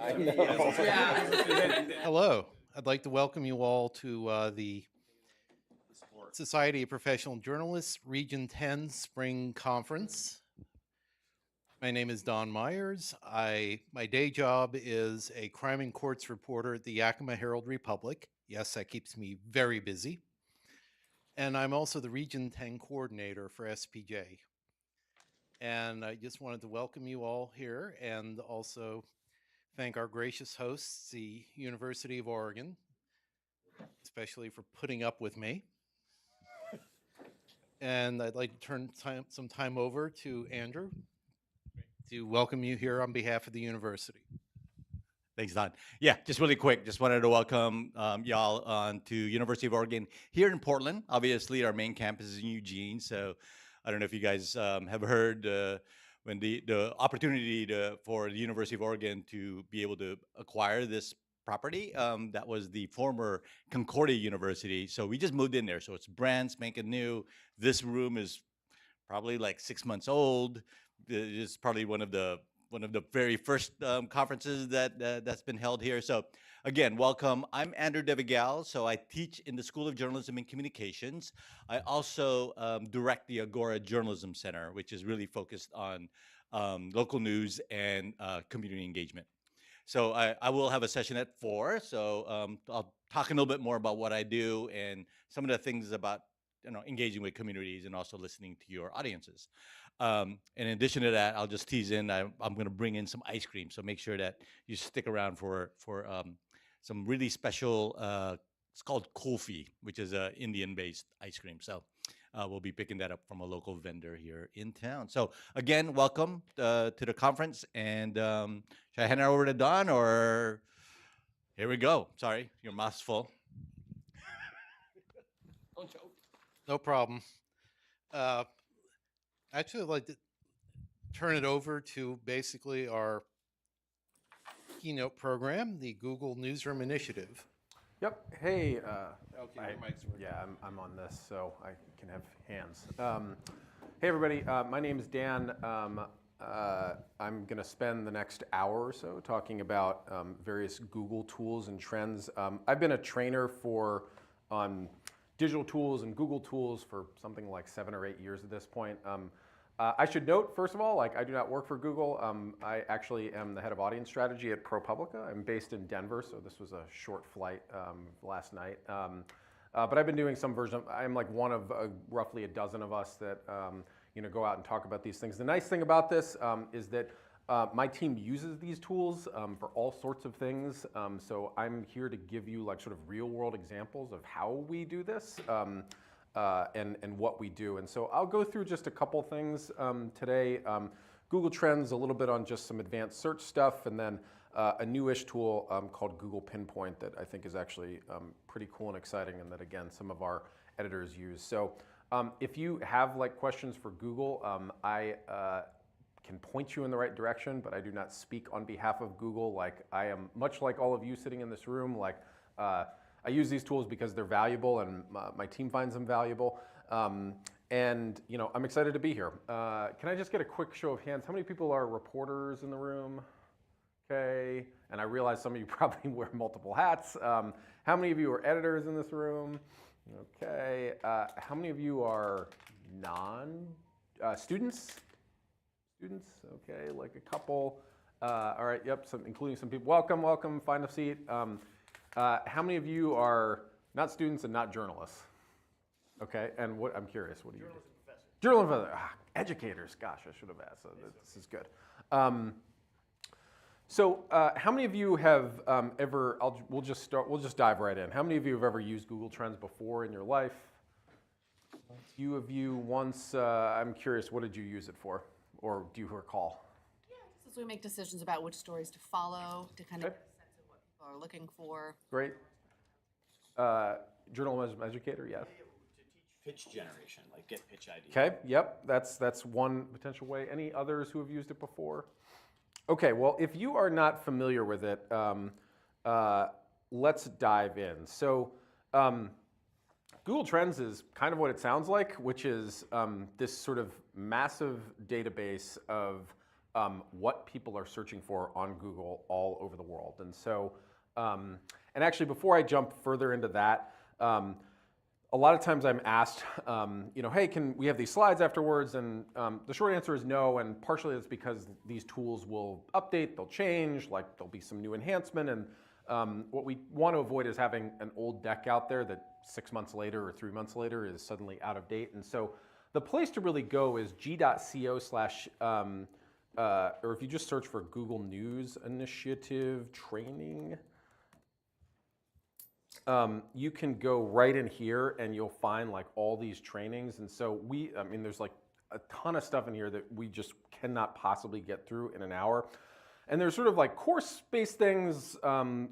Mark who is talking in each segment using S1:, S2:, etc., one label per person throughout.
S1: I know.
S2: Hello. I'd like to welcome you all to the Society of Professional Journalists Region 10 Spring Conference. My name is Don Myers. My day job is a crime and courts reporter at the Yakima Herald Republic. Yes, that keeps me very busy. And I'm also the Region 10 coordinator for SPJ. And I just wanted to welcome you all here and also thank our gracious hosts, the University of Oregon, especially for putting up with me. And I'd like to turn some time over to Andrew to welcome you here on behalf of the university.
S1: Thanks, Don. Yeah, just really quick, just wanted to welcome y'all on to University of Oregon here in Portland. Obviously, our main campus is in Eugene, so I don't know if you guys have heard when the opportunity for the University of Oregon to be able to acquire this property. That was the former Concordia University. So we just moved in there. So it's brand spanking new. This room is probably like 6 months old. It's probably one of the very first conferences that's been held here. So again, welcome. I'm Andrew DeVigal. So I teach in the School of Journalism and Communications. I also direct the Agora Journalism Center, which is really focused on local news and community engagement. So I will have a session at 4. So I'll talk a little bit more about what I do and some of the things about engaging with communities and also listening to your audiences. In addition to that, I'll just tease in, I'm going to bring in some ice cream. So make sure that you stick around for some really special, it's called kulfi, which is a Indian-based ice cream. So we'll be picking that up from a local vendor here in town. So again, welcome to the conference. And should I hand it over to Don or here we go. Sorry, your mouth's full. Don't choke.
S2: No problem. Actually, I'd like to turn it over to basically our keynote program, the Google Newsroom Initiative.
S3: Yep. Hey.
S2: Okay, your mic's working.
S3: Yeah, I'm on this, so I can have hands. Hey, everybody. My name is Dan. I'm going to spend the next hour or so talking about various Google tools and trends. I've been a trainer on digital tools and Google tools for something like 7 or 8 years at this point. I should note, first of all, I do not work for Google. I actually am the head of audience strategy at ProPublica. I'm based in Denver, so this was a short flight last night. But I've been doing some version. I'm like one of roughly a dozen of us that go out and talk about these things. The nice thing about this is that my team uses these tools for all sorts of things. So I'm here to give you like sort of real world examples of how we do this and what we do. And so I'll go through just a couple things today. Google Trends, a little bit on just some advanced search stuff, and then a newish tool called Google Pinpoint that I think is actually pretty cool and exciting, and that again some of our editors use. So If you have like questions for Google, I can point you in the right direction, but I do not speak on behalf of Google. Like I am much like all of you sitting in this room. Like I use these tools because they're valuable and my team finds them valuable. And you know, I'm excited to be here. Can I just get a quick show of hands? How many people are reporters in the room? Okay, and I realize some of you probably wear multiple hats. How many of you are editors in this room? Okay, how many of you are students? Students, okay, like a couple. All right, yep, including some people. Welcome, welcome, find a seat. How many of you are not students and not journalists? Okay, and what, I'm curious, what do you do? Journalists and professors. Educators, gosh, I should have asked, so this is good. So how many of you have ever, we'll just dive right in. How many of you have ever used Google Trends before in your life? A few of you once. I'm curious, what did you use it for? Or do you recall?
S4: Yeah, just as we make decisions about which stories to follow, to kind of get a sense of what people are looking for.
S3: Great. Journalism educator, yes.
S5: To teach pitch generation, like get pitch ideas.
S3: Okay, yep, that's one potential way. Any others who have used it before? Okay, well, if you are not familiar with it, let's dive in. So Google Trends is kind of what it sounds like, which is this sort of massive database of what people are searching for on Google all over the world. And so, and actually before I jump further into that, a lot of times I'm asked, you know, hey, can we have these slides afterwards? And the short answer is no, and partially it's because these tools will update, they'll change, like there'll be some new enhancement, and what we want to avoid is having an old deck out there that 6 months later or 3 months later is suddenly out of date. And so the place to really go is g.co/ or if you just search for Google News Initiative Training, you can go right in here and you'll find like all these trainings. And so I mean, there's like a ton of stuff in here that we just cannot possibly get through in an hour. And there's sort of like course-based things,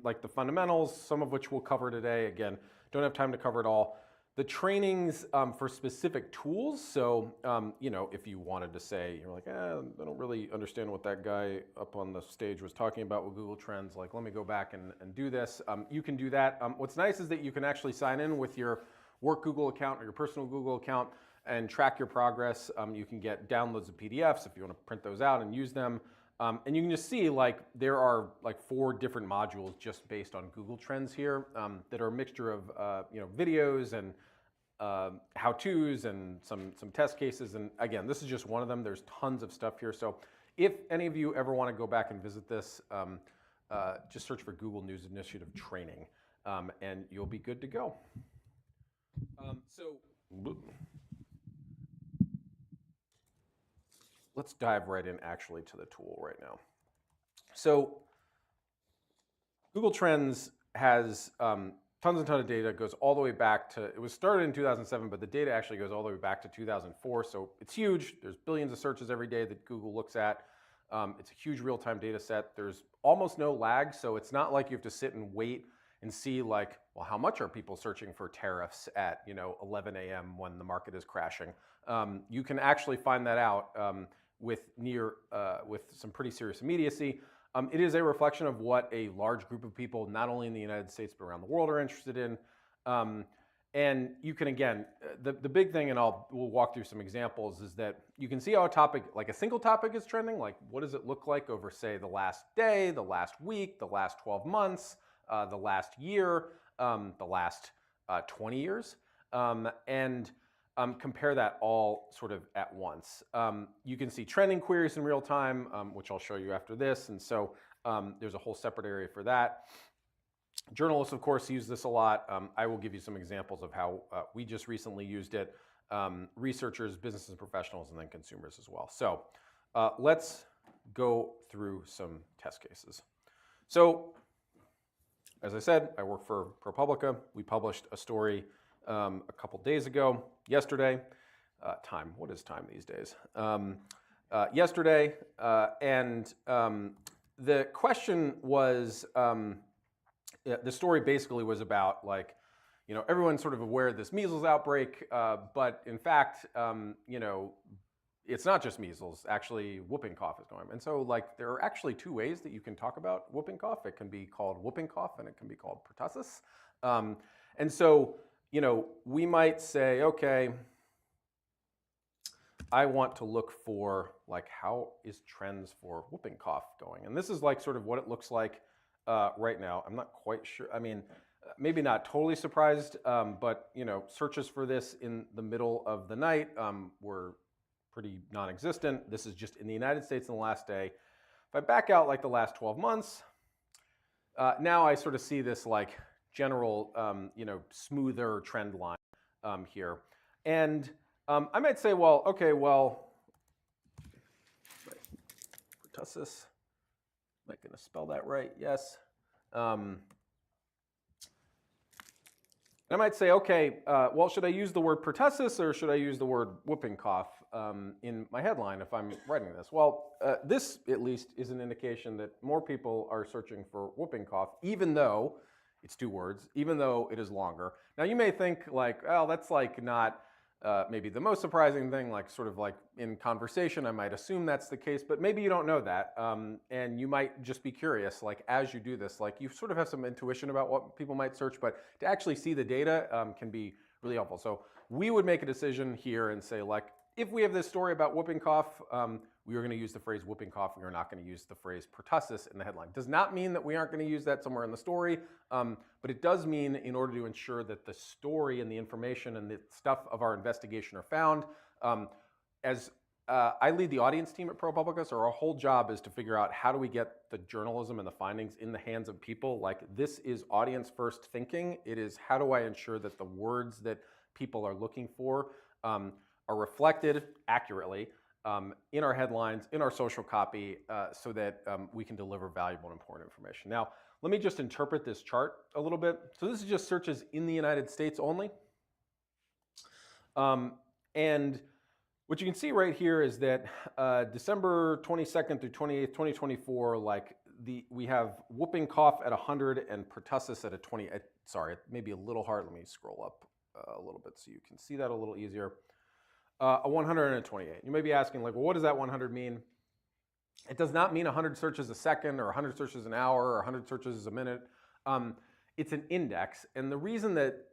S3: like the fundamentals, some of which we'll cover today. Again, don't have time to cover it all. The trainings for specific tools. So, you know, if you wanted to say, you're like, I don't really understand what that guy up on the stage was talking about with Google Trends. Like, let me go back and do this. You can do that. What's nice is that you can actually sign in with your work Google account or your personal Google account and track your progress. You can get downloads of PDFs if you want to print those out and use them. And you can just see like there are like 4 different modules just based on Google Trends here that are a mixture of you know, videos and how-tos and some test cases. And again, this is just one of them. There's tons of stuff here. So if any of you ever want to go back and visit this, just search for Google News Initiative Training and you'll be good to go. Let's dive right in actually to the tool right now. So Google Trends has tons and tons of data. It goes all the way back to, it was started in 2007, but the data actually goes all the way back to 2004. So it's huge. There's billions of searches every day that Google looks at. It's a huge real-time data set. There's almost no lag. So it's not like you have to sit and wait and see like, well, how much are people searching for tariffs at 11 a.m. when the market is crashing? You can actually find that out with some pretty serious immediacy. It is a reflection of what a large group of people, not only in the United States, but around the world are interested in. And you can, again, the big thing, and we'll walk through some examples, is that you can see how a topic, like a single topic is trending, like what does it look like over, say, the last day, the last week, the last 12 months, the last year, the last 20 years, and compare that all sort of at once. You can see trending queries in real time, which I'll show you after this. And so there's a whole separate area for that. Journalists, of course, use this a lot. I will give you some examples of how we just recently used it. Researchers, businesses and professionals, and then consumers as well. So let's go through some test cases. So as I said, I work for ProPublica. We published a story a couple days ago, yesterday. Time, what is time these days? Yesterday, and the question was, the story basically was about like, everyone's sort of aware of this measles outbreak, but in fact, it's not just measles. Actually, whooping cough is going. And so, like, there are actually two ways that you can talk about whooping cough. It can be called whooping cough, and it can be called pertussis. And so, we might say, okay, I want to look for, like, how is trends for whooping cough going? And this is like sort of what it looks like right now. I'm not quite sure. I mean, maybe not totally surprised, but searches for this in the middle of the night were pretty non-existent. This is just in the United States in the last day. If I back out like the last 12 months, now I sort of see this like general, smoother trend line here. And I might say, well, okay, pertussis. Am I going to spell that right? Yes. And I might say, okay, well, should I use the word pertussis or should I use the word whooping cough in my headline if I'm writing this? Well, this at least is an indication that more people are searching for whooping cough, even though it's two words, even though it is longer. Now, you may think like, well, that's like not maybe the most surprising thing, like sort of like in conversation, I might assume that's the case, but maybe you don't know that. And you might just be curious, like as you do this, like you sort of have some intuition about what people might search, but to actually see the data can be really helpful. So we would make a decision here and say like, if we have this story about whooping cough, we are going to use the phrase whooping cough. We are not going to use the phrase pertussis in the headline. Does not mean that we aren't going to use that somewhere in the story, but it does mean in order to ensure that the story and the information and the stuff of our investigation are found. As I lead the audience team at ProPublica, so our whole job is to figure out how do we get the journalism and the findings in the hands of people. Like this is audience first thinking. It is how do I ensure that the words that people are looking for are reflected accurately in our headlines, in our social copy, so that we can deliver valuable and important information. Now, let me just interpret this chart a little bit. So this is just searches in the United States only. And what you can see right here is that December 22nd through 28th, 2024, like we have whooping cough at 100 and pertussis at a 20. Sorry, maybe a little hard. Let me scroll up a little bit so you can see that a little easier. A 100 and a 28. You may be asking, like, well, what does that 100 mean? It does not mean 100 searches a second or 100 searches an hour or 100 searches a minute. It's an index. And the reason that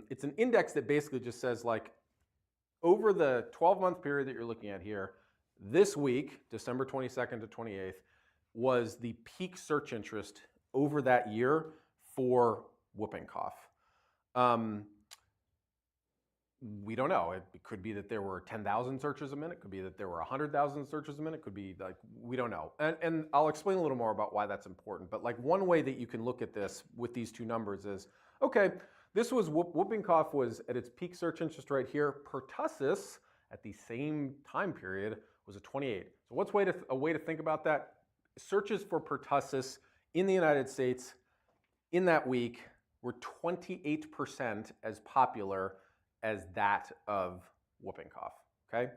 S3: it's an index that basically just says, like, over the 12-month period that you're looking at here, this week, December 22nd to 28th, was the peak search interest over that year for whooping cough. We don't know. It could be that there were 10,000 searches a minute. It could be that there were 100,000 searches a minute. It could be like, we don't know. And I'll explain a little more about why that's important. But like one way that you can look at this with these two numbers is, okay, this was whooping cough was at its peak search interest right here. Pertussis at the same time period was a 28. So what's a way to think about that? Searches for pertussis in the United States in that week were 28% as popular as that of whooping cough, okay?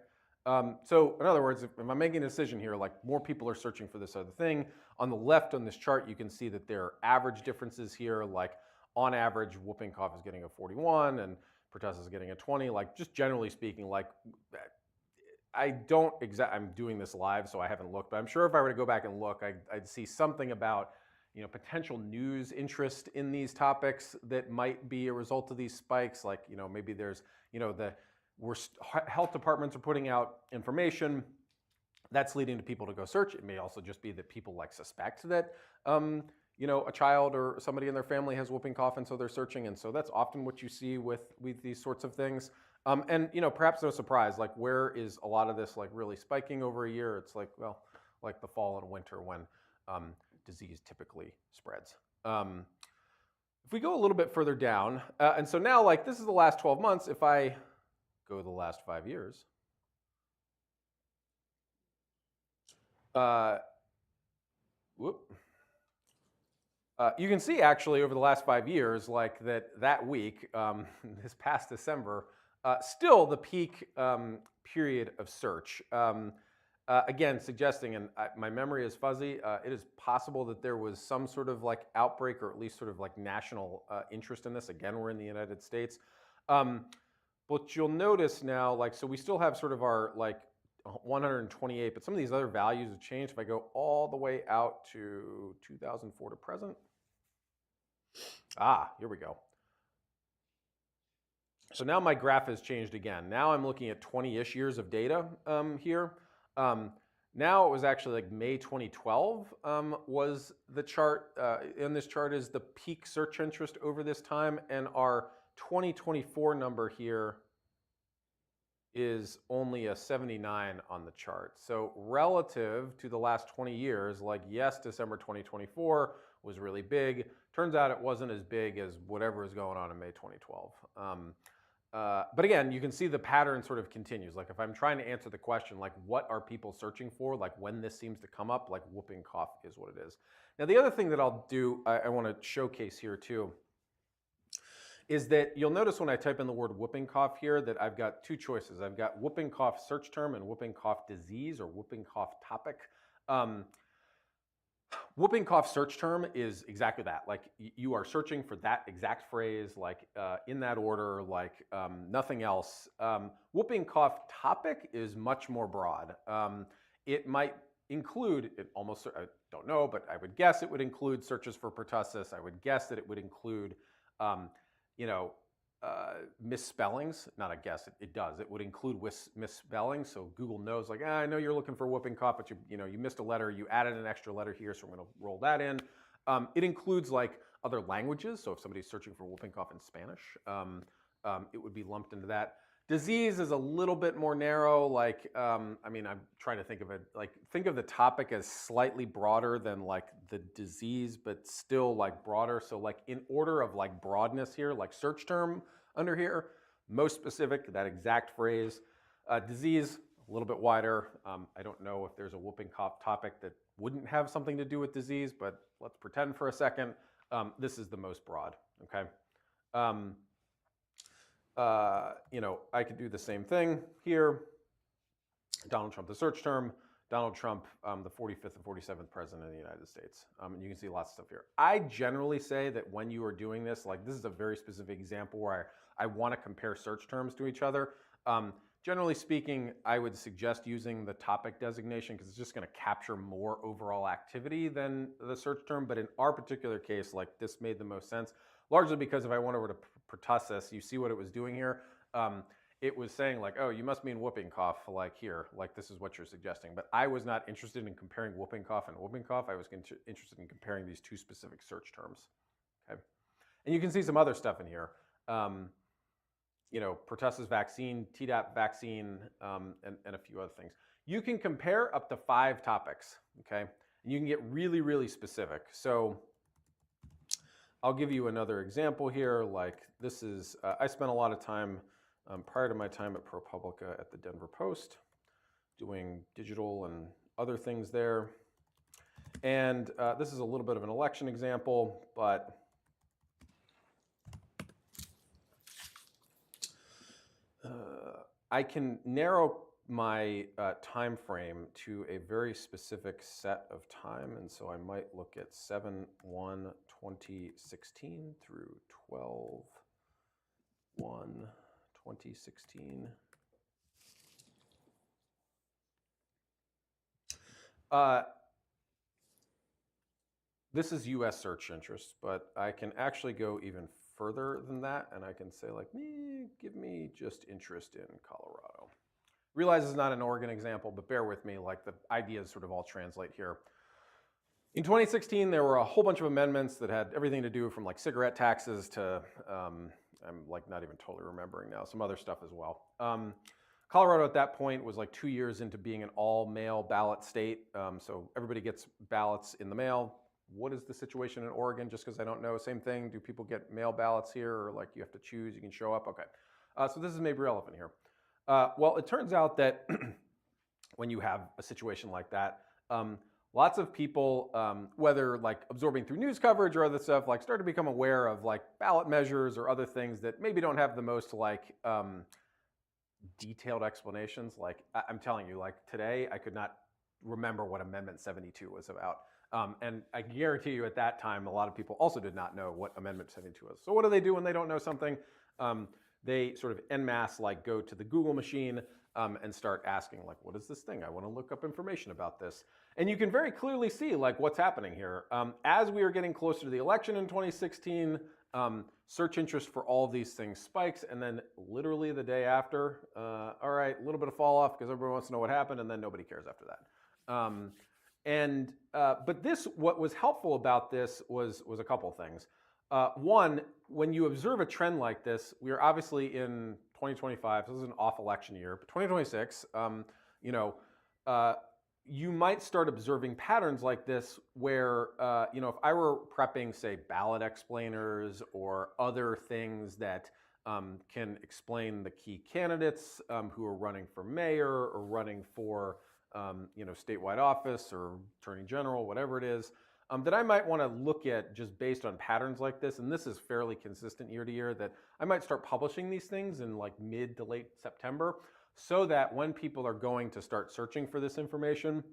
S3: So in other words, if I'm making a decision here, like more people are searching for this other thing. On the left on this chart, you can see that there are average differences here, like on average, whooping cough is getting a 41 and pertussis is getting a 20. Like just generally speaking, like I'm doing this live, so I haven't looked, but I'm sure if I were to go back and look, I'd see something about potential news interest in these topics that might be a result of these spikes. Like, maybe there's, health departments are putting out information that's leading to people to go search. It may also just be that people like suspect that, a child or somebody in their family has whooping cough, and so they're searching. And so that's often what you see with these sorts of things. And perhaps no surprise, like where is a lot of this like really spiking over a year? It's like, well, like the fall and winter when disease typically spreads. If we go a little bit further down, and so now like this is the last 12 months, if I go the last 5 years, you can see actually over the last 5 years, like that week, this past December, still the peak period of search. Again, suggesting, and my memory is fuzzy, it is possible that there was some sort of like outbreak or at least sort of like national interest in this. Again, we're in the United States. But you'll notice now, like, so we still have sort of our like 128, but some of these other values have changed. If I go all the way out to 2004 to present, here we go. So now my graph has changed again. Now I'm looking at 20-ish years of data here. Now it was actually like May 2012 was the chart. In this chart is the peak search interest over this time, and our 2024 number here is only a 79 on the chart. So relative to the last 20 years, like yes, December 2024 was really big. Turns out it wasn't as big as whatever is going on in May 2012. But again, you can see the pattern sort of continues. Like if I'm trying to answer the question, like what are people searching for? Like when this seems to come up, like whooping cough is what it is. Now the other thing that I'll do, I want to showcase here too, is that you'll notice when I type in the word whooping cough here that I've got two choices. I've got whooping cough search term and whooping cough disease or whooping cough topic. Whooping cough search term is exactly that. Like you are searching for that exact phrase, like in that order, like nothing else. Whooping cough topic is much more broad. It might include, I don't know, but I would guess it would include searches for pertussis. I would guess that it would include, misspellings. Not a guess, it does. It would include misspellings. So Google knows, like, I know you're looking for whooping cough, but you missed a letter. You added an extra letter here, so I'm going to roll that in. It includes like other languages. So if somebody's searching for whooping cough in Spanish, it would be lumped into that. Disease is a little bit more narrow. Like, I'm trying to think of it. Like, think of the topic as slightly broader than like the disease, but still like broader. So like in order of like broadness here, like search term under here, most specific, that exact phrase. Disease, a little bit wider. I don't know if there's a whooping cough topic that wouldn't have something to do with disease, but let's pretend for a second. This is the most broad, okay? I could do the same thing here. Donald Trump, the search term. Donald Trump, the 45th and 47th president of the United States. And you can see lots of stuff here. I generally say that when you are doing this, like this is a very specific example where I want to compare search terms to each other. Generally speaking, I would suggest using the topic designation because it's just going to capture more overall activity than the search term. But in our particular case, like this made the most sense, largely because if I went over to pertussis, you see what it was doing here. It was saying like, oh, you must mean whooping cough, like here, like this is what you're suggesting. But I was not interested in comparing whooping cough and whooping cough. I was interested in comparing these two specific search terms. Okay, and you can see some other stuff in here. Pertussis vaccine, Tdap vaccine, and a few other things. You can compare up to 5 topics, okay? And you can get really, really specific. So I'll give you another example here. Like this is, I spent a lot of time prior to my time at ProPublica at the Denver Post doing digital and other things there. And this is a little bit of an election example, but I can narrow my time frame to a very specific set of time, and so I might look at 7/1/2016 through 12/1/2016. This is U.S. search interest, but I can actually go even further than that, and I can say like, give me just interest in Colorado. Realize it's not an Oregon example, but bear with me, like the ideas sort of all translate here. In 2016, there were a whole bunch of amendments that had everything to do from like cigarette taxes to, I'm like not even totally remembering now, some other stuff as well. Colorado at that point was like 2 years into being an all-mail ballot state, so everybody gets ballots in the mail. What is the situation in Oregon? Just because I don't know, same thing. Do people get mail ballots here, or like you have to choose, you can show up? Okay, so this is maybe relevant here. Well, it turns out that when you have a situation like that, lots of people, whether like absorbing through news coverage or other stuff, like start to become aware of like ballot measures or other things that maybe don't have the most like detailed explanations. Like I'm telling you, like today I could not remember what Amendment 72 was about. And I guarantee you at that time, a lot of people also did not know what Amendment 72 was. So what do they do when they don't know something? They sort of en masse like go to the Google machine and start asking like, what is this thing? I want to look up information about this. And you can very clearly see like what's happening here. As we are getting closer to the election in 2016, search interest for all of these things spikes, and then literally the day after, all right, a little bit of fall off because everyone wants to know what happened, and then nobody cares after that. But this, what was helpful about this was a couple of things. One, when you observe a trend like this, we are obviously in 2025, so this is an off-election year, but 2026, you might start observing patterns like this where, if I were prepping, say, ballot explainers or other things that can explain the key candidates who are running for mayor or running for, statewide office or attorney general, whatever it is, that I might want to look at just based on patterns like this, and this is fairly consistent year to year, that I might start publishing these things in like mid to late September, so that when people are going to start searching for this information,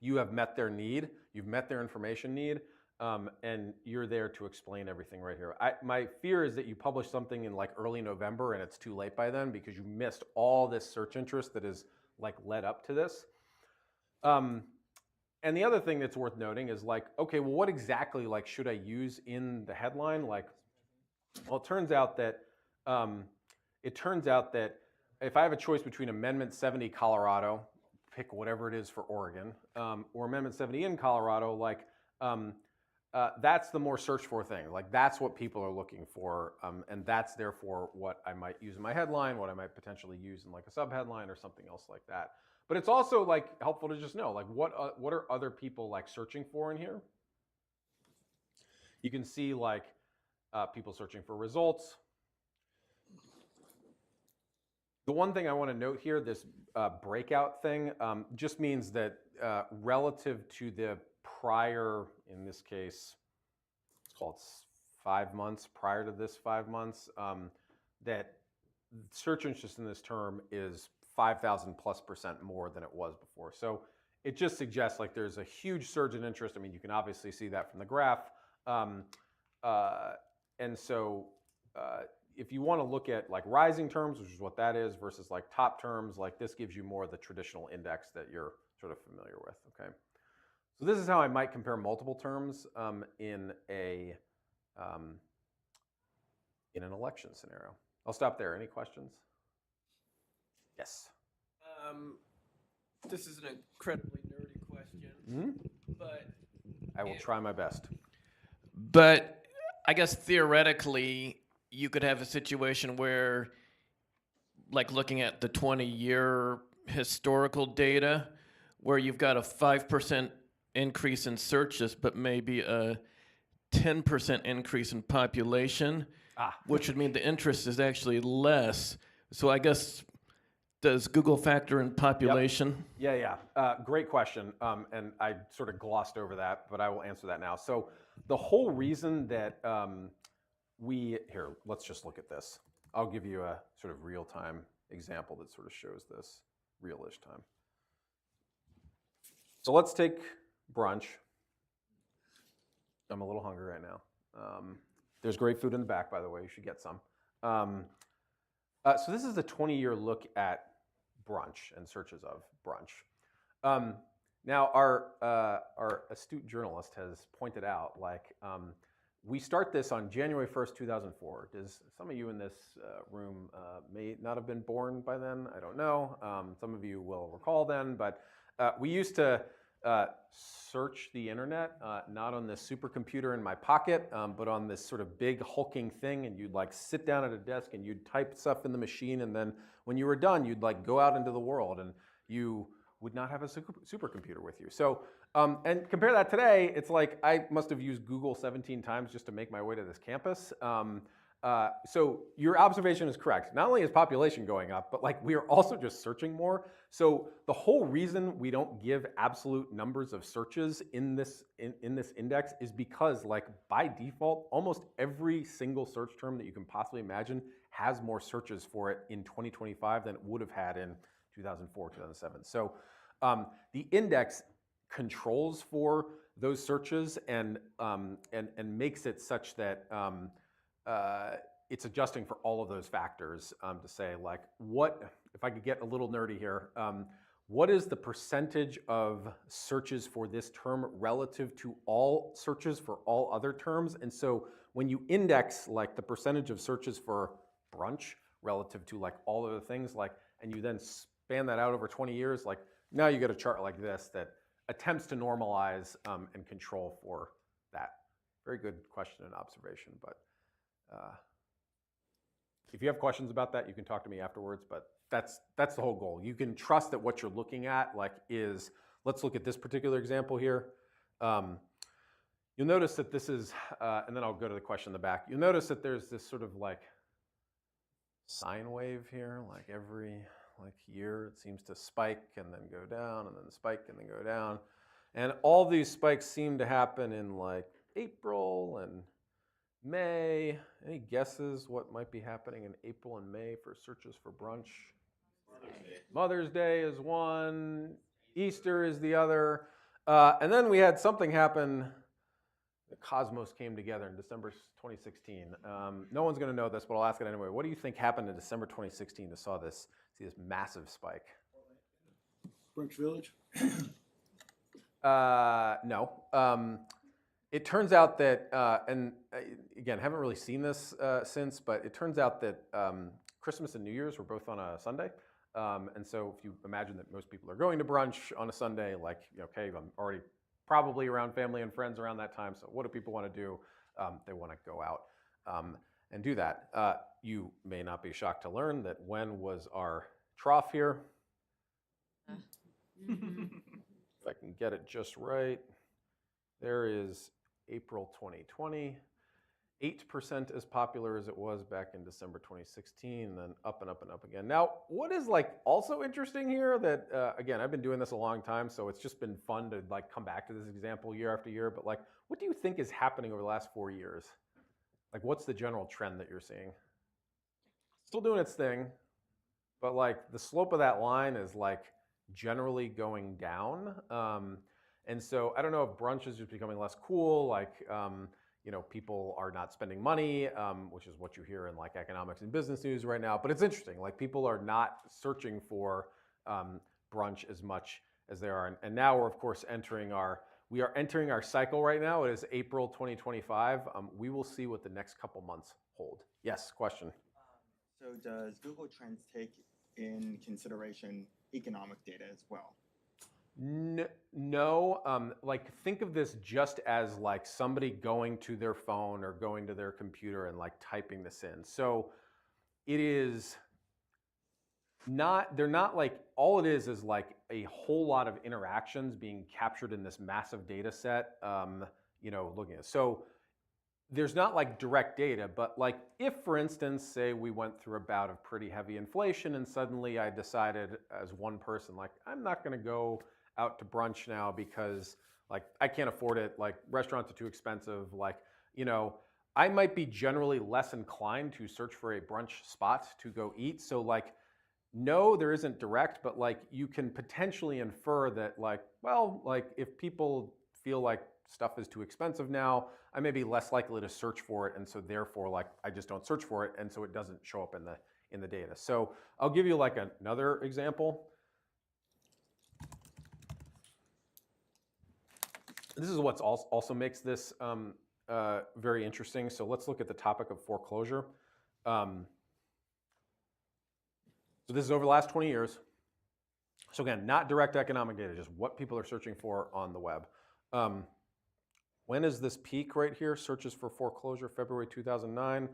S3: you have met their need, you've met their information need, and you're there to explain everything right here. My fear is that you publish something in like early November and it's too late by then because you missed all this search interest that is like led up to this. And the other thing that's worth noting is like, okay, well, what exactly like should I use in the headline? Like, well, it turns out that if I have a choice between Amendment 70 Colorado, pick whatever it is for Oregon, or Amendment 70 in Colorado, like that's the more searched for thing. Like that's what people are looking for, and that's therefore what I might use in my headline, what I might potentially use in like a subheadline or something else like that. But it's also like helpful to just know like what are other people like searching for in here. You can see like people searching for results. The one thing I want to note here, this breakout thing, just means that relative to the prior, in this case, let's call it 5 months prior to this 5 months, that search interest in this term is 5,000+% more than it was before. So it just suggests like there's a huge surge in interest. I mean, you can obviously see that from the graph. And so if you want to look at like rising terms, which is what that is, versus like top terms, like this gives you more of the traditional index that you're sort of familiar with, okay? So this is how I might compare multiple terms in an election scenario. I'll stop there. Any questions? Yes.
S6: This is an incredibly nerdy question, but
S3: I will try my best.
S6: But I guess theoretically, you could have a situation where, like looking at the 20-year historical data, where you've got a 5% increase in searches, but maybe a 10% increase in population, which would mean the interest is actually less. So I guess, does Google factor in population?
S3: Yep. Yeah. Great question. And I sort of glossed over that, but I will answer that now. So the whole reason that here, let's just look at this. I'll give you a sort of real-time example that sort of shows this real-ish time. So let's take brunch. I'm a little hungry right now. There's great food in the back, by the way. You should get some. So this is a 20-year look at brunch and searches of brunch. Now, our astute journalist has pointed out, like, we start this on January 1st, 2004. Does some of you in this room may not have been born by then? I don't know. Some of you will recall then, but we used to search the internet, not on this supercomputer in my pocket, but on this sort of big hulking thing, and you'd like sit down at a desk and you'd type stuff in the machine, and then when you were done, you'd like go out into the world, and you would not have a supercomputer with you. So, and compare that today, it's like I must have used Google 17 times just to make my way to this campus. So your observation is correct. Not only is population going up, but like we are also just searching more. So the whole reason we don't give absolute numbers of searches in this index is because, like, by default, almost every single search term that you can possibly imagine has more searches for it in 2025 than it would have had in 2004, 2007. So the index controls for those searches and makes it such that it's adjusting for all of those factors to say, like, what, if I could get a little nerdy here, what is the percentage of searches for this term relative to all searches for all other terms? And so when you index like the percentage of searches for brunch relative to like all other things, like, and you then span that out over 20 years, like now you get a chart like this that attempts to normalize and control for that. Very good question and observation, but if you have questions about that, you can talk to me afterwards, but that's the whole goal. You can trust that what you're looking at like is, let's look at this particular example here. You'll notice that this is, and then I'll go to the question in the back. You'll notice that there's this sort of like sine wave here, like every year it seems to spike and then go down and then spike and then go down. And all these spikes seem to happen in like April and May. Any guesses what might be happening in April and May for searches for brunch? Mother's Day is one, Easter is the other. And then we had something happen. The cosmos came together in December 2016. No one's going to know this, but I'll ask it anyway. What do you think happened in December 2016 to see this massive spike?
S7: Brunch Village?
S3: No. It turns out that, and again, haven't really seen this since, but it turns out that Christmas and New Year's were both on a Sunday. And so if you imagine that most people are going to brunch on a Sunday, like, okay, I'm already probably around family and friends around that time. So what do people want to do? They want to go out and do that. You may not be shocked to learn that when was our trough here? If I can get it just right, there is April 2020. 8% as popular as it was back in December 2016, and then up and up and up again. Now, what is like also interesting here that, again, I've been doing this a long time, so it's just been fun to like come back to this example year after year, but like, what do you think is happening over the last 4 years? Like, what's the general trend that you're seeing? Still doing its thing, but like the slope of that line is like generally going down. And so I don't know if brunch is just becoming less cool, like, people are not spending money, which is what you hear in like economics and business news right now. But it's interesting, like people are not searching for brunch as much as they are. And now we're of course entering our cycle right now. It is April 2025. We will see what the next couple months hold. Yes, question.
S7: So does Google Trends take in consideration economic data as well?
S3: No, like think of this just as like somebody going to their phone or going to their computer and like typing this in. So it is not, they're not like, all it is like a whole lot of interactions being captured in this massive data set, looking at. So there's not like direct data, but like if, for instance, say we went through a bout of pretty heavy inflation and suddenly I decided as one person, like, I'm not going to go out to brunch now because like I can't afford it, like restaurants are too expensive, like, I might be generally less inclined to search for a brunch spot to go eat. So like, no, there isn't direct, but like you can potentially infer that like, well, like if people feel like stuff is too expensive now, I may be less likely to search for it. And so therefore like, I just don't search for it. And so it doesn't show up in the data. So I'll give you like another example. This is what's also makes this very interesting. So let's look at the topic of foreclosure. So this is over the last 20 years. So again, not direct economic data, just what people are searching for on the web. When is this peak right here? Searches for foreclosure, February 2009.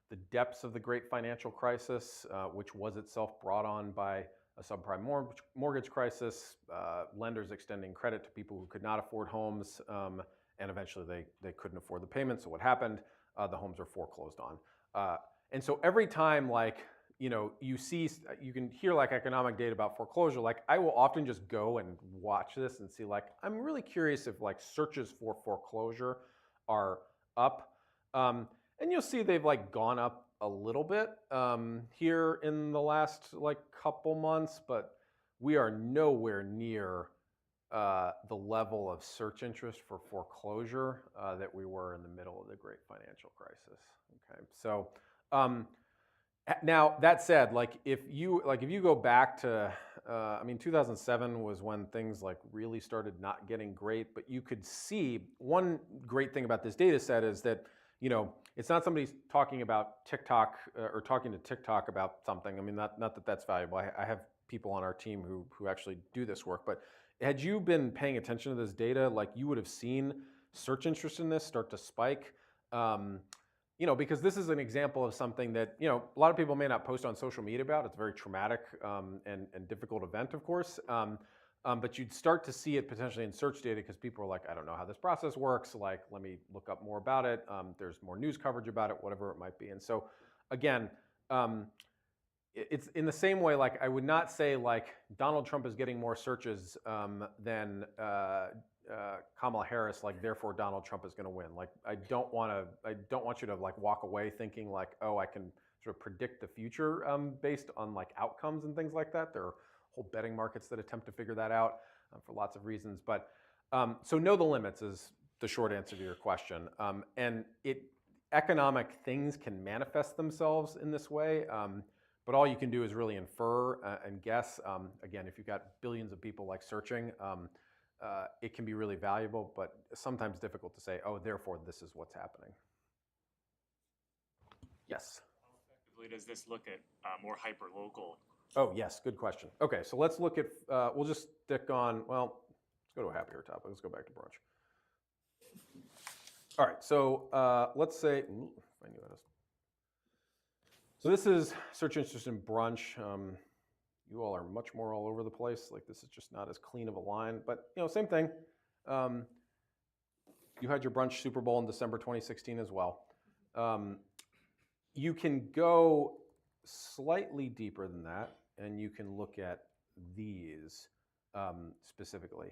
S3: The depths of the great financial crisis, which was itself brought on by a subprime mortgage crisis, lenders extending credit to people who could not afford homes, and eventually they couldn't afford the payments. So what happened? The homes were foreclosed on. And so every time like, you can hear like economic data about foreclosure, like I will often just go and watch this and see like, I'm really curious if like searches for foreclosure are up. And you'll see they've like gone up a little bit here in the last like couple months, but we are nowhere near the level of search interest for foreclosure that we were in the middle of the Great Financial Crisis. Okay, so now that said, like if you go back to, I mean, 2007 was when things like really started not getting great. But you could see one great thing about this data set is that, you know, it's not somebody talking about TikTok or talking to TikTok about something. I mean, not that that's valuable. I have people on our team who actually do this work. But had you been paying attention to this data, like you would have seen search interest in this start to spike. You know, because this is an example of something that, you know, a lot of people may not post on social media about. It's a very traumatic and difficult event, of course. But you'd start to see it potentially in search data because people are like, I don't know how this process works. Like, let me look up more about it. There's more news coverage about it, whatever it might be. And so, again, it's in the same way, like I would not say like Donald Trump is getting more searches than Kamala Harris, like therefore Donald Trump is going to win. Like I don't want you to like walk away thinking like, oh, I can sort of predict the future based on like outcomes and things like that. There are whole betting markets that attempt to figure that out for lots of reasons. But so know the limits is the short answer to your question. And economic things can manifest themselves in this way. But all you can do is really infer and guess. Again, if you've got billions of people like searching, it can be really valuable, but sometimes difficult to say, oh, therefore this is what's happening. Yes?
S8: How effectively does this look at more hyper-local?
S3: Oh, yes, good question. Okay, so let's look at, we'll just stick on, well, let's go to a happier topic. Let's go back to brunch. All right, so let's say, if I knew how to. So this is search interest in brunch. You all are much more all over the place. Like this is just not as clean of a line, but you know, same thing. You had your brunch Super Bowl in December 2016 as well. You can go slightly deeper than that, and you can look at these specifically.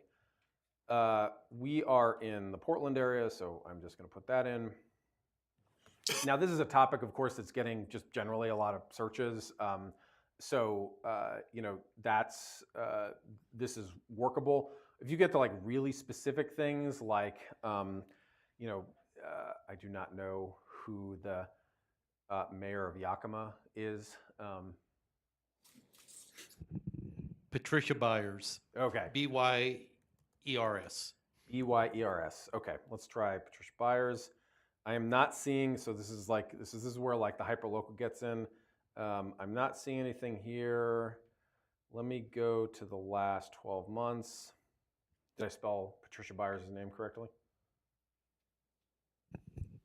S3: We are in the Portland area, so I'm just going to put that in. Now, this is a topic, of course, that's getting just generally a lot of searches. So, you know, this is workable. If you get to like really specific things like, you know, I do not know who the mayor of Yakima is.
S2: Patricia Byers.
S3: Okay.
S2: B-Y-E-R-S.
S3: B-Y-E-R-S. Okay, let's try Patricia Byers. I am not seeing, so this is where like the hyperlocal gets in. I'm not seeing anything here. Let me go to the last 12 months. Did I spell Patricia Byers' name correctly?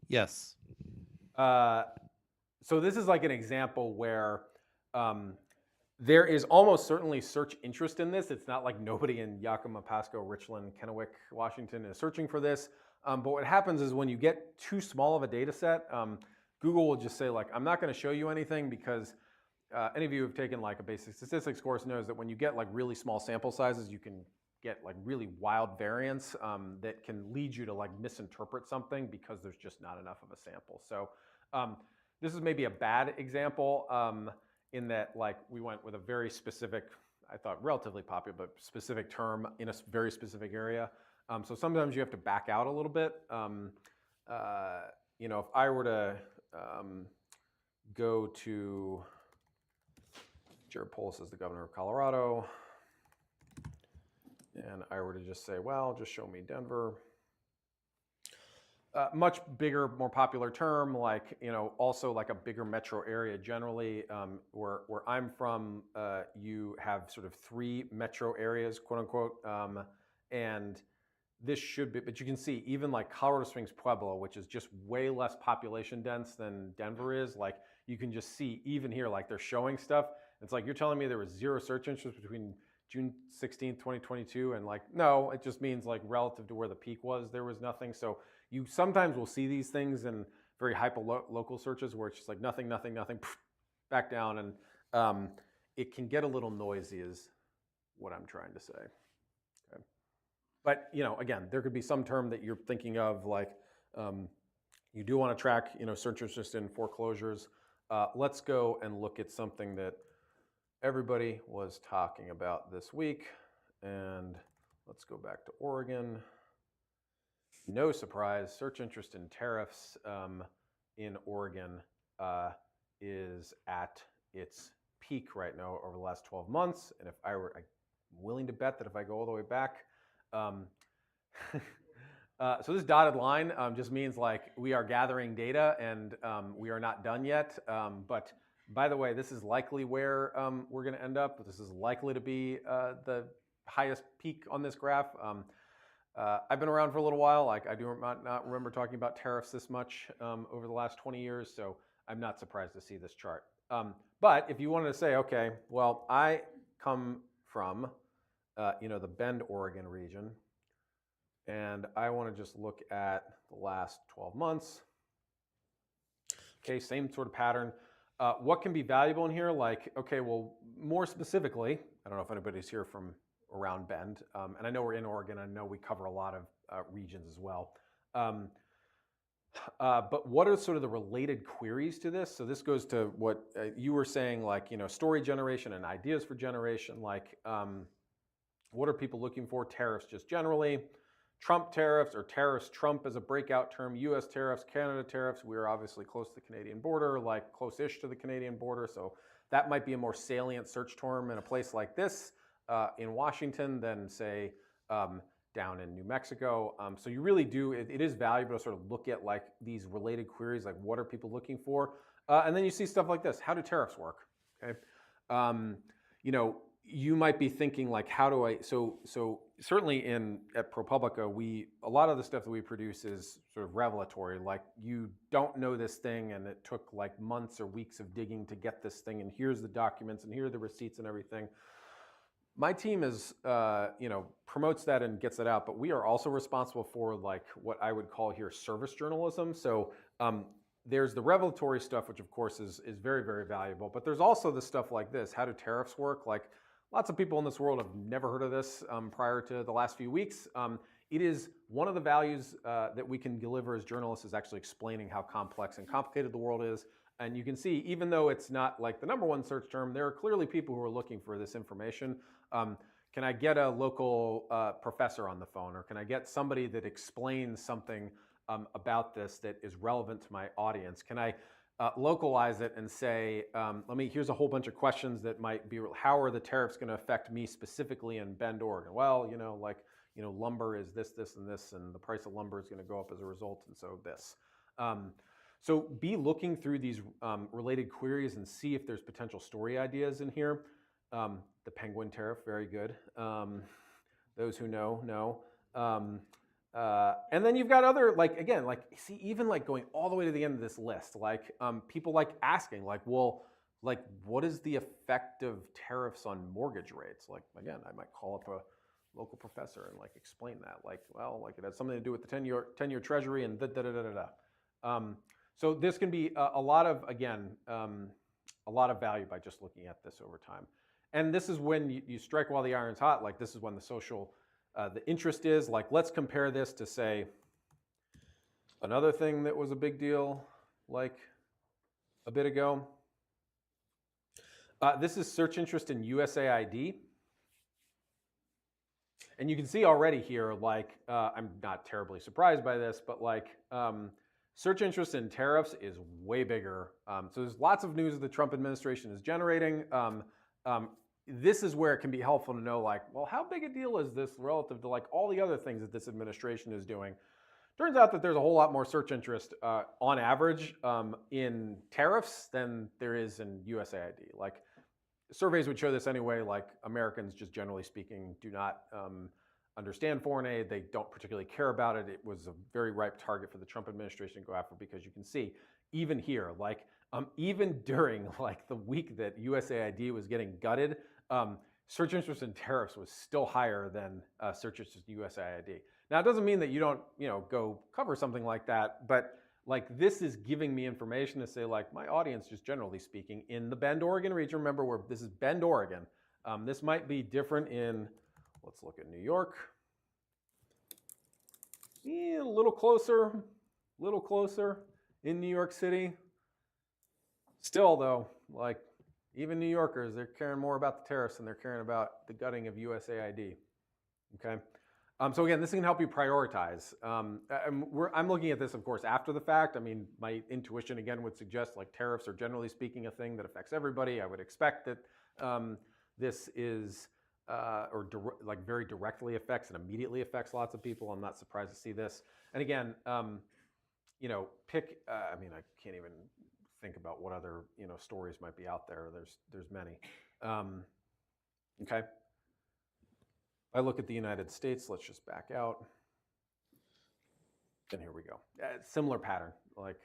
S2: Yes.
S3: So this is like an example where there is almost certainly search interest in this. It's not like nobody in Yakima, Pasco, Richland, Kennewick, Washington is searching for this. But what happens is when you get too small of a data set, Google will just say like, I'm not going to show you anything because any of you who have taken like a basic statistics course knows that when you get like really small sample sizes, you can get like really wild variance that can lead you to like misinterpret something because there's just not enough of a sample. So this is maybe a bad example in that like we went with a very specific, I thought relatively popular, but specific term in a very specific area. So sometimes you have to back out a little bit. You know, if I were to go to Jared Polis is the governor of Colorado, and I were to just say, well, just show me Denver. Much bigger, more popular term, like, you know, also like a bigger metro area generally. Where I'm from, you have sort of 3 metro areas, quote unquote, and this should be, but you can see even like Colorado Springs, Pueblo, which is just way less population dense than Denver is, like you can just see even here, like they're showing stuff. It's like, you're telling me there was 0 search interest between June 16th, 2022, and like, no, it just means like relative to where the peak was, there was nothing. So you sometimes will see these things in very hyper-local searches where it's just like nothing, nothing, nothing, back down, and it can get a little noisy is what I'm trying to say. Okay. But, you know, again, there could be some term that you're thinking of, like you do want to track, you know, search interest in foreclosures. let's go and look at something that everybody was talking about this week. And let's go back to Oregon. No surprise, search interest in tariffs in Oregon is at its peak right now over the last 12 months. And if I'm willing to bet that if I go all the way back, so this dotted line just means like we are gathering data and we are not done yet. But by the way, this is likely where we're going to end up. This is likely to be the highest peak on this graph. I've been around for a little while. Like I do not remember talking about tariffs this much over the last 20 years. So I'm not surprised to see this chart. But if you wanted to say, okay, well, I come from the Bend, Oregon region, and I want to just look at the last 12 months. Okay, same sort of pattern. What can be valuable in here? Like, okay, well, more specifically, I don't know if anybody's here from around Bend, and I know we're in Oregon. I know we cover a lot of regions as well. But what are sort of the related queries to this? So this goes to what you were saying, like, story generation and ideas for generation. Like, what are people looking for? Tariffs just generally. Trump tariffs or tariffs Trump as a breakout term, US tariffs, Canada tariffs. We're obviously close to the Canadian border, like close-ish to the Canadian border. So that might be a more salient search term in a place like this in Washington than say down in New Mexico. So you really do, it is valuable to sort of look at like these related queries, like what are people looking for? And then you see stuff like this. How do tariffs work? Okay. You might be thinking like, how do I, so certainly at ProPublica, a lot of the stuff that we produce is sort of revelatory, like you don't know this thing and it took like months or weeks of digging to get this thing and here's the documents and here are the receipts and everything. My team is, promotes that and gets it out, but we are also responsible for like what I would call here service journalism. So there's the revelatory stuff, which of course is very, very valuable, but there's also the stuff like this. How do tariffs work? Like, lots of people in this world have never heard of this prior to the last few weeks. It is one of the values that we can deliver as journalists is actually explaining how complex and complicated the world is. And you can see, even though it's not like the #1 search term, there are clearly people who are looking for this information. Can I get a local professor on the phone, or can I get somebody that explains something about this that is relevant to my audience? Can I localize it and say, here's a whole bunch of questions that might be, how are the tariffs going to affect me specifically in Bend, Oregon? Well, lumber is this, and this, and the price of lumber is going to go up as a result, and so this. So be looking through these related queries and see if there's potential story ideas in here. The penguin tariff, very good. Those who know. And then you've got other, see, even like going all the way to the end of this list, people like asking, what is the effect of tariffs on mortgage rates? Like, again, I might call up a local professor and explain that. It has something to do with the 10-year treasury and so this can be a lot of value by just looking at this over time. And this is when you strike while the iron's hot. Like, this is when the interest is. Like, let's compare this to, say, another thing that was a big deal like a bit ago. This is search interest in USAID. And you can see already here, I'm not terribly surprised by this, but search interest in tariffs is way bigger. So there's lots of news the Trump administration is generating. This is where it can be helpful to know, how big a deal is this relative to all the other things that this administration is doing? Turns out that there's a whole lot more search interest on average in tariffs than there is in USAID. Surveys would show this anyway, Americans, just generally speaking, do not understand foreign aid. They don't particularly care about it. It was a very ripe target for the Trump administration to go after, because you can see even here, even during the week that USAID was getting gutted, search interest in tariffs was still higher than search interest in USAID. Now, it doesn't mean that you don't, go cover something like that, but this is giving me information to say, my audience, just generally speaking, in the Bend, Oregon region. Remember, this is Bend, Oregon. This might be different in, let's look at New York. A little closer in New York City. Still, though, like even New Yorkers, they're caring more about the tariffs than they're caring about the gutting of USAID. Okay. So again, this can help you prioritize. I'm looking at this, of course, after the fact. I mean, my intuition again would suggest like tariffs are generally speaking a thing that affects everybody. I would expect that this is like very directly affects and immediately affects lots of people. I'm not surprised to see this. And again, you know, pick. I mean, I can't even think about what other stories might be out there. There's many. Okay. I look at the United States, let's just back out. And here we go. Similar pattern. Like,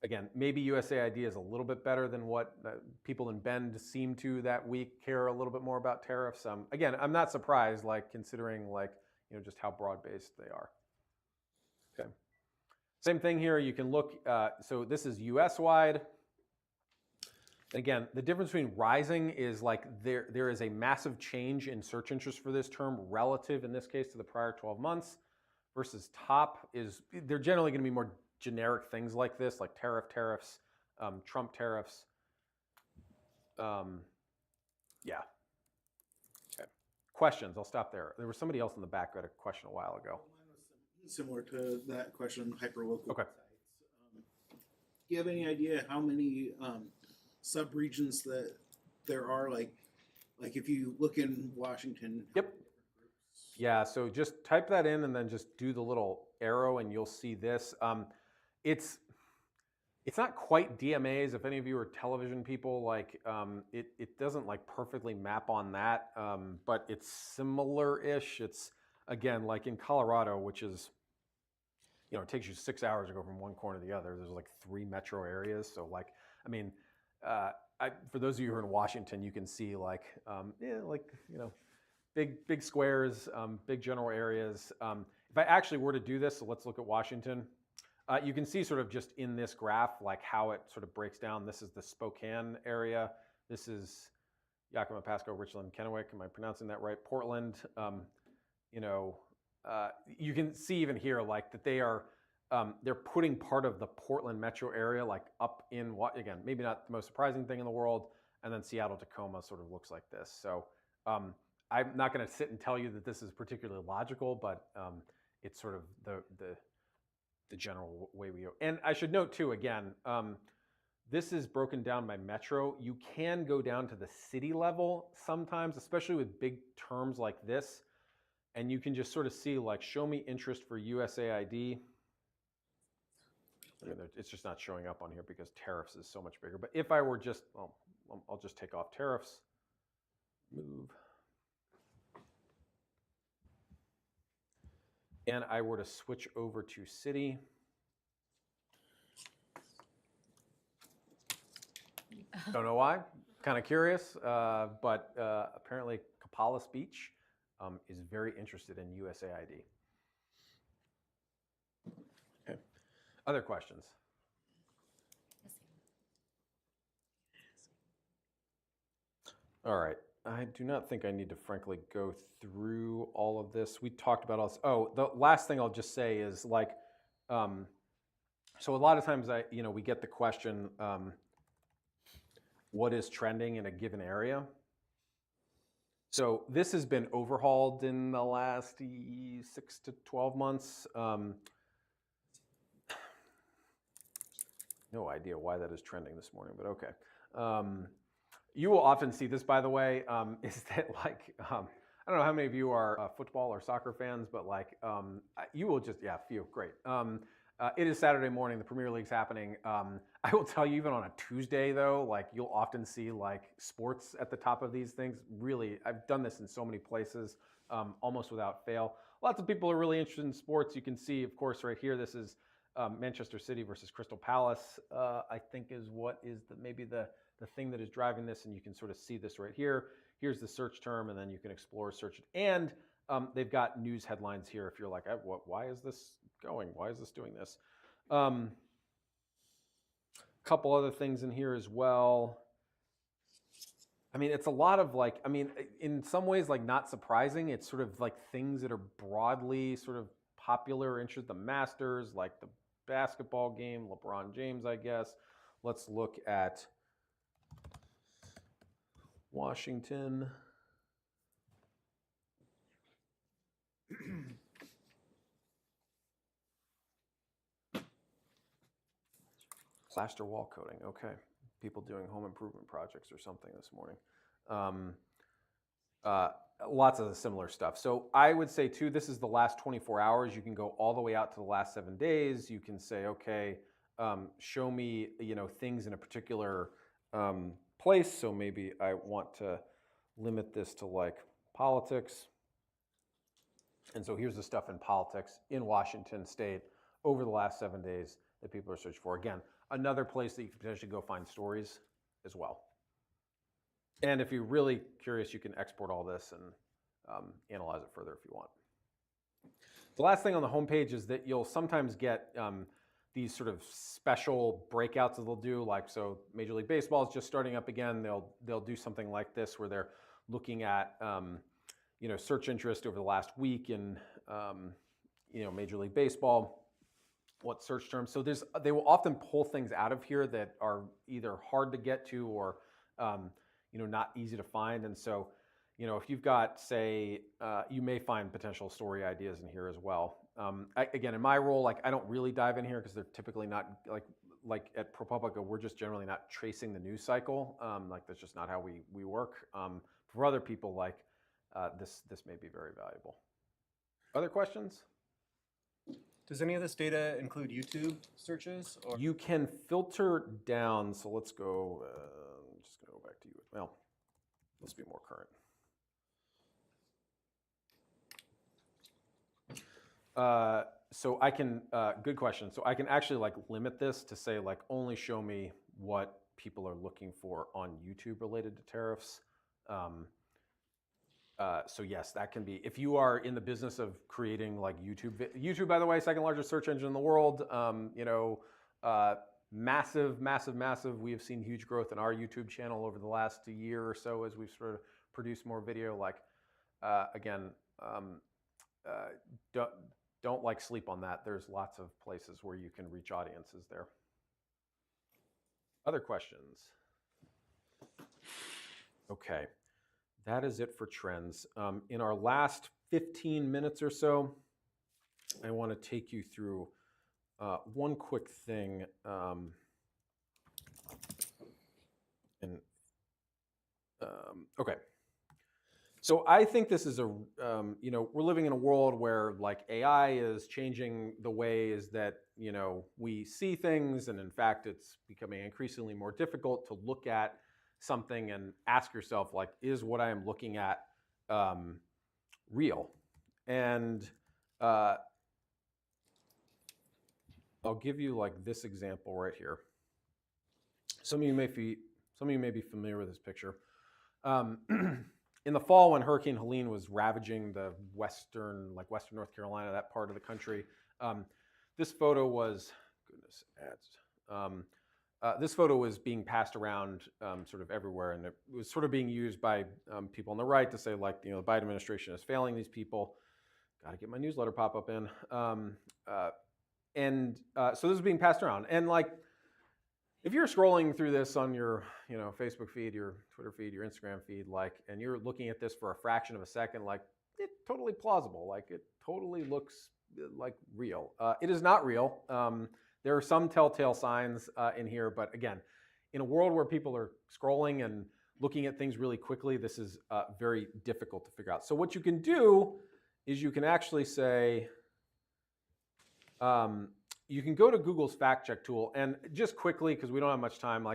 S3: again, maybe USAID is a little bit better than what people in Bend seem to that week care a little bit more about tariffs. Again, I'm not surprised, like considering like, just how broad-based they are. Okay. Same thing here. You can look, so this is US-wide. Again, the difference between rising is like there is a massive change in search interest for this term relative, in this case, to the prior 12 months, versus top is, they're generally going to be more generic things like this, like tariffs, Trump tariffs. Yeah. Okay. Questions, I'll stop there. There was somebody else in the back who had a question a while ago.
S9: Similar to that question, hyperlocal
S3: Okay.
S9: sites. Do you have any idea how many sub-regions that there are? Like if you look in Washington.
S3: Yep. Yeah, so just type that in and then just do the little arrow and you'll see this. It's not quite DMAs. If any of you are television people, like it doesn't like perfectly map on that, but it's similar-ish. It's, again, like in Colorado, which is, it takes you 6 hours to go from one corner to the other. There's like 3 metro areas. So like, I mean, for those of you who are in Washington, you can see like, big squares, big general areas. If I actually were to do this, so let's look at Washington. You can see sort of just in this graph, like how it sort of breaks down. This is the Spokane area. This is Yakima, Pasco, Richland, Kennewick. Am I pronouncing that right? Portland. You can see even here like that they're putting part of the Portland metro area like up in what, again, maybe not the most surprising thing in the world, and then Seattle, Tacoma sort of looks like this. So I'm not going to sit and tell you that this is particularly logical, but it's sort of the general way we go. And I should note too, again, this is broken down by metro. You can go down to the city level sometimes, especially with big terms like this. And you can just sort of see like, show me interest for USAID. It's just not showing up on here because tariffs is so much bigger. But if I were just, well, I'll just take off tariffs, move. And I were to switch over to city. Don't know why, kind of curious, but apparently Kapalas Beach is very interested in USAID. Okay. Other questions? All right. I do not think I need to frankly go through all of this. We talked about all this. Oh, the last thing I'll just say is like, so a lot of times we get the question, what is trending in a given area? So this has been overhauled in the last 6 to 12 months. No idea why that is trending this morning, but okay. You will often see this, by the way, is that like, I don't know how many of you are football or soccer fans, but like, you will just, yeah, few, great. It is Saturday morning, the Premier League's happening. I will tell you, even on a Tuesday though, like you'll often see like sports at the top of these things. Really, I've done this in so many places, almost without fail. Lots of people are really interested in sports. You can see, of course, right here, this is Manchester City versus Crystal Palace, I think is what is maybe the thing that is driving this, and you can sort of see this right here. Here's the search term, and then you can explore, search it. And they've got news headlines here if you're like, why is this going? Why is this doing this? Couple other things in here as well. I mean, it's a lot of like, I mean, in some ways, like not surprising. It's sort of like things that are broadly sort of popular interest, the Masters, like the basketball game, LeBron James, I guess, let's look at Washington. Plaster wall coating, okay. People doing home improvement projects or something this morning. Lots of the similar stuff. So I would say too, this is the last 24 hours. You can go all the way out to the last 7 days. You can say, okay, show me, things in a particular place. So maybe I want to limit this to like politics. And so here's the stuff in politics in Washington State over the last 7 days that people are searching for. Again, another place that you can potentially go find stories as well. And if you're really curious, you can export all this and analyze it further if you want. The last thing on the homepage is that you'll sometimes get these sort of special breakouts that they'll do. Like, so Major League Baseball is just starting up again. They'll do something like this where they're looking at search interest over the last week in Major League Baseball. What search terms? So they will often pull things out of here that are either hard to get to or not easy to find. And so, if you've got, say, you may find potential story ideas in here as well. Again, in my role, I don't really dive in here because they're typically not like at ProPublica, we're just generally not tracing the news cycle. That's just not how we work. For other people, this may be very valuable. Other questions?
S10: Does any of this data include YouTube searches? Or?
S3: You can filter down. So let's go. I'm just going to go back to you. Well, let's be more current. So I can. Good question. So I can actually limit this to say only show me what people are looking for on YouTube related to tariffs. So yes, that can be, if you are in the business of creating YouTube, by the way, second largest search engine in the world, massive. We have seen huge growth in our YouTube channel over the last year or so as we've sort of produced more video. Don't sleep on that. There's lots of places where you can reach audiences there. Other questions? Okay. That is it for trends. In our last 15 minutes or so, I want to take you through one quick thing. Okay. So I think this is we're living in a world where AI is changing the ways that, we see things. And in fact, it's becoming increasingly more difficult to look at something and ask yourself, is what I am looking at real? And I'll give you this example right here. Some of you may be familiar with this picture. In the fall, when Hurricane Helene was ravaging the western North Carolina, that part of the country, this photo was, this photo was being passed around sort of everywhere, and it was sort of being used by people on the right to say, the Biden administration is failing these people. Got to get my newsletter pop-up in. So this is being passed around. And if you're scrolling through this on your Facebook feed, your Twitter feed, your Instagram feed, and you're looking at this for a fraction of a second, it's totally plausible. It totally looks real. It is not real. There are some telltale signs in here, but again, in a world where people are scrolling and looking at things really quickly, this is very difficult to figure out. So what you can do is you can actually say, you can go to Google's fact check tool, and just quickly, because we don't have much time,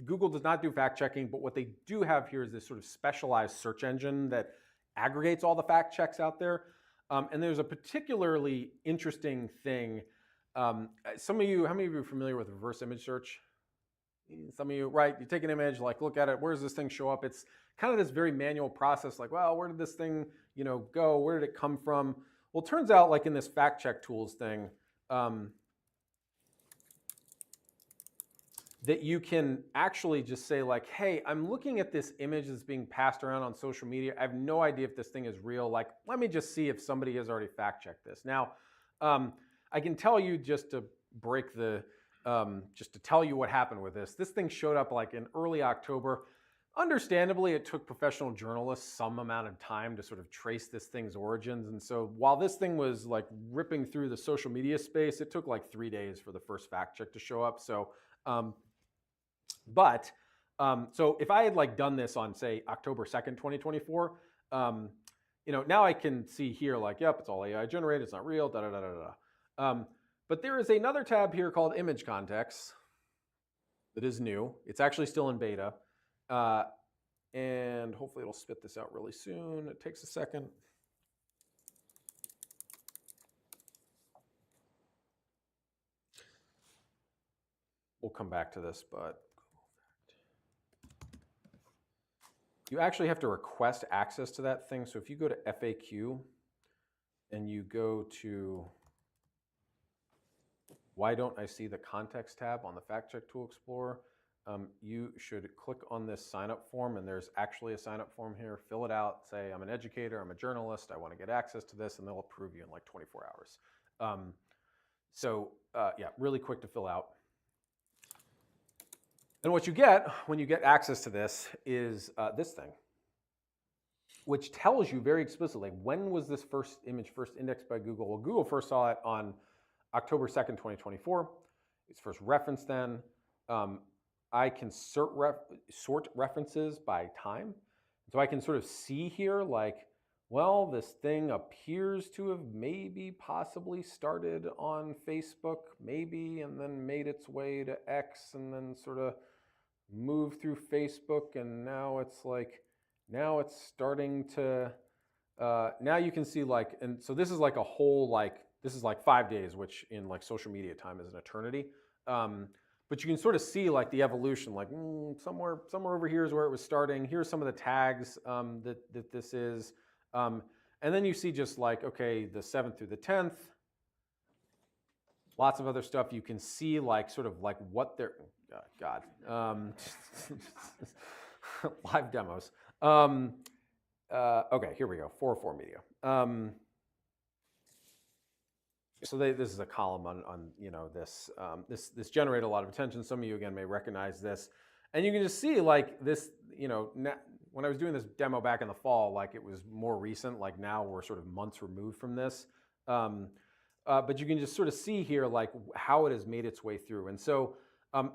S3: Google does not do fact checking, but what they do have here is this sort of specialized search engine that aggregates all the fact checks out there. And there's a particularly interesting thing. How many of you are familiar with reverse image search? Some of you, right? You take an image, look at it. Where does this thing show up? It's kind of this very manual process. Well, where did this thing, go? Where did it come from? Well, it turns out, in this fact check tools thing, that you can actually just say hey, I'm looking at this image that's being passed around on social media. I have no idea if this thing is real. Let me just see if somebody has already fact checked this. Now, I can tell you, just to break the just to tell you what happened with this. This thing showed up like in early October. Understandably, it took professional journalists some amount of time to sort of trace this thing's origins. And so while this thing was like ripping through the social media space, it took like 3 days for the first fact check to show up. So, so if I had like done this on say October 2nd, 2024, now I can see here like, yep, it's all AI generated, it's not real, da da da da da. But there is another tab here called image context that is new. It's actually still in beta. And hopefully it'll spit this out really soon. It takes a second. We'll come back to this, but you actually have to request access to that thing. So if you go to FAQ and you go to why don't I see the context tab on the Fact Check Tool Explorer, you should click on this sign up form, and there's actually a sign up form here. Fill it out, say I'm an educator, I'm a journalist, I want to get access to this, and they'll approve you in like 24 hours. Yeah, really quick to fill out. And what you get when you get access to this is this thing, which tells you very explicitly when was this first image first indexed by Google. Well, Google first saw it on October 2nd, 2024. It's first referenced then. I can sort references by time. So I can sort of see here like, well, this thing appears to have maybe possibly started on Facebook, maybe, and then made its way to X and then sort of moved through Facebook. And now it's like, now it's starting to, now you can see like, and so this is like a whole, like, this is like 5 days, which in like social media time is an eternity. But you can sort of see like the evolution, like somewhere over here is where it was starting. Here's some of the tags that this is. And then you see just like, okay, the 7th through the 10th, lots of other stuff. You can see like sort of like what they're, live demos. Okay, here we go, 404 Media. So this is a column on this. This generated a lot of attention. Some of you again may recognize this, and you can just see like this. When I was doing this demo back in the fall, like it was more recent. Like now we're sort of months removed from this, but you can just sort of see here like how it has made its way through. And so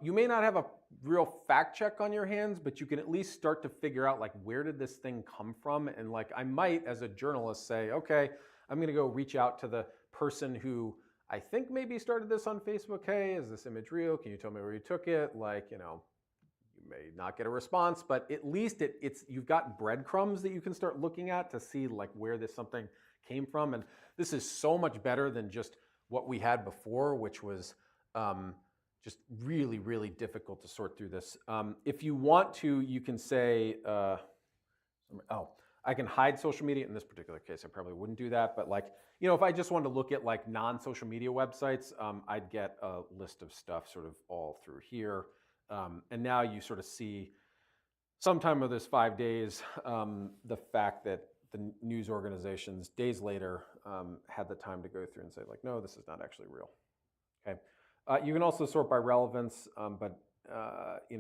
S3: you may not have a real fact check on your hands, but you can at least start to figure out like where did this thing come from. And like I might, as a journalist, say, okay, I'm going to go reach out to the person who I think maybe started this on Facebook. Hey, is this image real? Can you tell me where you took it? Like, you may not get a response, but at least you've got breadcrumbs that you can start looking at to see like where this something came from. And this is so much better than just what we had before, which was just really, really difficult to sort through this. If you want to, you can say, I can hide social media. In this particular case, I probably wouldn't do that, but like, if I just wanted to look at like non-social media websites, I'd get a list of stuff sort of all through here. And now you sort of see sometime of this 5 days, the fact that the news organizations days later had the time to go through and say like, no, this is not actually real. Okay. You can also sort by relevance, but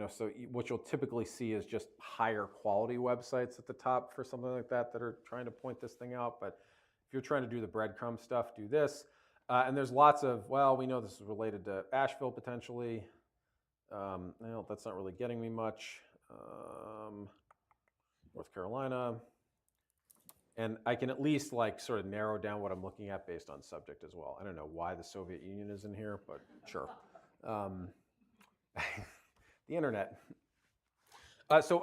S3: so what you'll typically see is just higher quality websites at the top for something like that are trying to point this thing out. But if you're trying to do the breadcrumb stuff, do this. And there's lots of, well, we know this is related to Asheville potentially. Well, that's not really getting me much. North Carolina. And I can at least like sort of narrow down what I'm looking at based on subject as well. I don't know why the Soviet Union is in here, but sure. The internet. So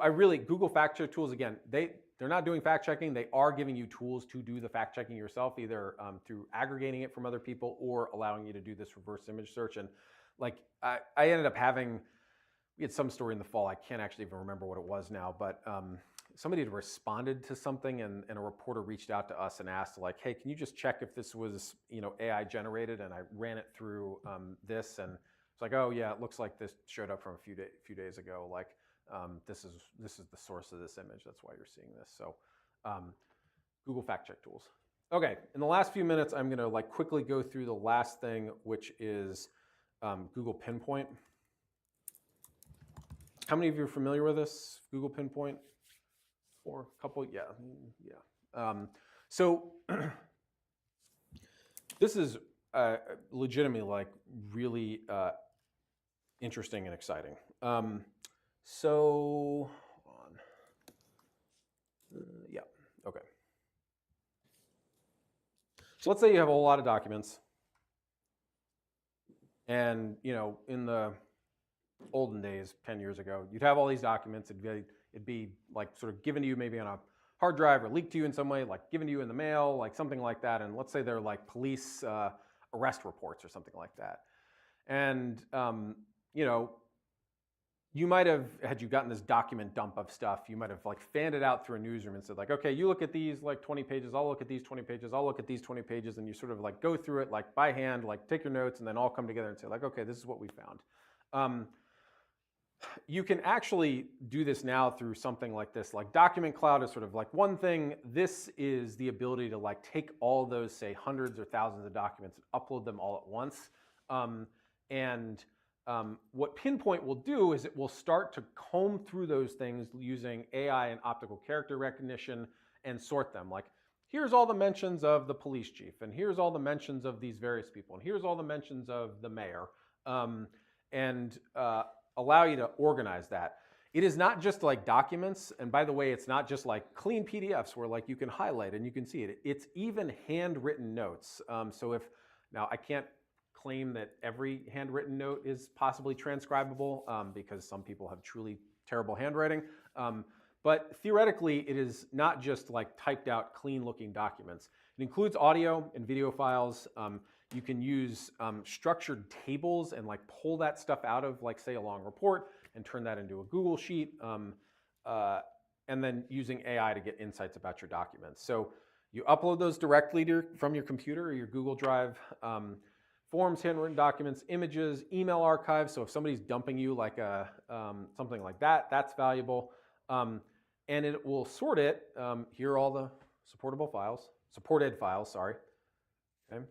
S3: Google Fact Check Tools, again, they're not doing fact checking. They are giving you tools to do the fact checking yourself, either through aggregating it from other people or allowing you to do this reverse image search. And like I ended up we had some story in the fall. I can't actually even remember what it was now, but somebody had responded to something and a reporter reached out to us and asked like, hey, can you just check if this was, AI generated? And I ran it through this and it's like, oh yeah, it looks like this showed up from a few days ago. Like this is the source of this image. That's why you're seeing this. So Google Fact Check Tools. Okay, in the last few minutes, I'm gonna like quickly go through the last thing, which is Google Pinpoint. How many of you are familiar with this, Google Pinpoint? Or a couple, yeah. So this is legitimately like really interesting and exciting. So, hold on. Yeah, okay. So let's say you have a whole lot of documents, and in the olden days, 10 years ago, you'd have all these documents. It'd be like sort of given to you maybe on a hard drive or leaked to you in some way, like given to you in the mail, like something like that. And let's say they're like police arrest reports or something like that. And you might have, had you gotten this document dump of stuff, you might have like fanned it out through a newsroom and said like, okay, you look at these like 20 pages, I'll look at these 20 pages, I'll look at these 20 pages, and you sort of like go through it like by hand, like take your notes, and then all come together and say like, okay, this is what we found. You can actually do this now through something like this. Like Document Cloud is sort of like one thing. This is the ability to like take all those, say, hundreds or thousands of documents and upload them all at once. What Pinpoint will do is it will start to comb through those things using AI and optical character recognition and sort them. Like, here's all the mentions of the police chief, and here's all the mentions of these various people, and here's all the mentions of the mayor, and allow you to organize that. It is not just like documents, and by the way, it's not just like clean PDFs where like you can highlight and you can see it. It's even handwritten notes. Now I can't claim that every handwritten note is possibly transcribable because some people have truly terrible handwriting. But theoretically, it is not just like typed out, clean looking documents. It includes audio and video files. You can use structured tables and like pull that stuff out of like say a long report and turn that into a Google sheet. And then using AI to get insights about your documents. So you upload those directly from your computer or your Google Drive. Forms, handwritten documents, images, email archives. So if somebody's dumping you like something like that, that's valuable. And it will sort it. Here are all the supported files, sorry. Okay.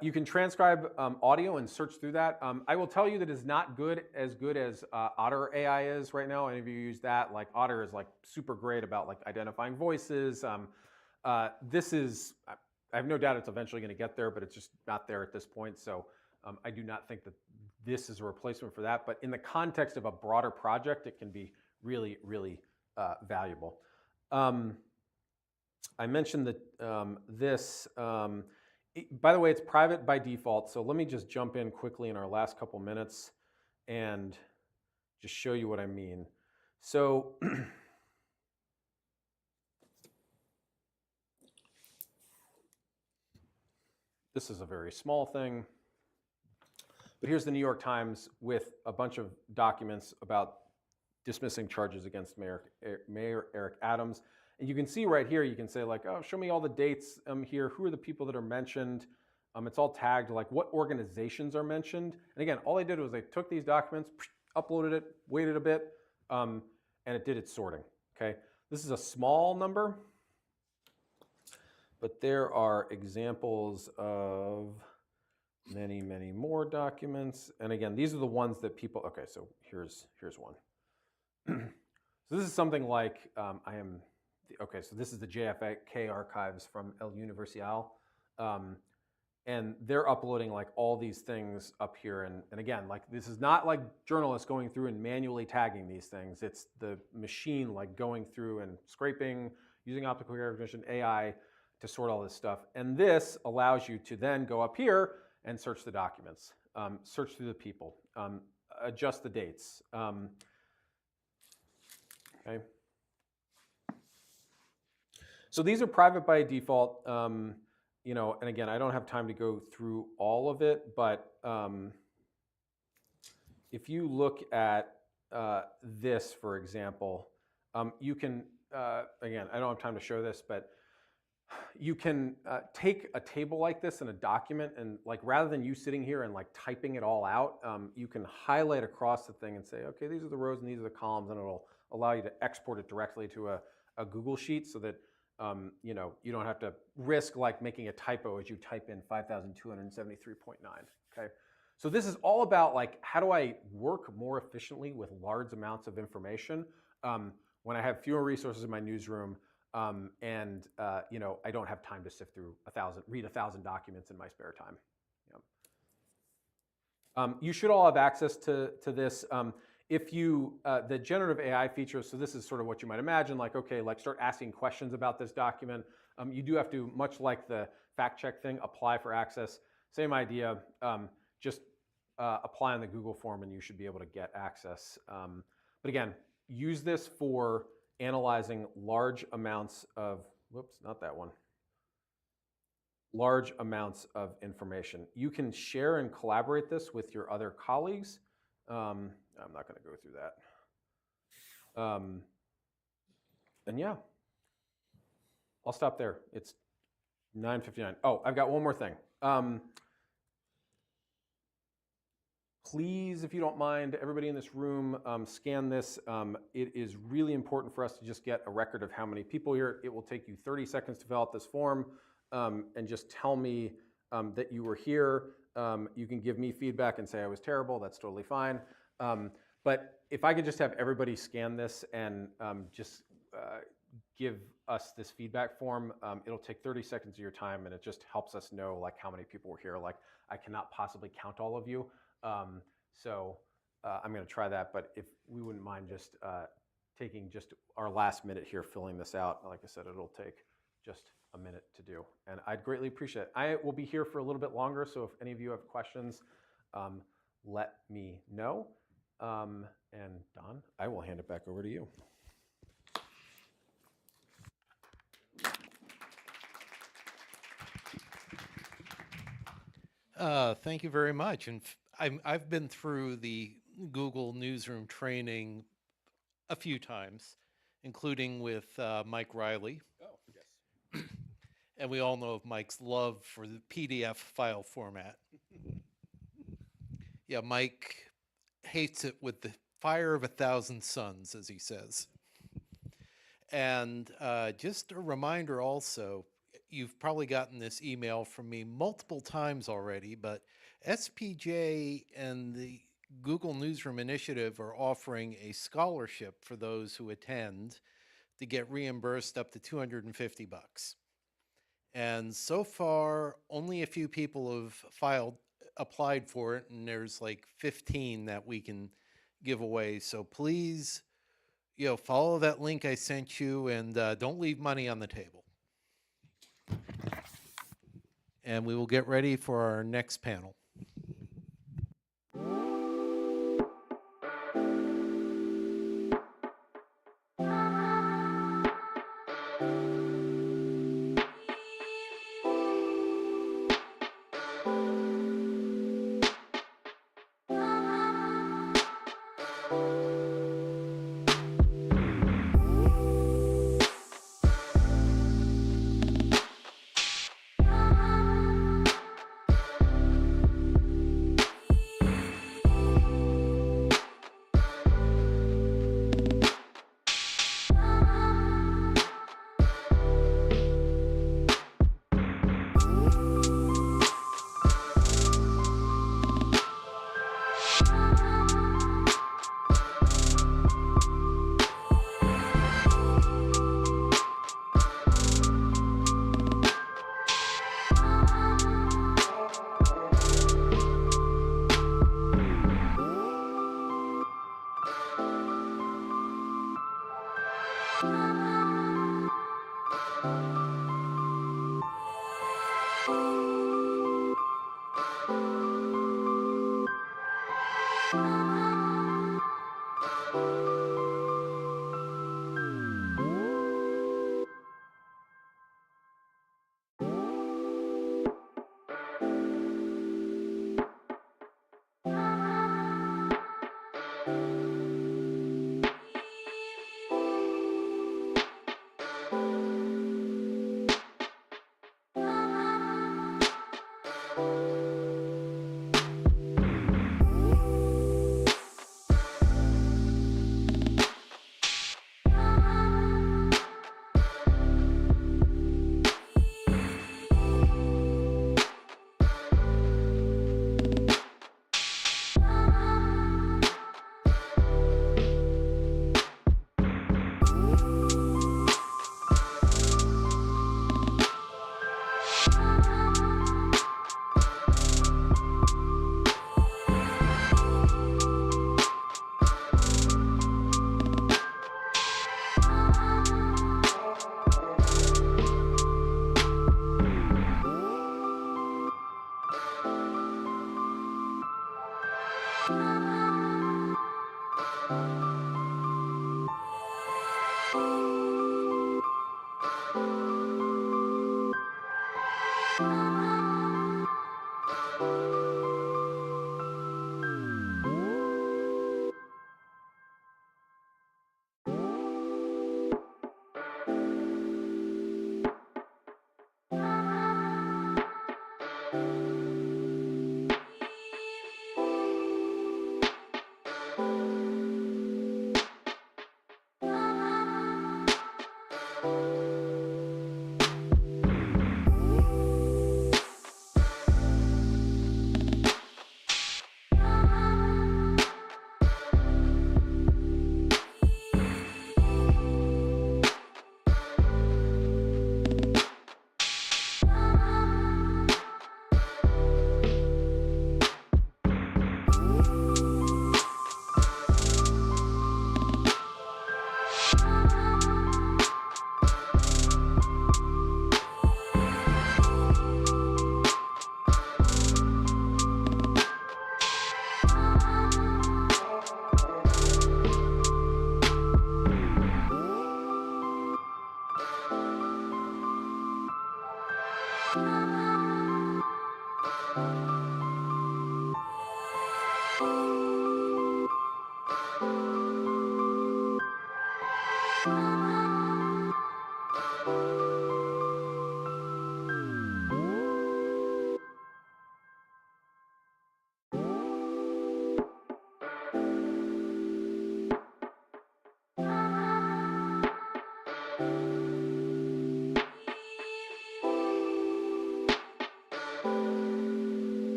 S3: You can transcribe audio and search through that. I will tell you that it's not as good as Otter AI is right now. Any of you use that? Like Otter is like super great about like identifying voices. This is, I have no doubt it's eventually going to get there, but it's just not there at this point. So I do not think that this is a replacement for that. But in the context of a broader project, it can be really, really valuable. I mentioned that this, by the way, it's private by default. So let me just jump in quickly in our last couple minutes and just show you what I mean. So this is a very small thing, but here's the New York Times with a bunch of documents about dismissing charges against Mayor Eric Adams. And you can see right here, you can say like, oh, show me all the dates here. Who are the people that are mentioned? It's all tagged, like what organizations are mentioned. And again, all they did was they took these documents, uploaded it, waited a bit, and it did its sorting, okay? This is a small number, but there are examples of many, many more documents. And again, these are the ones that people, okay, so here's one. So this is something like, okay, so this is the JFK archives from El Universal. And they're uploading like all these things up here. And again, like this is not like journalists going through and manually tagging these things. It's the machine like going through and scraping, using optical recognition, AI to sort all this stuff. And this allows you to then go up here and search the documents, search through the people, adjust the dates. Okay. So these are private by default, and again, I don't have time to go through all of it, but if you look at this, for example, you can, again, I don't have time to show this, but you can take a table like this in a document and like, rather than you sitting here and like typing it all out, you can highlight across the thing and say, okay, these are the rows and these are the columns, and it'll allow you to export it directly to a Google Sheet so that you know, you don't have to risk like making a typo as you type in 5,273.9. Okay. So this is all about like, how do I work more efficiently with large amounts of information when I have fewer resources in my newsroom and you know, I don't have time to sift through read 1,000 documents in my spare time. You should all have access to this. If you, the generative AI features, so this is sort of what you might imagine, like, okay, like start asking questions about this document. You do have to, much like the fact check thing, apply for access. Same idea, just apply on the Google form and you should be able to get access. But again, use this for analyzing large amounts of, whoops, not that one. Large amounts of information. You can share and collaborate this with your other colleagues. I'm not going to go through that. And yeah, I'll stop there. It's 9:59. Oh, I've got one more thing. Please, if you don't mind, everybody in this room, scan this. It is really important for us to just get a record of how many people here. It will take you 30 seconds to fill out this form. And just tell me that you were here. You can give me feedback and say I was terrible. That's totally fine. But if I could just have everybody scan this and just give us this feedback form, it'll take 30 seconds of your time, and it just helps us know like how many people were here. Like I cannot possibly count all of you, so I'm going to try that. But if we wouldn't mind just taking just our last minute here filling this out, like I said, it'll take just a minute to do, and I'd greatly appreciate it. I will be here for a little bit longer, so if any of you have questions, let me know. And Don, I will hand it back over to you.
S2: Thank you very much. And I've been through the Google Newsroom training a few times, including with Mike Riley.
S3: Oh, yes.
S2: And we all know of Mike's love for the PDF file format. Yeah, Mike hates it with the fire of 1,000 suns, as he says. And just a reminder also, you've probably gotten this email from me multiple times already, but SPJ and the Google Newsroom Initiative are offering a scholarship for those who attend to get reimbursed up to $250. And so far, only a few people have applied for it, and there's like 15 that we can give away. So please, follow that link I sent you, and don't leave money on the table. And we will get ready for our next panel.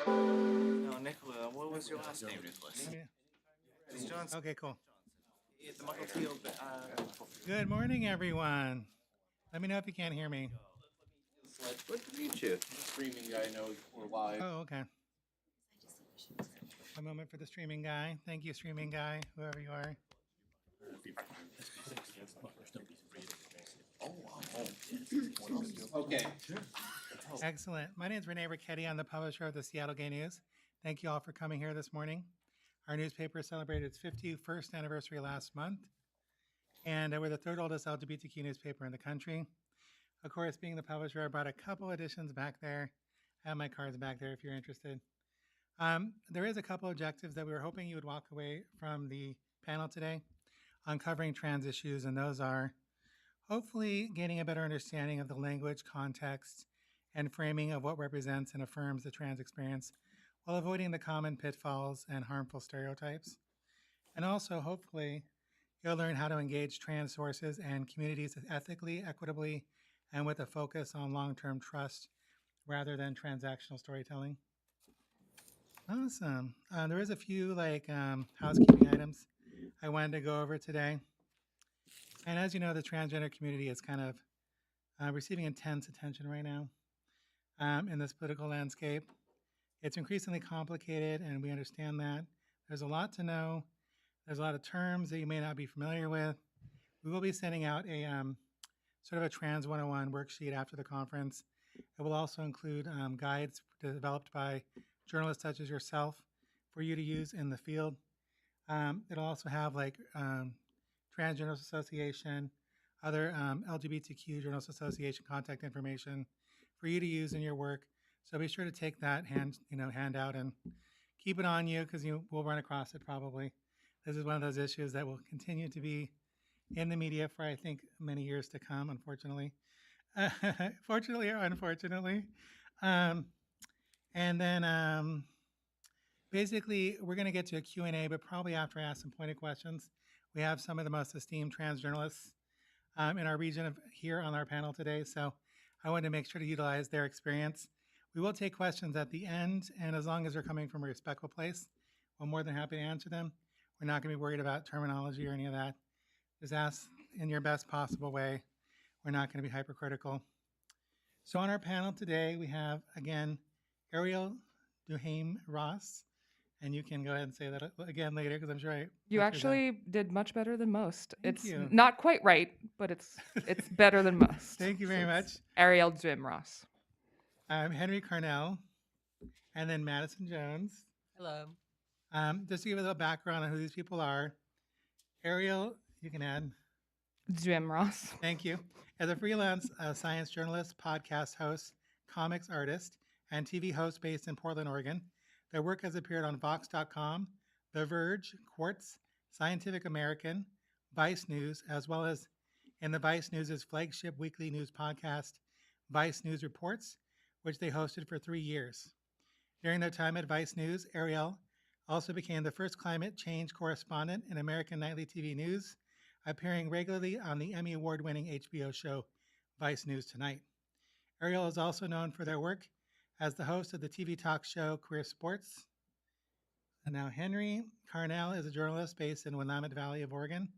S5: No, Nicola, what was your last name, Nicholas? Johnson.
S11: Okay, cool.
S5: At the Michael Field.
S11: Good morning, everyone. Let me know if you can't hear me.
S5: Good to meet you. Streaming guy knows we're live.
S11: Oh, okay. One moment for the streaming guy. Thank you, streaming guy, whoever you are.
S5: Okay.
S11: Excellent. My name is Renee Ricchetti. I'm the publisher of the Seattle Gay News. Thank you all for coming here this morning. Our newspaper celebrated its 51st anniversary last month, and we're the third oldest LGBTQ newspaper in the country. Of course, being the publisher, I brought a couple editions back there. I have my cards back there if you're interested. There is a couple objectives that we were hoping you would walk away from the panel today on covering trans issues, and those are hopefully gaining a better understanding of the language, context, and framing of what represents and affirms the trans experience while avoiding the common pitfalls and harmful stereotypes. And also, hopefully, you'll learn how to engage trans sources and communities ethically, equitably, and with a focus on long-term trust rather than transactional storytelling. Awesome. There is a few housekeeping items I wanted to go over today. And as you know, the transgender community is kind of receiving intense attention right now in this political landscape. It's increasingly complicated, and we understand that. There's a lot to know. There's a lot of terms that you may not be familiar with. We will be sending out a sort of a Trans 101 worksheet after the conference. It will also include guides developed by journalists such as yourself for you to use in the field. It'll also have like Trans Journalists Association, other LGBTQ Journalists Association contact information for you to use in your work. So be sure to take that handout and keep it on you because you will run across it probably. This is one of those issues that will continue to be in the media for I think many years to come, unfortunately. Fortunately or unfortunately. And then basically we're going to get to a Q&A, but probably after I ask some pointed questions. We have some of the most esteemed trans journalists in our region here on our panel today, so I wanted to make sure to utilize their experience. We will take questions at the end, and as long as they're coming from a respectful place, we're more than happy to answer them. We're not going to be worried about terminology or any of that. Just ask in your best possible way. We're not going to be hypercritical. So on our panel today, we have, again, Ariel Duhaime Ross. And you can go ahead and say that again later because I'm sure
S12: You actually did much better than most.
S11: Thank
S12: It's
S11: you.
S12: not quite right, but it's better than most.
S11: Thank you very much.
S12: Ariel Duhaime Ross.
S11: I'm Henry Carnell, and then Madison Jones.
S13: Hello.
S11: Just to give a little background on who these people are, Ariel, you can add.
S12: Duhaime Ross.
S11: Thank you. As a freelance science journalist, podcast host, comics artist, and TV host based in Portland, Oregon, their work has appeared on Vox.com, The Verge, Quartz, Scientific American, Vice News, as well as in the Vice News' flagship weekly news podcast, Vice News Reports, which they hosted for 3 years. During their time at Vice News, Ariel also became the first climate change correspondent in American nightly TV news, appearing regularly on the Emmy Award-winning HBO show Vice News Tonight. Ariel is also known for their work as the host of the TV talk show Queer Sports. And now Henry Carnell is a journalist based in Willamette Valley of Oregon,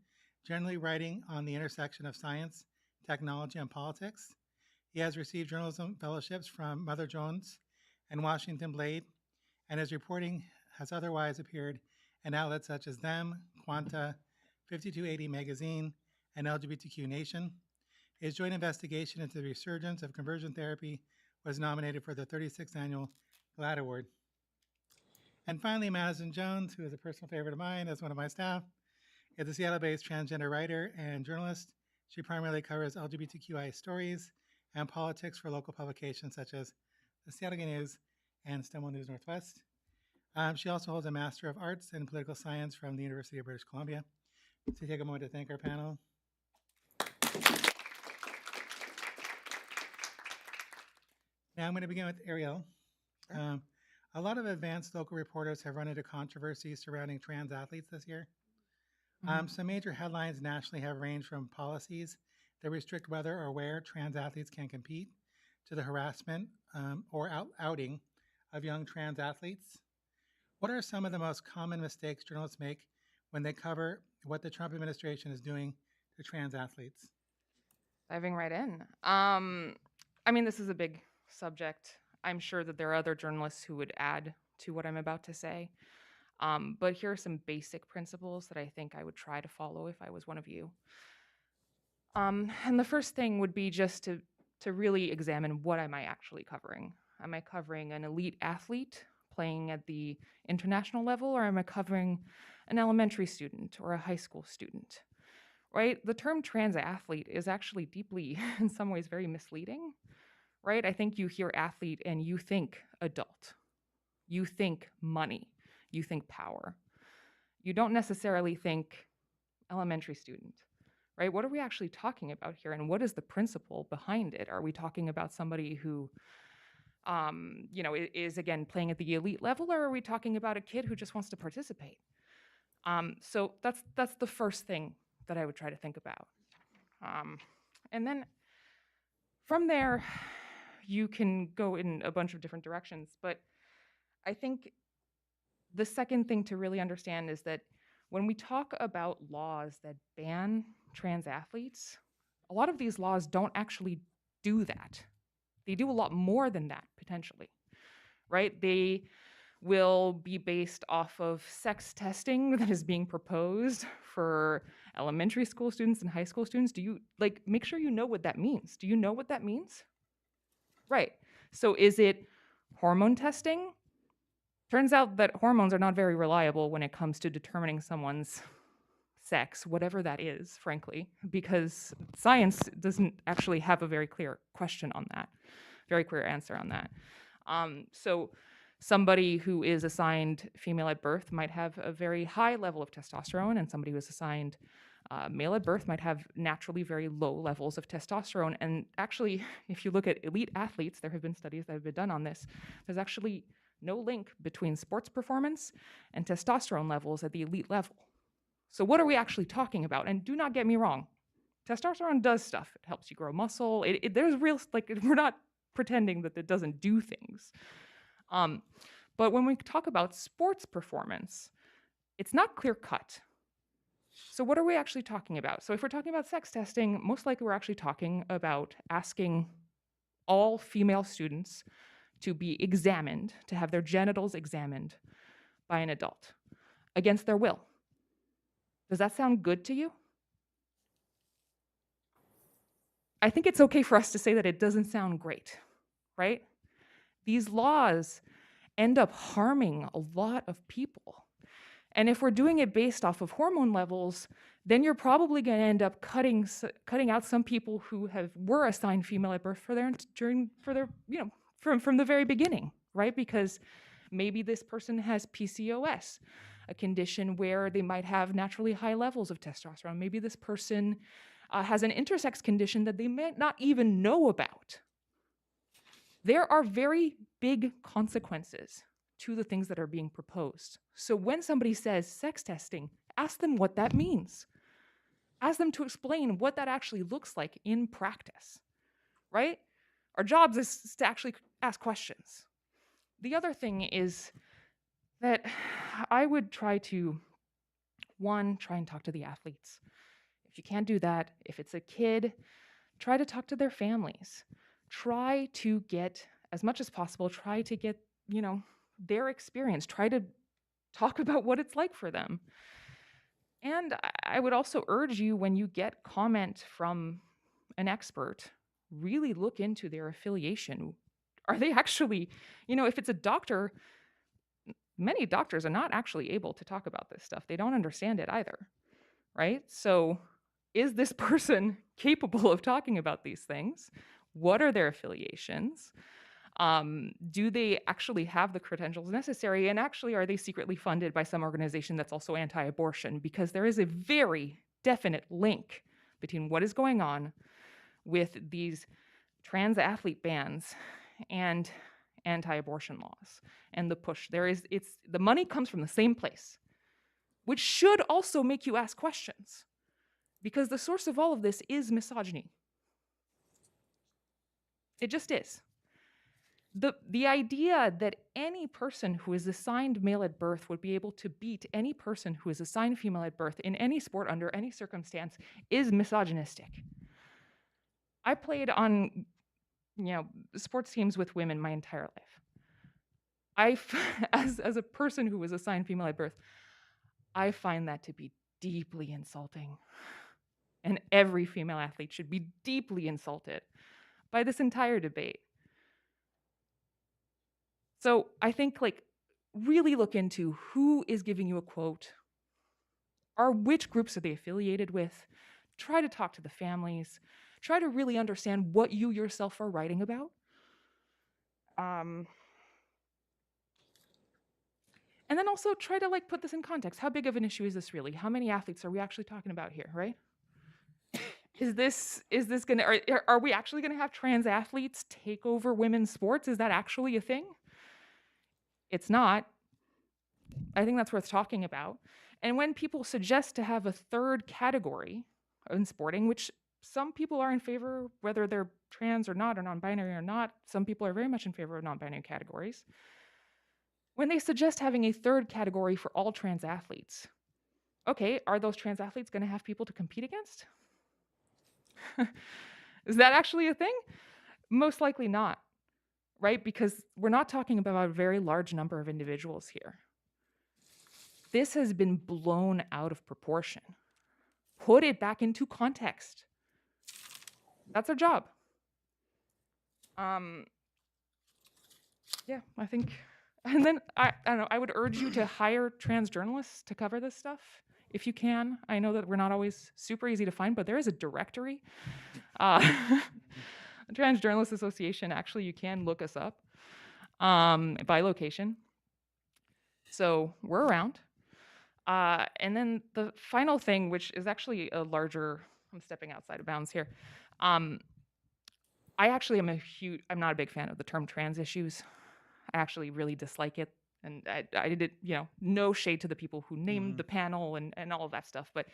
S11: generally writing on the intersection of science, technology, and politics. He has received journalism fellowships from Mother Jones and Washington Blade, and his reporting has otherwise appeared in outlets such as Them, Quanta, 5280 Magazine, and LGBTQ Nation. His joint investigation into the resurgence of conversion therapy was nominated for the 36th Annual GLAAD Award. And finally, Madison Jones, who is a personal favorite of mine as one of my staff, is a Seattle-based transgender writer and journalist. She primarily covers LGBTQI stories and politics for local publications such as the Seattle Gay News and Stonewall News Northwest. She also holds a Master of Arts in Political Science from the University of British Columbia. So take a moment to thank our panel. Now I'm going to begin with Ariel. A lot of advanced local reporters have run into controversy surrounding trans athletes this year. Some major headlines nationally have ranged from policies that restrict whether or where trans athletes can compete to the harassment or outing of young trans athletes. What are some of the most common mistakes journalists make when they cover what the Trump administration is doing to trans athletes?
S12: Diving right in. I mean, this is a big subject. I'm sure that there are other journalists who would add to what I'm about to say. But here are some basic principles that I think I would try to follow if I was one of you. And the first thing would be just to really examine what am I actually covering. Am I covering an elite athlete playing at the international level, or am I covering an elementary student or a high school student? Right? The term trans athlete is actually deeply, in some ways, very misleading. Right? I think you hear athlete and you think adult. You think money. You think power. You don't necessarily think elementary student, right? What are we actually talking about here, and what is the principle behind it? Are we talking about somebody who, is again playing at the elite level, or are we talking about a kid who just wants to participate? So that's the first thing that I would try to think about, and then from there, you can go in a bunch of different directions. But I think the second thing to really understand is that when we talk about laws that ban trans athletes, a lot of these laws don't actually do that. They do a lot more than that, potentially, right? They will be based off of sex testing that is being proposed for elementary school students and high school students. Do you, make sure you know what that means. Do you know what that means? Right. So is it hormone testing? turns out that hormones are not very reliable when it comes to determining someone's sex, whatever that is, frankly, because science doesn't actually have a very clear question on that, very clear answer on that. So somebody who is assigned female at birth might have a very high level of testosterone, and somebody who is assigned male at birth might have naturally very low levels of testosterone. And actually, if you look at elite athletes, there have been studies that have been done on this, there's actually no link between sports performance and testosterone levels at the elite level. So what are we actually talking about? And do not get me wrong, testosterone does stuff. It helps you grow muscle. There's real, like, we're not pretending that it doesn't do things. But when we talk about sports performance, it's not clear cut. So what are we actually talking about? So if we're talking about sex testing, most likely we're actually talking about asking all female students to be examined, to have their genitals examined by an adult against their will. Does that sound good to you? I think it's okay for us to say that it doesn't sound great, right? These laws end up harming a lot of people. And if we're doing it based off of hormone levels, then you're probably going to end up cutting out some people who were assigned female at birth from the very beginning, right? Because maybe this person has PCOS, a condition where they might have naturally high levels of testosterone. Maybe this person has an intersex condition that they might not even know about. There are very big consequences to the things that are being proposed. So when somebody says sex testing, ask them what that means. Ask them to explain what that actually looks like in practice, right? Our job is to actually ask questions. The other thing is that I would try to, one, try and talk to the athletes. If you can't do that, if it's a kid, try to talk to their families. Try to get, as much as possible, try to get, their experience. Try to talk about what it's like for them. And I would also urge you, when you get comment from an expert, really look into their affiliation. Are they actually, if it's a doctor, many doctors are not actually able to talk about this stuff. They don't understand it either, right? So is this person capable of talking about these things? What are their affiliations? Do they actually have the credentials necessary? And actually, are they secretly funded by some organization that's also anti-abortion? Because there is a very definite link between what is going on with these trans athlete bans and anti-abortion laws and the push. The money comes from the same place, which should also make you ask questions, because the source of all of this is misogyny. It just is. The idea that any person who is assigned male at birth would be able to beat any person who is assigned female at birth in any sport under any circumstance is misogynistic. I played on, sports teams with women my entire life. As a person who was assigned female at birth, I find that to be deeply insulting. And every female athlete should be deeply insulted by this entire debate. So I think, really look into who is giving you a quote, which groups are they affiliated with, try to talk to the families, try to really understand what you yourself are writing about. And then also try to put this in context. How big of an issue is this really? How many athletes are we actually talking about here, right? Is this gonna, are we actually gonna have trans athletes take over women's sports? Is that actually a thing? It's not. I think that's worth talking about. And when people suggest to have a third category in sporting, which some people are in favor, whether they're trans or not, or non-binary or not, some people are very much in favor of non-binary categories. When they suggest having a third category for all trans athletes, okay, are those trans athletes going to have people to compete against? Is that actually a thing? Most likely not, right? Because we're not talking about a very large number of individuals here. This has been blown out of proportion. Put it back into context. That's our job. Yeah, I think And then I don't know, I would urge you to hire trans journalists to cover this stuff if you can. I know that we're not always super easy to find, but there is a directory. The Trans Journalists Association, actually, you can look us up by location. So we're around. And then the final thing, which is actually a larger, I'm stepping outside of bounds here. I actually am I'm not a big fan of the term trans issues. I actually really dislike it. And I did, no shade to the people who named the panel and all of that stuff. But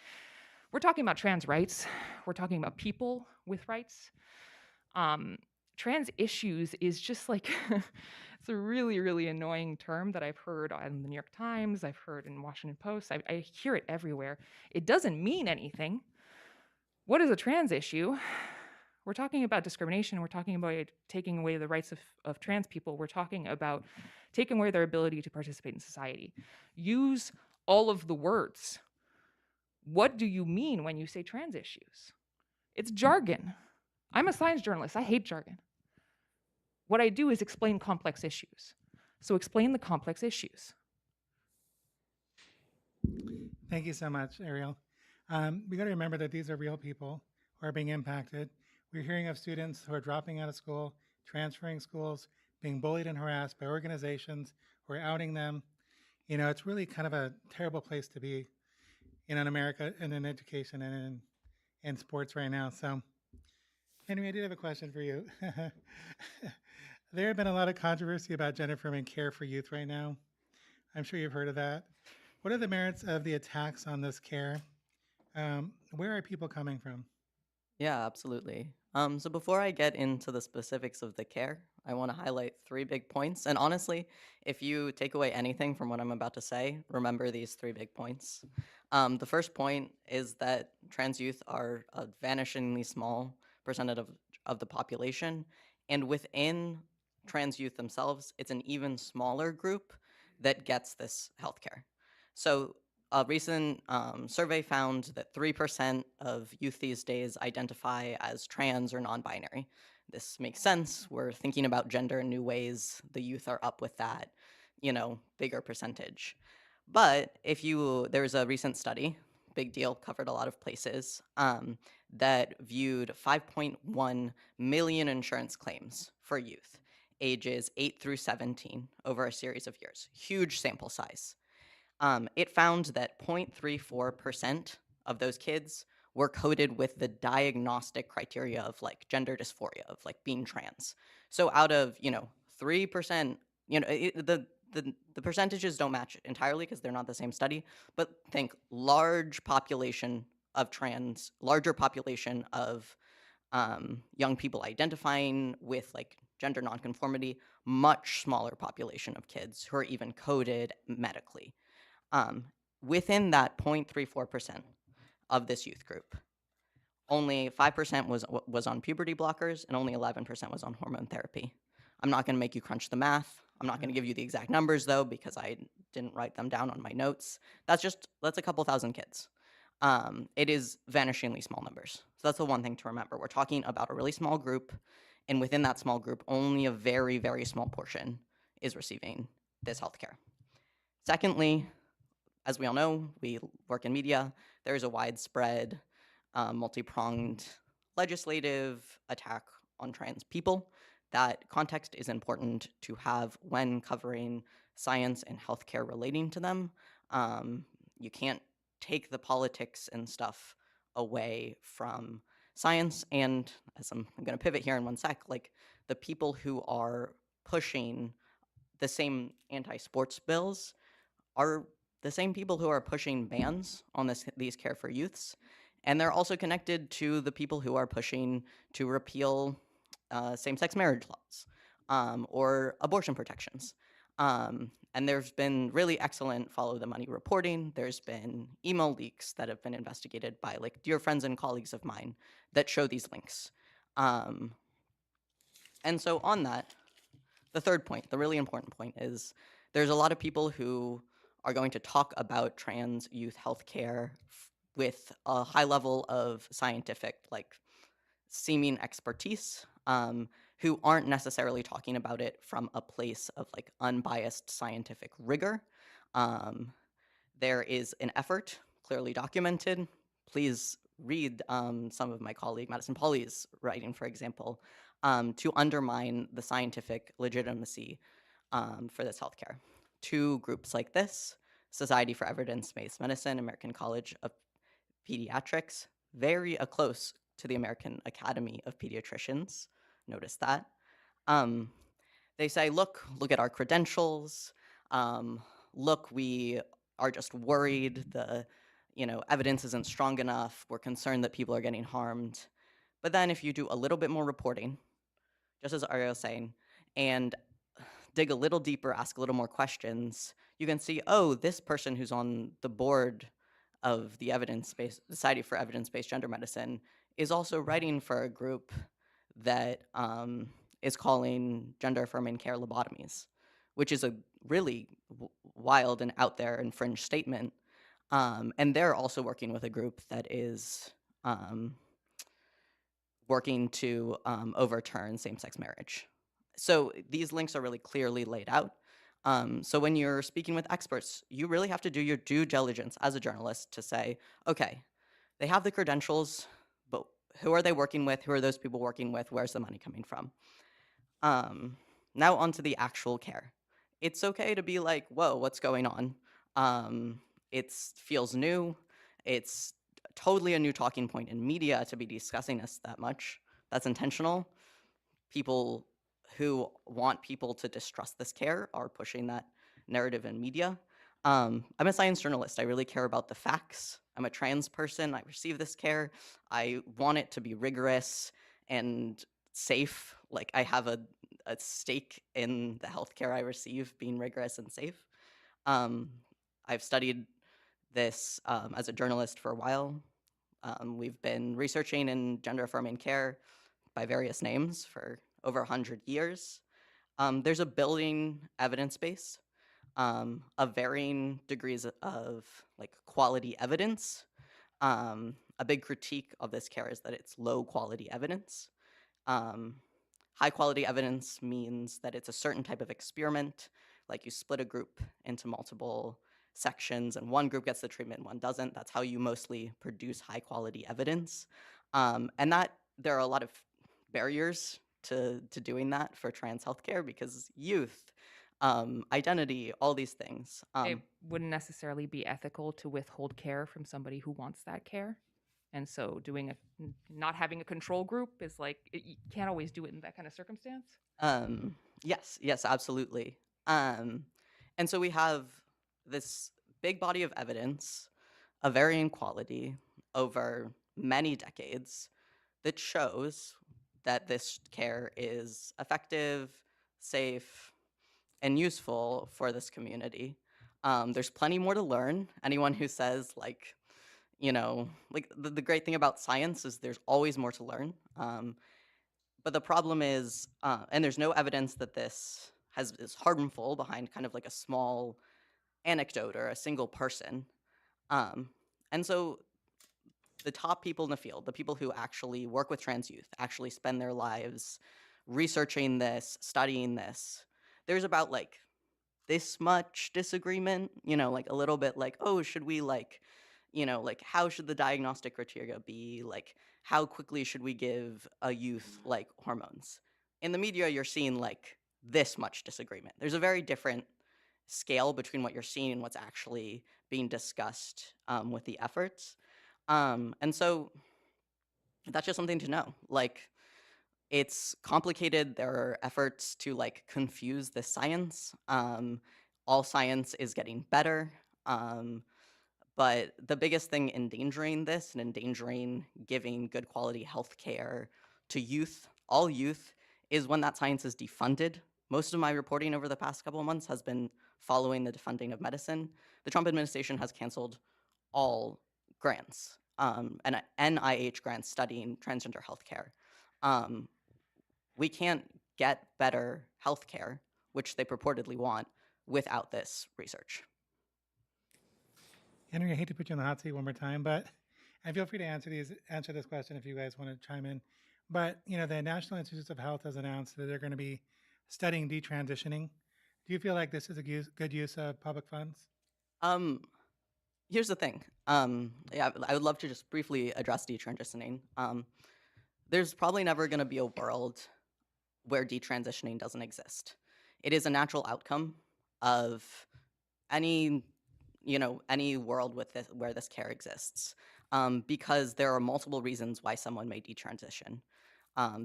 S12: we're talking about trans rights. We're talking about people with rights. Trans issues is just like, it's a really, really annoying term that I've heard on the New York Times, I've heard in Washington Post, I hear it everywhere. It doesn't mean anything. What is a trans issue? We're talking about discrimination. We're talking about taking away the rights of trans people. We're talking about taking away their ability to participate in society. Use all of the words. What do you mean when you say trans issues? It's jargon. I'm a science journalist. I hate jargon. What I do is explain complex issues. So explain the complex issues.
S11: Thank you so much, Ariel. We got to remember that these are real people who are being impacted. We're hearing of students who are dropping out of school, transferring schools, being bullied and harassed by organizations who are outing them. It's really kind of a terrible place to be, in America and in education and in sports right now. So, Henry, I did have a question for you. There have been a lot of controversy about gender affirming care for youth right now. I'm sure you've heard of that. What are the merits of the attacks on this care? Where are people coming from?
S13: Yeah, absolutely. So before I get into the specifics of the care, I want to highlight 3 big points. And honestly, if you take away anything from what I'm about to say, remember these 3 big points. The first point is that trans youth are a vanishingly small percentage of the population. And within trans youth themselves, it's an even smaller group that gets this healthcare. So a recent survey found that 3% of youth these days identify as trans or non-binary. This makes sense. We're thinking about gender in new ways. The youth are up with that, bigger percentage. But there's a recent study, big deal, covered a lot of places, that viewed 5.1 million insurance claims for youth, ages 8 through 17, over a series of years. Huge sample size. It found that 0.34% of those kids were coded with the diagnostic criteria of gender dysphoria, of being trans. So out of 3%, the percentages don't match entirely because they're not the same study. But think larger population of young people identifying with gender nonconformity, much smaller population of kids who are even coded medically. Within that 0.34% of this youth group, only 5% was on puberty blockers and only 11% was on hormone therapy. I'm not going to make you crunch the math. I'm not going to give you the exact numbers though, because I didn't write them down on my notes. That's a couple thousand kids. It is vanishingly small numbers. So that's the one thing to remember. We're talking about a really small group, and within that small group, only a very, very small portion is receiving this healthcare. Secondly, as we all know, we work in media, there is a widespread, multi-pronged legislative attack on trans people. That context is important to have when covering science and healthcare relating to them. You can't take the politics and stuff away from science, and as I'm going to pivot here in one sec, the people who are pushing the same anti-sports bills are the same people who are pushing bans on these care for youths, and they're also connected to the people who are pushing to repeal same-sex marriage laws or abortion protections. And there's been really excellent follow the money reporting. There's been email leaks that have been investigated by dear friends and colleagues of mine that show these links. And so on that, the third point, the really important point, is there's a lot of people who are going to talk about trans youth healthcare with a high level of scientific, seeming expertise, who aren't necessarily talking about it from a place of like unbiased scientific rigor. There is an effort, clearly documented. Please read some of my colleague Madison Pauly's writing, for example, to undermine the scientific legitimacy for this healthcare. Two groups like this, Society for Evidence-Based Medicine, American College of Pediatrics, very close to the American Academy of Pediatricians. Notice that. They say, look at our credentials. Look, we are just worried the evidence isn't strong enough. We're concerned that people are getting harmed. But then if you do a little bit more reporting, just as Ariel was saying, and dig a little deeper, ask a little more questions, you can see, oh, this person who's on the board of the Society for Evidence-Based Gender Medicine is also writing for a group that is calling gender-affirming care lobotomies, which is a really wild and out there and fringe statement. And they're also working with a group that is working to overturn same-sex marriage. So these links are really clearly laid out. So when you're speaking with experts, you really have to do your due diligence as a journalist to say, okay, they have the credentials, but who are they working with? Who are those people working with? Where's the money coming from? Now onto the actual care. It's okay to be like, whoa, what's going on? It feels new. It's totally a new talking point in media to be discussing this that much. That's intentional. People who want people to distrust this care are pushing that narrative in media. I'm a science journalist. I really care about the facts. I'm a trans person. I receive this care. I want it to be rigorous and safe. Like, I have a stake in the healthcare I receive being rigorous and safe. I've studied this as a journalist for a while. We've been researching in gender-affirming care by various names for over 100 years. There's a building evidence base of varying degrees of like quality evidence. A big critique of this care is that it's low quality evidence. High quality evidence means that it's a certain type of experiment, like you split a group into multiple sections and one group gets the treatment, one doesn't. That's how you mostly produce high quality evidence. And that there are a lot of barriers to doing that for trans healthcare because youth, identity, all these things.
S12: It wouldn't necessarily be ethical to withhold care from somebody who wants that care. And so not having a control group is like, you can't always do it in that kind of circumstance.
S13: Yes, absolutely. And so we have this big body of evidence of varying quality over many decades that shows that this care is effective, safe, and useful for this community. There's plenty more to learn. Anyone who says the great thing about science is there's always more to learn. But the problem is, and there's no evidence that this is harmful behind kind of like a small anecdote or a single person. And so the top people in the field, the people who actually work with trans youth, actually spend their lives researching this, studying this, there's about like this much disagreement, like a little bit like, oh, should we how should the diagnostic criteria be? Like, how quickly should we give a youth like hormones? In the media, you're seeing like this much disagreement. There's a very different scale between what you're seeing and what's actually being discussed with the efforts. And so that's just something to know. Like, it's complicated. There are efforts to like confuse the science. All science is getting better. But the biggest thing endangering this and endangering giving good quality health care to youth, all youth, is when that science is defunded. Most of my reporting over the past couple of months has been following the defunding of medicine. The Trump administration has canceled all grants, and NIH grants studying transgender healthcare. We can't get better healthcare, which they purportedly want, without this research.
S11: Henry, I hate to put you on the hot seat one more time, but and feel free to answer this question if you guys want to chime in. But the National Institutes of Health has announced that they're going to be studying detransitioning. Do you feel like this is a good use of public funds?
S13: Here's the thing. Yeah, I would love to just briefly address detransitioning. There's probably never going to be a world where detransitioning doesn't exist. It is a natural outcome of any world with this, where this care exists, because there are multiple reasons why someone may detransition.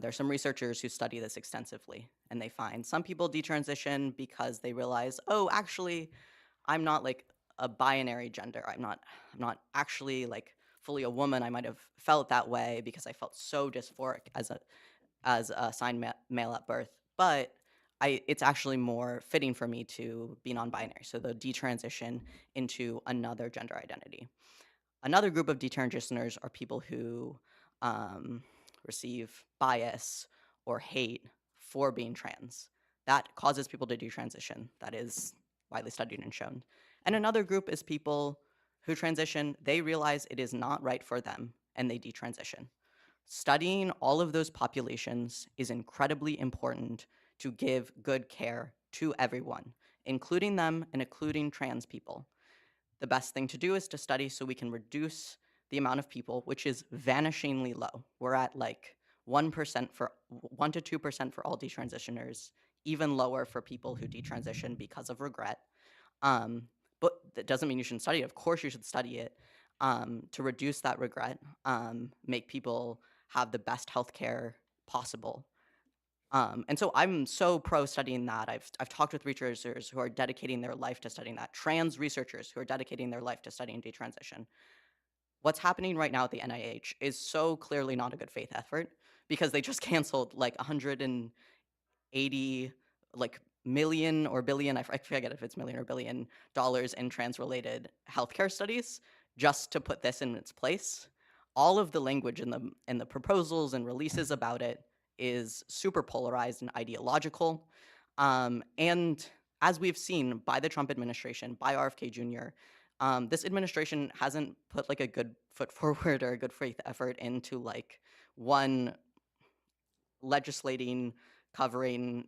S13: There's some researchers who study this extensively, and they find some people detransition because they realize, oh, actually, I'm not like a binary gender. I'm not actually like fully a woman. I might have felt that way because I felt so dysphoric as a assigned male at birth, but it's actually more fitting for me to be non-binary. So the detransition into another gender identity. Another group of detransitioners are people who receive bias or hate for being trans. That causes people to detransition. That is widely studied and shown. And another group is people who transition, they realize it is not right for them, and they detransition. Studying all of those populations is incredibly important to give good care to everyone, including them and including trans people. The best thing to do is to study so we can reduce the amount of people, which is vanishingly low. We're at like 1% for 1 to 2% for all detransitioners, even lower for people who detransition because of regret. But that doesn't mean you shouldn't study it. Of course you should study it to reduce that regret, make people have the best healthcare possible. And so I'm so pro studying that. I've talked with researchers who are dedicating their life to studying that, trans researchers who are dedicating their life to studying detransition. What's happening right now at the NIH is so clearly not a good faith effort because they just canceled like 180 like million or billion, I forget if it's million or billion dollars in trans-related healthcare studies just to put this in its place. All of the language in the proposals and releases about it is super polarized and ideological. And as we've seen by the Trump administration, by RFK Jr., this administration hasn't put like a good foot forward or a good faith effort into like one legislating, covering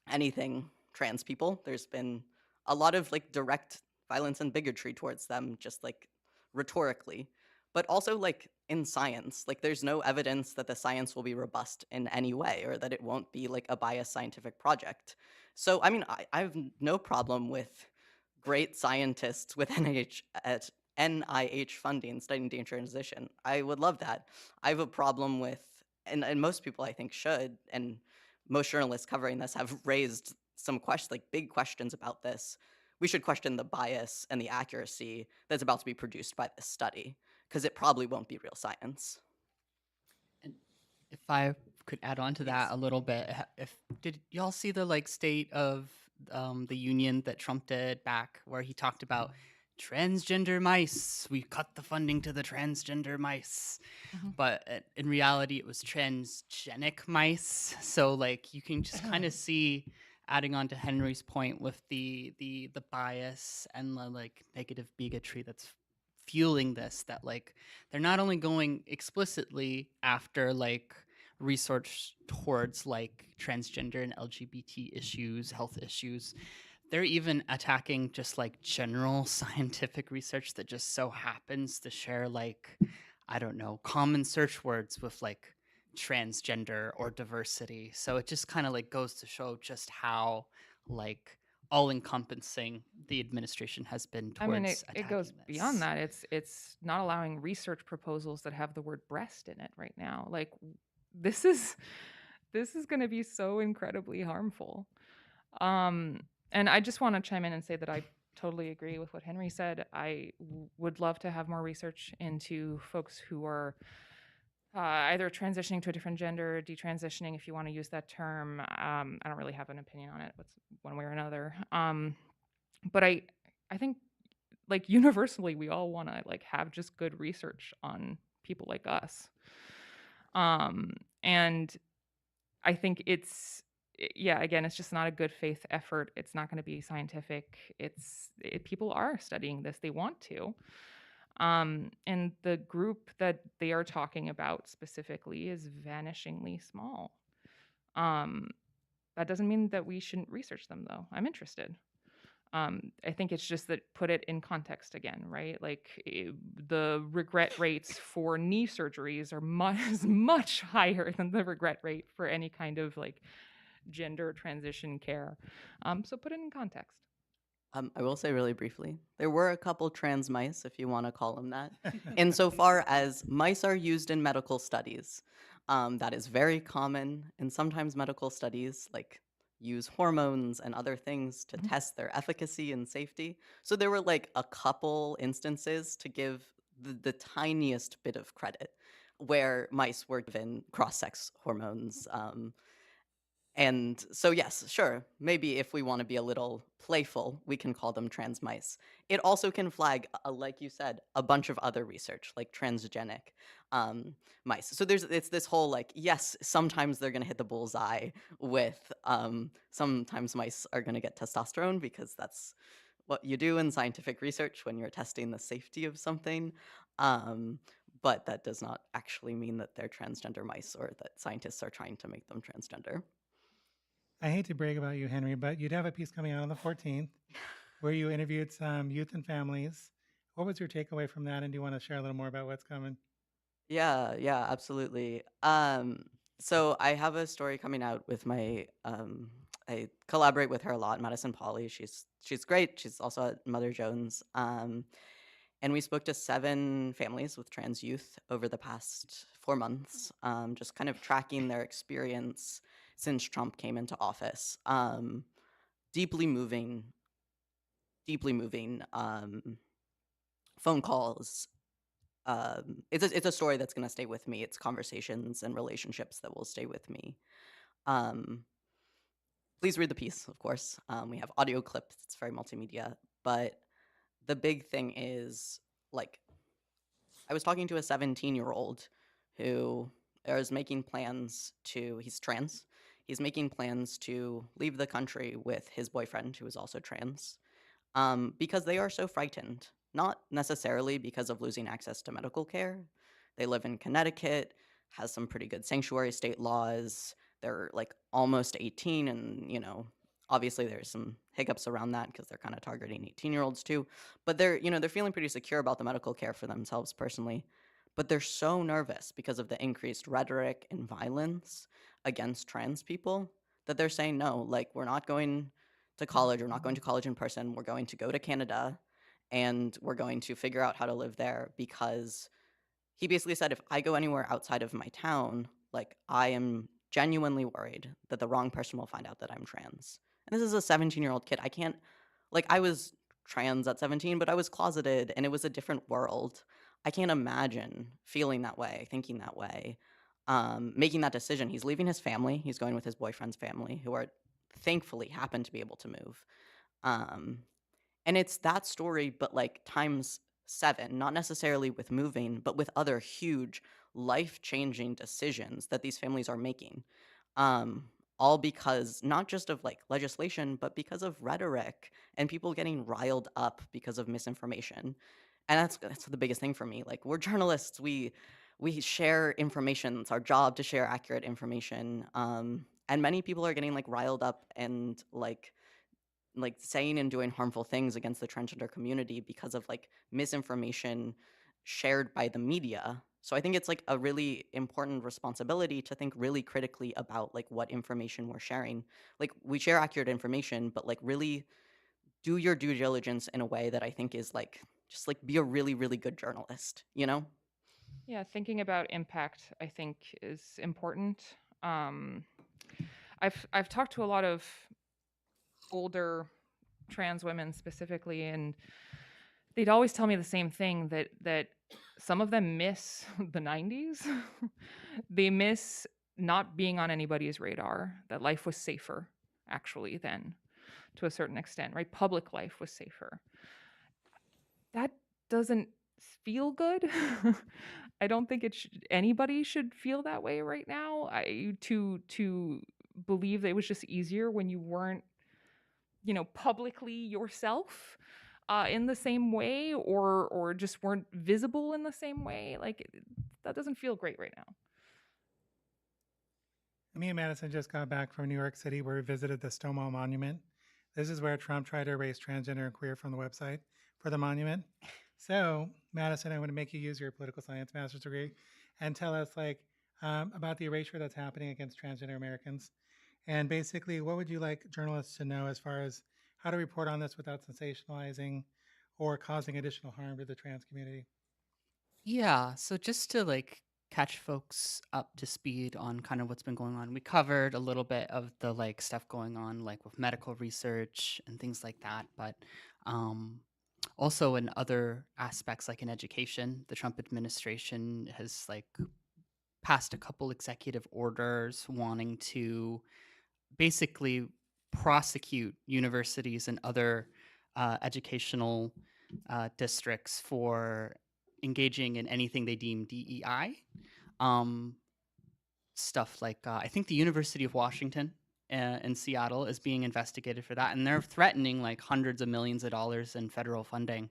S13: anything trans people. There's been a lot of like direct violence and bigotry towards them, just like rhetorically, but also like in science. Like there's no evidence that the science will be robust in any way or that it won't be like a biased scientific project. So I mean, I have no problem with great scientists with NIH funding studying detransition. I would love that. I have a problem with, and most people I think should, and most journalists covering this have raised some questions, like big questions about this. We should question the bias and the accuracy that's about to be produced by this study, because it probably won't be real science.
S14: And if I could add on to that a little bit, did y'all see the like state of the union that Trump did back, where he talked about transgender mice? We cut the funding to the transgender mice, but in reality, it was transgenic mice. So like you can just kind of see, adding on to Henry's point with the bias and the like negative bigotry that's fueling this, that like they're not only going explicitly after like research towards like transgender and LGBT issues, health issues, they're even attacking just like general scientific research that just so happens to share like, I don't know, common search words with like transgender or diversity. So it just kind of like goes to show just how like all-encompassing the administration has been towards
S12: I mean, it goes
S14: attacking
S12: beyond
S14: this.
S12: that. It's not allowing research proposals that have the word breast in it right now. Like this is going to be so incredibly harmful. And I just want to chime in and say that I totally agree with what Henry said. I would love to have more research into folks who are either transitioning to a different gender, detransitioning, if you want to use that term. I don't really have an opinion on it, what's one way or another. But I think like universally, we all want to like have just good research on people like us. And I think again, it's just not a good faith effort. It's not going to be scientific. People are studying this. They want to. And the group that they are talking about specifically is vanishingly small. That doesn't mean that we shouldn't research them, though. I'm interested. I think it's just that put it in context again, right? Like the regret rates for knee surgeries are much higher than the regret rate for any kind of like gender transition care. So put it in context.
S13: I will say really briefly, there were a couple trans mice, if you want to call them that, insofar as mice are used in medical studies. That is very common, and sometimes medical studies like use hormones and other things to test their efficacy and safety. So there were like a couple instances, to give the tiniest bit of credit, where mice were given cross-sex hormones. And so, yes, sure, maybe if we want to be a little playful, we can call them trans mice. It also can flag, like you said, a bunch of other research, like transgenic mice. So it's this whole like, yes, sometimes they're going to hit the bullseye with, sometimes mice are going to get testosterone because that's what you do in scientific research when you're testing the safety of something. But that does not actually mean that they're transgender mice or that scientists are trying to make them transgender.
S11: I hate to brag about you, Henry, but you'd have a piece coming out on the 14th where you interviewed some youth and families. What was your takeaway from that? And do you want to share a little more about what's coming?
S13: Yeah, absolutely. So I have a story coming out with my I collaborate with her a lot, Madison Polly. She's great. She's also at Mother Jones. And we spoke to 7 families with trans youth over the past 4 months, just kind of tracking their experience since Trump came into office. Deeply moving phone calls. It's a story that's going to stay with me. It's conversations and relationships that will stay with me. Please read the piece, of course. We have audio clips. It's very multimedia. But the big thing is, like, I was talking to a 17-year-old who is making plans to, he's trans. He's making plans to leave the country with his boyfriend, who is also trans, because they are so frightened. Not necessarily because of losing access to medical care. They live in Connecticut, has some pretty good sanctuary state laws. They're like almost 18, and obviously there's some hiccups around that because they're kind of targeting 18-year-olds too. But they're feeling pretty secure about the medical care for themselves personally. But they're so nervous because of the increased rhetoric and violence against trans people that they're saying, no, like, we're not going to college. We're not going to college in person. We're going to go to Canada, and we're going to figure out how to live there, because he basically said, if I go anywhere outside of my town, like, I am genuinely worried that the wrong person will find out that I'm trans. And this is a 17-year-old kid. I can't, like, I was trans at 17, but I was closeted, and it was a different world. I can't imagine feeling that way, thinking that way, making that decision. He's leaving his family. He's going with his boyfriend's family, who are thankfully happen to be able to move. And it's that story, but like times 7, not necessarily with moving, but with other huge life-changing decisions that these families are making. All because not just of like legislation, but because of rhetoric and people getting riled up because of misinformation. And that's the biggest thing for me. Like, we're journalists. We share information. It's our job to share accurate information. And many people are getting like riled up and like saying and doing harmful things against the transgender community because of like misinformation shared by the media. So I think it's like a really important responsibility to think really critically about like what information we're sharing. Like, we share accurate information, but like really do your due diligence in a way that I think is like, just like be a really, really good journalist,
S12: Yeah, thinking about impact, I think, is important. I've talked to a lot of older trans women specifically, and they'd always tell me the same thing, that some of them miss the 90s. They miss not being on anybody's radar, that life was safer actually then, to a certain extent, right? Public life was safer. That doesn't feel good. I don't think anybody should feel that way right now. To believe that it was just easier when you weren't, publicly yourself. in the same way, or just weren't visible in the same way. Like that doesn't feel great right now.
S11: Me and Madison just got back from New York City where we visited the Stonewall Monument. This is where Trump tried to erase transgender and queer from the website for the monument. So, Madison, I want to make you use your political science master's degree and tell us about the erasure that's happening against transgender Americans. And basically, what would you like journalists to know as far as how to report on this without sensationalizing or causing additional harm to the trans community?
S14: Yeah, so just to like catch folks up to speed on kind of what's been going on, we covered a little bit of the like stuff going on like with medical research and things like that, but also in other aspects like in education, the Trump administration has like passed a couple executive orders wanting to basically prosecute universities and other educational districts for engaging in anything they deem DEI. Stuff like I think the University of Washington in Seattle is being investigated for that, and they're threatening like hundreds of millions of dollars in federal funding.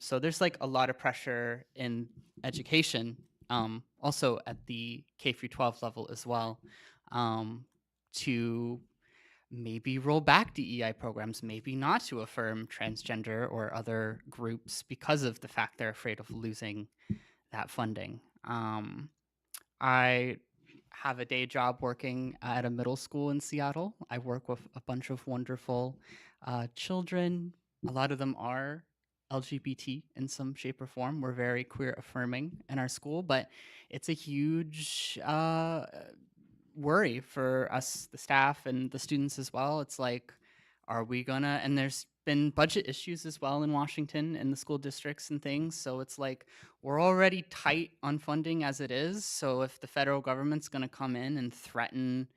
S14: So there's like a lot of pressure in education, also at the K through 12 level as well, to maybe roll back DEI programs, maybe not to affirm transgender or other groups because of the fact they're afraid of losing that funding. I have a day job working at a middle school in Seattle. I work with a bunch of wonderful children. A lot of them are LGBT in some shape or form. We're very queer affirming in our school, but it's a huge worry for us, the staff and the students as well. It's like, are we gonna, and there's been budget issues as well in Washington and the school districts and things. So it's like, we're already tight on funding as it is. So if the federal government's gonna come in and threaten,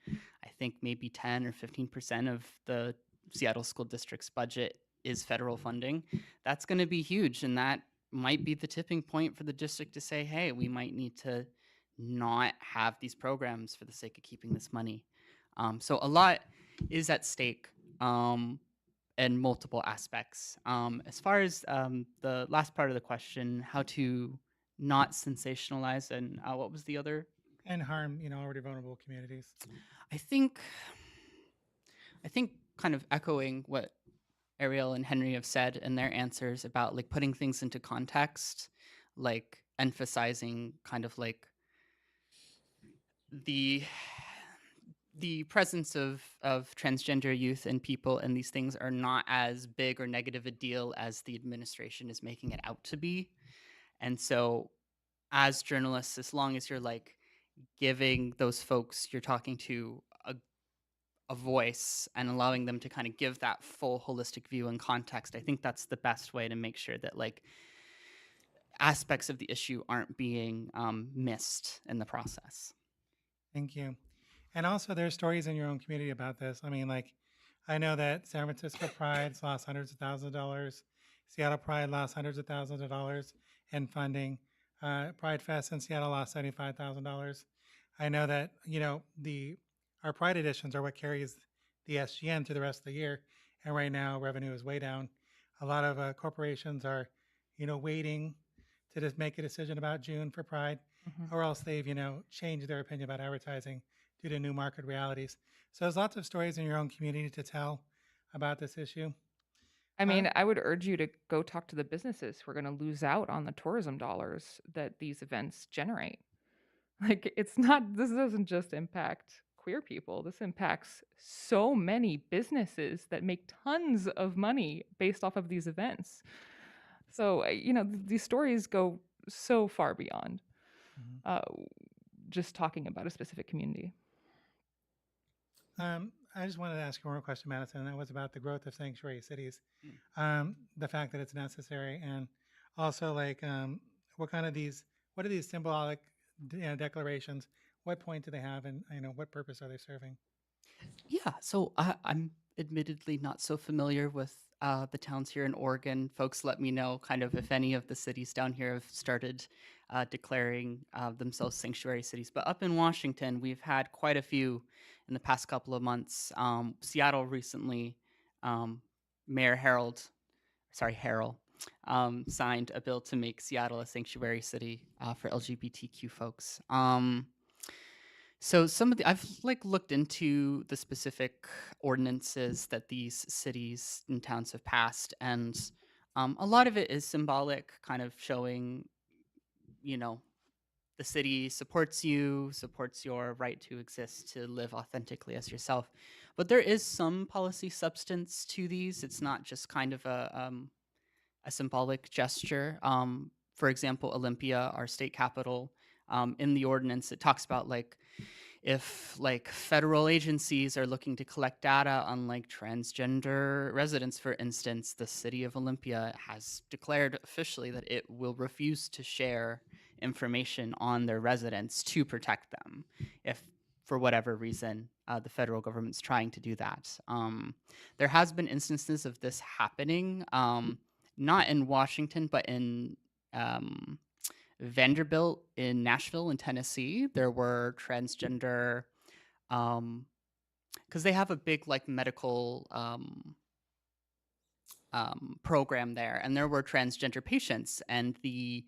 S14: I think maybe 10 or 15% of the Seattle school district's budget is federal funding, that's gonna be huge. And that might be the tipping point for the district to say, hey, we might need to not have these programs for the sake of keeping this money. So a lot is at stake in multiple aspects. As far as the last part of the question, how to not sensationalize, and what was the other?
S11: And harm, already vulnerable communities.
S14: I think kind of echoing what Ariel and Henry have said in their answers about like putting things into context, like emphasizing kind of like the presence of transgender youth and people and these things are not as big or negative a deal as the administration is making it out to be. And so as journalists, as long as you're like giving those folks you're talking to a voice and allowing them to kind of give that full holistic view and context, I think that's the best way to make sure that like aspects of the issue aren't being missed in the process.
S11: Thank you. And also, there's stories in your own community about this. I mean, like, I know that San Francisco Pride's lost hundreds of thousands of dollars. Seattle Pride lost hundreds of thousands of dollars in funding. Pride Fest in Seattle lost $75,000. I know that, our Pride editions are what carries the SGN through the rest of the year. And right now, revenue is way down. A lot of corporations are, waiting to just make a decision about June for Pride, or else they've, changed their opinion about advertising due to new market realities. So there's lots of stories in your own community to tell about this issue.
S12: I mean, I would urge you to go talk to the businesses who are going to lose out on the tourism dollars that these events generate. Like, this doesn't just impact queer people. This impacts so many businesses that make tons of money based off of these events. So, these stories go so far beyond just talking about a specific community.
S11: I just wanted to ask you one more question, Madison, and that was about the growth of sanctuary cities. The fact that it's necessary, and also what are these symbolic declarations? What point do they have, and what purpose are they serving?
S14: Yeah, so I'm admittedly not so familiar with the towns here in Oregon. Folks, let me know kind of if any of the cities down here have started declaring themselves sanctuary cities. But up in Washington, we've had quite a few in the past couple of months. Seattle recently, Mayor Harrell, signed a bill to make Seattle a sanctuary city for LGBTQ folks. So some of the I've like looked into the specific ordinances that these cities and towns have passed, and a lot of it is symbolic, kind of showing, you know, the city supports you, supports your right to exist, to live authentically as yourself. But there is some policy substance to these. It's not just kind of a symbolic gesture. For example, Olympia, our state capital, in the ordinance, it talks about like if like federal agencies are looking to collect data on like transgender residents, for instance, the city of Olympia has declared officially that it will refuse to share information on their residents to protect them if for whatever reason the federal government's trying to do that. There has been instances of this happening, not in Washington, but in Vanderbilt in Nashville in Tennessee. There were transgender, because they have a big like medical program there, and there were transgender patients, and the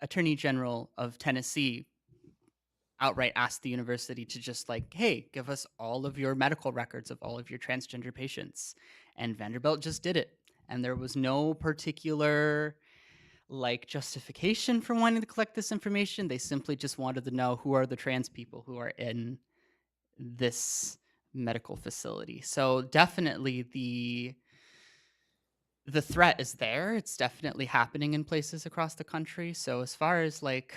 S14: Attorney General of Tennessee outright asked the university to just like, hey, give us all of your medical records of all of your transgender patients. And Vanderbilt just did it. And there was no particular like justification for wanting to collect this information. They simply just wanted to know who are the trans people who are in this medical facility. So definitely the threat is there. It's definitely happening in places across the country. So as far as like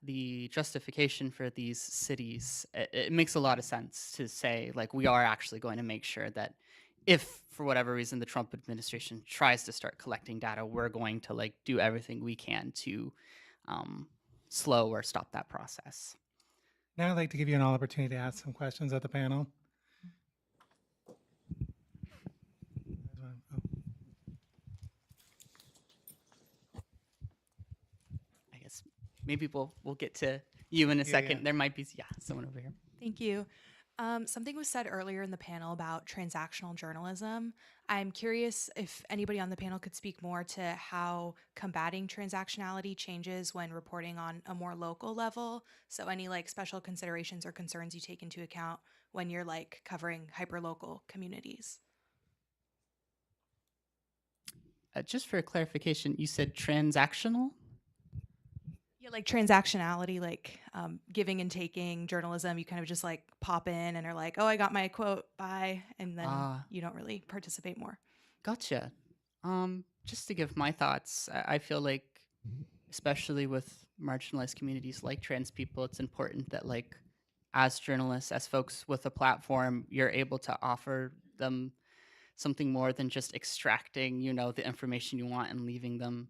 S14: the justification for these cities, it makes a lot of sense to say like we are actually going to make sure that if for whatever reason the Trump administration tries to start collecting data, we're going to like do everything we can to slow or stop that process.
S11: Now I'd like to give you an opportunity to ask some questions of the panel.
S14: I guess maybe we'll get to you in a
S11: Yeah,
S14: second.
S11: yeah.
S14: There might be someone over here.
S15: Thank you. Something was said earlier in the panel about transactional journalism. I'm curious if anybody on the panel could speak more to how combating transactionality changes when reporting on a more local level. So any like special considerations or concerns you take into account when you're like covering hyperlocal communities.
S14: Just for clarification, you said transactional?
S15: Yeah, like transactionality, like giving and taking journalism. You kind of just like pop in and are like, oh, I got my quote, bye. And then you don't really participate more.
S14: Gotcha. Just to give my thoughts, I feel like, especially with marginalized communities like trans people, it's important that like as journalists, as folks with a platform, you're able to offer them something more than just extracting, you know, the information you want and leaving them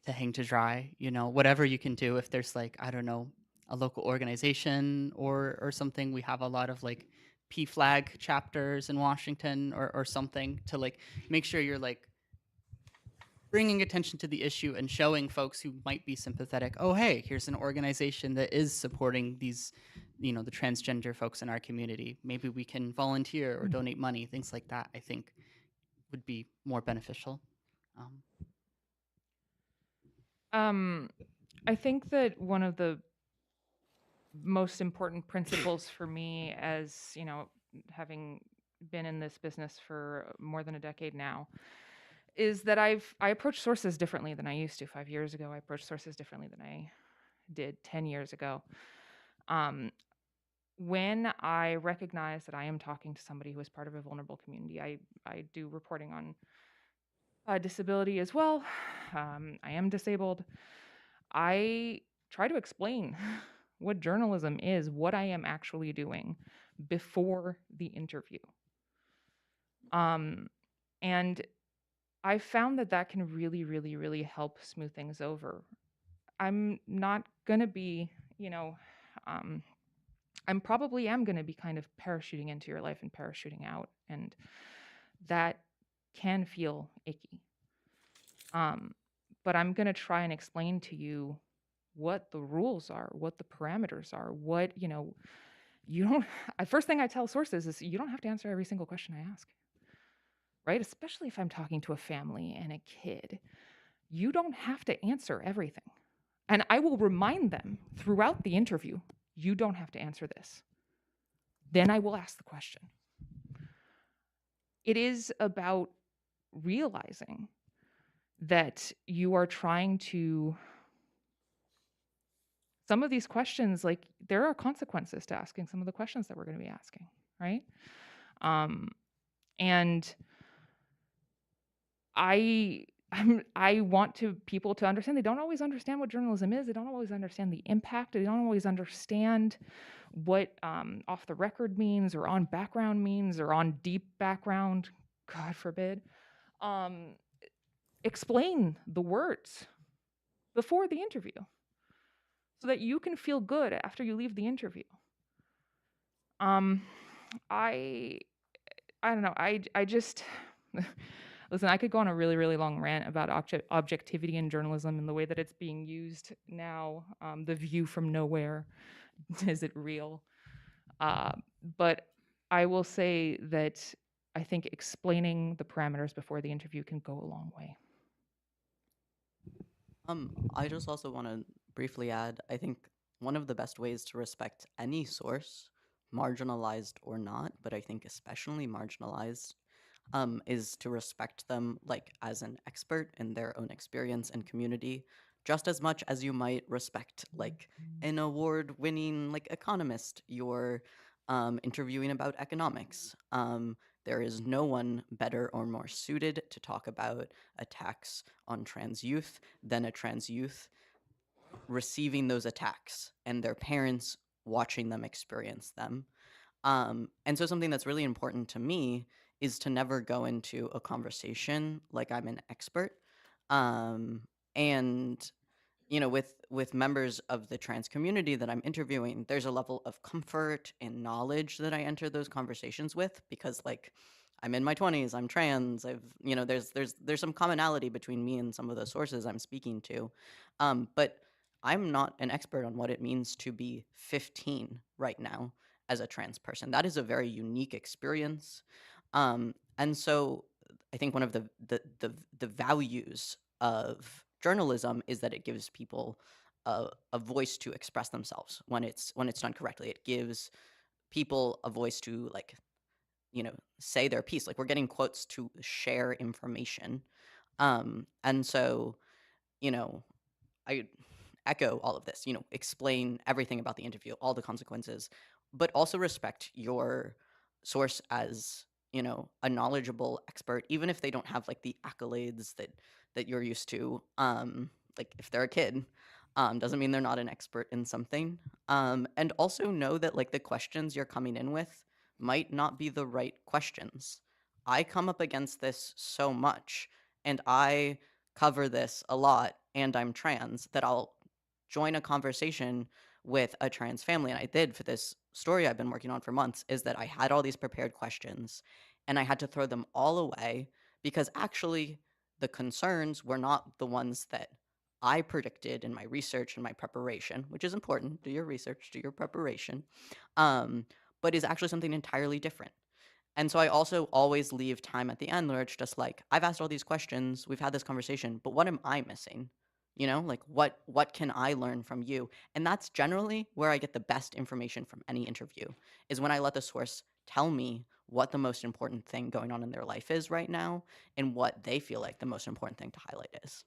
S14: to hang to dry. You know, whatever you can do. If there's like, I don't know, a local organization or something, we have a lot of like PFLAG chapters in Washington or something to like make sure you're like bringing attention to the issue and showing folks who might be sympathetic, oh, hey, here's an organization that is supporting these, you know, the transgender folks in our community. Maybe we can volunteer or donate money, things like that, I think would be more beneficial.
S12: I think that one of the most important principles for me, as you know, having been in this business for more than a decade now, is that I approach sources differently than I used to 5 years ago. I approach sources differently than I did 10 years ago. When I recognize that I am talking to somebody who is part of a vulnerable community, I do reporting on disability as well. I am disabled. I try to explain what journalism is, what I am actually doing before the interview. And I found that can really, really, really help smooth things over. I'm not going to be, you know, I'm probably am going to be kind of parachuting into your life and parachuting out. And that can feel icky. But I'm going to try and explain to you what the rules are, what the parameters are, what, you know, you don't, first thing I tell sources is you don't have to answer every single question I ask, right? Especially if I'm talking to a family and a kid. You don't have to answer everything. And I will remind them throughout the interview, you don't have to answer this. Then I will ask the question. It is about realizing that you are trying to, some of these questions, like there are consequences to asking some of the questions that we're going to be asking, right? And I want people to understand they don't always understand what journalism is. They don't always understand the impact. They don't always understand what off the record means or on background means or on deep background, God forbid. Explain the words before the interview so that you can feel good after you leave the interview. I don't know. I just listen, I could go on a really, really long rant about objectivity in journalism and the way that it's being used now. The view from nowhere. Is it real? But I will say that I think explaining the parameters before the interview can go a long way.
S13: I just also want to briefly add, I think one of the best ways to respect any source, marginalized or not, but I think especially marginalized, is to respect them like as an expert in their own experience and community, just as much as you might respect like an award-winning like economist you're interviewing about economics. There is no one better or more suited to talk about attacks on trans youth than a trans youth receiving those attacks and their parents watching them experience them. And so something that's really important to me is to never go into a conversation like I'm an expert. And you know, with members of the trans community that I'm interviewing, there's a level of comfort and knowledge that I enter those conversations with because like I'm in my 20s, I'm trans, you know, there's some commonality between me and some of the sources I'm speaking to. But I'm not an expert on what it means to be 15 right now as a trans person. That is a very unique experience. And so I think one of the values of journalism is that it gives people a voice to express themselves when it's done correctly. It gives people a voice to like, you know, say their piece. Like we're getting quotes to share information. And so, you know, I echo all of this, you know, explain everything about the interview, all the consequences, but also respect your source as, you know, a knowledgeable expert, even if they don't have like the accolades that you're used to. Like if they're a kid, doesn't mean they're not an expert in something. And also know that like the questions you're coming in with might not be the right questions. I come up against this so much and I cover this a lot and I'm trans that I'll join a conversation with a trans family, and I did for this story I've been working on for months, is that I had all these prepared questions and I had to throw them all away because actually the concerns were not the ones that I predicted in my research and my preparation, which is important. Do your research, do your preparation, but is actually something entirely different. And so I also always leave time at the end where it's just like, I've asked all these questions, we've had this conversation, but what am I missing? You know, like what can I learn from you? And that's generally where I get the best information from any interview, is when I let the source tell me what the most important thing going on in their life is right now and what they feel like the most important thing to highlight is.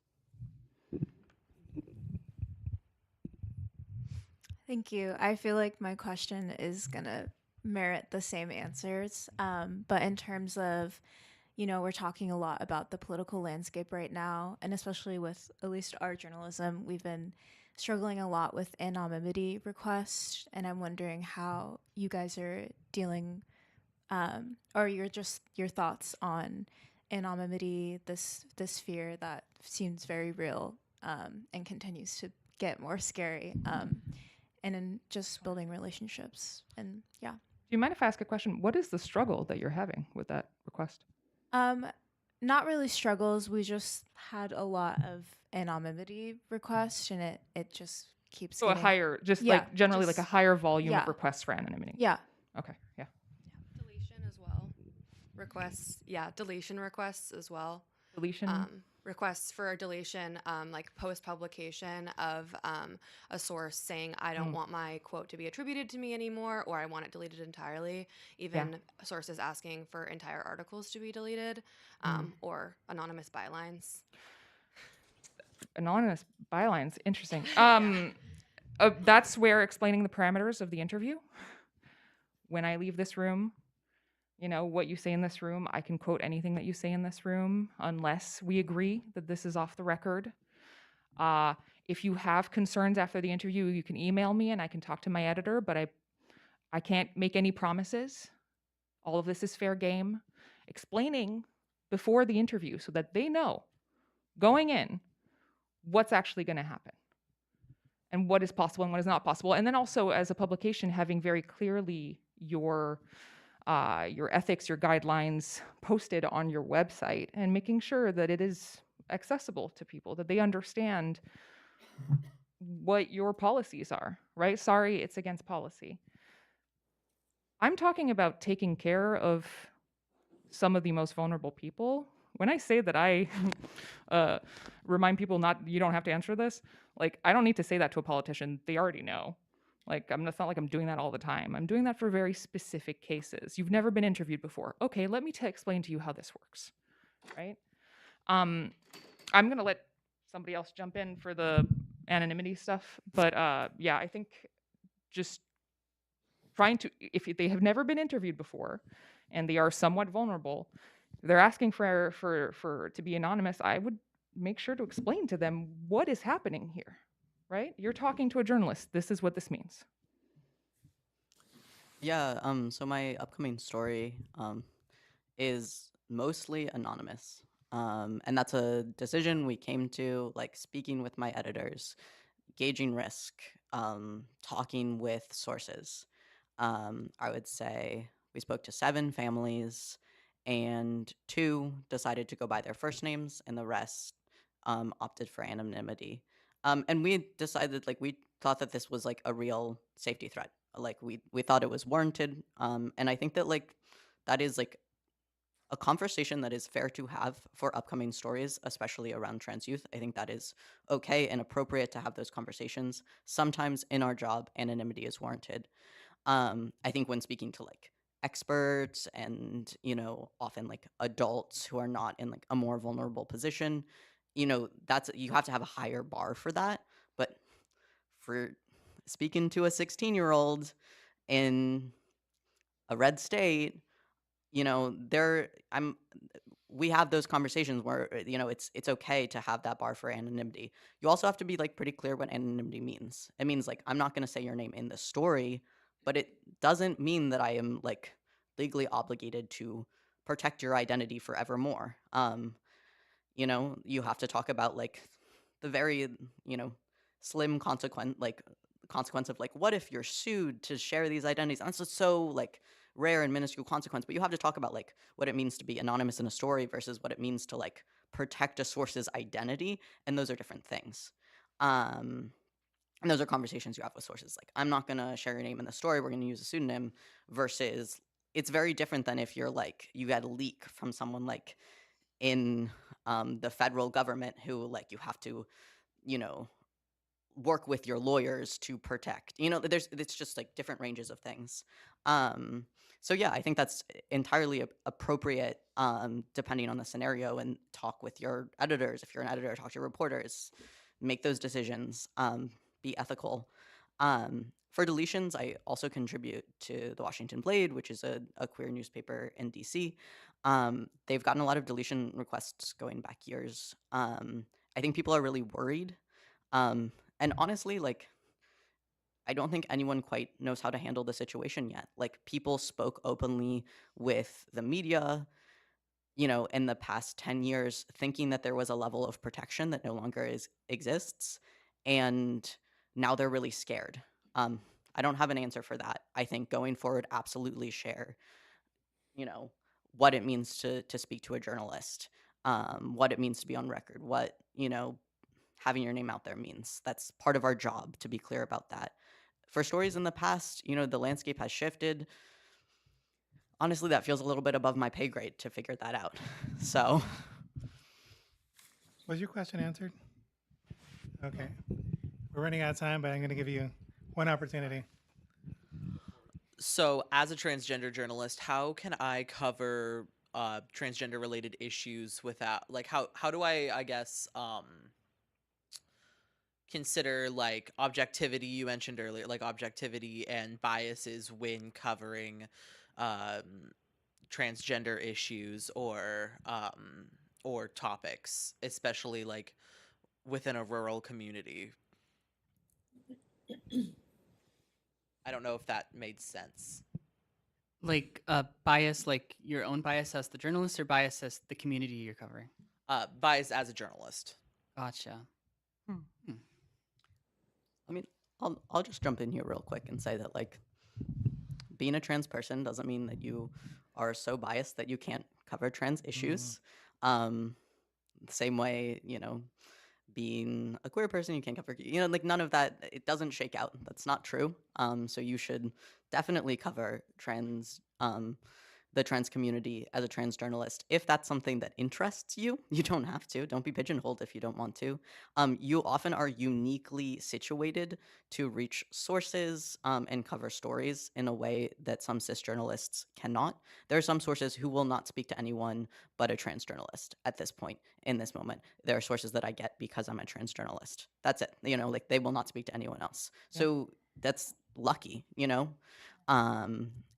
S16: Thank you. I feel like my question is going to merit the same answers. But in terms of, you know, we're talking a lot about the political landscape right now, and especially with at least our journalism, we've been struggling a lot with anonymity requests, and I'm wondering how you guys are dealing, or your thoughts on anonymity, this fear that seems very real and continues to get more scary, and in just building relationships, and yeah.
S12: Do you mind if I ask a question? What is the struggle that you're having with that request?
S16: Not really struggles. We just had a lot of anonymity requests, and it just keeps.
S12: So
S16: getting,
S12: a higher, just
S16: yeah,
S12: like generally
S16: just-
S12: like a higher volume
S16: yeah.
S12: of requests for anonymity.
S16: Yeah.
S12: Okay. Yeah.
S17: Deletion as well. requests, yeah, deletion requests as well.
S12: Deletion?
S17: Requests for a deletion, like post-publication of a source saying, I don't
S12: Mm.
S17: want my quote to be attributed to me anymore, or I want it deleted entirely. Even sources asking for entire articles to be deleted, or anonymous bylines.
S12: Anonymous bylines, interesting. That's where explaining the parameters of the interview. When I leave this room, you know, what you say in this room, I can quote anything that you say in this room unless we agree that this is off the record. If you have concerns after the interview, you can email me and I can talk to my editor, but I can't make any promises. All of this is fair game. Explaining before the interview so that they know going in what's actually going to happen and what is possible and what is not possible. And then also as a publication, having very clearly your ethics, your guidelines posted on your website and making sure that it is accessible to people, that they understand what your policies are, right? Sorry, it's against policy. I'm talking about taking care of some of the most vulnerable people. When I say that I remind people you don't have to answer this, like, I don't need to say that to a politician. They already know. Like, it's not like I'm doing that all the time. I'm doing that for very specific cases. You've never been interviewed before. Okay, let me explain to you how this works, right? I'm going to let somebody else jump in for the anonymity stuff. But yeah, I think just trying to, if they have never been interviewed before and they are somewhat vulnerable, they're asking for to be anonymous, I would make sure to explain to them what is happening here, right? You're talking to a journalist. This is what this means.
S13: Yeah, so my upcoming story is mostly anonymous. And that's a decision we came to, like, speaking with my editors, gauging risk, talking with sources. I would say we spoke to 7 families, and 2 decided to go by their first names, and the rest opted for anonymity. And we decided, like, we thought that this was like a real safety threat. Like, we thought it was warranted. And I think that, like, that is like a conversation that is fair to have for upcoming stories, especially around trans youth. I think that is okay and appropriate to have those conversations. Sometimes in our job, anonymity is warranted. I think when speaking to, like, experts and, you know, often like adults who are not in like a more vulnerable position, you know, you have to have a higher bar for that. But for speaking to a 16-year-old in a red state, you know, we have those conversations where, you know, it's okay to have that bar for anonymity. You also have to be, like, pretty clear what anonymity means. It means, like, I'm not going to say your name in the story, but it doesn't mean that I am, like, legally obligated to protect your identity forevermore. You know, you have to talk about, like, the very, you know, slim consequence of, like, what if you're sued to share these identities? And it's just so, like, rare and minuscule consequence, but you have to talk about, like, what it means to be anonymous in a story versus what it means to, like, protect a source's identity, and those are different things. And those are conversations you have with sources. Like, I'm not gonna share your name in the story, we're gonna use a pseudonym, versus it's very different than if you're, like, you get a leak from someone, like, in the federal government who, like, you have to, you know, work with your lawyers to protect. You know, it's just, like, different ranges of things. So yeah, I think that's entirely appropriate, depending on the scenario, and talk with your editors. If you're an editor, talk to your reporters, make those decisions, be ethical. For deletions, I also contribute to the Washington Blade, which is a queer newspaper in DC. They've gotten a lot of deletion requests going back years. I think people are really worried. And honestly, like, I don't think anyone quite knows how to handle the situation yet. Like, people spoke openly with the media, you know, in the past 10 years, thinking that there was a level of protection that no longer exists. And now they're really scared. I don't have an answer for that. I think going forward, absolutely share, you know, what it means to speak to a journalist, what it means to be on record, what, you know, having your name out there means. That's part of our job, to be clear about that. For stories in the past, you know, the landscape has shifted. honestly, that feels a little bit above my pay grade to figure that out. So,
S11: Was your question answered? Okay. We're running out of time, but I'm going to give you one opportunity.
S18: So, as a transgender journalist, how can I cover transgender related issues without, like, how do I guess, consider like objectivity you mentioned earlier, like objectivity and biases when covering transgender issues or topics, especially like within a rural community? I don't know if that made sense.
S14: Like bias, like your own bias as the journalist, or bias as the community you're covering?
S18: Bias as a journalist.
S14: Gotcha.
S13: I mean, I'll just jump in here real quick and say that, like, being a trans person doesn't mean that you are so biased that you can't cover trans issues. The same way, you know, being a queer person, you can't cover, you know, like none of that, it doesn't shake out. That's not true. So you should definitely cover the trans community as a trans journalist. If that's something that interests you, you don't have to. Don't be pigeonholed if you don't want to. You often are uniquely situated to reach sources and cover stories in a way that some cis journalists cannot. There are some sources who will not speak to anyone but a trans journalist at this point, in this moment. There are sources that I get because I'm a trans journalist. That's it. You know, like they will not speak to anyone else. So that's lucky, you know?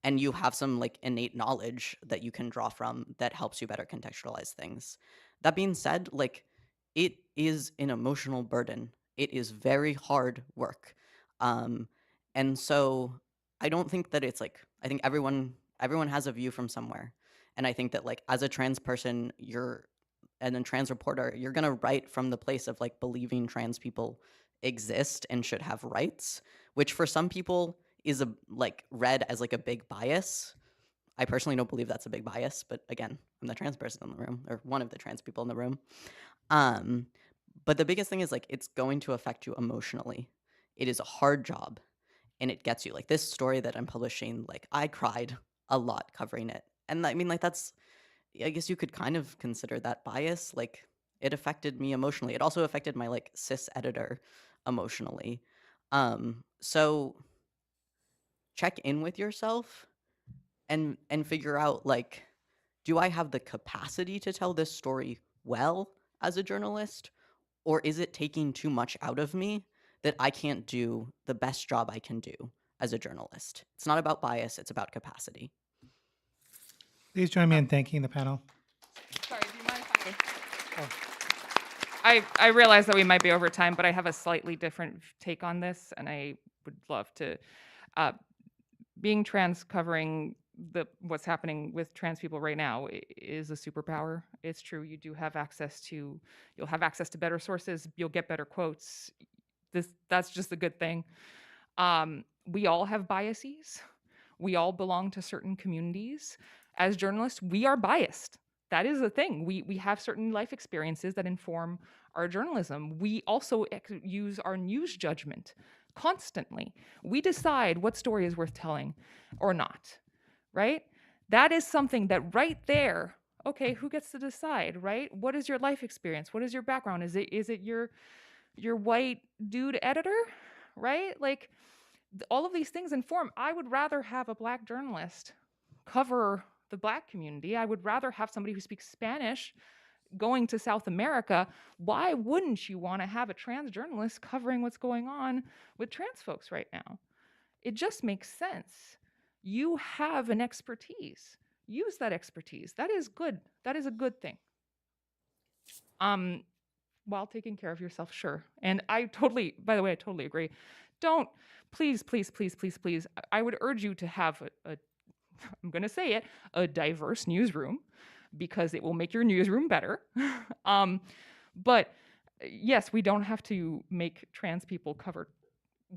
S13: And you have some like innate knowledge that you can draw from that helps you better contextualize things. That being said, like it is an emotional burden. It is very hard work. And so I don't think that it's like, I think everyone has a view from somewhere. And I think that like as a trans person, and a trans reporter, you're gonna write from the place of like believing trans people exist and should have rights, which for some people is like read as like a big bias. I personally don't believe that's a big bias, but again, I'm the trans person in the room, or one of the trans people in the room. But the biggest thing is like it's going to affect you emotionally. It is a hard job, and it gets you. Like this story that I'm publishing, like I cried a lot covering it, and I mean like that's, I guess you could kind of consider that bias. Like it affected me emotionally. It also affected my like cis editor emotionally. So check in with yourself and figure out like, do I have the capacity to tell this story well as a journalist, or is it taking too much out of me that I can't do the best job I can do as a journalist? It's not about bias, it's about capacity.
S11: Please join me in thanking the panel.
S12: Sorry, do you mind I realize that we might be over time, but I have a slightly different take on this, and I would love to. Being trans, covering what's happening with trans people right now is a superpower. It's true. You'll have access to better sources. You'll get better quotes. That's just a good thing. We all have biases. We all belong to certain communities. As journalists, we are biased. That is a thing. We have certain life experiences that inform our journalism. We also use our news judgment constantly. We decide what story is worth telling or not, right? That is something that right there, okay, who gets to decide, right? What is your life experience? What is your background? Is it your white dude editor, right? Like all of these things inform. I would rather have a Black journalist cover the Black community. I would rather have somebody who speaks Spanish going to South America. Why wouldn't you want to have a trans journalist covering what's going on with trans folks right now? It just makes sense. You have an expertise. Use that expertise. That is good. That is a good thing. While taking care of yourself, sure. And I totally, by the way, I totally agree. Don't, please, I would urge you to have I'm going to say it, a diverse newsroom, because it will make your newsroom better. But yes, we don't have to make trans people cover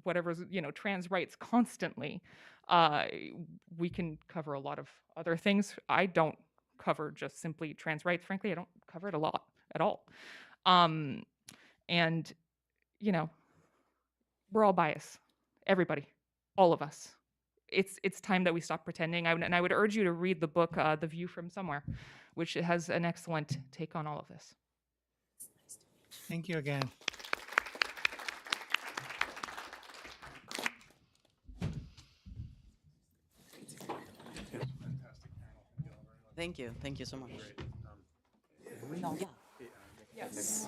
S12: whatever's, trans rights constantly. We can cover a lot of other things. I don't cover just simply trans rights. Frankly, I don't cover it a lot at all. And, we're all biased. Everybody, all of us. it's time that we stop pretending. And I would urge you to read the book The View from Somewhere, which has an excellent take on all of this.
S11: Thank you again.
S18: Thank you. Thank you so much.
S12: Yes.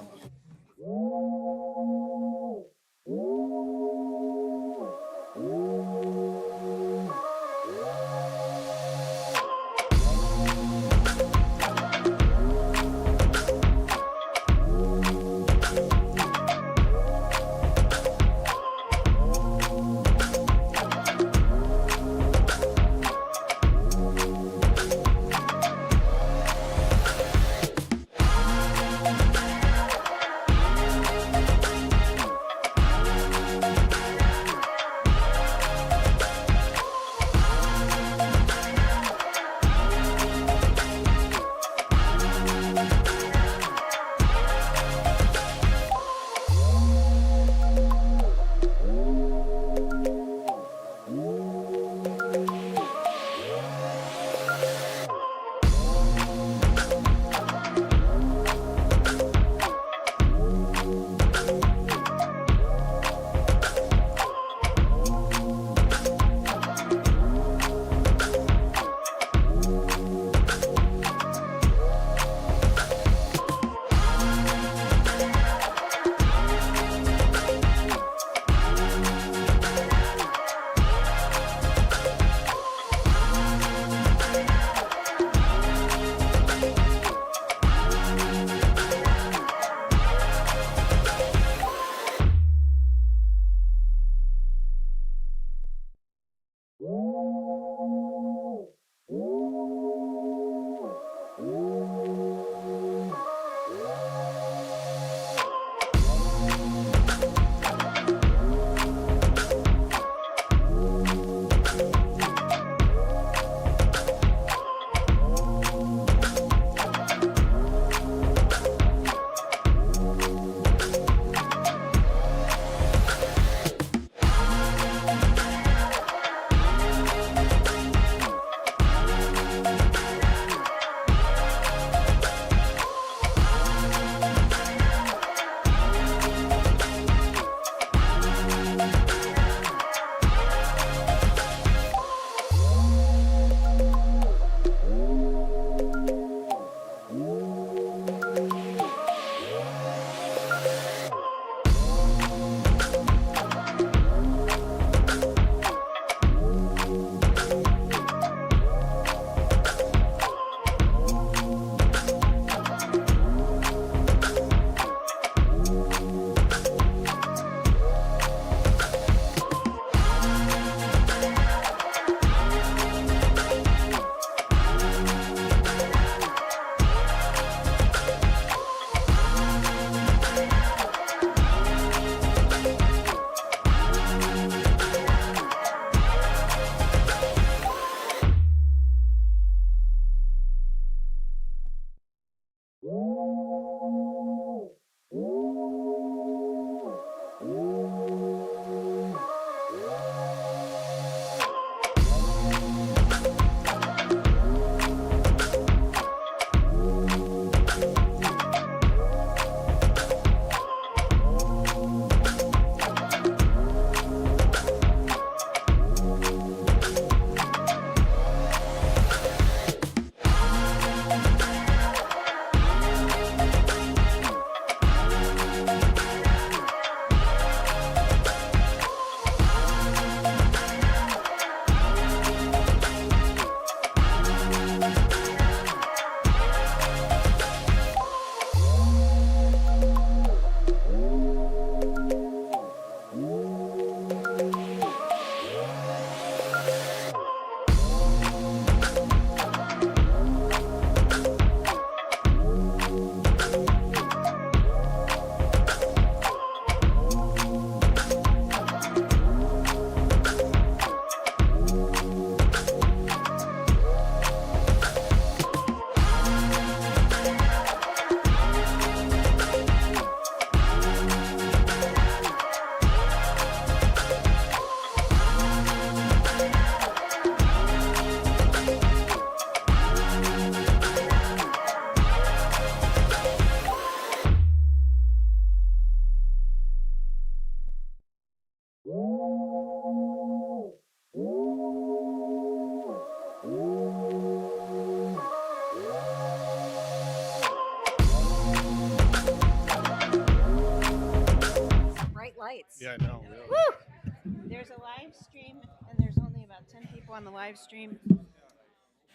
S1: Wow.
S19: Woo! There's a live stream, and there's only about 10 people on the live stream.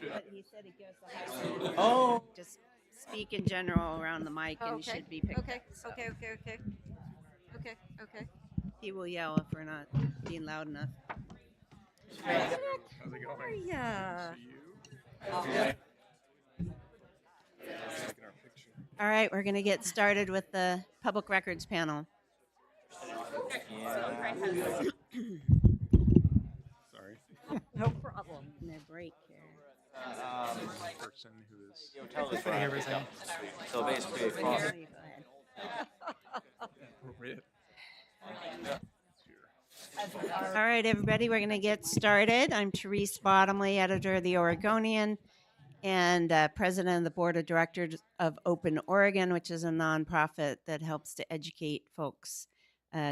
S19: But he said he gives the high.
S1: Oh.
S19: Just speak in general around the mic, and it
S15: Okay.
S19: should be picked
S15: Okay.
S19: up. so
S15: Okay.
S19: He will yell if we're not being loud enough.
S1: How's it going?
S19: Yeah.
S1: Okay.
S19: All right, we're going to get started with the public records panel.
S1: Sorry.
S19: No problem. No break here.
S1: Person who's
S5: So basically,
S19: Go ahead.
S1: appropriate.
S19: All right, everybody, we're going to get started. I'm Therese Bottomley, editor of the Oregonian and president of the board of directors of Open Oregon, which is a nonprofit that helps to educate folks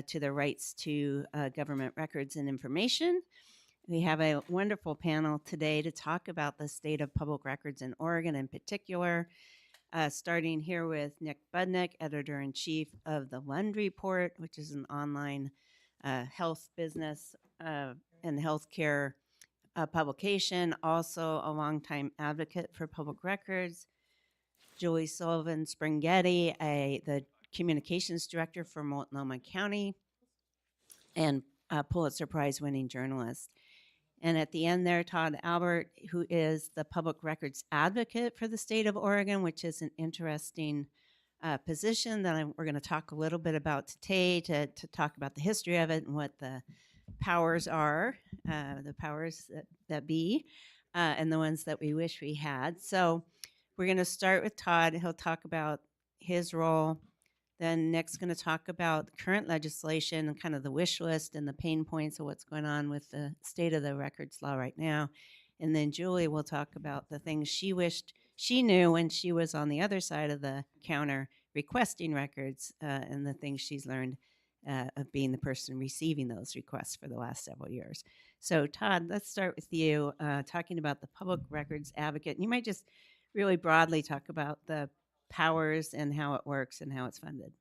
S19: to their rights to government records and information. We have a wonderful panel today to talk about the state of public records in Oregon in particular, starting here with Nick Budnick, editor-in-chief of the Lund Report, which is an online health business and healthcare publication, also a longtime advocate for public records. Julie Sullivan Springhetti, the communications director for Multnomah County, and a Pulitzer Prize winning journalist. And at the end there, Todd Albert, who is the public records advocate for the state of Oregon, which is an interesting position that we're going to talk a little bit about today to talk about the history of it and what the powers are, the powers that be, and the ones that we wish we had. So we're going to start with Todd. He'll talk about his role. Then Nick's going to talk about current legislation and kind of the wish list and the pain points of what's going on with the state of the records law right now. And then Julie will talk about the things she wished she knew when she was on the other side of the counter requesting records and the things she's learned of being the person receiving those requests for the last several years. So Todd, let's start with you talking about the public records advocate. And you might just really broadly talk about the powers and how it works and how it's funded.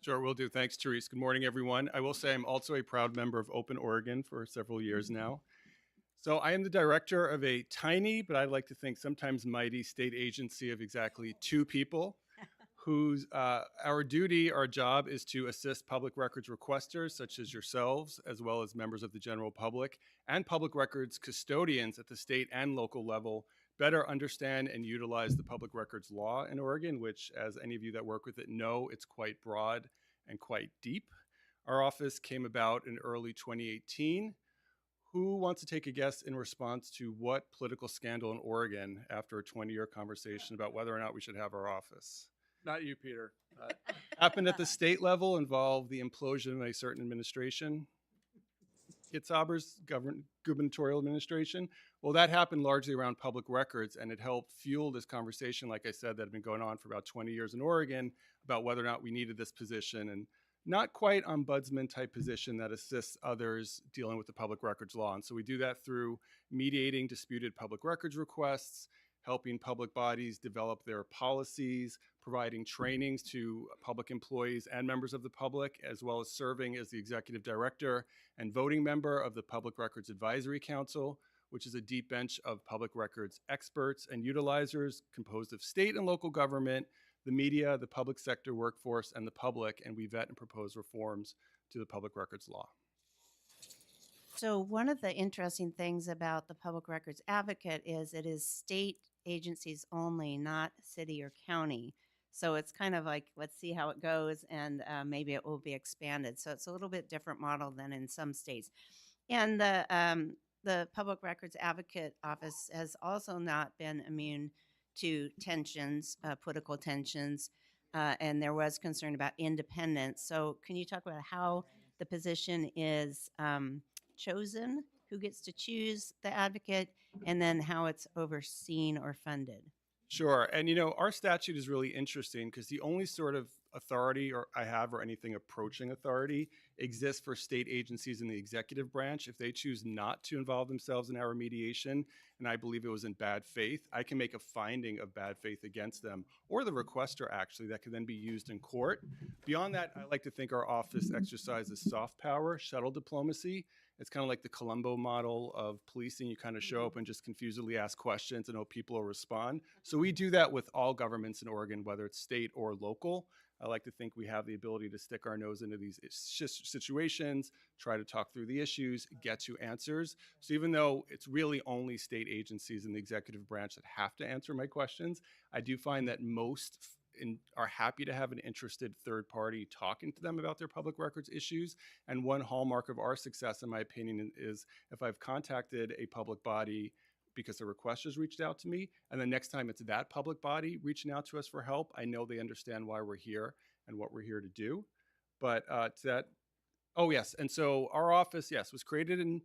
S20: Sure, will do. Thanks, Therese. Good morning, everyone. I will say I'm also a proud member of Open Oregon for several years now. So I am the director of a tiny, but I like to think sometimes mighty state agency of exactly 2 people whose our duty, our job is to assist public records requesters such as yourselves, as well as members of the general public and public records custodians at the state and local level better understand and utilize the public records law in Oregon, which, as any of you that work with it know, it's quite broad and quite deep. Our office came about in early 2018. Who wants to take a guess in response to what political scandal in Oregon after a 20-year conversation about whether or not we should have our office? Not you, Peter. Happened at the state level, involved the implosion of a certain administration. Kitzhaber's gubernatorial administration. Well, that happened largely around public records, and it helped fuel this conversation, like I said, that had been going on for about 20 years in Oregon about whether or not we needed this position, and not quite ombudsman type position that assists others dealing with the public records law. And so we do that through mediating disputed public records requests, helping public bodies develop their policies, providing trainings to public employees and members of the public, as well as serving as the executive director and voting member of the Public Records Advisory Council, which is a deep bench of public records experts and utilizers composed of state and local government, the media, the public sector workforce, and the public, and we vet and propose reforms to the public records law.
S19: So one of the interesting things about the public records advocate is it is state agencies only, not city or county. So it's kind of like, let's see how it goes, and maybe it will be expanded. So it's a little bit different model than in some states. And the Public Records Advocate Office has also not been immune to tensions, political tensions, and there was concern about independence. So can you talk about how the position is chosen, who gets to choose the advocate, and then how it's overseen or funded?
S20: Sure. And, you know, our statute is really interesting because the only sort of authority or I have or anything approaching authority exists for state agencies in the executive branch. If they choose not to involve themselves in our mediation, and I believe it was in bad faith, I can make a finding of bad faith against them, or the requester actually, that can then be used in court. Beyond that, I like to think our office exercises soft power, shuttle diplomacy. It's kind of like the Columbo model of policing. You kind of show up and just confusedly ask questions and hope people will respond. So we do that with all governments in Oregon, whether it's state or local. I like to think we have the ability to stick our nose into these situations, try to talk through the issues, get you answers. So even though it's really only state agencies in the executive branch that have to answer my questions, I do find that most are happy to have an interested third party talking to them about their public records issues. And one hallmark of our success, in my opinion, is if I've contacted a public body because the requesters reached out to me, and the next time it's that public body reaching out to us for help, I know they understand why we're here and what we're here to do. But oh yes, and so our office, yes, was created and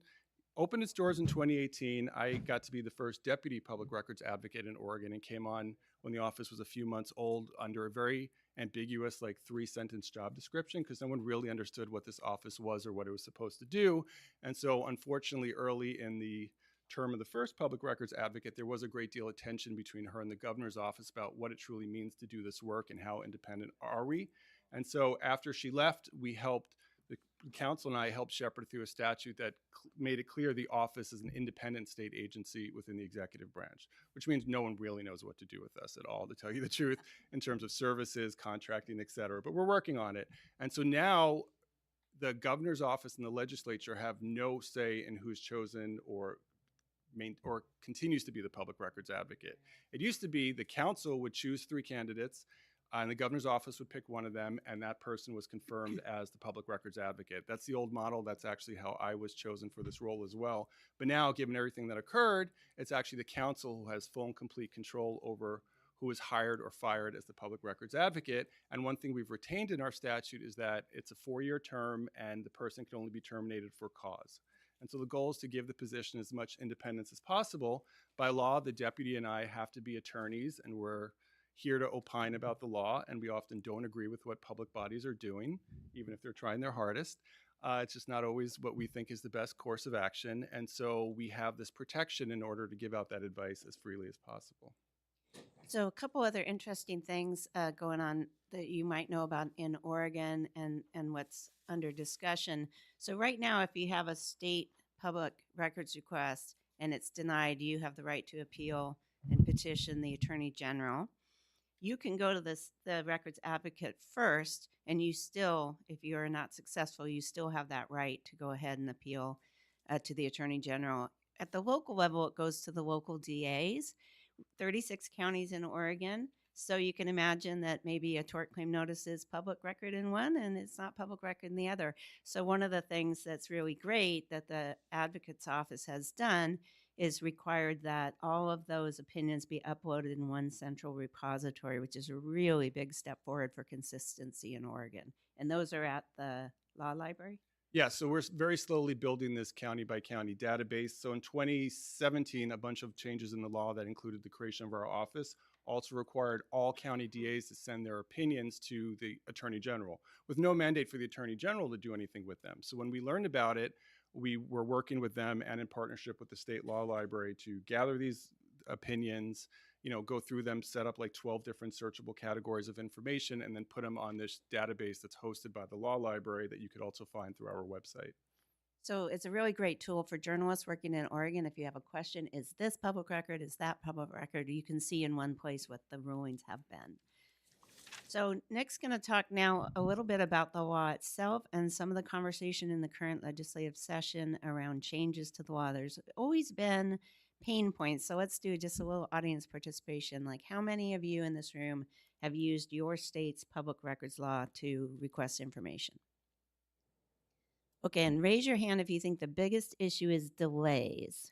S20: opened its doors in 2018. I got to be the first deputy public records advocate in Oregon and came on when the office was a few months old under a very ambiguous, like 3-sentence job description, because no one really understood what this office was or what it was supposed to do. And so unfortunately, early in the term of the first public records advocate, there was a great deal of tension between her and the governor's office about what it truly means to do this work and how independent are we. And so after she left, we helped, the council and I helped shepherd through a statute that made it clear the office is an independent state agency within the executive branch, which means no one really knows what to do with us at all, to tell you the truth, in terms of services, contracting, et cetera. But we're working on it. And so now the governor's office and the legislature have no say in who's chosen or continues to be the public records advocate. It used to be the council would choose 3 candidates and the governor's office would pick one of them, and that person was confirmed as the public records advocate. That's the old model. That's actually how I was chosen for this role as well. But now, given everything that occurred, it's actually the council who has full and complete control over who is hired or fired as the public records advocate. And one thing we've retained in our statute is that it's a 4-year term and the person can only be terminated for cause. And so the goal is to give the position as much independence as possible. By law, the deputy and I have to be attorneys, and we're here to opine about the law, and we often don't agree with what public bodies are doing, even if they're trying their hardest. It's just not always what we think is the best course of action. And so we have this protection in order to give out that advice as freely as possible.
S19: So a couple other interesting things going on that you might know about in Oregon and what's under discussion. So right now, if you have a state public records request and it's denied, you have the right to appeal and petition the Attorney General. You can go to the records advocate first, and you still, if you are not successful, you still have that right to go ahead and appeal to the Attorney General. At the local level, it goes to the local DAs, 36 counties in Oregon. So you can imagine that maybe a tort claim notice is public record in one and it's not public record in the other. So one of the things that's really great that the advocate's office has done is required that all of those opinions be uploaded in one central repository, which is a really big step forward for consistency in Oregon. And those are at the law library?
S20: Yeah, so we're very slowly building this county by county database. So in 2017, a bunch of changes in the law that included the creation of our office also required all county DAs to send their opinions to the Attorney General, with no mandate for the Attorney General to do anything with them. So when we learned about it, we were working with them and in partnership with the state law library to gather these opinions, go through them, set up like 12 different searchable categories of information, and then put them on this database that's hosted by the law library that you could also find through our website.
S19: So it's a really great tool for journalists working in Oregon. If you have a question, is this public record? Is that public record? You can see in one place what the rulings have been. So Nick's going to talk now a little bit about the law itself and some of the conversation in the current legislative session around changes to the law. There's always been pain points. So let's do just a little audience participation. Like, how many of you in this room have used your state's public records law to request information? Okay, and raise your hand if you think the biggest issue is delays.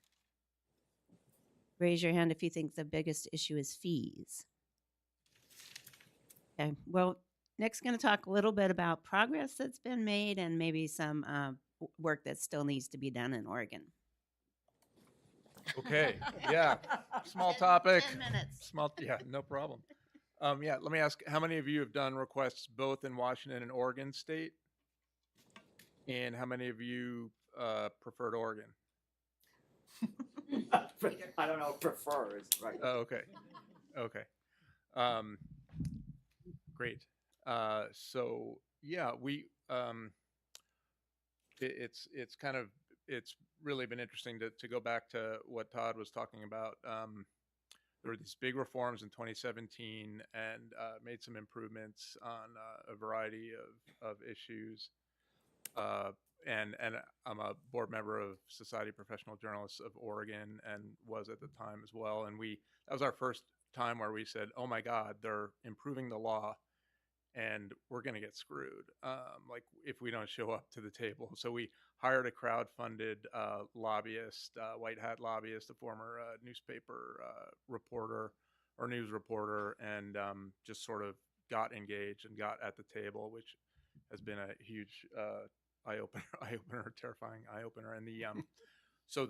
S19: Raise your hand if you think the biggest issue is fees. Okay, well, Nick's going to talk a little bit about progress that's been made and maybe some work that still needs to be done in Oregon.
S21: Okay, yeah, small topic.
S19: 10 minutes.
S21: Yeah, no problem. Yeah, let me ask, how many of you have done requests both in Washington and Oregon State? And how many of you preferred Oregon?
S5: I don't know, prefer is right.
S21: Oh, okay. Okay. Great. So yeah, it's kind of, it's really been interesting to go back to what Todd was talking about. There were these big reforms in 2017 and made some improvements on a variety of issues. And I'm a board member of Society of Professional Journalists of Oregon and was at the time as well. And that was our first time where we said, oh my God, they're improving the law and we're going to get screwed. Like if we don't show up to the table. So we hired a crowd-funded lobbyist, white hat lobbyist, a former newspaper reporter or news reporter, and just sort of got engaged and got at the table, which has been a huge eye opener, terrifying eye opener. And so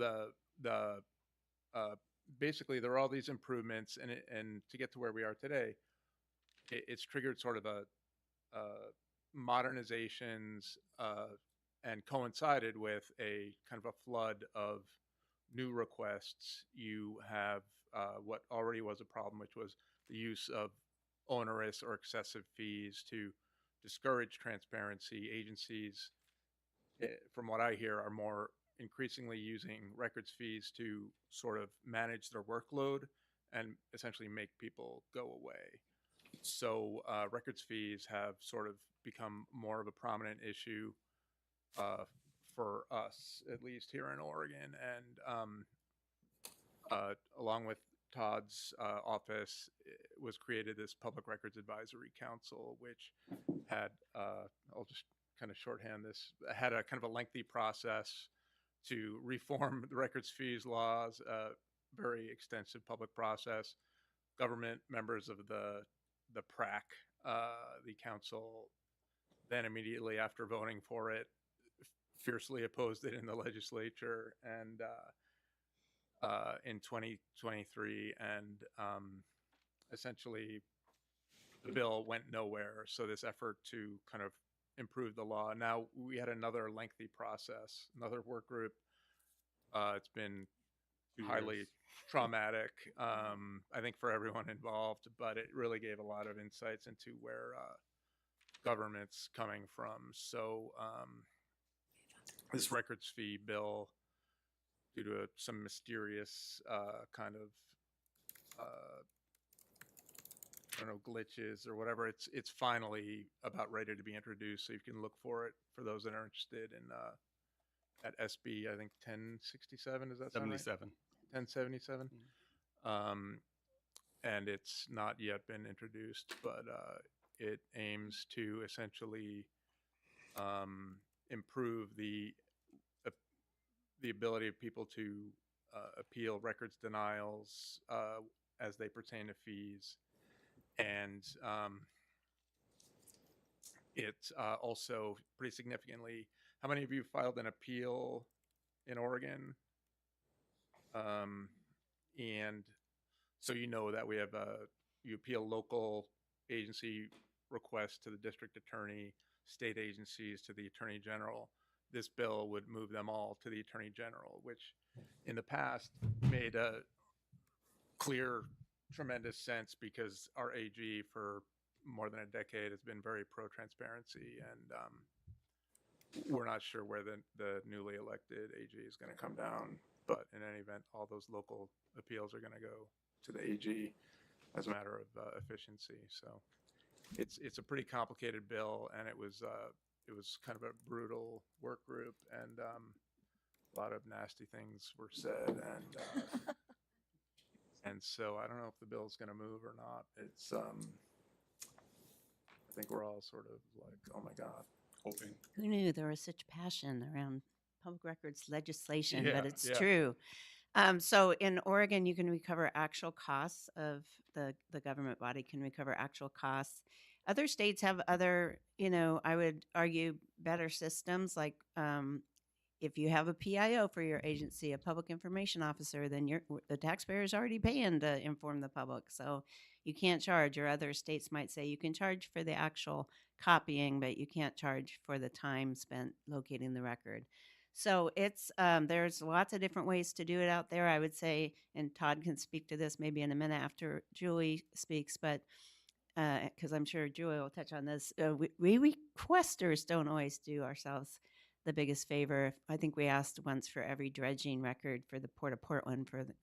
S21: basically there are all these improvements, and to get to where we are today, it's triggered sort of a modernizations and coincided with a kind of a flood of new requests. You have what already was a problem, which was the use of onerous or excessive fees to discourage transparency. Agencies, from what I hear, are more increasingly using records fees to sort of manage their workload and essentially make people go away. So records fees have sort of become more of a prominent issue for us, at least here in Oregon. And along with Todd's office, was created this Public Records Advisory Council, which had, I'll just kind of shorthand this, had a kind of a lengthy process to reform the records fees laws, very extensive public process. Government members of the PRAC, the council, then immediately after voting for it, fiercely opposed it in the legislature and in 2023, and essentially the bill went nowhere. So this effort to kind of improve the law. Now we had another lengthy process, another work group. It's been highly traumatic, I think, for everyone involved, but it really gave a lot of insights into where government's coming from. So this records fee bill, due to some mysterious kind of I don't know, glitches or whatever, it's finally about ready to be introduced. So you can look for it for those that are interested in at SB, I think 1067, is that sound right?
S20: 77.
S21: 1077. And it's not yet been introduced, but it aims to essentially improve the ability of people to appeal records denials as they pertain to fees. And it also pretty significantly, how many of you filed an appeal in Oregon? And so you know that we have you appeal local agency requests to the district attorney, state agencies to the attorney general. This bill would move them all to the attorney general, which in the past made a clear, tremendous sense because our AG for more than a decade has been very pro-transparency, and we're not sure where the newly elected AG is going to come down. But in any event, all those local appeals are going to go to the AG as a matter of efficiency. So it's a pretty complicated bill, and it was kind of a brutal work group, and a lot of nasty things were said, and so I don't know if the bill is going to move or not. It's I think we're all sort of like, oh my God, hoping.
S19: Who knew there was such passion around public records legislation?
S21: Yeah,
S19: But it's
S21: yeah.
S19: true. So in Oregon, you can recover actual costs of the government body can recover actual costs. Other states have other, I would argue better systems. Like if you have a PIO for your agency, a public information officer, then the taxpayer is already paying to inform the public. So you can't charge, or other states might say you can charge for the actual copying, but you can't charge for the time spent locating the record. So it's there's lots of different ways to do it out there. I would say, and Todd can speak to this maybe in a minute after Julie speaks, but because I'm sure Julie will touch on this, we requesters don't always do ourselves the biggest favor. I think we asked once for every dredging record for the Port of Portland for the,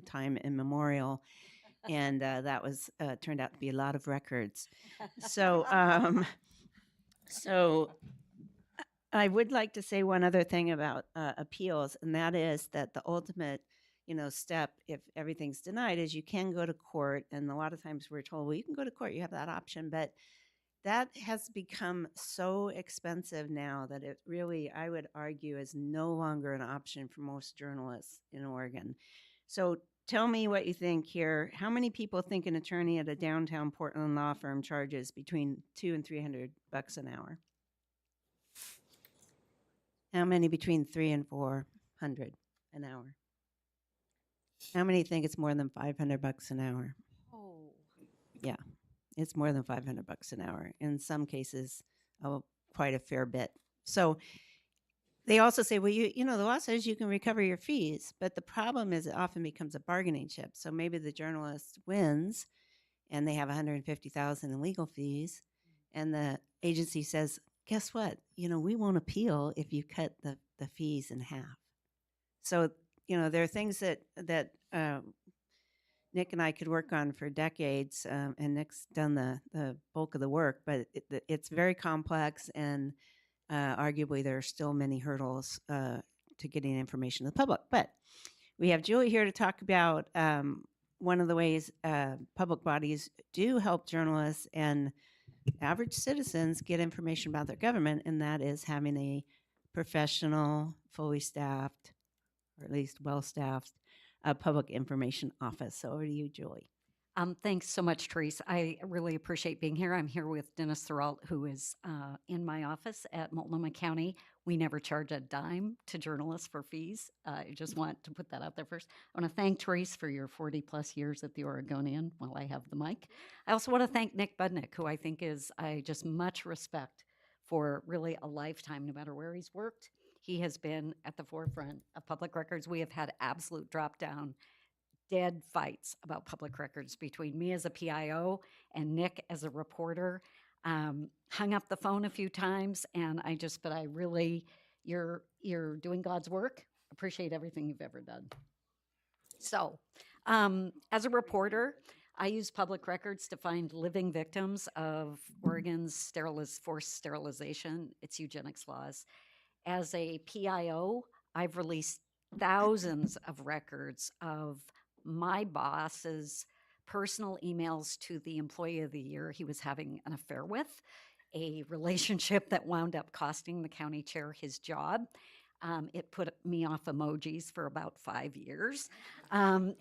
S19: time immemorial, and that was turned out to be a lot of records. So, so I would like to say one other thing about appeals, and that is that the ultimate, step, if everything's denied, is you can go to court. And a lot of times we're told, well, you can go to court, you have that option, but that has become so expensive now that it really, I would argue, is no longer an option for most journalists in Oregon. So tell me what you think here. How many people think an attorney at a downtown Portland law firm charges between $200 and $300 an hour? How many between $300 and $400 an hour? How many think it's more than $500 an hour?
S17: Oh.
S19: Yeah, it's more than $500 an hour. In some cases, quite a fair bit. So they also say, well, the law says you can recover your fees, but the problem is it often becomes a bargaining chip. So maybe the journalist wins and they have $150,000 in legal fees, and the agency says, guess what? We won't appeal if you cut the fees in half. So, there are things that Nick and I could work on for decades, and Nick's done the bulk of the work, but it's very complex, and arguably there are still many hurdles to getting information to the public. But we have Julie here to talk about one of the ways public bodies do help journalists and average citizens get information about their government, and that is having a professional, fully staffed, or at least well-staffed public information office. So over to you, Julie.
S4: Thanks so much, Therese. I really appreciate being here. I'm here with Dennis Thuralt, who is in my office at Multnomah County. We never charge a dime to journalists for fees. I just want to put that out there first. I want to thank Therese for your 40-plus years at the Oregonian while I have the mic. I also want to thank Nick Budnick, who I think I just much respect for really a lifetime, no matter where he's worked. He has been at the forefront of public records. We have had absolute drop-down, dead fights about public records between me as a PIO and Nick as a reporter. Hung up the phone a few times, and but I really, you're doing God's work. Appreciate everything you've ever done. So, as a reporter, I use public records to find living victims of Oregon's forced sterilization, its eugenics laws. As a PIO, I've released thousands of records of my boss's personal emails to the employee of the year he was having an affair with, a relationship that wound up costing the county chair his job. It put me off emojis for about 5 years. And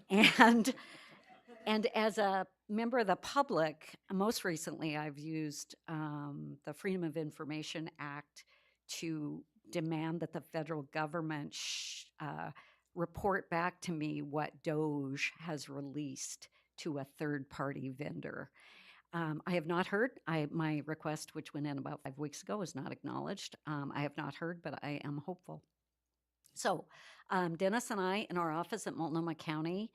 S4: as a member of the public, most recently I've used the Freedom of Information Act to demand that the federal government report back to me what DOJ has released to a third-party vendor. I have not heard. My request, which went in about 5 weeks ago, is not acknowledged. I have not heard, but I am hopeful. So Dennis and I in our office at Multnomah County,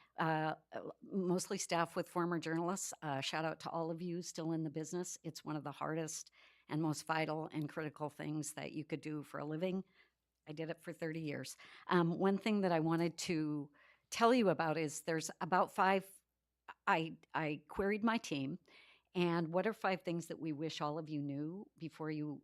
S4: mostly staffed with former journalists. Shout out to all of you still in the business. It's one of the hardest and most vital and critical things that you could do for a living. I did it for 30 years. One thing that I wanted to tell you about is there's about 5, I queried my team, and what are 5 things that we wish all of you knew before you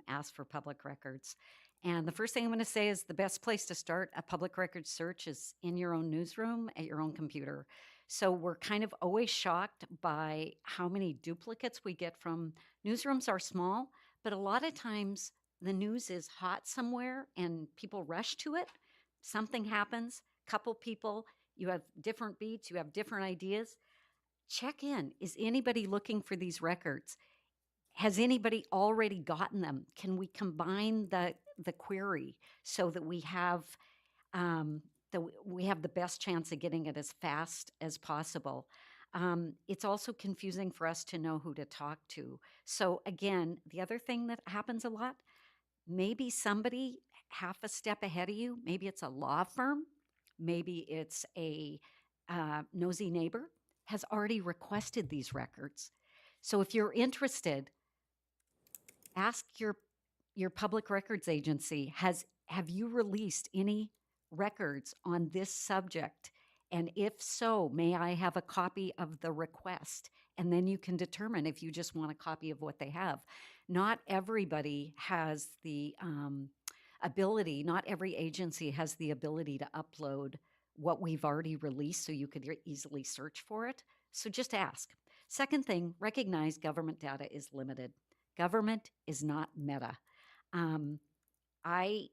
S4: ask for public records? And the first thing I'm going to say is the best place to start a public records search is in your own newsroom at your own computer. So we're kind of always shocked by how many duplicates we get from newsrooms are small, but a lot of times the news is hot somewhere and people rush to it. Something happens, couple people, you have different beats, you have different ideas. Check in. Is anybody looking for these records? Has anybody already gotten them? Can we combine the query so that we have the best chance of getting it as fast as possible? It's also confusing for us to know who to talk to. So again, the other thing that happens a lot, maybe somebody half a step ahead of you, maybe it's a law firm, maybe it's a nosy neighbor, has already requested these records. So if you're interested, ask your public records agency, have you released any records on this subject? And if so, may I have a copy of the request? And then you can determine if you just want a copy of what they have. Not everybody has the ability, not every agency has the ability to upload what we've already released so you could easily search for it. So just ask. Second thing, recognize government data is limited. Government is not Meta. I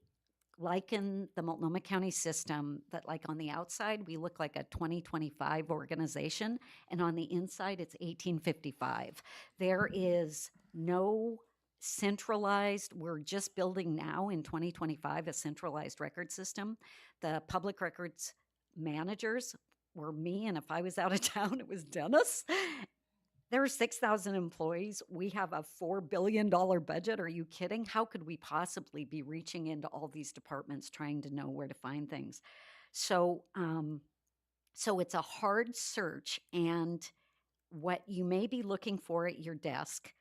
S4: liken the Multnomah County system that, like, on the outside, we look like a 2025 organization, and on the inside, it's 1855. There is no centralized, we're just building now in 2025 a centralized record system. The public records managers were me, and if I was out of town, it was Dennis. There are 6,000 employees. We have a $4 billion budget. Are you kidding? How could we possibly be reaching into all these departments trying to know where to find things? So, so it's a hard search, and what you may be looking for at your desk,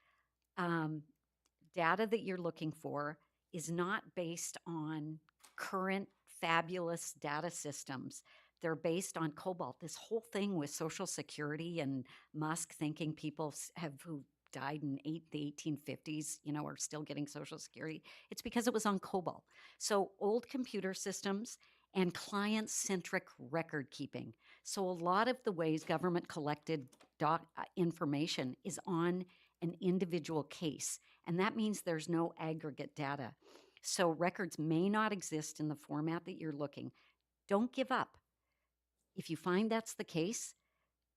S4: data that you're looking for is not based on current fabulous data systems. They're based on COBOL. This whole thing with Social Security and Musk thinking people who died in the 1850s, are still getting Social Security. It's because it was on COBOL. So old computer systems and client-centric record keeping. So a lot of the ways government collected information is on an individual case, and that means there's no aggregate data. So records may not exist in the format that you're looking. Don't give up. If you find that's the case,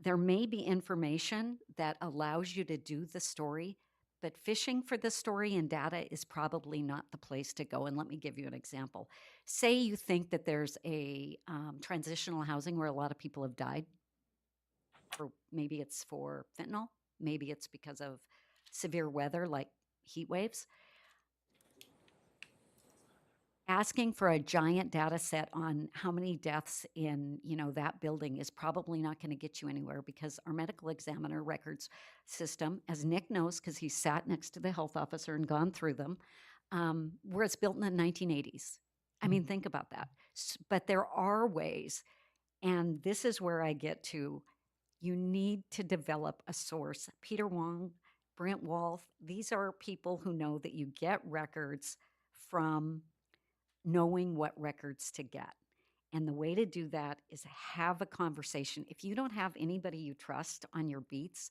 S4: there may be information that allows you to do the story, but fishing for the story and data is probably not the place to go. And let me give you an example. Say you think that there's a transitional housing where a lot of people have died, or maybe it's for fentanyl, maybe it's because of severe weather like heat waves. Asking for a giant data set on how many deaths in, that building is probably not going to get you anywhere, because our medical examiner records system, as Nick knows because he sat next to the health officer and gone through them, was built in the 1980s. I mean, think about that. But there are ways, and this is where I get to, you need to develop a source. Peter Wong, Brent Wolf, these are people who know that you get records from knowing what records to get. And the way to do that is have a conversation. If you don't have anybody you trust on your beats,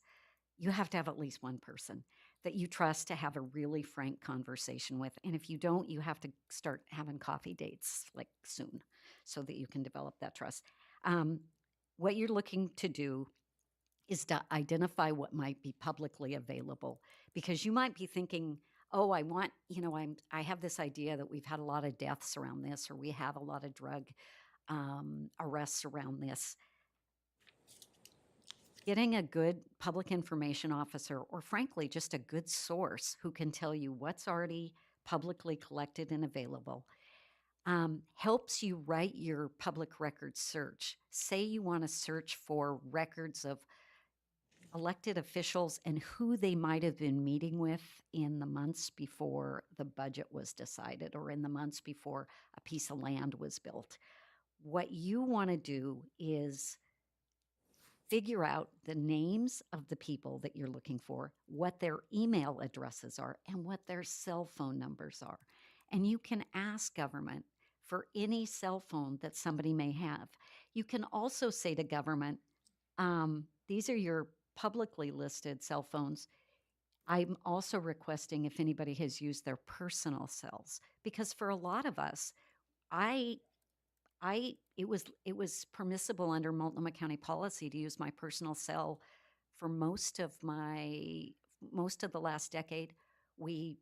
S4: you have to have at least one person that you trust to have a really frank conversation with. And if you don't, you have to start having coffee dates like soon so that you can develop that trust. What you're looking to do is to identify what might be publicly available, because you might be thinking, oh, I have this idea that we've had a lot of deaths around this, or we have a lot of drug arrests around this. Getting a good public information officer, or frankly, just a good source who can tell you what's already publicly collected and available, helps you write your public records search. Say you want to search for records of elected officials and who they might have been meeting with in the months before the budget was decided, or in the months before a piece of land was built. What you want to do is figure out the names of the people that you're looking for, what their email addresses are, and what their cell phone numbers are. And you can ask government for any cell phone that somebody may have. You can also say to government, these are your publicly listed cell phones. I'm also requesting if anybody has used their personal cells, because for a lot of us, it was permissible under Multnomah County policy to use my personal cell for most of the last decade. We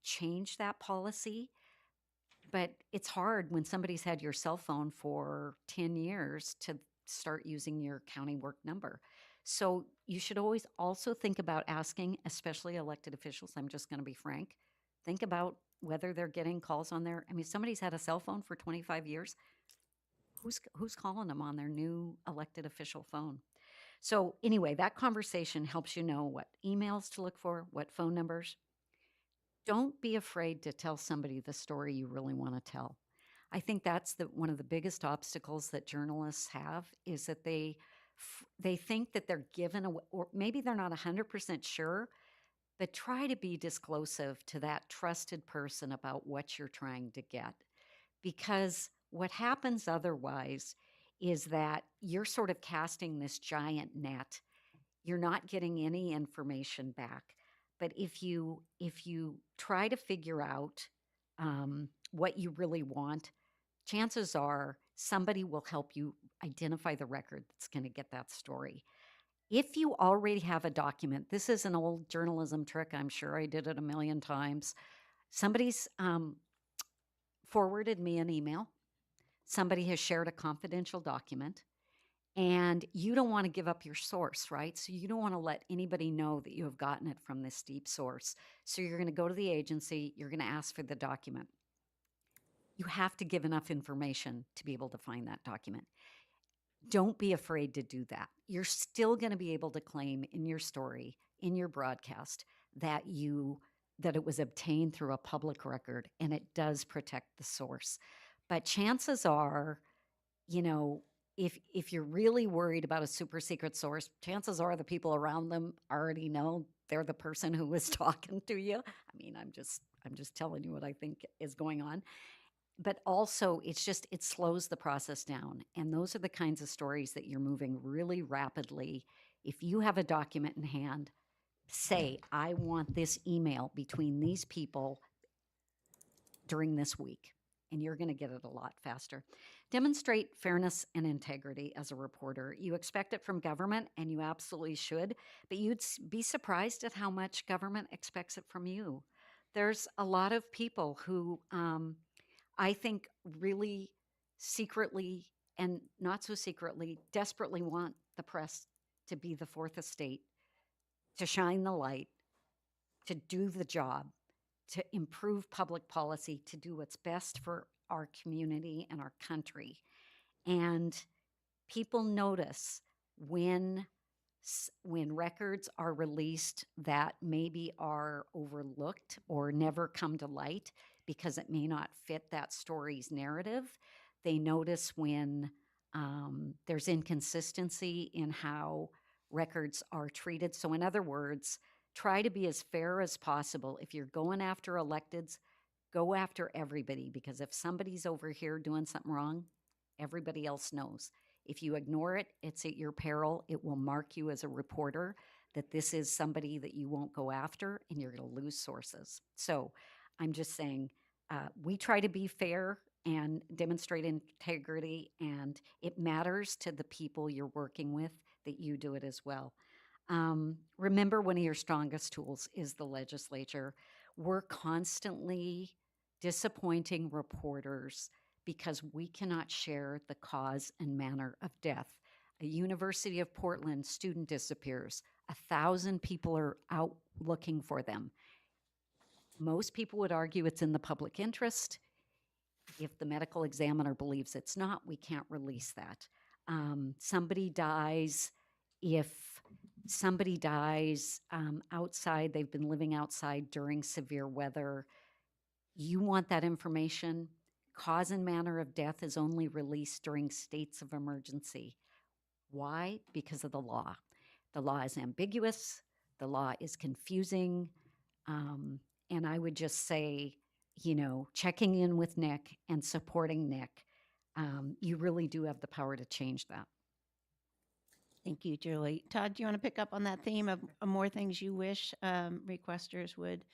S4: changed that policy, but it's hard when somebody's had your cell phone for 10 years to start using your county work number. So you should always also think about asking, especially elected officials, I'm just going to be frank, think about whether they're getting calls on their, I mean, somebody's had a cell phone for 25 years. Who's calling them on their new elected official phone? So anyway, that conversation helps you know what emails to look for, what phone numbers. Don't be afraid to tell somebody the story you really want to tell. I think that's one of the biggest obstacles that journalists have is that they think that they're given away, or maybe they're not 100% sure, but try to be disclosive to that trusted person about what you're trying to get. Because what happens otherwise is that you're sort of casting this giant net. You're not getting any information back. But if you try to figure out what you really want, chances are somebody will help you identify the record that's going to get that story. If you already have a document, this is an old journalism trick. I'm sure I did it a million times. Somebody's forwarded me an email. Somebody has shared a confidential document, and you don't want to give up your source, right? So you don't want to let anybody know that you have gotten it from this deep source. So you're going to go to the agency, you're going to ask for the document. You have to give enough information to be able to find that document. Don't be afraid to do that. You're still going to be able to claim in your story, in your broadcast, that it was obtained through a public record, and it does protect the source. But chances are, if you're really worried about a super secret source, chances are the people around them already know they're the person who was talking to you. I mean, I'm just telling you what I think is going on. But also, it slows the process down. And those are the kinds of stories that you're moving really rapidly. If you have a document in hand, say, I want this email between these people during this week. And you're going to get it a lot faster. Demonstrate fairness and integrity as a reporter. You expect it from government, and you absolutely should, but you'd be surprised at how much government expects it from you. There's a lot of people who I think really secretly and not so secretly desperately want the press to be the fourth estate, to shine the light, to do the job, to improve public policy, to do what's best for our community and our country. And people notice when records are released that maybe are overlooked or never come to light because it may not fit that story's narrative. They notice when there's inconsistency in how records are treated. So in other words, try to be as fair as possible. If you're going after electeds, go after everybody, because if somebody's over here doing something wrong, everybody else knows. If you ignore it, it's at your peril. It will mark you as a reporter that this is somebody that you won't go after, and you're going to lose sources. So I'm just saying, we try to be fair and demonstrate integrity, and it matters to the people you're working with that you do it as well. Remember, one of your strongest tools is the legislature. We're constantly disappointing reporters because we cannot share the cause and manner of death. A University of Portland student disappears. 1,000 people are out looking for them. Most people would argue it's in the public interest. If the medical examiner believes it's not, we can't release that. Somebody dies. If somebody dies outside, they've been living outside during severe weather, you want that information. Cause and manner of death is only released during states of emergency. Why? Because of the law. The law is ambiguous. The law is confusing. And I would just say, checking in with Nick and supporting Nick, you really do have the power to change that.
S19: Thank you, Julie. Todd, do you want to pick up on that theme of more things you wish requesters would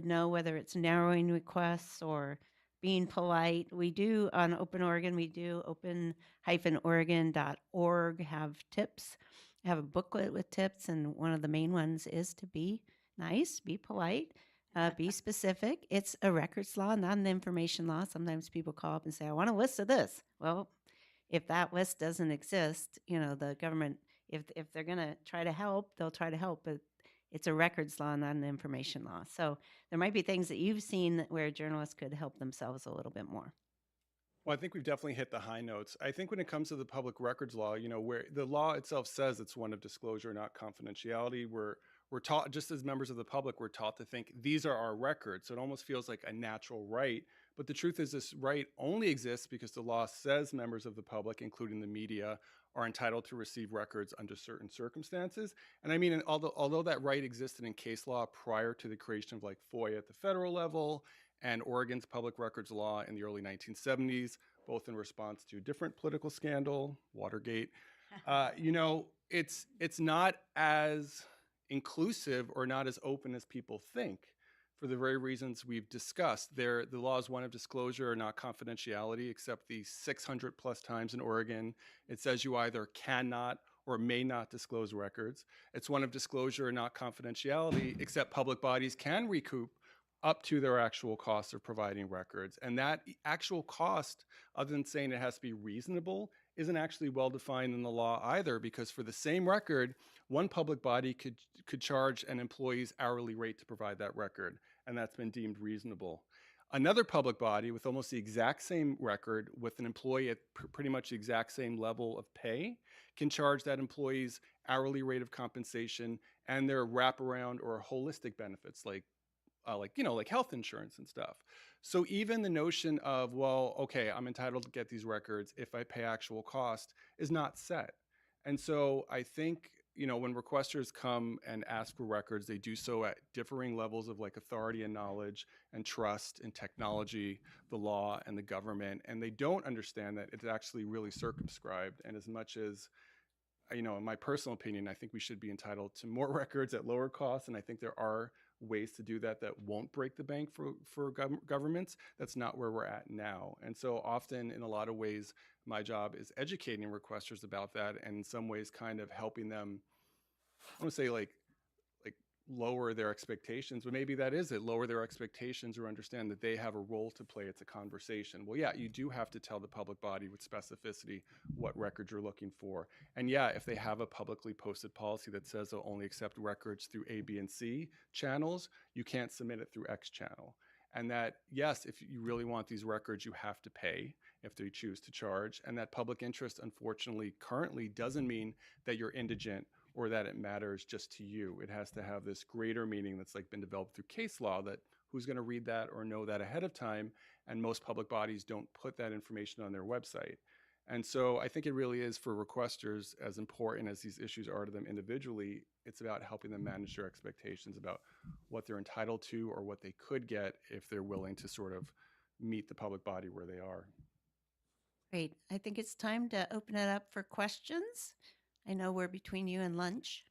S19: know, whether it's narrowing requests or being polite? We do on Open Oregon, we do open-oregon.org have tips. I have a booklet with tips, and one of the main ones is to be nice, be polite, be specific. It's a records law, not an information law. Sometimes people call up and say, I want a list of this. Well, if that list doesn't exist, the government, if they're going to try to help, they'll try to help, but it's a records law, not an information law. So there might be things that you've seen where journalists could help themselves a little bit more.
S20: Well, I think we've definitely hit the high notes. I think when it comes to the public records law, where the law itself says it's one of disclosure, not confidentiality, we're taught, just as members of the public, we're taught to think these are our records. So it almost feels like a natural right. But the truth is this right only exists because the law says members of the public, including the media, are entitled to receive records under certain circumstances. And I mean, although that right existed in case law prior to the creation of like FOIA at the federal level and Oregon's public records law in the early 1970s, both in response to a different political scandal, Watergate, it's not as inclusive or not as open as people think for the very reasons we've discussed. The law is one of disclosure, not confidentiality, except the 600 plus times in Oregon. It says you either cannot or may not disclose records. It's one of disclosure, not confidentiality, except public bodies can recoup up to their actual costs of providing records. And that actual cost, other than saying it has to be reasonable, isn't actually well defined in the law either, because for the same record, one public body could charge an employee's hourly rate to provide that record, and that's been deemed reasonable. Another public body with almost the exact same record, with an employee at pretty much the exact same level of pay, can charge that employee's hourly rate of compensation and their wraparound or holistic benefits, like health insurance and stuff. So even the notion of, well, okay, I'm entitled to get these records if I pay actual cost is not set. And so I think, when requesters come and ask for records, they do so at differing levels of like authority and knowledge and trust in technology, the law, and the government. And they don't understand that it's actually really circumscribed. And as much as, in my personal opinion, I think we should be entitled to more records at lower costs. And I think there are ways to do that won't break the bank for governments. That's not where we're at now. And so often, in a lot of ways, my job is educating requesters about that, and in some ways kind of helping them, I want to say like lower their expectations, but maybe that is it, lower their expectations or understand that they have a role to play. It's a conversation. Well, yeah, you do have to tell the public body with specificity what records you're looking for. And yeah, if they have a publicly posted policy that says they'll only accept records through A, B, and C channels, you can't submit it through X channel. And that, yes, if you really want these records, you have to pay if they choose to charge. And that public interest, unfortunately, currently doesn't mean that you're indigent or that it matters just to you. It has to have this greater meaning that's like been developed through case law, that who's going to read that or know that ahead of time. And most public bodies don't put that information on their website. And so I think it really is for requesters, as important as these issues are to them individually, it's about helping them manage their expectations about what they're entitled to or what they could get if they're willing to sort of meet the public body where they are.
S19: Great. I think it's time to open it up for questions. I know we're between you and lunch.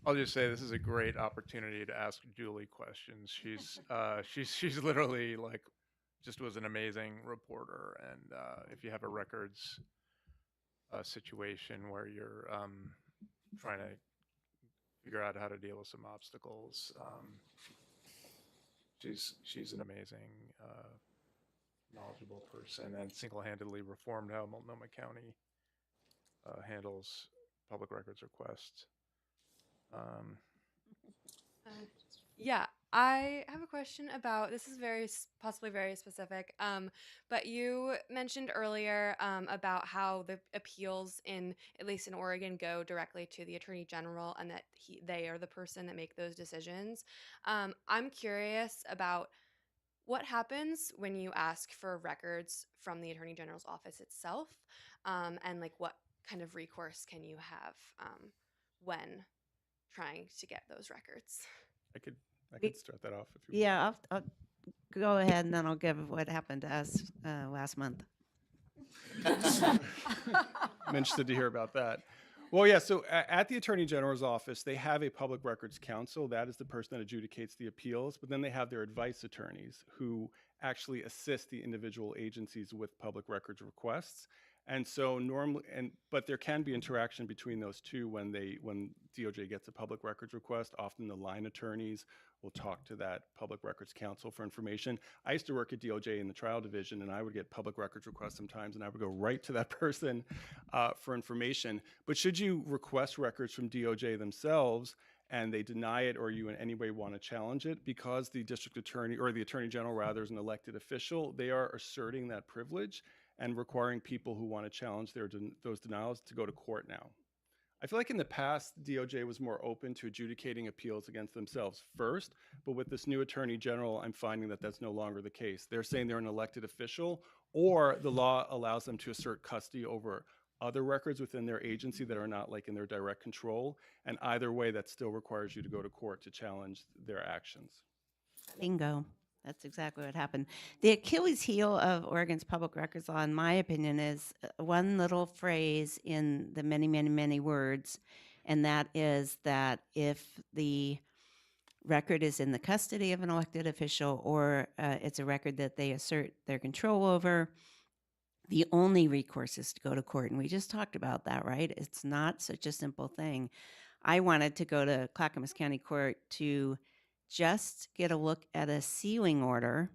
S21: I'll just say this is a great opportunity to ask Julie questions. She's literally like just was an amazing reporter, and if you have a records situation where you're trying to figure out how to deal with some obstacles, she's an amazing knowledgeable person, and single-handedly reformed how Multnomah County handles public records requests.
S17: Yeah, I have a question about this is possibly very specific. But you mentioned earlier about how the appeals at least in Oregon, go directly to the Attorney General, and that they are the person that make those decisions. I'm curious about what happens when you ask for records from the Attorney General's office itself, and like what kind of recourse can you have when trying to get those records?
S20: I could start that off if you
S19: Yeah, I'll go ahead, and then I'll give what happened to us last month.
S20: I'm interested to hear about that. Well, yeah. So at the Attorney General's office, they have a public records counsel. That is the person that adjudicates the appeals. But then they have their advice attorneys who actually assist the individual agencies with public records requests. And so normally, but there can be interaction between those two when DOJ gets a public records request. Often the line attorneys will talk to that public records counsel for information. I used to work at DOJ in the trial division, and I would get public records requests sometimes, and I would go right to that person for information. But should you request records from DOJ themselves and they deny it, or you in any way want to challenge it, because the district attorney, or the attorney general rather, is an elected official, they are asserting that privilege and requiring people who want to challenge those denials to go to court now. I feel like in the past, DOJ was more open to adjudicating appeals against themselves first, but with this new attorney general, I'm finding that that's no longer the case. They're saying they're an elected official, or the law allows them to assert custody over other records within their agency that are not like in their direct control. And either way, that still requires you to go to court to challenge their actions.
S19: Bingo. That's exactly what happened. The Achilles heel of Oregon's public records law, in my opinion, is one little phrase in the many, many, many words, and that is that if the record is in the custody of an elected official, or it's a record that they assert their control over, the only recourse is to go to court. And we just talked about that, right? It's not such a simple thing. I wanted to go to Clackamas County Court to just get a look at a sealing order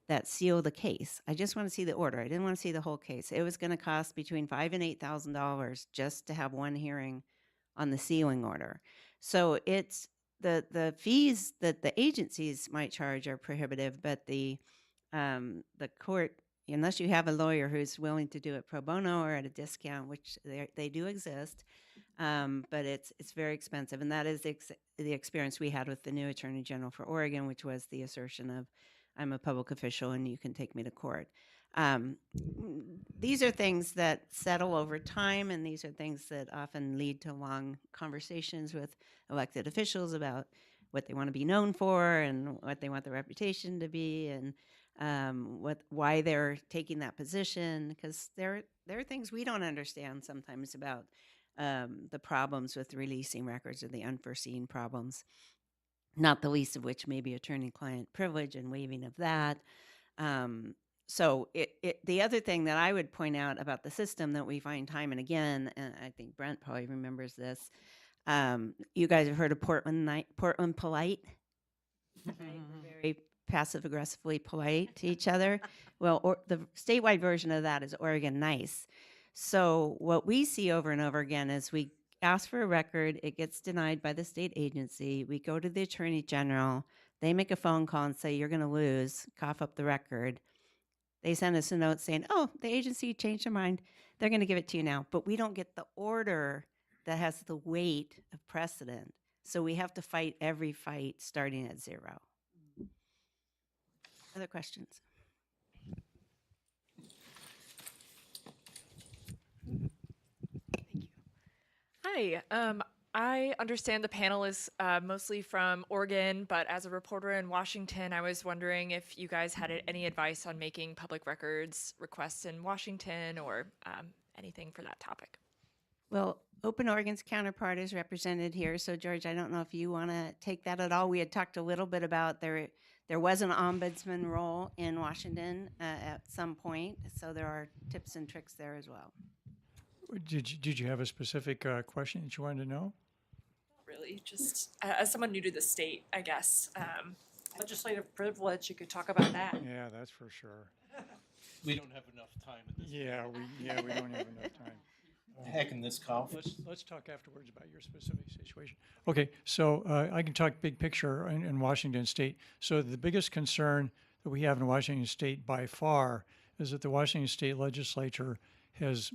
S19: that sealed the case. I just want to see the order. I didn't want to see the whole case. It was going to cost between $5,000 and $8,000 just to have one hearing on the sealing order. So it's the fees that the agencies might charge are prohibitive, but the court, unless you have a lawyer who's willing to do it pro bono or at a discount, which they do exist, but it's very expensive. And that is the experience we had with the new Attorney General for Oregon, which was the assertion of, I'm a public official and you can take me to court. These are things that settle over time, and these are things that often lead to long conversations with elected officials about what they want to be known for and what they want their reputation to be, and why they're taking that position, because there are things we don't understand sometimes about the problems with releasing records, or the unforeseen problems, not the least of which may be attorney-client privilege and waiving of that. So the other thing that I would point out about the system that we find time and again, and I think Brent probably remembers this, you guys have heard of Portland Polite? Right? We're very passive-aggressively polite to each other. Well, the statewide version of that is Oregon Nice. So what we see over and over again is we ask for a record, it gets denied by the state agency, we go to the Attorney General, they make a phone call and say, you're going to lose, cough up the record. They send us a note saying, oh, the agency changed their mind, they're going to give it to you now. But we don't get the order that has the weight of precedent. So we have to fight every fight starting at zero. Other questions?
S6: Hi. I understand the panel is mostly from Oregon, but as a reporter in Washington, I was wondering if you guys had any advice on making public records requests in Washington, or anything for that topic.
S19: Well, Open Oregon's counterpart is represented here. So, George, I don't know if you want to take that at all. We had talked a little bit about there was an ombudsman role in Washington at some point. So there are tips and tricks there as well.
S22: Did you have a specific question that you wanted to know?
S6: Really, just as someone new to the state, I guess.
S5: Legislative privilege, you could talk about that.
S22: Yeah, that's for sure.
S2: We don't have enough time in this.
S22: Yeah, we don't have enough time.
S2: Heck in this conference.
S22: Let's talk afterwards about your specific situation. Okay, so I can talk big picture in Washington State. So the biggest concern that we have in Washington State by far is that the Washington State Legislature has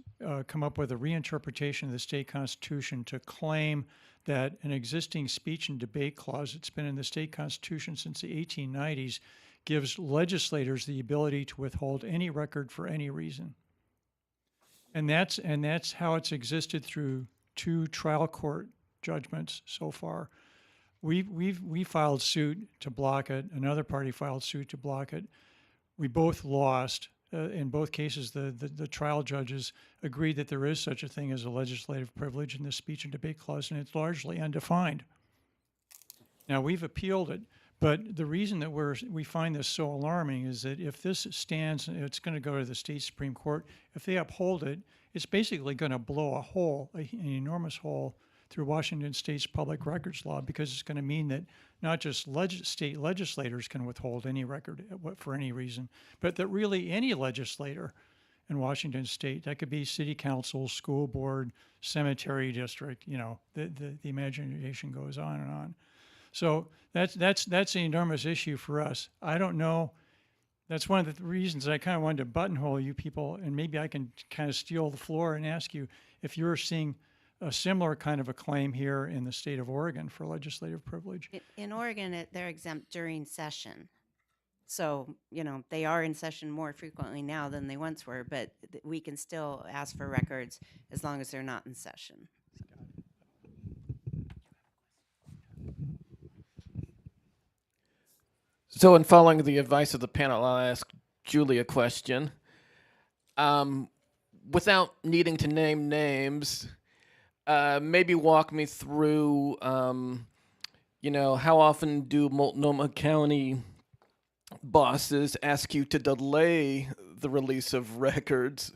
S22: come up with a reinterpretation of the state constitution to claim that an existing speech and debate clause that's been in the state constitution since the 1890s gives legislators the ability to withhold any record for any reason. And that's how it's existed through 2 trial court judgments so far. We filed suit to block it. Another party filed suit to block it. We both lost. in both cases, the trial judges agreed that there is such a thing as a legislative privilege in the speech and debate clause, and it's largely undefined. Now, we've appealed it, but the reason that we find this so alarming is that if this stands, it's going to go to the state Supreme Court. If they uphold it, it's basically going to blow a hole, an enormous hole, through Washington State's public records law, because it's going to mean that not just state legislators can withhold any record for any reason, but that really any legislator in Washington State, that could be city council, school board, cemetery district, the imagination goes on and on. So that's an enormous issue for us. I don't know. That's one of the reasons I kind of wanted to buttonhole you people, and maybe I can kind of steal the floor and ask you if you're seeing a similar kind of a claim here in the state of Oregon for legislative privilege.
S19: In Oregon, they're exempt during session. So, they are in session more frequently now than they once were, but we can still ask for records as long as they're not in session.
S7: So in following the advice of the panel, I'll ask Julie a question. Without needing to name names, maybe walk me through, how often do Multnomah County bosses ask you to delay the release of records?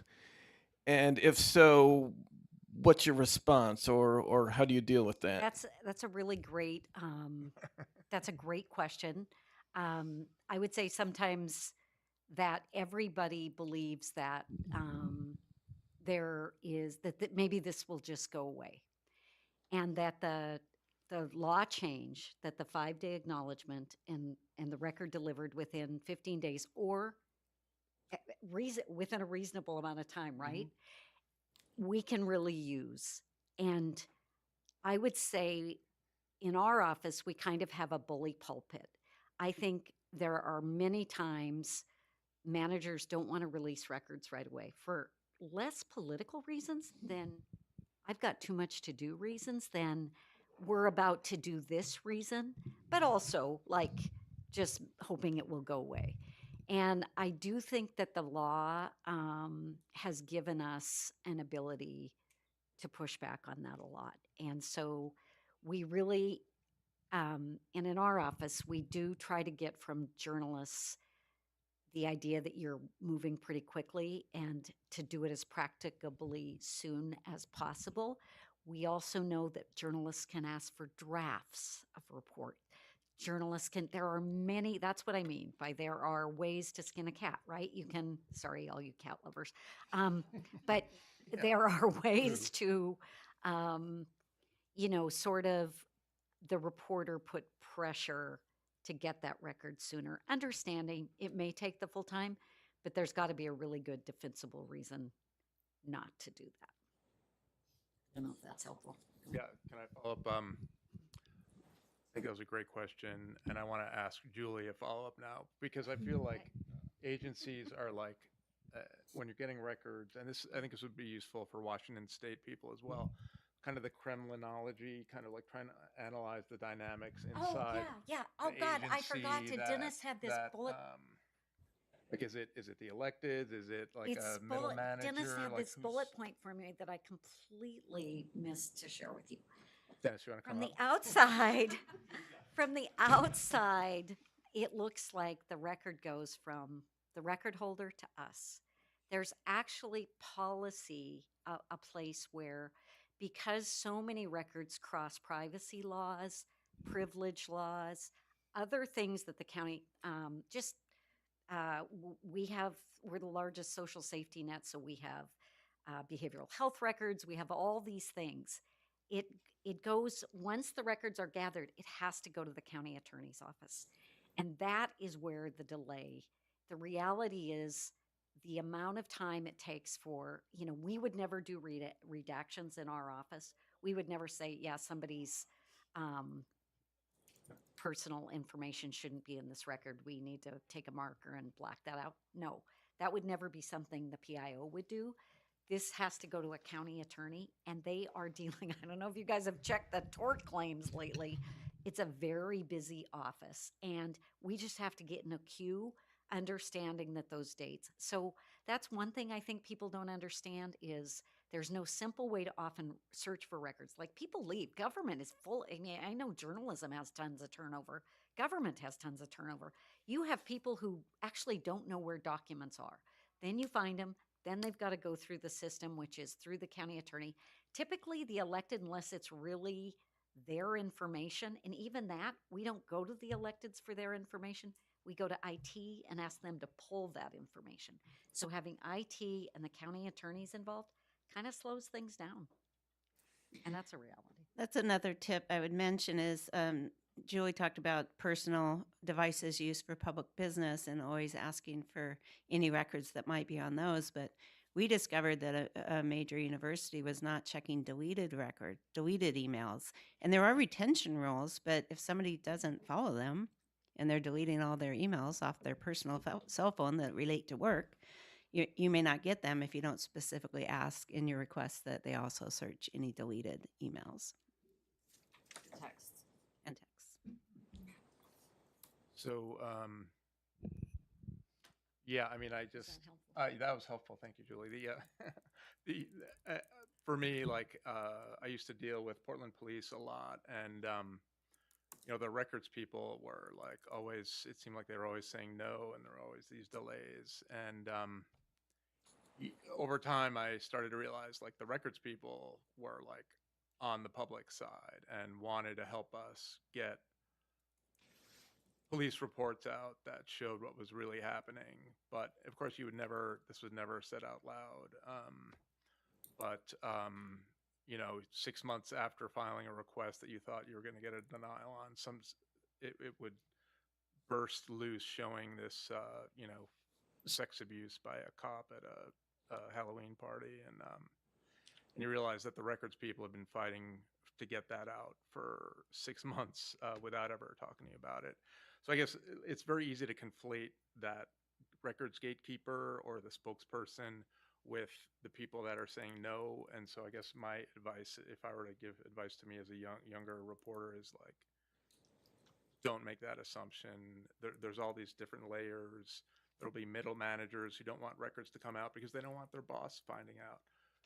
S7: And if so, what's your response, or how do you deal with that?
S4: That's a really great that's a great question. I would say sometimes that everybody believes that that maybe this will just go away, and that the law change, that the 5-day acknowledgement and the record delivered within 15 days or within a reasonable amount of time, right? We can really use. And I would say in our office, we kind of have a bully pulpit. I think there are many times managers don't want to release records right away for less political reasons than I've got too much to do reasons than we're about to do this reason, but also like just hoping it will go away. And I do think that the law has given us an ability to push back on that a lot. And so we really, and in our office, we do try to get from journalists the idea that you're moving pretty quickly and to do it as practicably soon as possible. We also know that journalists can ask for drafts of report. Journalists can, there are many, that's what I mean by there are ways to skin a cat, right? You can, sorry, all you cat lovers, but there are ways to, sort of the reporter put pressure to get that record sooner. Understanding it may take the full time, but there's got to be a really good defensible reason not to do that. I don't know if that's helpful.
S21: Yeah, can I follow up? I think that was a great question, and I want to ask Julie a follow-up now, because I feel like agencies are like, when you're getting records, and I think this would be useful for Washington State people as well, kind of the Kremlinology, kind of like trying to analyze the dynamics inside.
S4: Oh, yeah. Oh, God, I forgot to. Dennis had this bullet.
S21: Like, is it the electeds? Is it like a middle manager?
S4: Dennis had
S21: like
S4: this bullet point for me that I completely missed to share with you.
S21: Dennis, you want to come
S4: From
S21: up?
S4: the outside, from the outside, it looks like the record goes from the record holder to us. There's actually policy, a place where, because so many records cross privacy laws, privilege laws, other things that the county we're the largest social safety net, so we have behavioral health records, we have all these things. It goes, once the records are gathered, it has to go to the county attorney's office. And that is where the delay, the reality is the amount of time it takes for, we would never do redactions in our office. We would never say, yeah, somebody's personal information shouldn't be in this record. We need to take a marker and black that out. No, that would never be something the PIO would do. This has to go to a county attorney, and they are dealing, I don't know if you guys have checked the tort claims lately. It's a very busy office, and we just have to get in a queue understanding that those dates. So that's one thing I think people don't understand is there's no simple way to often search for records. Like people leave. Government is full. I mean, I know journalism has tons of turnover. Government has tons of turnover. You have people who actually don't know where documents are. Then you find them. Then they've got to go through the system, which is through the county attorney. Typically, the elected, unless it's really their information, and even that, we don't go to the electeds for their information. We go to IT and ask them to pull that information. So having IT and the county attorneys involved kind of slows things down. And that's a reality.
S19: That's another tip I would mention is Julie talked about personal devices used for public business and always asking for any records that might be on those. But we discovered that a major university was not checking deleted emails. And there are retention rules, but if somebody doesn't follow them and they're deleting all their emails off their personal cell phone that relate to work, you may not get them if you don't specifically ask in your request that they also search any deleted emails.
S4: Texts.
S19: And texts.
S21: So, yeah, I mean, I just that was helpful. Thank you, Julie. For me, like I used to deal with Portland police a lot, and you know, the records people were like always. It seemed like they were always saying no, and there were always these delays. And over time, I started to realize like the records people were like on the public side and wanted to help us get police reports out that showed what was really happening. But of course, this was never said out loud. You know, 6 months after filing a request that you thought you were going to get a denial on, it would burst loose showing this, you know, sex abuse by a cop at a Halloween party. And you realize that the records people have been fighting to get that out for 6 months without ever talking to you about it. So I guess it's very easy to conflate that records gatekeeper or the spokesperson with the people that are saying no. And so I guess my advice, if I were to give advice to me as a younger reporter, is like, don't make that assumption. There's all these different layers. There'll be middle managers who don't want records to come out because they don't want their boss finding out.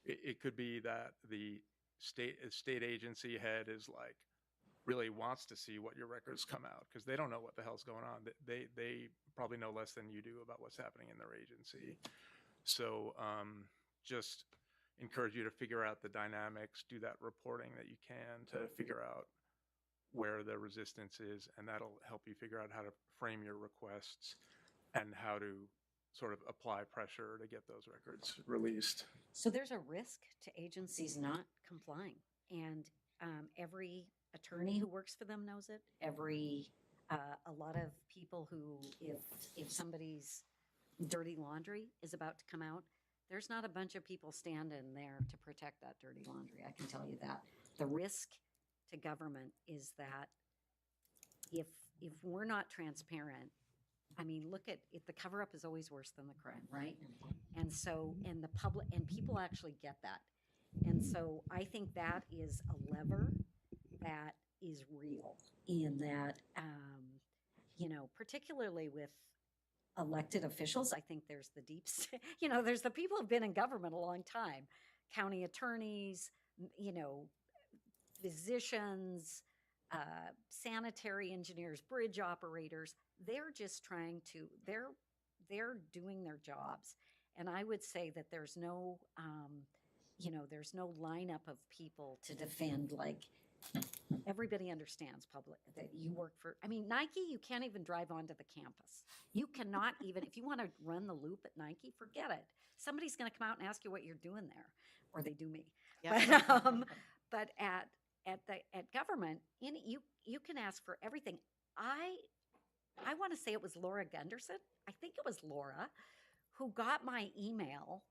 S21: It could be that the state agency head is like, really wants to see what your records come out because they don't know what the hell's going on. They probably know less than you do about what's happening in their agency. So just encourage you to figure out the dynamics, do that reporting that you can to figure out where the resistance is, and that'll help you figure out how to frame your requests and how to sort of apply pressure to get those records released.
S4: So there's a risk to agencies not complying, and every attorney who works for them knows it. A lot of people who, if somebody's dirty laundry is about to come out, there's not a bunch of people standing there to protect that dirty laundry. I can tell you that. The risk to government is that if we're not transparent, I mean, look at it, the cover up is always worse than the crime, right? And so, and the public, and people actually get that. And so I think that is a lever that is real in that, you know, particularly with elected officials, I think there's the deep, you know, there's the people who've been in government a long time, county attorneys, you know, physicians, sanitary engineers, bridge operators. They're just trying to, they're doing their jobs. And I would say that there's no, you know, there's no lineup of people to defend. Like, everybody understands public that you work for. I mean, Nike, you can't even drive onto the campus. You cannot even, if you want to run the loop at Nike, forget it. Somebody's going to come out and ask you what you're doing there, or they do me. Yeah. But at government, you can ask for everything. I want to say it was Laura Gunderson. I think it was Laura who got my email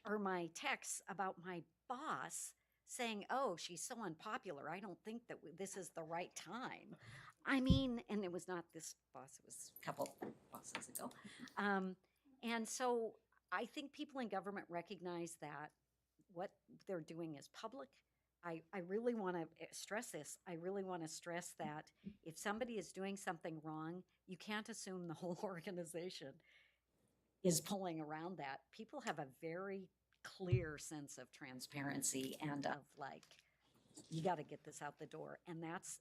S4: or my text about my boss saying, oh, she's so unpopular. I don't think that this is the right time. I mean, and it was not this boss, it was a couple bosses ago. And so I think people in government recognize that what they're doing is public. I really want to stress this. I really want to stress that if somebody is doing something wrong, you can't assume the whole organization is pulling around that. People have a very clear sense of transparency and of like, you got to get this out the door. And that's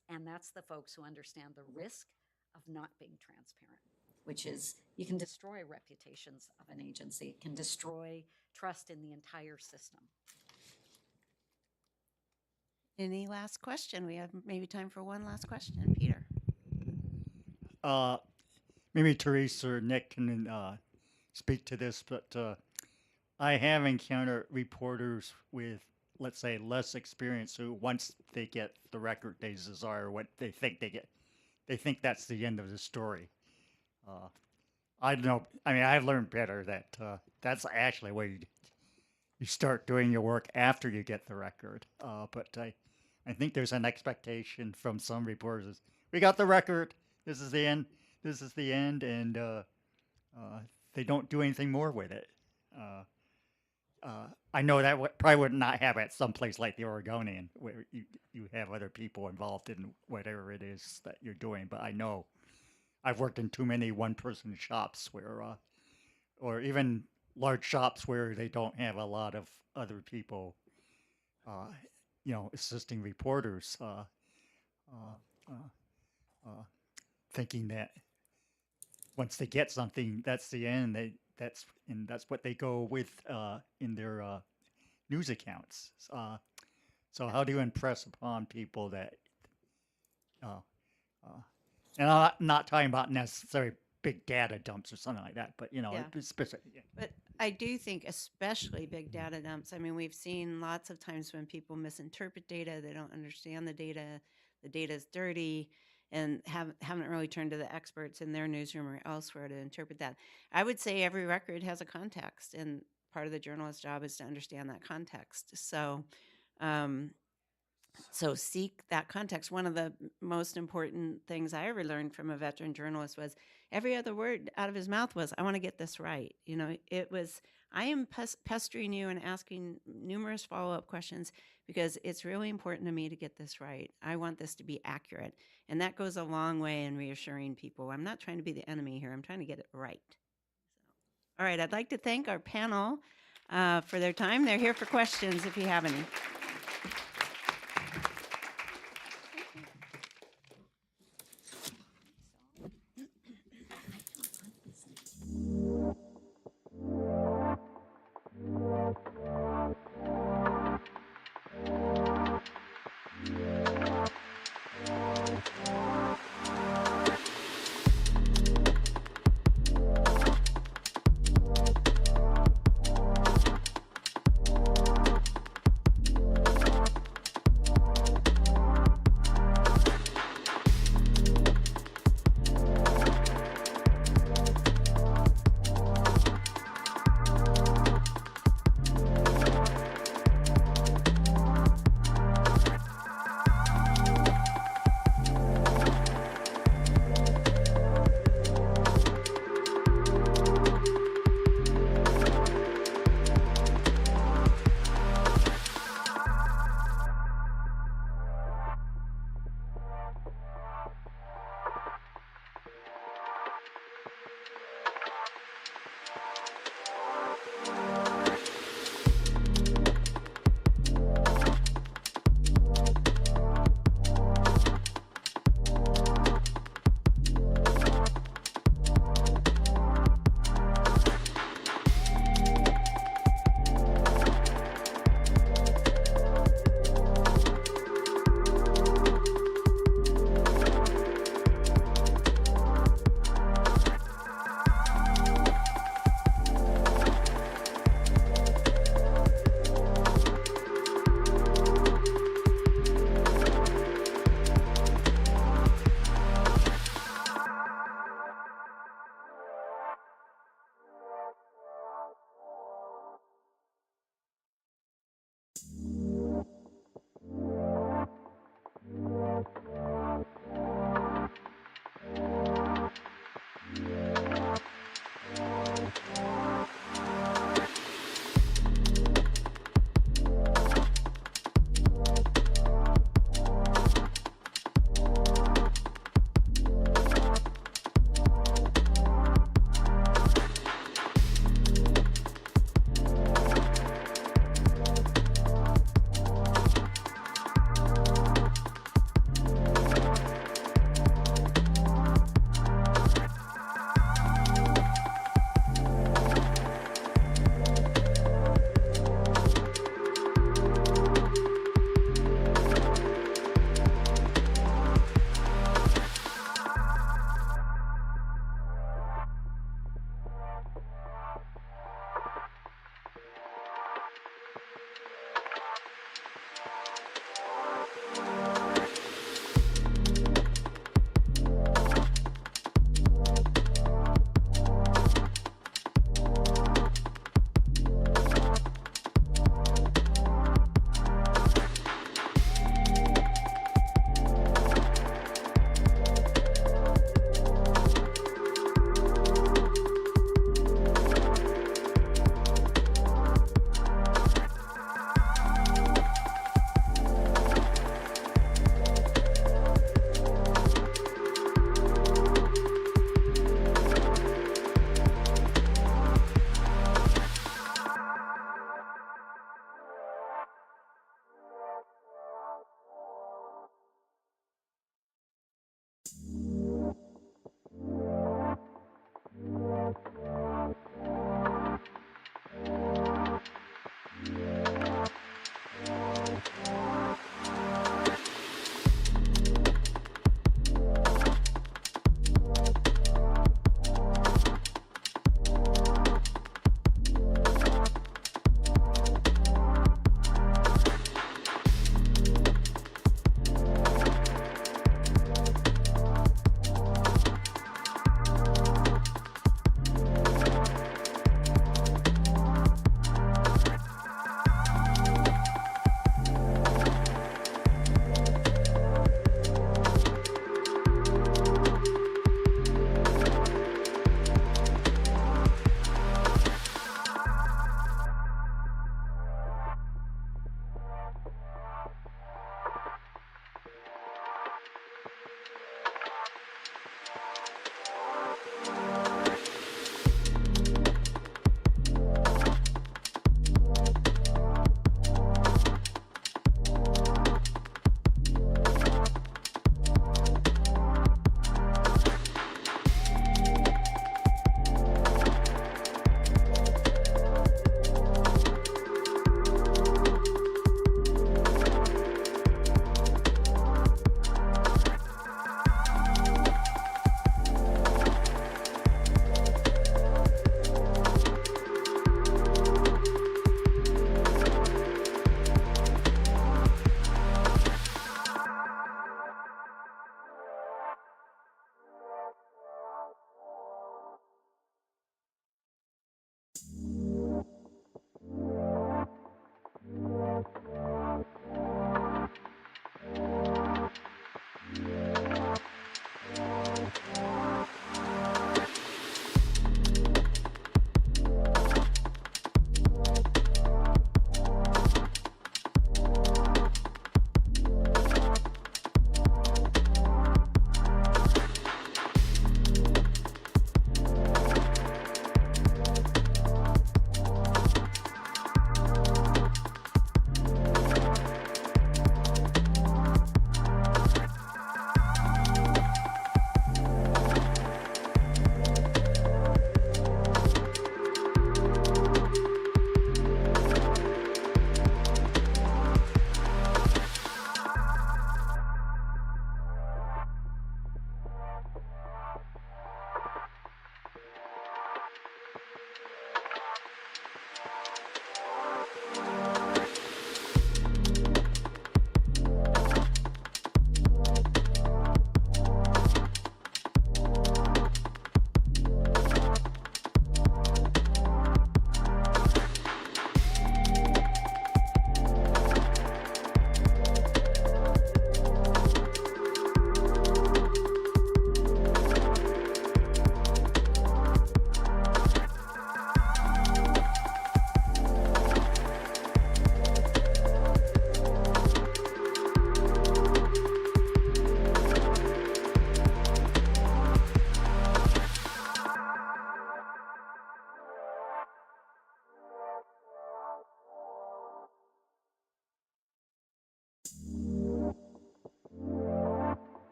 S4: the folks who understand the risk of not being transparent, which is you can destroy reputations of an agency. It can destroy trust in the entire system.
S19: Any last question? We have maybe time for one last question. Peter.
S8: Maybe Therese or Nick can speak to this, but I have encountered reporters with, let's say, less experience who, once they get the record, they desire what they think they get. They think that's the end of the story. I don't know. I mean, I've learned better that that's actually where you start doing your work after you get the record. But I think there's an expectation from some reporters. We got the record. This is the end. This is the end, and they don't do anything more with it. I know that probably would not have at some place like the Oregonian, where you have other people involved in whatever it is that you're doing. But I know I've worked in too many one-person shops where, or even large shops where they don't have a lot of other people, assisting reporters, thinking that once they get something, that's the end. That's what they go with in their news accounts. So how do you impress upon people that? And I'm not talking about necessarily big data dumps or something like that, but
S19: Yeah.
S8: it's specific. Yeah.
S19: But I do think especially big data dumps. I mean, we've seen lots of times when people misinterpret data, they don't understand the data is dirty, and haven't really turned to the experts in their newsroom or elsewhere to interpret that. I would say every record has a context, and part of the journalist's job is to understand that context. So seek that context. One of the most important things I ever learned from a veteran journalist was every other word out of his mouth was, I want to get this right. It was, I am pestering you and asking numerous follow-up questions because it's really important to me to get this right. I want this to be accurate. And that goes a long way in reassuring people. I'm not trying to be the enemy here. I'm trying to get it right. All right, I'd like to thank our panel for their time. They're here for questions if you have any.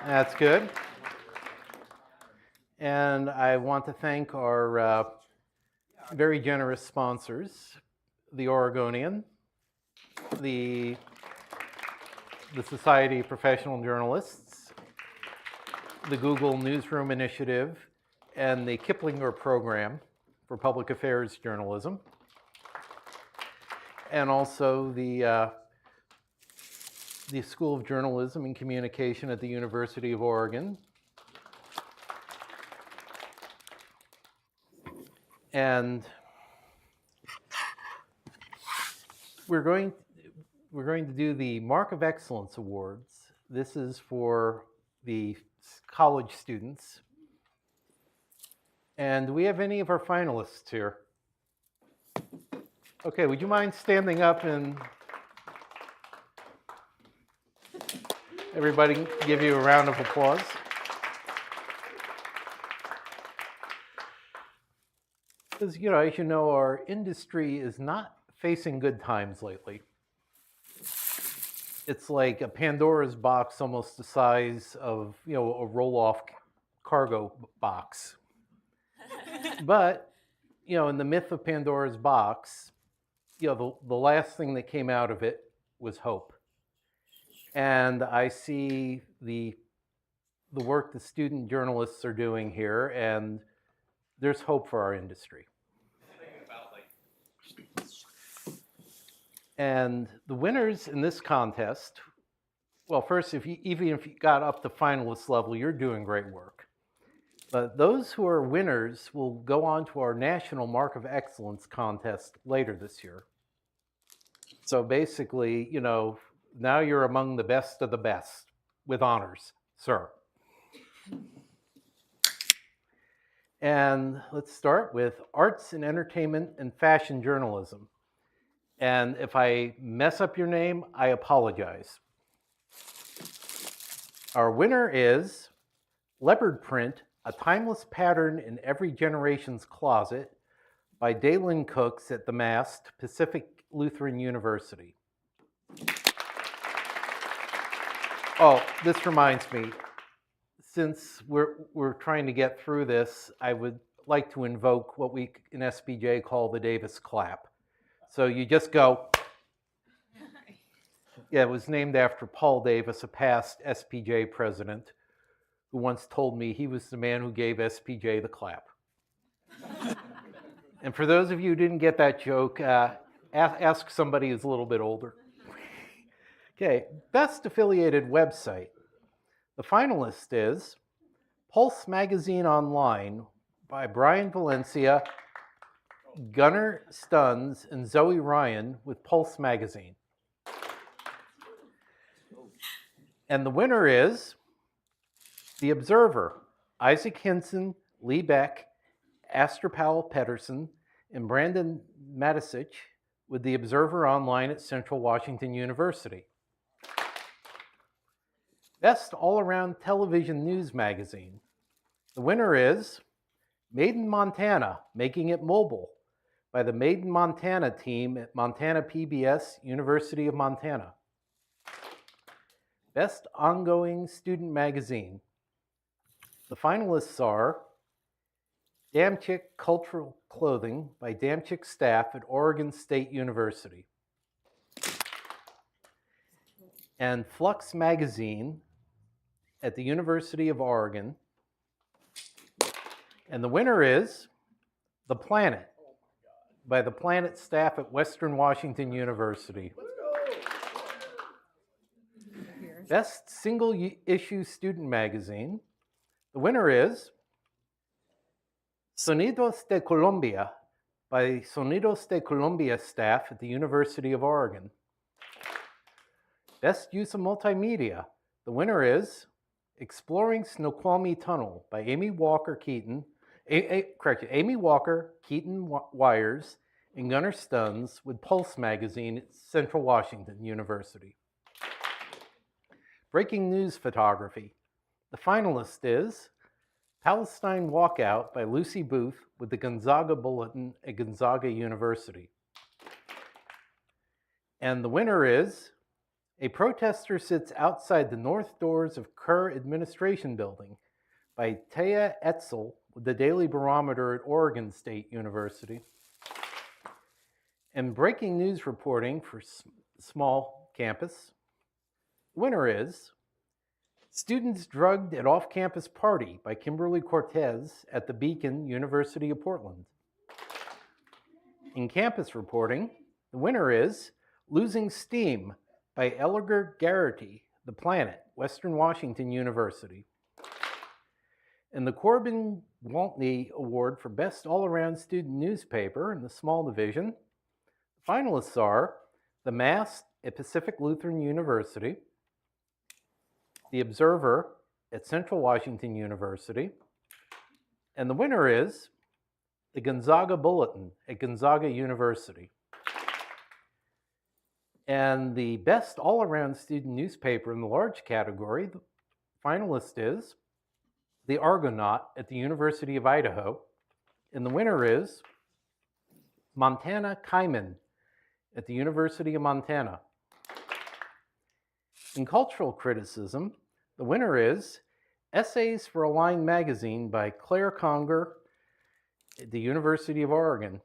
S2: That's good. And I want to thank our very generous sponsors, the Oregonian, the Society of Professional Journalists, the Google Newsroom Initiative, and the Kiplinger Program for Public Affairs Journalism, and also the School of Journalism and Communication at the University of Oregon. And we're going to do the Mark of Excellence Awards. This is for the college students. And do we have any of our finalists here? Okay, would you mind standing up and everybody give you a round of applause? Because, as you know, our industry is not facing good times lately. It's like a Pandora's box, almost the size of, a roll-off cargo box. But, in the myth of Pandora's box, the last thing that came out of it was hope. And I see the work the student journalists are doing here, and there's hope for our industry. And the winners in this contest, well, first, even if you got up to finalist level, you're doing great work. But those who are winners will go on to our National Mark of Excellence contest later this year. So basically, now you're among the best of the best with honors, sir. And let's start with Arts and Entertainment and Fashion Journalism. And if I mess up your name, I apologize. Our winner is Leopard Print, A Timeless Pattern in Every Generation's Closet by Dalen Cooks at the Mast, Pacific Lutheran University. Oh, this reminds me. Since we're trying to get through this, I would like to invoke what we in SPJ call the Davis clap. So you just go. Yeah, it was named after Paul Davis, a past SPJ president, who once told me he was the man who gave SPJ the clap. And for those of you who didn't get that joke, ask somebody who's a little bit older. Okay, best affiliated website. The finalist is Pulse Magazine Online by Brian Valencia, Gunnar Stuns, and Zoe Ryan with Pulse Magazine. And the winner is The Observer, Isaac Hinson, Lee Beck, Astor Powell Pedersen, and Brandon Matisich with The Observer Online at Central Washington University. Best All-Around Television News Magazine. The winner is Made in Montana, Making It Mobile by the Made in Montana team at Montana PBS, University of Montana. Best Ongoing Student Magazine. The finalists are Damn Chick Cultural Clothing by Damn Chick staff at Oregon State University. And Flux Magazine at the University of Oregon. And the winner is The Planet by the Planet staff at Western Washington University. Best Single Issue Student Magazine. The winner is Sonidos de Colombia by Sonidos de Colombia staff at the University of Oregon. Best Use of Multimedia. The winner is Exploring Snoqualmie Tunnel by Amy Walker, Keaton Wires, and Gunnar Stuns with Pulse Magazine at Central Washington University. Breaking News Photography. The finalist is Palestine Walkout by Lucy Booth with the Gonzaga Bulletin at Gonzaga University. And the winner is A protester sits outside the north doors of Kerr Administration Building by Taya Etzel with the Daily Barometer at Oregon State University. And breaking news reporting for small campus. Winner is Students Drugged at Off-Campus Party by Kimberly Cortez at the Beacon, University of Portland. In campus reporting, the winner is Losing Steam by Elgar Garrity, The Planet, Western Washington University. And the Corbin Waltney Award for Best All-Around Student Newspaper in the small division. The finalists are The Mast at Pacific Lutheran University, The Observer at Central Washington University, and the winner is the Gonzaga Bulletin at Gonzaga University. And the best all-around student newspaper in the large category, the finalist is the Argonaut at the University of Idaho, and the winner is Montana Kaiman at the University of Montana. In cultural criticism, the winner is Essays for Align Magazine by Claire Conger at the University of Oregon.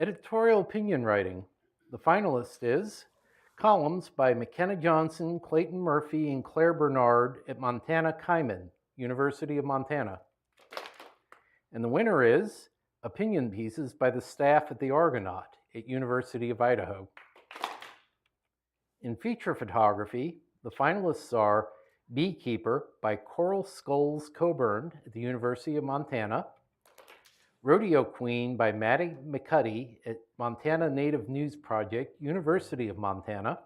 S2: Editorial opinion writing. The finalist is Columns by McKenna Johnson, Clayton Murphy, and Claire Bernard at Montana Kaiman, University of Montana. And the winner is Opinion Pieces by the staff at the Argonaut at University of Idaho. In feature photography, the finalists are Beekeeper by Coral Skulls Coburn at the University of Montana, Rodeo Queen by Maddie McCuddy at Montana Native News Project, University of Montana,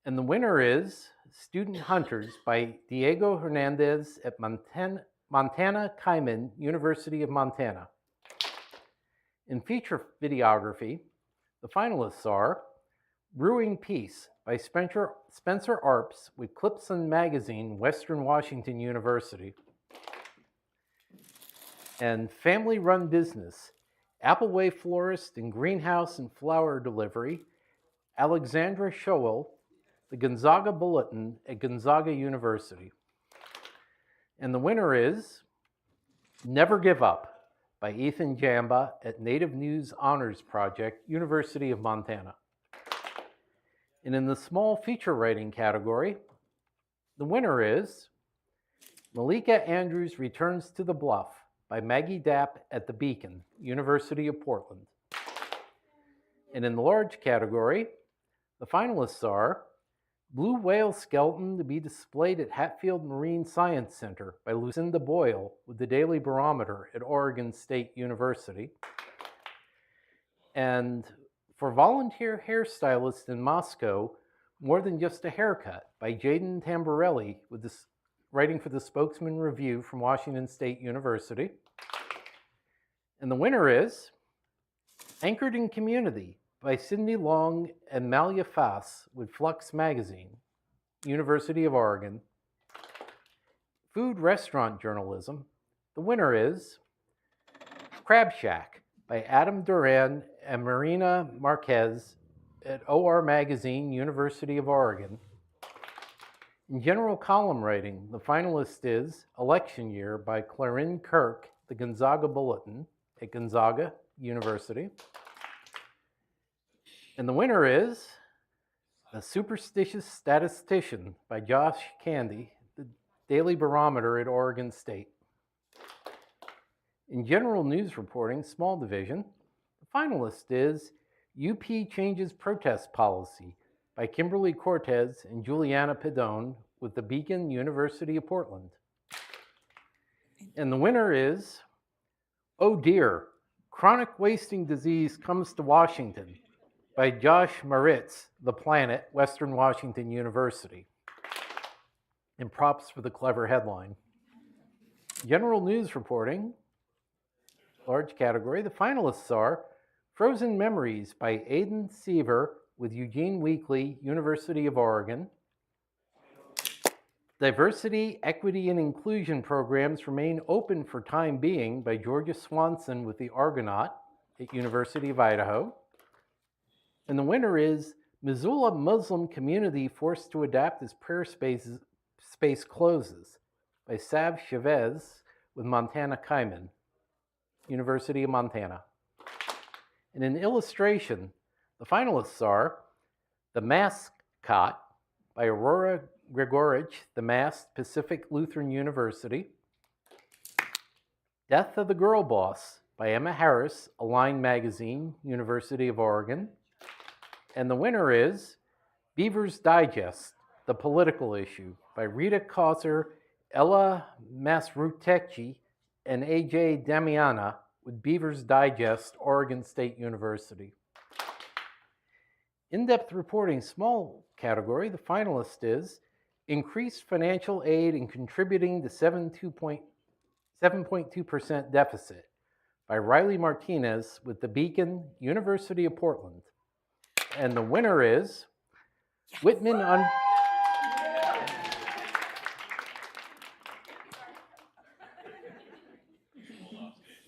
S2: and the winner is Student Hunters by Diego Hernandez at Montana Kaiman, University of Montana. In feature videography, the finalists are Brewing Peace by Spencer Arps with Clipson Magazine, Western Washington University. And Family Run Business, Appleway Florist and Greenhouse and Flower Delivery, Alexandra Schoel, the Gonzaga Bulletin at Gonzaga University. And the winner is Never Give Up by Ethan Jamba at Native News Honors Project, University of Montana. And in the small feature writing category, the winner is Malika Andrews Returns to the Bluff by Maggie Dapp at the Beacon, University of Portland. And in the large category, the finalists are Blue Whale Skeleton to be displayed at Hatfield Marine Science Center by Lucinda Boyle with the Daily Barometer at Oregon State University. And for Volunteer Hairstylist in Moscow, More Than Just a Haircut by Jaden Tamborelli with this writing for the Spokesman Review from Washington State University. And the winner is Anchored in Community by Cindy Long and Malia Fass with Flux Magazine, University of Oregon. Food Restaurant Journalism. The winner is Crab Shack by Adam Duran and Marina Marquez at OR Magazine, University of Oregon. In general column writing, the finalist is Election Year by Clarin Kirk, the Gonzaga Bulletin at Gonzaga University. And the winner is The Superstitious Statistician by Josh Candy, the Daily Barometer at Oregon State. In general news reporting, small division, the finalist is UP Changes Protest Policy by Kimberly Cortez and Juliana Pedone with the Beacon, University of Portland. And the winner is Oh Dear, Chronic Wasting Disease Comes to Washington by Josh Maritz, The Planet, Western Washington University. And props for the clever headline. General news reporting, large category, the finalists are Frozen Memories by Aidan Seaver with Eugene Weekly, University of Oregon. Diversity, Equity, and Inclusion programs remain open for time being by Georgia Swanson with the Argonaut at University of Idaho.
S3: And the winner is Missoula Muslim Community Forced to Adapt as Prayer Space Closes by Sav Chavez with Montana Kaiman, University of Montana. And in illustration, the finalists are The Mascot by Aurora Gregorich, The Masked, Pacific Lutheran University. Death of the Girl Boss by Emma Harris, Align Magazine, University of Oregon. And the winner is Beaver's Digest, The Political Issue by Rita Causer, Ella Masrutecci, and AJ Damiana with Beaver's Digest, Oregon State University. In-depth reporting, small category, the finalist is Increased Financial Aid in Contributing to 7.2% Deficit by Riley Martinez with The Beacon, University of Portland. And the winner is Whitman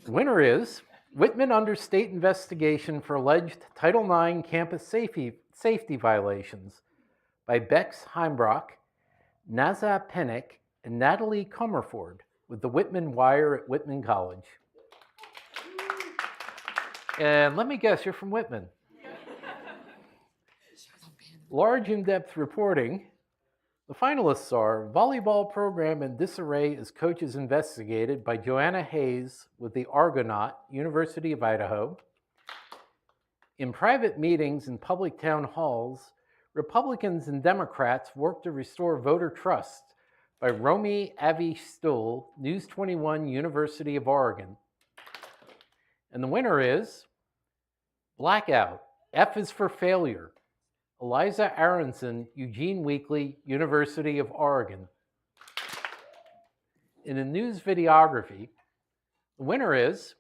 S3: The winner is Whitman under state investigation for alleged Title IX campus safety violations by Bex Heimbrock, Naza Pennick, and Natalie Comerford with the Whitman Wire at Whitman College. And let me guess, you're from Whitman. Large in-depth reporting. The finalists are Volleyball Program in Disarray as Coaches Investigated by Joanna Hayes with the Argonaut, University of Idaho. In Private Meetings in Public Town Halls, Republicans and Democrats work to restore voter trust by Romy Avi Stuhl, News 21, University of Oregon. And the winner is Blackout, F is for Failure, Eliza Aronson, Eugene Weekly, University of Oregon. In a news videography, the winner is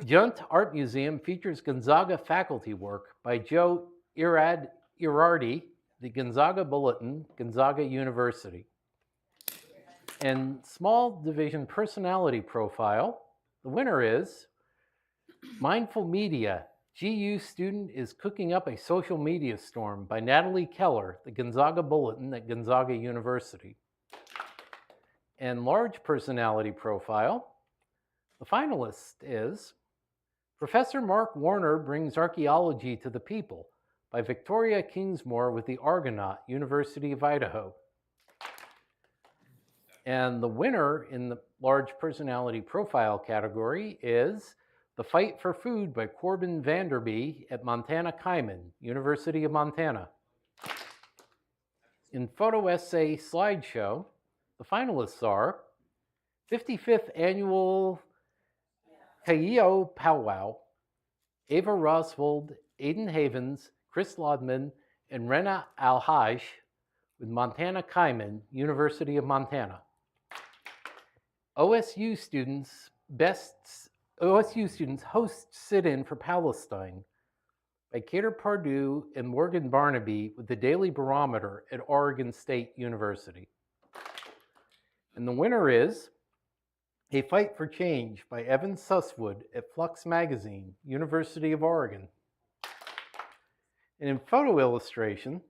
S3: Junt Art Museum features Gonzaga faculty work by Joe Irardi, the Gonzaga Bulletin, Gonzaga University. And small division personality profile, the winner is Mindful Media, GU Student is Cooking Up a Social Media Storm by Natalie Keller, the Gonzaga Bulletin at Gonzaga University. And large personality profile, the finalist is Professor Mark Warner Brings Archaeology to the People by Victoria Kingsmore with the Argonaut, University of Idaho. And the winner in the large personality profile category is The Fight for Food by Corbin Vanderby at Montana Kaiman, University of Montana. In photo essay slideshow, the finalists are 55th Annual Kaio Powwow, Ava Rosvold, Aiden Havens, Chris Lodman, and Rena Alhaj with Montana Kaiman, University of Montana. OSU students host sit-in for Palestine by Kater Pardue and Morgan Barnaby with the Daily Barometer at Oregon State University. And the winner is A Fight for Change by Evan Susswood at Flux Magazine, University of Oregon. And in photo illustration,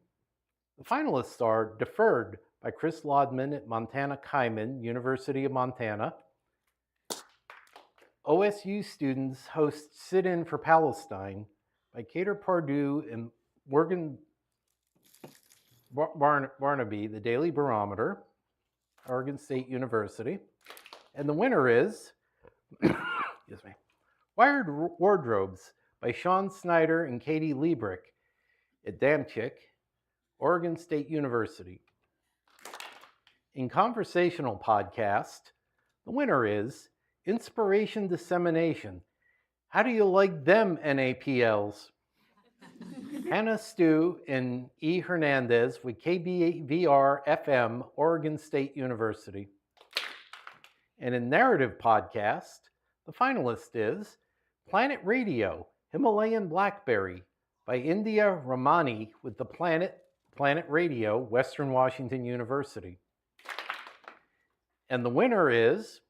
S3: the finalists are Deferred by Chris Lodman at Montana Kaiman, University of Montana. OSU students host Sit-In for Palestine by Kater Pardue and Morgan Barnaby, the Daily Barometer, Oregon State University. And the winner is excuse me, Wired Wardrobes by Sean Snyder and Katie Liebrick at Damchick, Oregon State University. In conversational podcast, the winner is Inspiration Dissemination. How do you like them NAPLs? Hannah Stu and E. Hernandez with KBVR FM, Oregon State University. And in narrative podcast, the finalist is Planet Radio, Himalayan Blackberry by India Ramani with the Planet Radio, Western Washington University. And the winner is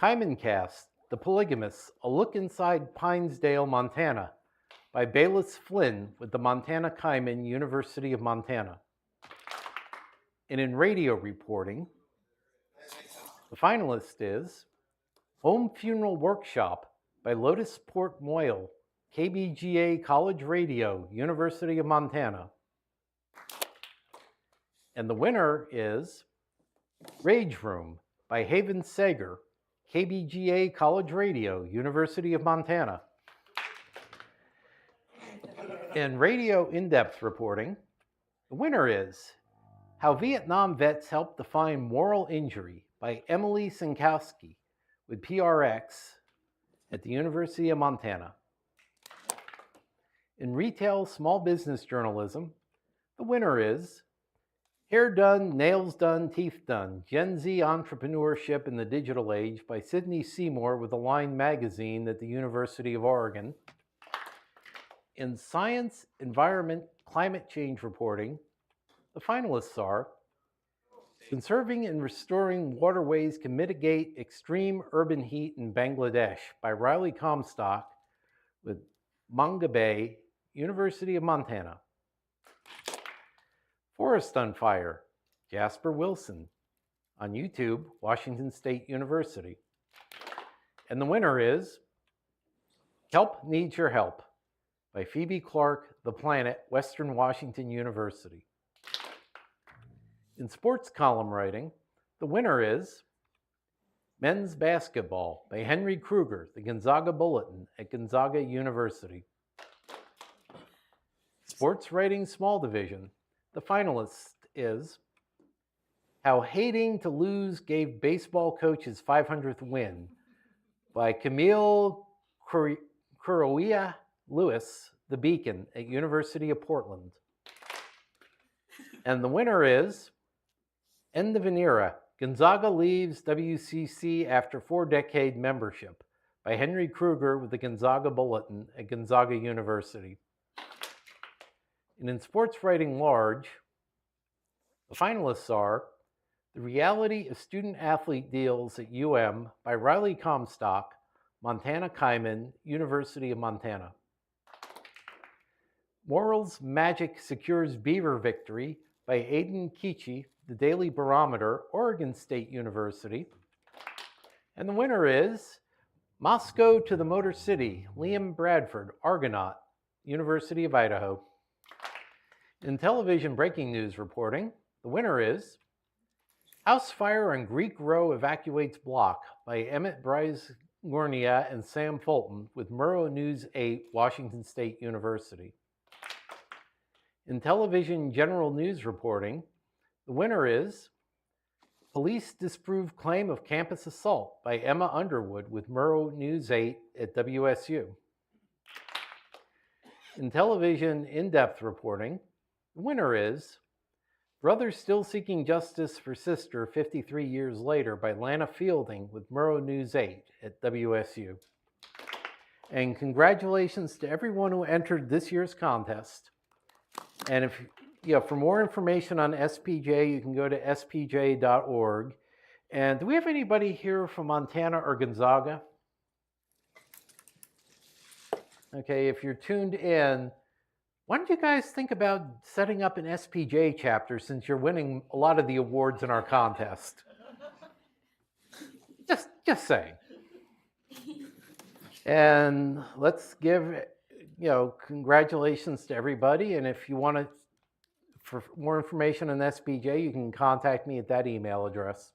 S3: Kaimancast,
S9: The Polygamists, A Look Inside Pinesdale, Montana, by Bayless Flynn with the Montana Kaiman, University of Montana. And in radio reporting, the finalist is Home Funeral Workshop by Lotus Port Moyle, KBGA College Radio, University of Montana. And the winner is Rage Room by Haven Sager, KBGA College Radio, University of Montana. In radio in-depth reporting, the winner is How Vietnam Vets Help Define Moral Injury by Emily Sinkowski with PRX at the University of Montana. In retail small business journalism, the winner is Hair Done, Nails Done, Teeth Done, Gen Z Entrepreneurship in the Digital Age by Sydney Seymour with Align Magazine at the University of Oregon. In Science, Environment, Climate Change Reporting, the finalists are Conserving and Restoring Waterways Can Mitigate Extreme Urban Heat in Bangladesh by Riley Comstock with Manga Bay, University of Montana. Forest on Fire, Jasper Wilson, on YouTube, Washington State University. And the winner is Kelp Needs Your Help by Phoebe Clark, The Planet, Western Washington University. In sports column writing, the winner is Men's Basketball by Henry Kruger, The Gonzaga Bulletin at Gonzaga University. Sports Writing Small Division, the finalist is How Hating to Lose Gave Baseball Coaches 500th Win by Camille Kuroia Lewis, The Beacon at University of Portland. And the winner is End of an Era, Gonzaga Leaves WCC After 4-Decade Membership by Henry Kruger with the Gonzaga Bulletin at Gonzaga University. And in sports writing large, the finalists are The Reality of Student-Athlete Deals at UM by Riley Comstock, Montana Kaiman, University of Montana. Morals Magic Secures Beaver Victory by Aidan Kichi, The Daily Barometer, Oregon State University. And the winner is Moscow to the Motor City, Liam Bradford, Argonaut, University of Idaho. In television breaking news reporting, the winner is House Fire on Greek Row Evacuates Block by Emmett Bryce Gornia and Sam Fulton with Murrow News 8, Washington State University. In television general news reporting, the winner is Police Disprove Claim of Campus Assault by Emma Underwood with Murrow News 8 at WSU. In television in-depth reporting, the winner is Brother Still Seeking Justice for Sister 53 Years Later by Lana Fielding with Murrow News 8 at WSU. And congratulations to everyone who entered this year's contest. And if for more information on SPJ, you can go to spj.org. And do we have anybody here from Montana or Gonzaga? Okay, if you're tuned in, why don't you guys think about setting up an SPJ chapter since you're winning a lot of the awards in our contest? Just saying. And let's give, congratulations to everybody. And if you want to, for more information on SPJ, you can contact me at that email address.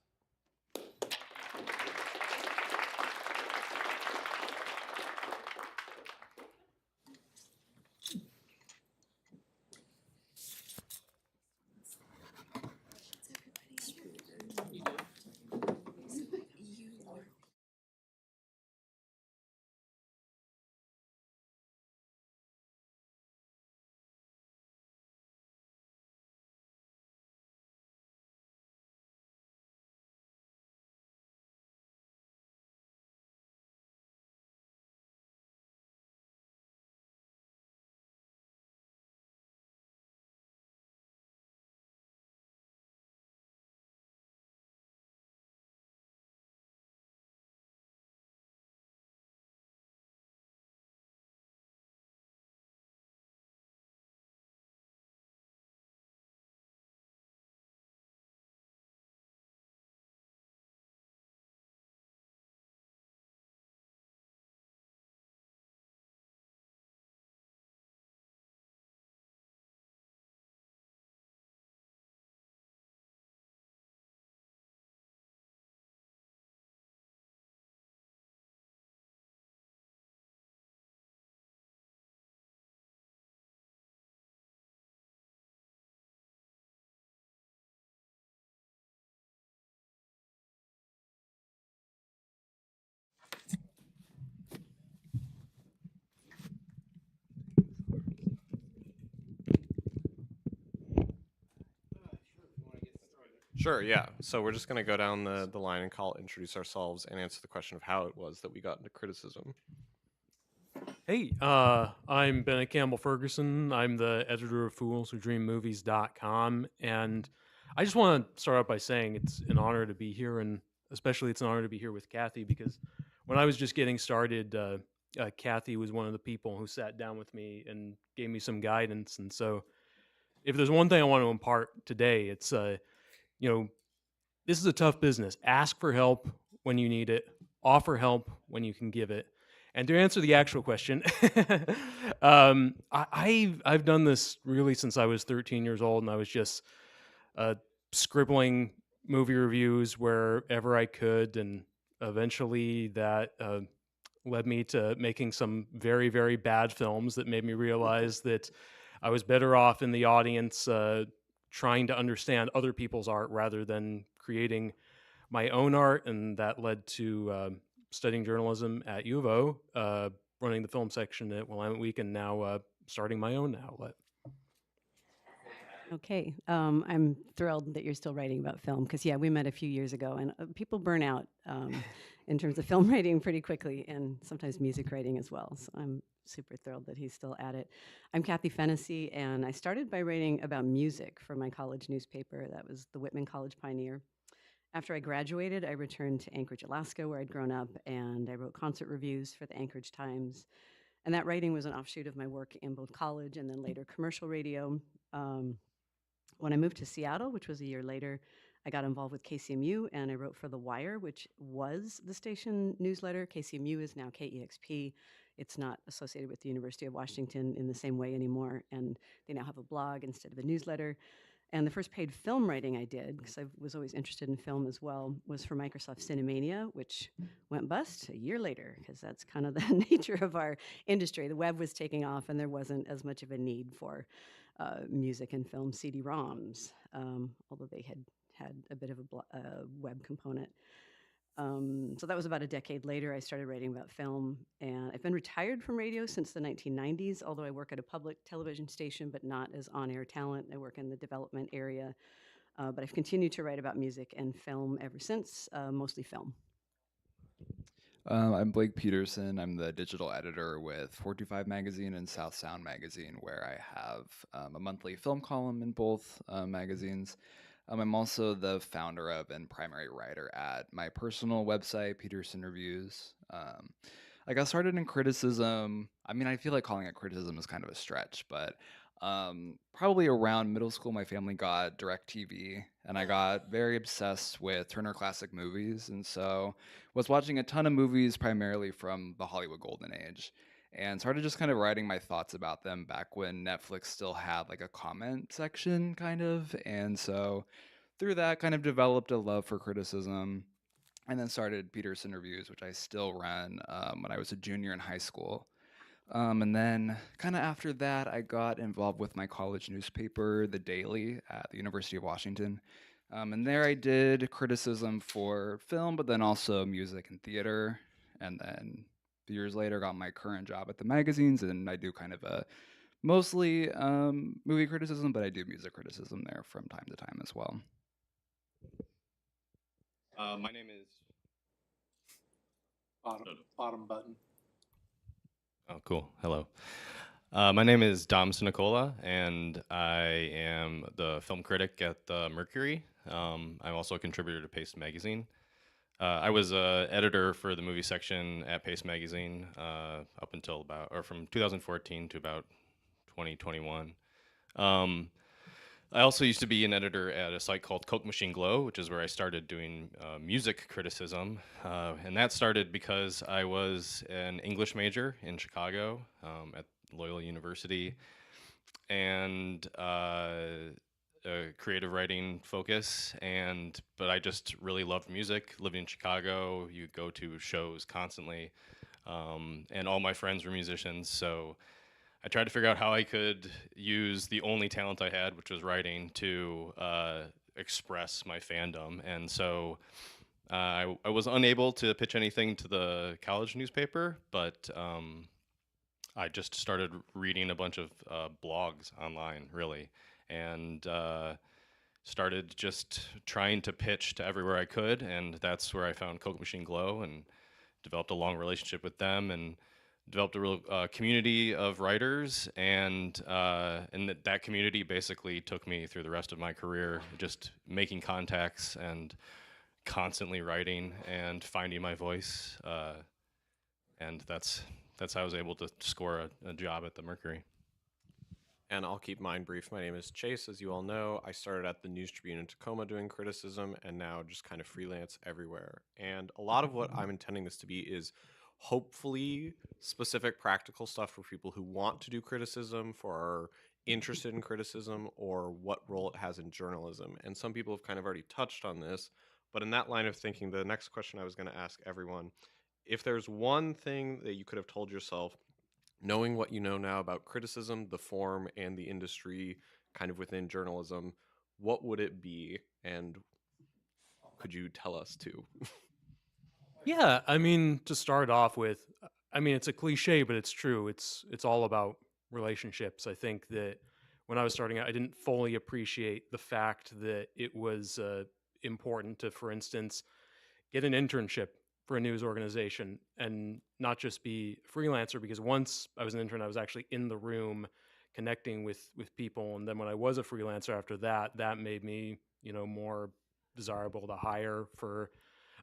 S10: Sure, yeah. So we're just going to go down the line and introduce ourselves and answer the question of how it was that we got into criticism.
S16: Hey, I'm Bennett Campbell Ferguson. I'm the editor of FoolsWhoDreamMovies.com, and I just want to start out by saying it's an honor to be here, and especially it's an honor to be here with Kathy, because when I was just getting started, Kathy was one of the people who sat down with me and gave me some guidance. And so, if there's one thing I want to impart today, it's this is a tough business. Ask for help when you need it. Offer help when you can give it. And to answer the actual question, I've done this really since I was 13 years old, and I was just scribbling movie reviews wherever I could, and eventually that led me to making some very, very bad films that made me realize that I was better off in the audience trying to understand other people's art rather than creating my own art, and that led to studying journalism at U of O, running the film section at Willamette Week, and now starting my own outlet.
S23: Okay, I'm thrilled that you're still writing about film because, yeah, we met a few years ago, and people burn out in terms of film writing pretty quickly, and sometimes music writing as well. So I'm super thrilled that he's still at it. I'm Kathy Fennessy, and I started by writing about music for my college newspaper. That was the Whitman College Pioneer. After I graduated, I returned to Anchorage, Alaska, where I'd grown up, and I wrote concert reviews for the Anchorage Times. And that writing was an offshoot of my work in both college and then later commercial radio. When I moved to Seattle, which was a year later, I got involved with KCMU, and I wrote for The Wire, which was the station newsletter. KCMU is now KEXP. It's not associated with the University of Washington in the same way anymore, and they now have a blog instead of a newsletter. And the first paid film writing I did, because I was always interested in film as well, was for Microsoft Cinemania, which went bust a year later, because that's kind of the nature of our industry. The web was taking off, and there wasn't as much of a need for music and film CD-ROMs, although they had a bit of a web component. So that was about a decade later. I started writing about film, and I've been retired from radio since the 1990s, although I work at a public television station, but not as on-air talent. I work in the development area, but I've continued to write about music and film ever since, mostly film.
S24: I'm Blake Peterson. I'm the digital editor with 425 Magazine and South Sound Magazine, where I have a monthly film column in both magazines. I'm also the founder of and primary writer at my personal website, Peterson Reviews. I got started in criticism. I mean, I feel like calling it criticism is kind of a stretch, but probably around middle school, my family got DirecTV, and I got very obsessed with Turner Classic Movies, and so was watching a ton of movies primarily from the Hollywood Golden Age, and started just kind of writing my thoughts about them back when Netflix still had like a comment section kind of, and so through that kind of developed a love for criticism, and then started Peterson Reviews, which I still run when I was a junior in high school. And then kind of after that, I got involved with my college newspaper, The Daily, at the University of Washington. And there I did criticism for film, but then also music and theater. And then a few years later, got my current job at the magazines, and I do kind of a mostly movie criticism, but I do music criticism there from time to time as well.
S25: My name is
S26: Bottom button.
S25: Oh, cool. Hello. My name is Dom Sinicola, and I am the film critic at the Mercury. I'm also a contributor to Paste Magazine. I was an editor for the movie section at Paste Magazine up until from 2014 to about 2021. I also used to be an editor at a site called Coke Machine Glow, which is where I started doing music criticism. And that started because I was an English major in Chicago at Loyola University, and a creative writing focus. But I just really loved music. Living in Chicago, you go to shows constantly, and all my friends were musicians, so I tried to figure out how I could use the only talent I had, which was writing, to express my fandom. And so I was unable to pitch anything to the college newspaper, but I just started reading a bunch of blogs online, really, and started just trying to pitch to everywhere I could, and that's where I found Coke Machine Glow and developed a long relationship with them and developed a real community of writers, and that community basically took me through the rest of my career, just making contacts and constantly writing and finding my voice, and that's how I was able to score a job at the Mercury.
S10: And I'll keep mine brief. My name is Chase, as you all know. I started at the News Tribune in Tacoma doing criticism, and now just kind of freelance everywhere. And a lot of what I'm intending this to be is hopefully specific practical stuff for people who want to do criticism, for are interested in criticism, or what role it has in journalism. And some people have kind of already touched on this, but in that line of thinking, the next question I was going to ask everyone, if there's one thing that you could have told yourself, knowing what you know now about criticism, the form, and the industry kind of within journalism, what would it be? And could you tell us too?
S16: Yeah, I mean, to start off with, I mean, it's a cliche, but it's true. It's all about relationships. I think that when I was starting out, I didn't fully appreciate the fact that it was important to, for instance, get an internship for a news organization and not just be a freelancer, because once I was an intern, I was actually in the room connecting with people. And then when I was a freelancer after that, that made me, more desirable to hire for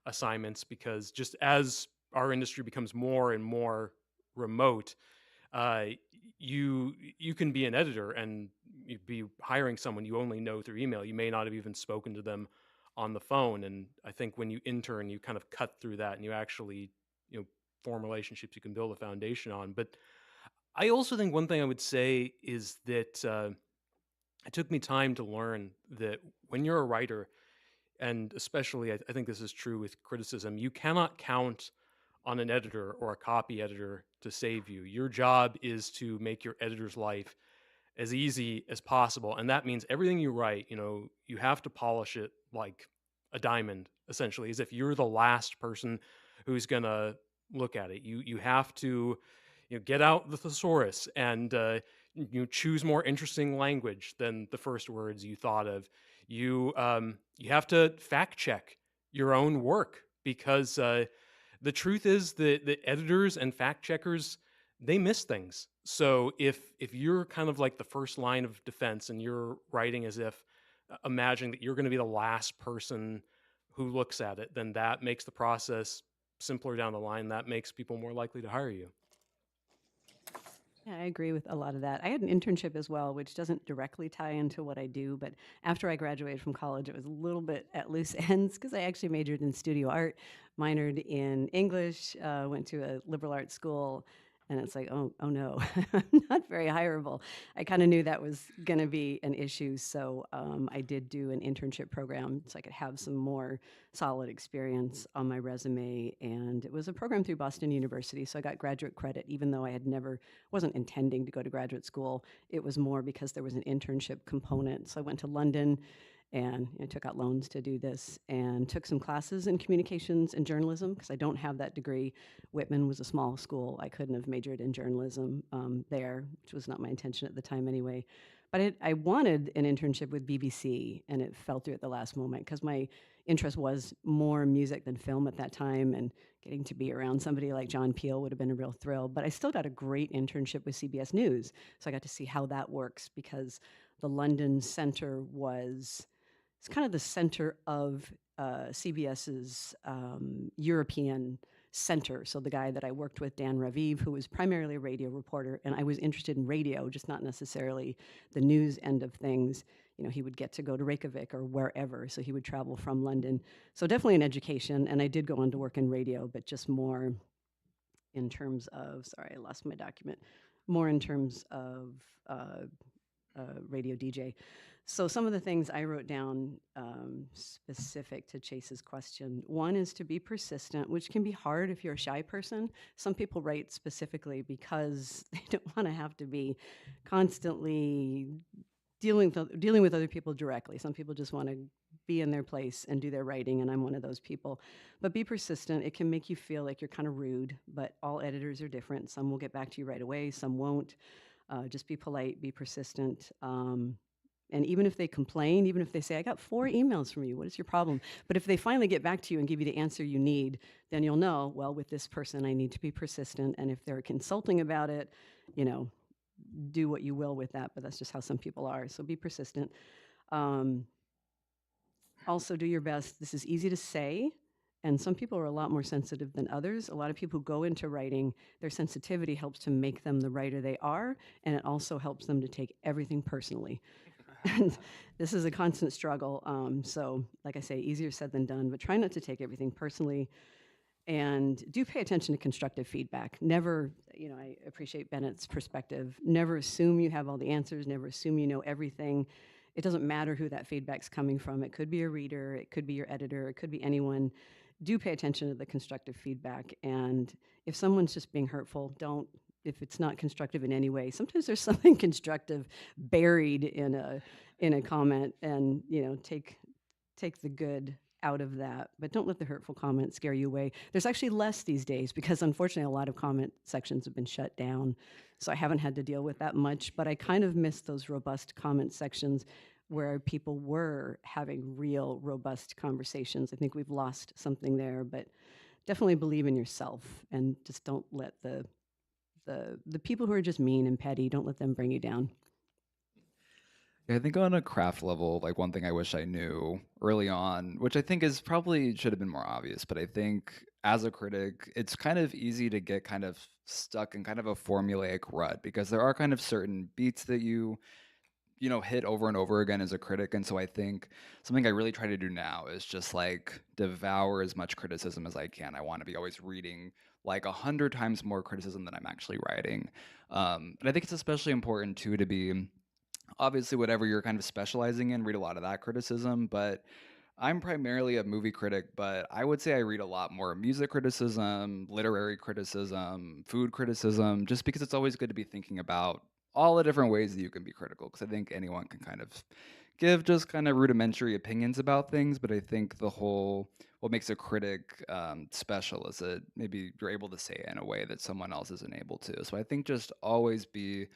S16: assignments, because just as our industry becomes more and more remote, you can be an editor and you'd be hiring someone you only know through email. You may not have even spoken to them on the phone. And I think when you intern, you kind of cut through that and you actually, form relationships you can build a foundation on. But I also think one thing I would say is that it took me time to learn that when you're a writer, and especially I think this is true with criticism, you cannot count on an editor or a copy editor to save you. Your job is to make your editor's life as easy as possible. And that means everything you write, you have to polish it like a diamond, essentially, as if you're the last person who's going to look at it. You have to get out the thesaurus and choose more interesting language than the first words you thought of. You have to fact check your own work, because the truth is that the editors and fact checkers, they miss things. So if you're kind of like the first line of defense and you're writing as if imagining that you're going to be the last person who looks at it, then that makes the process simpler down the line. That makes people more likely to hire you.
S23: Yeah, I agree with a lot of that. I had an internship as well, which doesn't directly tie into what I do, but after I graduated from college, it was a little bit at loose ends because I actually majored in studio art, minored in English, went to a liberal arts school, and it's like, oh no, I'm not very hireable. I kind of knew that was going to be an issue, so I did do an internship program so I could have some more solid experience on my resume, and it was a program through Boston University, so I got graduate credit, even though I wasn't intending to go to graduate school. It was more because there was an internship component. So I went to London and took out loans to do this, and took some classes in communications and journalism because I don't have that degree. Whitman was a small school. I couldn't have majored in journalism there, which was not my intention at the time anyway. But I wanted an internship with BBC, and it fell through at the last moment because my interest was more music than film at that time, and getting to be around somebody like John Peel would have been a real thrill. But I still got a great internship with CBS News, so I got to see how that works, because the London Center it's kind of the center of CBS's European center. So the guy that I worked with, Dan Raviv, who was primarily a radio reporter, and I was interested in radio, just not necessarily the news end of things. He would get to go to Reykjavik or wherever, so he would travel from London. So definitely an education, and I did go on to work in radio, but just more in terms of, sorry, I lost my document, more in terms of radio DJ. So some of the things I wrote down specific to Chase's question. One is to be persistent, which can be hard if you're a shy person. Some people write specifically because they don't want to have to be constantly dealing with other people directly. Some people just want to be in their place and do their writing, and I'm one of those people. But be persistent. It can make you feel like you're kind of rude, but all editors are different. Some will get back to you right away, some won't. Just be polite, be persistent. And even if they complain, even if they say, I got 4 emails from you, what is your problem? But if they finally get back to you and give you the answer you need, then you'll know, well, with this person, I need to be persistent. And if they're consulting about it, you know, do what you will with that. But that's just how some people are. So be persistent. Also, do your best. This is easy to say, and some people are a lot more sensitive than others. A lot of people who go into writing, their sensitivity helps to make them the writer they are, and it also helps them to take everything personally. And this is a constant struggle. So, like I say, easier said than done, but try not to take everything personally. And do pay attention to constructive feedback. Never, you know, I appreciate Bennett's perspective. Never assume you have all the answers, never assume you know everything. It doesn't matter who that feedback's coming from. It could be a reader, it could be your editor, it could be anyone. Do pay attention to the constructive feedback. And if someone's just being hurtful, don't, if it's not constructive in any way, sometimes there's something constructive buried in a comment, and, you know, take the good out of that, but don't let the hurtful comments scare you away. There's actually less these days because unfortunately a lot of comment sections have been shut down. So I haven't had to deal with that much, but I kind of miss those robust comment sections where people were having real robust conversations. I think we've lost something there, but definitely believe in yourself and just don't let the people who are just mean and petty, don't let them bring you down.
S24: Yeah, I think on a craft level, like one thing I wish I knew early on, which I think is probably should have been more obvious, but I think as a critic, it's kind of easy to get kind of stuck in kind of a formulaic rut because there are kind of certain beats that you know, hit over and over again as a critic. And so I think something I really try to do now is just like devour as much criticism as I can. I want to be always reading like 100 times more criticism than I'm actually writing. And I think it's especially important too to be, obviously, whatever you're kind of specializing in, read a lot of that criticism. But I'm primarily a movie critic, but I would say I read a lot more music criticism, literary criticism, food criticism, just because it's always good to be thinking about all the different ways that you can be critical. Because I think anyone can kind of give just kind of rudimentary opinions about things, but I think what makes a critic special is that maybe you're able to say it in a way that someone else isn't able to. So I think just always be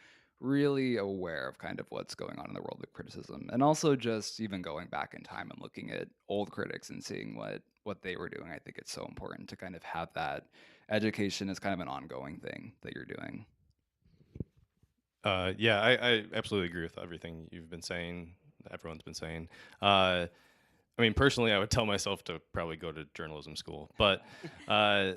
S24: really aware of kind of what's going on in the world of criticism, and also just even going back in time and looking at old critics and seeing what they were doing. I think it's so important to kind of have that education as kind of an ongoing thing that you're doing.
S25: Yeah, I absolutely agree with everything you've been saying, everyone's been saying. I mean, personally, I would tell myself to probably go to journalism school, but I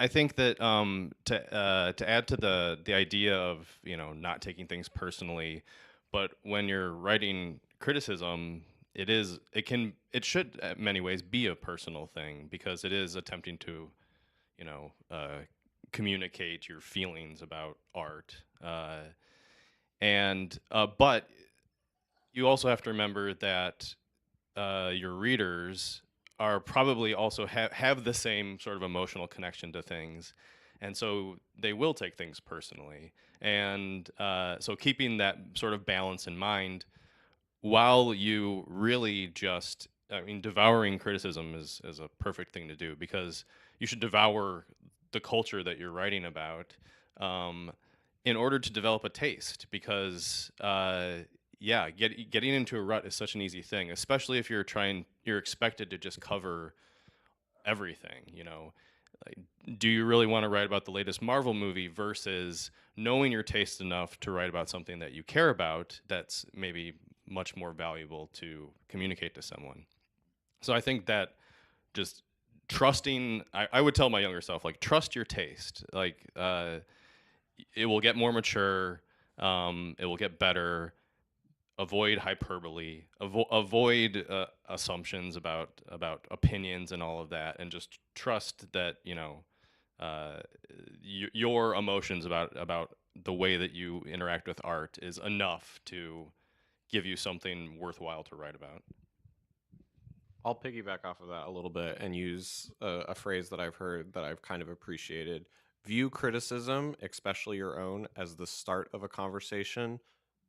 S25: think that to add to the idea of, you know, not taking things personally, but when you're writing criticism, it should in many ways be a personal thing because it is attempting to, you know, communicate your feelings about art, but you also have to remember that your readers are probably also have the same sort of emotional connection to things, and so they will take things personally. And so keeping that sort of balance in mind, while you really just, I mean, devouring criticism is a perfect thing to do because you should devour the culture that you're writing about in order to develop a taste because getting into a rut is such an easy thing, especially if you're expected to just cover everything, you know. Like, do you really want to write about the latest Marvel movie versus knowing your taste enough to write about something that you care about that's maybe much more valuable to communicate to someone? So I think that just trusting, I would tell my younger self, like, trust your taste. Like, it will get more mature, it will get better. Avoid hyperbole, avoid assumptions about opinions and all of that, and just trust that, you know, your emotions about the way that you interact with art is enough to give you something worthwhile to write about.
S10: I'll piggyback off of that a little bit and use a phrase that I've heard that I've kind of appreciated. View criticism, especially your own, as the start of a conversation,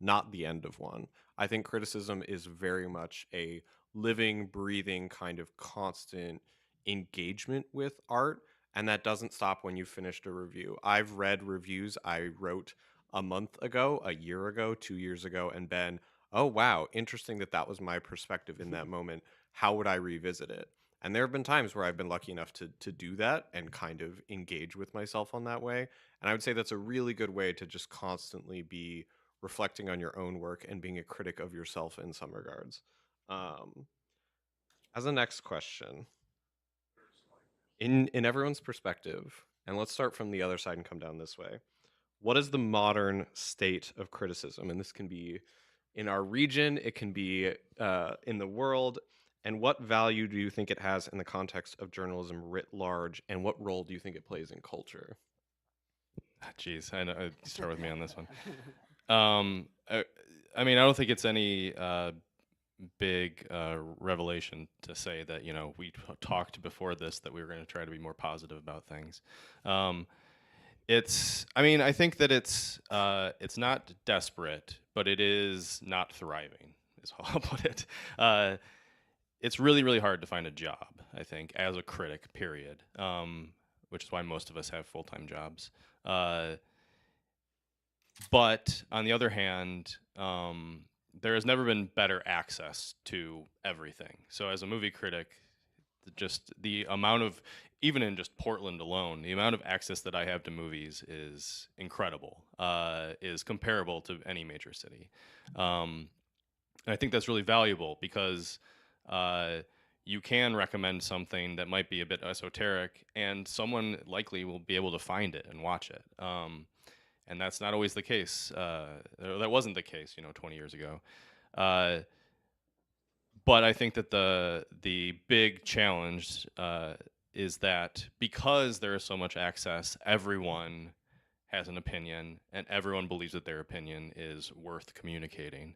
S10: not the end of one. I think criticism is very much a living, breathing kind of constant engagement with art, and that doesn't stop when you finished a review. I've read reviews I wrote a month ago, a year ago, 2 years ago, and been, oh, wow, interesting that that was my perspective in that moment. How would I revisit it? And there have been times where I've been lucky enough to do that and kind of engage with myself on that way. And I would say that's a really good way to just constantly be reflecting on your own work and being a critic of yourself in some regards. Um, as a next question, in everyone's perspective, and let's start from the other side and come down this way. What is the modern state of criticism? And this can be in our region, it can be in the world. And what value do you think it has in the context of journalism writ large? And what role do you think it plays in culture?
S25: Jeez, I know, start with me on this one. I mean, I don't think it's any big revelation to say that, you know, we talked before this that we were going to try to be more positive about things. I mean, I think that it's not desperate, but it is not thriving, is how I'll put it. It's really, really hard to find a job, I think, as a critic, period, which is why most of us have full-time jobs. But on the other hand, there has never been better access to everything. So as a movie critic, just the amount of, even in just Portland alone, the amount of access that I have to movies is incredible, is comparable to any major city. And I think that's really valuable because you can recommend something that might be a bit esoteric and someone likely will be able to find it and watch it. And that's not always the case. That wasn't the case, 20 years ago. But I think that the big challenge is that because there is so much access, everyone has an opinion, and everyone believes that their opinion is worth communicating.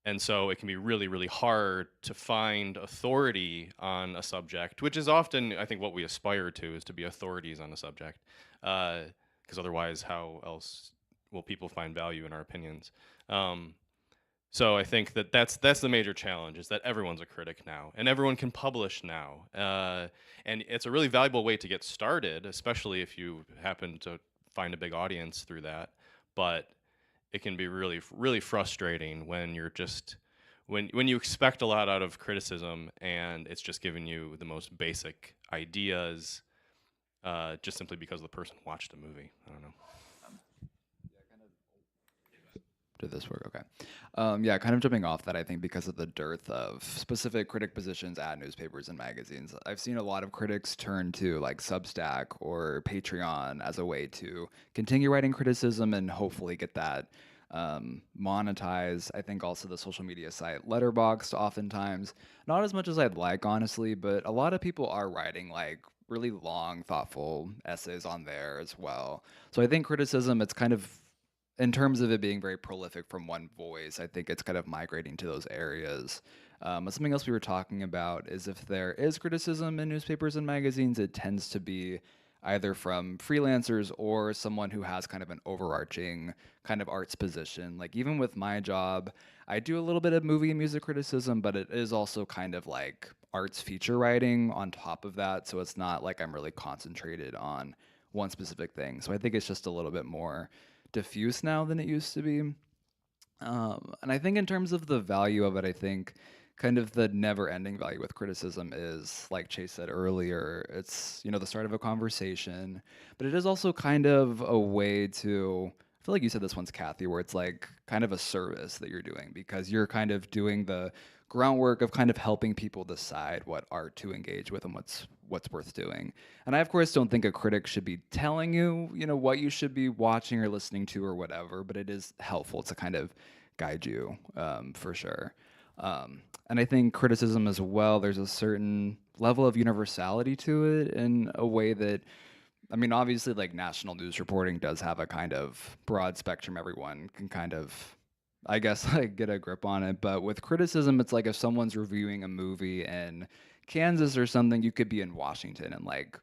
S25: And so it can be really, really hard to find authority on a subject, which is often, I think, what we aspire to, is to be authorities on a subject. Because otherwise, how else will people find value in our opinions? So I think that that's the major challenge, is that everyone's a critic now, and everyone can publish now. And it's a really valuable way to get started, especially if you happen to find a big audience through that. But it can be really, really frustrating when you're just, when you expect a lot out of criticism and it's just giving you the most basic ideas, just simply because the person watched a movie. I don't know.
S24: Did this work? Okay. Yeah, kind of jumping off that, I think because of the dearth of specific critic positions at newspapers and magazines, I've seen a lot of critics turn to like Substack or Patreon as a way to continue writing criticism and hopefully get that monetized. I think also the social media site Letterboxd oftentimes, not as much as I'd like, honestly, but a lot of people are writing like really long, thoughtful essays on there as well. So I think criticism, it's kind of, in terms of it being very prolific from one voice, I think it's kind of migrating to those areas. Something else we were talking about is if there is criticism in newspapers and magazines, it tends to be either from freelancers or someone who has kind of an overarching kind of arts position. Like even with my job, I do a little bit of movie and music criticism, but it is also kind of like arts feature writing on top of that. So it's not like I'm really concentrated on one specific thing. So I think it's just a little bit more diffuse now than it used to be. And I think in terms of the value of it, I think kind of the never-ending value with criticism is, like Chase said earlier, it's, the start of a conversation, but it is also kind of a way to, I feel like you said this once, Kathy, where it's like kind of a service that you're doing, because you're kind of doing the groundwork of kind of helping people decide what art to engage with and what's worth doing. And I, of course, don't think a critic should be telling you, what you should be watching or listening to or whatever, but it is helpful to kind of guide you, for sure. And I think criticism as well, there's a certain level of universality to it in a way that, I mean, obviously, like national news reporting does have a kind of broad spectrum. Everyone can kind of, I guess, like get a grip on it. But with criticism, it's like if someone's reviewing a movie in Kansas or something, you could be in Washington and like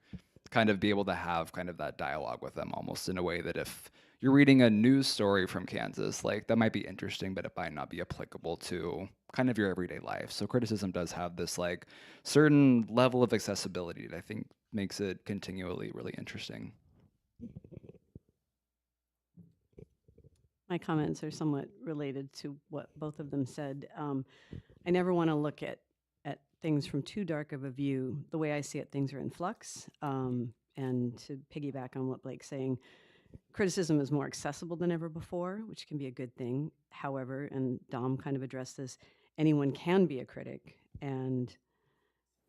S24: kind of be able to have kind of that dialogue with them, almost in a way that if you're reading a news story from Kansas, like that might be interesting, but it might not be applicable to kind of your everyday life. So criticism does have this like certain level of accessibility that I think makes it continually really interesting.
S23: my comments are somewhat related to what both of them said. I never want to look at things from too dark of a view. The way I see it, things are in flux. And to piggyback on what Blake's saying, criticism is more accessible than ever before, which can be a good thing. However, and Dom kind of addressed this, anyone can be a critic, and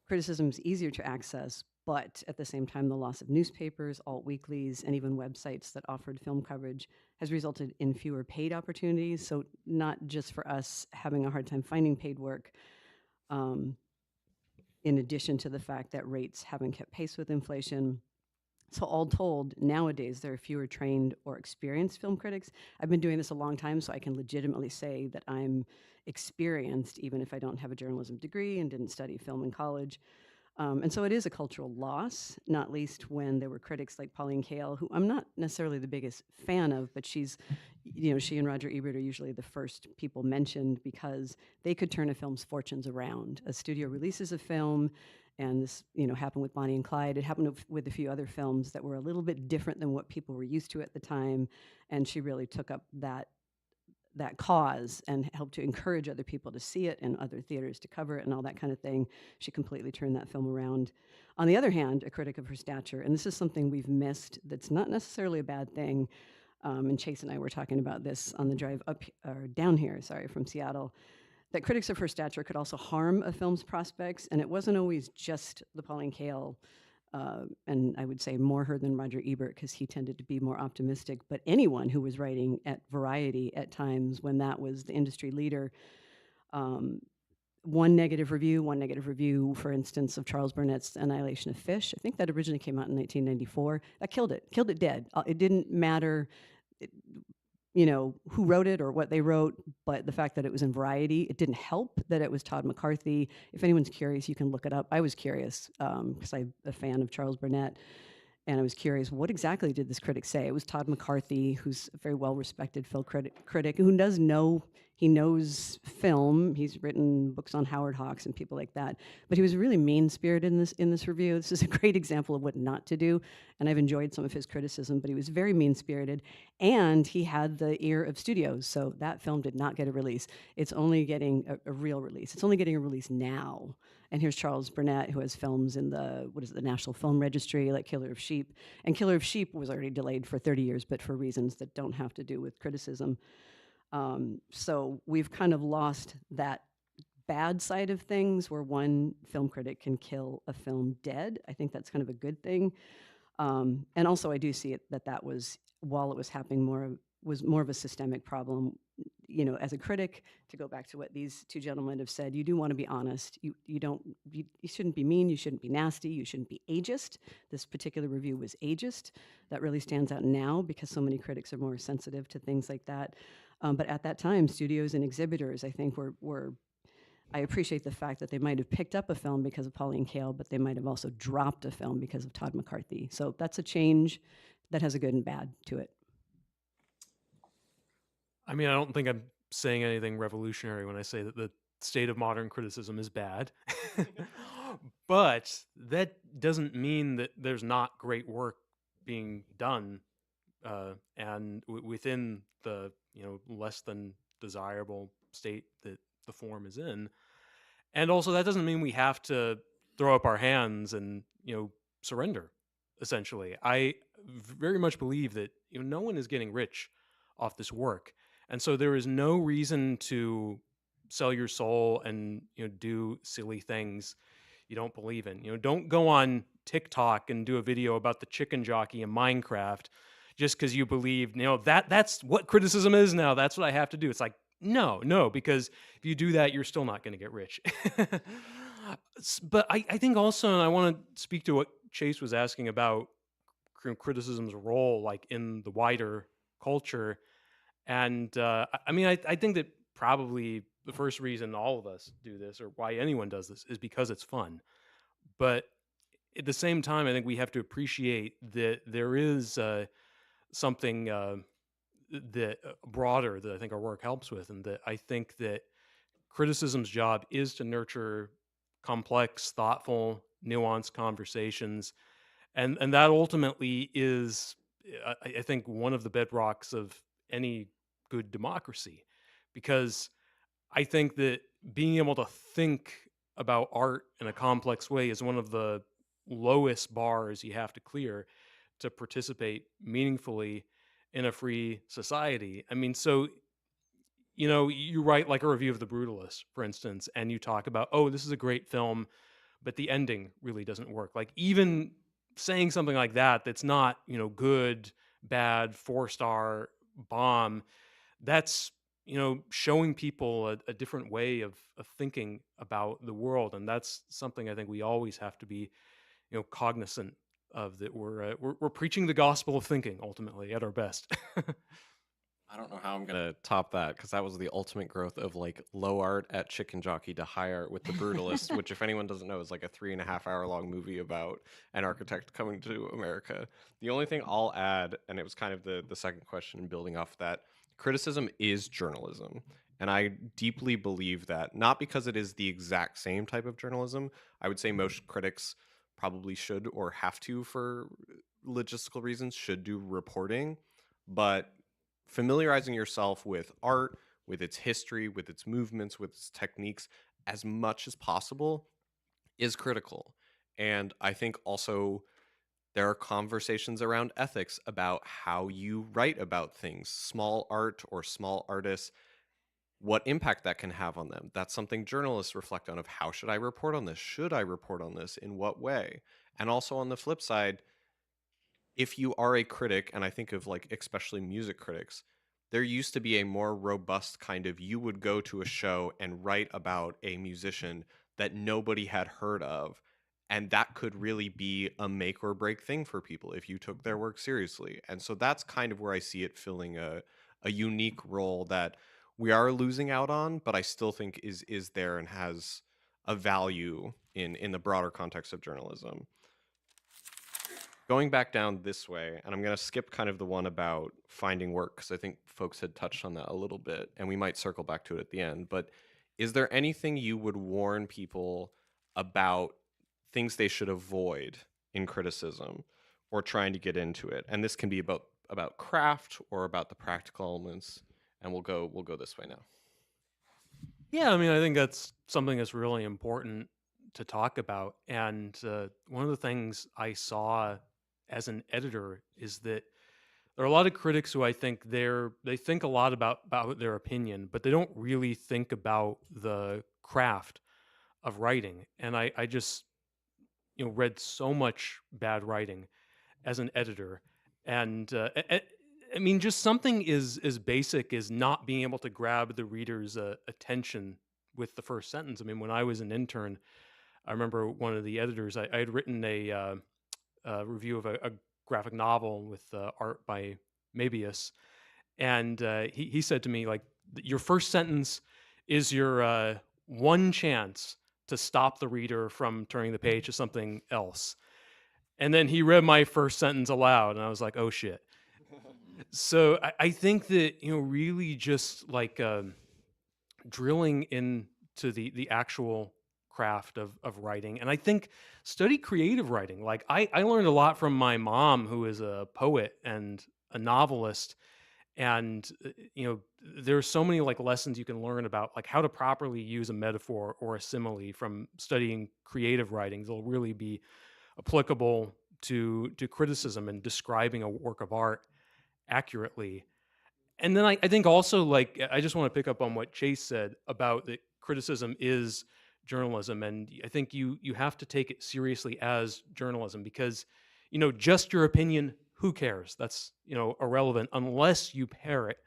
S23: criticism is easier to access, but at the same time, the loss of newspapers, alt weeklies, and even websites that offered film coverage has resulted in fewer paid opportunities. So not just for us having a hard time finding paid work, in addition to the fact that rates haven't kept pace with inflation. So all told, nowadays there are fewer trained or experienced film critics. I've been doing this a long time, so I can legitimately say that I'm experienced, even if I don't have a journalism degree and didn't study film in college. And so it is a cultural loss, not least when there were critics like Pauline Kael, who I'm not necessarily the biggest fan of, but she's, she and Roger Ebert are usually the first people mentioned because they could turn a film's fortunes around. A studio releases a film, and this, happened with Bonnie and Clyde. It happened with a few other films that were a little bit different than what people were used to at the time, and she really took up that cause and helped to encourage other people to see it and other theaters to cover it and all that kind of thing. She completely turned that film around. On the other hand, a critic of her stature, and this is something we've missed that's not necessarily a bad thing, and Chase and I were talking about this on the drive down here, from Seattle, that critics of her stature could also harm a film's prospects, and it wasn't always just the Pauline Kael, and I would say more her than Roger Ebert because he tended to be more optimistic, but anyone who was writing at Variety at times when that was the industry leader, one negative review, for instance, of Charles Burnett's Annihilation of Fish. I think that originally came out in 1994. That killed it dead. It didn't matter, who wrote it or what they wrote, but the fact that it was in Variety, it didn't help that it was Todd McCarthy. If anyone's curious, you can look it up. I was curious because I'm a fan of Charles Burnett, and I was curious, what exactly did this critic say? It was Todd McCarthy, who's a very well-respected film critic who does know, he knows film. He's written books on Howard Hawks and people like that. But he was really mean-spirited in this review. This is a great example of what not to do, and I've enjoyed some of his criticism, but he was very mean-spirited, and he had the ear of studios, so that film did not get a release. It's only getting a real release. It's only getting a release now. And here's Charles Burnett, who has films in the National Film Registry, like Killer of Sheep. And Killer of Sheep was already delayed for 30 years, but for reasons that don't have to do with criticism. So we've kind of lost that bad side of things where one film critic can kill a film dead. I think that's kind of a good thing. And also I do see it that was, while it was happening was more of a systemic problem. As a critic, to go back to what these two gentlemen have said, you do want to be honest. You shouldn't be mean, you shouldn't be nasty, you shouldn't be ageist. This particular review was ageist. That really stands out now because so many critics are more sensitive to things like that. But at that time, studios and exhibitors, I think, I appreciate the fact that they might have picked up a film because of Pauline Kael, but they might have also dropped a film because of Todd McCarthy. So that's a change that has a good and bad to it.
S16: I mean, I don't think I'm saying anything revolutionary when I say that the state of modern criticism is bad. But that doesn't mean that there's not great work being done and within the less than desirable state that the form is in. And also that doesn't mean we have to throw up our hands and surrender, essentially. I very much believe that no one is getting rich off this work. And so there is no reason to sell your soul and do silly things you don't believe in. Don't go on TikTok and do a video about the chicken jockey in Minecraft just because you believe that's what criticism is now. That's what I have to do. It's like no, because if you do that, you're still not going to get rich. But I think also, and I want to speak to what Chase was asking about criticism's role, like in the wider culture. And I think that probably the first reason all of us do this, or why anyone does this, is because it's fun. But at the same time, I think we have to appreciate that there is something that broader that I think our work helps with, and that I think that criticism's job is to nurture complex, thoughtful, nuanced conversations, and that ultimately is, I think, one of the bedrocks of any good democracy, because I think that being able to think about art in a complex way is one of the lowest bars you have to clear to participate meaningfully in a free society. I mean, so you write like a review of The Brutalist, for instance, and you talk about, oh, this is a great film, but the ending really doesn't work. Like, even saying something like that, that's not, good, bad, 4-star, bomb, that's, showing people a different way of thinking about the world. And that's something I think we always have to be, cognizant of, that we're preaching the gospel of thinking ultimately at our best.
S10: I don't know how I'm gonna top that, because that was the ultimate growth of like low art at Chicken Jockey to high art with The Brutalist, which, if anyone doesn't know, is like a 3.5 hour long movie about an architect coming to America. The only thing I'll add, and it was kind of the second question building off that, criticism is journalism. And I deeply believe that, not because it is the exact same type of journalism. I would say most critics probably should, or have to for logistical reasons, should do reporting. But familiarizing yourself with art, with its history, with its movements, with its techniques as much as possible is critical. And I think also there are conversations around ethics about how you write about things, small art or small artists, what impact that can have on them. That's something journalists reflect on, of how should I report on this? Should I report on this? In what way? And also on the flip side, if you are a critic, and I think of like especially music critics, there used to be a more robust kind of, you would go to a show and write about a musician that nobody had heard of, and that could really be a make or break thing for people if you took their work seriously. And so that's kind of where I see it filling a unique role that we are losing out on, but I still think is there and has a value in the broader context of journalism. Going back down this way, and I'm going to skip kind of the one about finding work, because I think folks had touched on that a little bit, and we might circle back to it at the end. But is there anything you would warn people about, things they should avoid in criticism or trying to get into it? And this can be about craft or about the practical elements. And we'll go this way now.
S16: Yeah, I mean, I think that's something that's really important to talk about. And one of the things I saw as an editor is that there are a lot of critics who I think they think a lot about their opinion, but they don't really think about the craft of writing. And I just read so much bad writing as an editor, and I mean, just something as basic as not being able to grab the reader's attention with the first sentence. I mean, when I was an intern, I remember one of the editors, I had written a review of a graphic novel with art by Mabius, and he said to me, like, your first sentence is your one chance to stop the reader from turning the page to something else. And then he read my first sentence aloud, and I was like, oh shit. So I think that, really just like drilling into the actual craft of writing. And I think study creative writing. Like I learned a lot from my mom, who is a poet and a novelist. And, there's so many like lessons you can learn about like how to properly use a metaphor or a simile from studying creative writing. They'll really be applicable to criticism and describing a work of art accurately. And then I think also, like, I just want to pick up on what Chase said about that criticism is journalism. And I think you have to take it seriously as journalism, because, just your opinion, who cares? That's, irrelevant unless you pair it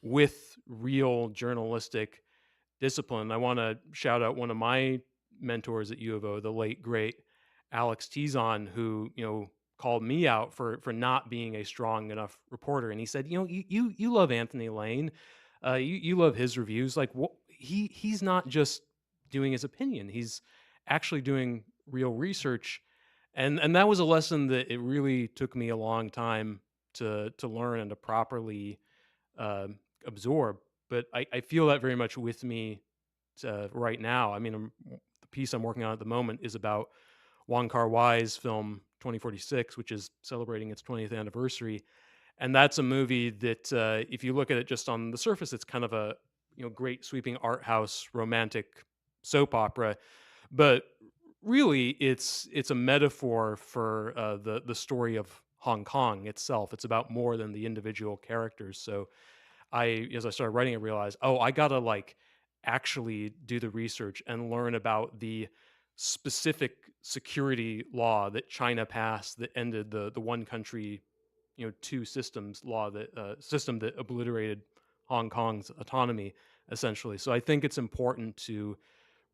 S16: with real journalistic discipline. I want to shout out one of my mentors at U of O, the late, great Alex Tizon, who, called me out for not being a strong enough reporter. And he said, you love Anthony Lane. You love his reviews. Like, he's not just doing his opinion. He's actually doing real research. And that was a lesson that it really took me a long time to learn and to properly absorb. But I feel that very much with me right now. I mean, the piece I'm working on at the moment is about Wong Kar-wai's film 2046, which is celebrating its 20th anniversary. And that's a movie that, if you look at it just on the surface, it's kind of a great sweeping art house romantic soap opera, but really it's a metaphor for the story of Hong Kong itself. It's about more than the individual characters. So as I started writing, I realized, oh, I gotta like actually do the research and learn about the specific security law that China passed that ended the one country, two systems law, that system that obliterated Hong Kong's autonomy essentially. So I think it's important to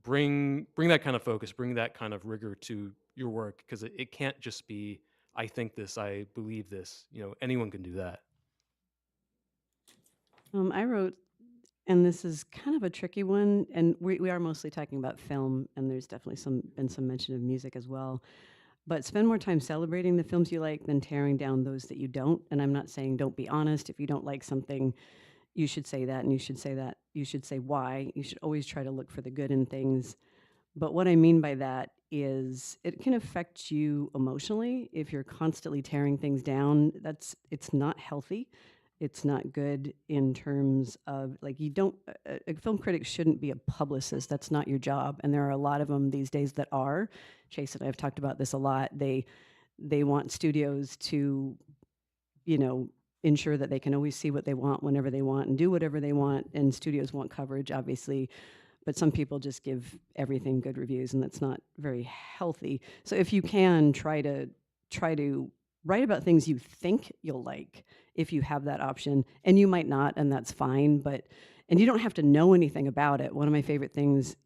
S16: bring that kind of focus, bring that kind of rigor to your work, because it can't just be I think this, I believe this. Anyone can do that.
S23: I wrote, and this is kind of a tricky one, and we are mostly talking about film, and there's definitely been some mention of music as well. But spend more time celebrating the films you like than tearing down those that you don't. And I'm not saying don't be honest. If you don't like something, you should say that, and you should say that. You should say why. You should always try to look for the good in things. But what I mean by that is it can affect you emotionally if you're constantly tearing things down. It's not healthy. It's not good in terms of, like, you don't, a film critic shouldn't be a publicist. That's not your job. And there are a lot of them these days that are. Chase and I have talked about this a lot. They want studios to, ensure that they can always see what they want whenever they want and do whatever they want. And studios want coverage, obviously. But some people just give everything good reviews, and that's not very healthy. So if you can, try to write about things you think you'll like, if you have that option. And you might not, and that's fine. And you don't have to know anything about it. One of my favorite things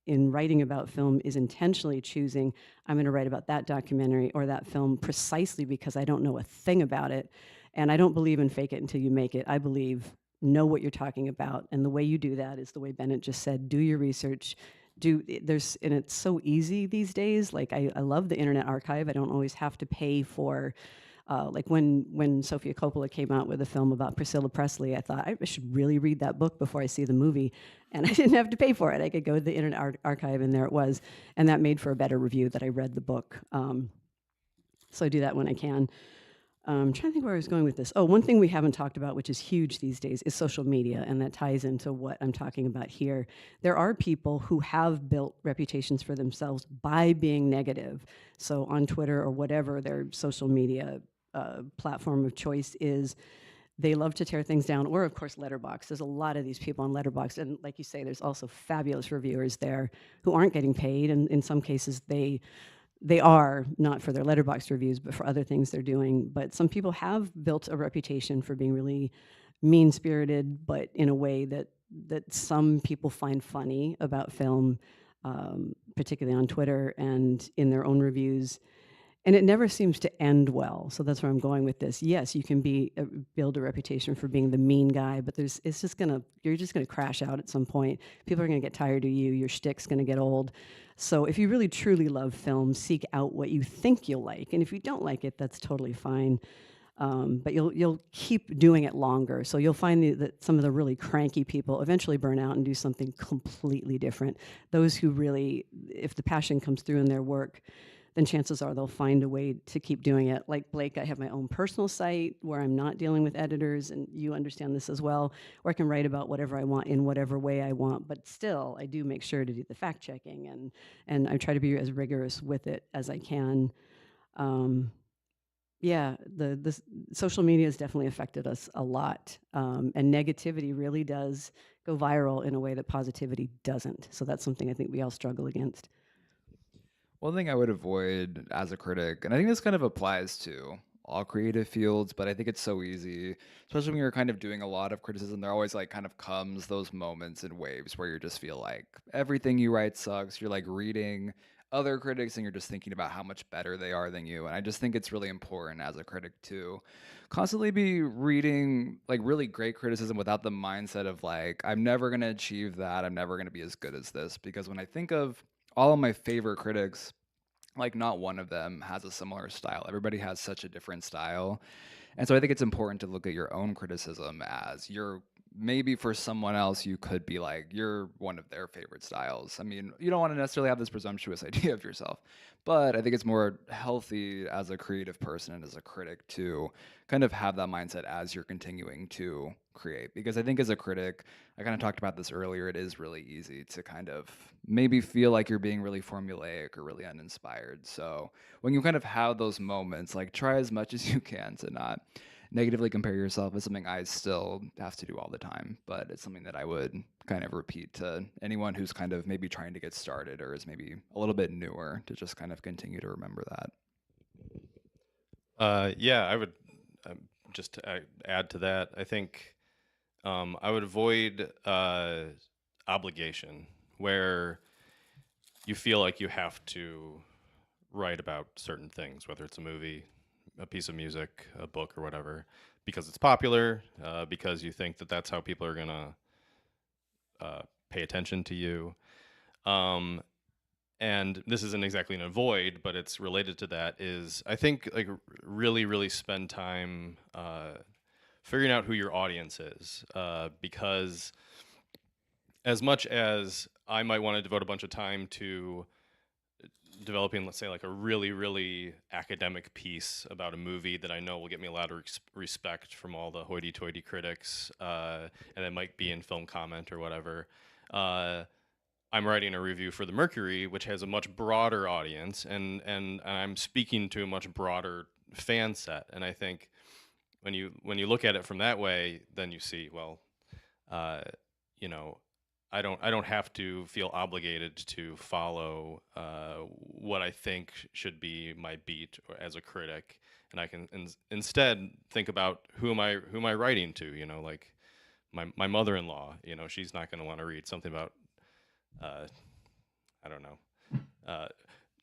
S23: in writing about film is intentionally choosing, I'm going to write about that documentary or that film precisely because I don't know a thing about it. And I don't believe in fake it until you make it. I believe know what you're talking about, and the way you do that is the way Bennett just said: do your research. And it's so easy these days. Like, I love the Internet Archive. I don't always have to pay for, like when Sofia Coppola came out with a film about Priscilla Presley, I thought I should really read that book before I see the movie, and I didn't have to pay for it. I could go to the Internet Archive, and there it was, and that made for a better review that I read the book. So I do that when I can. I'm trying to think where I was going with this. Oh, one thing we haven't talked about, which is huge these days, is social media, and that ties into what I'm talking about here. There are people who have built reputations for themselves by being negative. So on Twitter or whatever their social media platform of choice is, they love to tear things down, or of course Letterboxd. There's a lot of these people on Letterboxd, and like you say, there's also fabulous reviewers there who aren't getting paid, and in some cases they are, not for their Letterboxd reviews, but for other things they're doing. But some people have built a reputation for being really mean-spirited, but in a way that some people find funny about film, particularly on Twitter and in their own reviews. And it never seems to end well. So that's where I'm going with this. Yes, you can build a reputation for being the mean guy, but you're just gonna crash out at some point. People are gonna get tired of you. Your shtick's gonna get old. So if you really truly love film, seek out what you think you'll like. And if you don't like it, that's totally fine. But you'll keep doing it longer. So you'll find that some of the really cranky people eventually burn out and do something completely different. Those who really, if the passion comes through in their work, then chances are they'll find a way to keep doing it. Like Blake, I have my own personal site where I'm not dealing with editors, and you understand this as well, where I can write about whatever I want in whatever way I want, but still I do make sure to do the fact checking, and I try to be as rigorous with it as I can. Yeah, the social media has definitely affected us a lot, and negativity really does go viral in a way that positivity doesn't. So that's something I think we all struggle against.
S24: One thing I would avoid as a critic, and I think this kind of applies to all creative fields, but I think it's so easy, especially when you're kind of doing a lot of criticism, there always like kind of comes those moments in waves where you just feel like everything you write sucks. You're like reading other critics and you're just thinking about how much better they are than you. And I just think it's really important as a critic to constantly be reading like really great criticism without the mindset of like, I'm never going to achieve that. I'm never going to be as good as this. Because when I think of all of my favorite critics, like not one of them has a similar style. Everybody has such a different style. And so I think it's important to look at your own criticism as you're maybe for someone else, you could be like, you're one of their favorite styles. I mean, you don't want to necessarily have this presumptuous idea of yourself, but I think it's more healthy as a creative person and as a critic to kind of have that mindset as you're continuing to create. Because I think as a critic, I kind of talked about this earlier, it is really easy to kind of maybe feel like you're being really formulaic or really uninspired. So when you kind of have those moments, like try as much as you can to not negatively compare yourself. Is something I still have to do all the time, but it's something that I would kind of repeat to anyone who's kind of maybe trying to get started or is maybe a little bit newer, to just kind of continue to remember that.
S25: Yeah, I would just to add to that. I think I would avoid obligation where you feel like you have to write about certain things, whether it's a movie, a piece of music, a book, or whatever, because it's popular, because you think that that's how people are gonna pay attention to you. And this isn't exactly an avoid, but it's related to that. Is I think like really spend time figuring out who your audience is, because as much as I might want to devote a bunch of time to developing, let's say, like a really academic piece about a movie that I know will get me a lot of respect from all the hoity-toity critics, and it might be in Film Comment or whatever. I'm writing a review for the Mercury, which has a much broader audience, and I'm speaking to a much broader fan set. And I think when you look at it from that way, then you see, well, you know, I don't have to feel obligated to follow what I think should be my beat as a critic, and I can instead think about who am I writing to? You know, like my mother-in-law. You know, she's not going to want to read something about I don't know.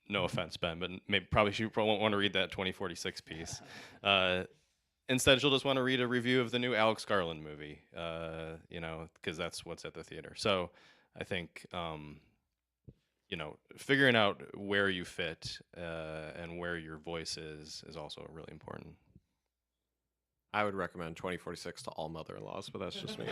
S25: No offense, Ben, but probably she won't want to read that 2046 piece. Instead, she'll just want to read a review of the new Alex Garland movie, you know, because that's what's at the theater. So I think, you know, figuring out where you fit and where your voice is also really important.
S10: I would recommend 2046 to all mother-in-laws, but that's just me.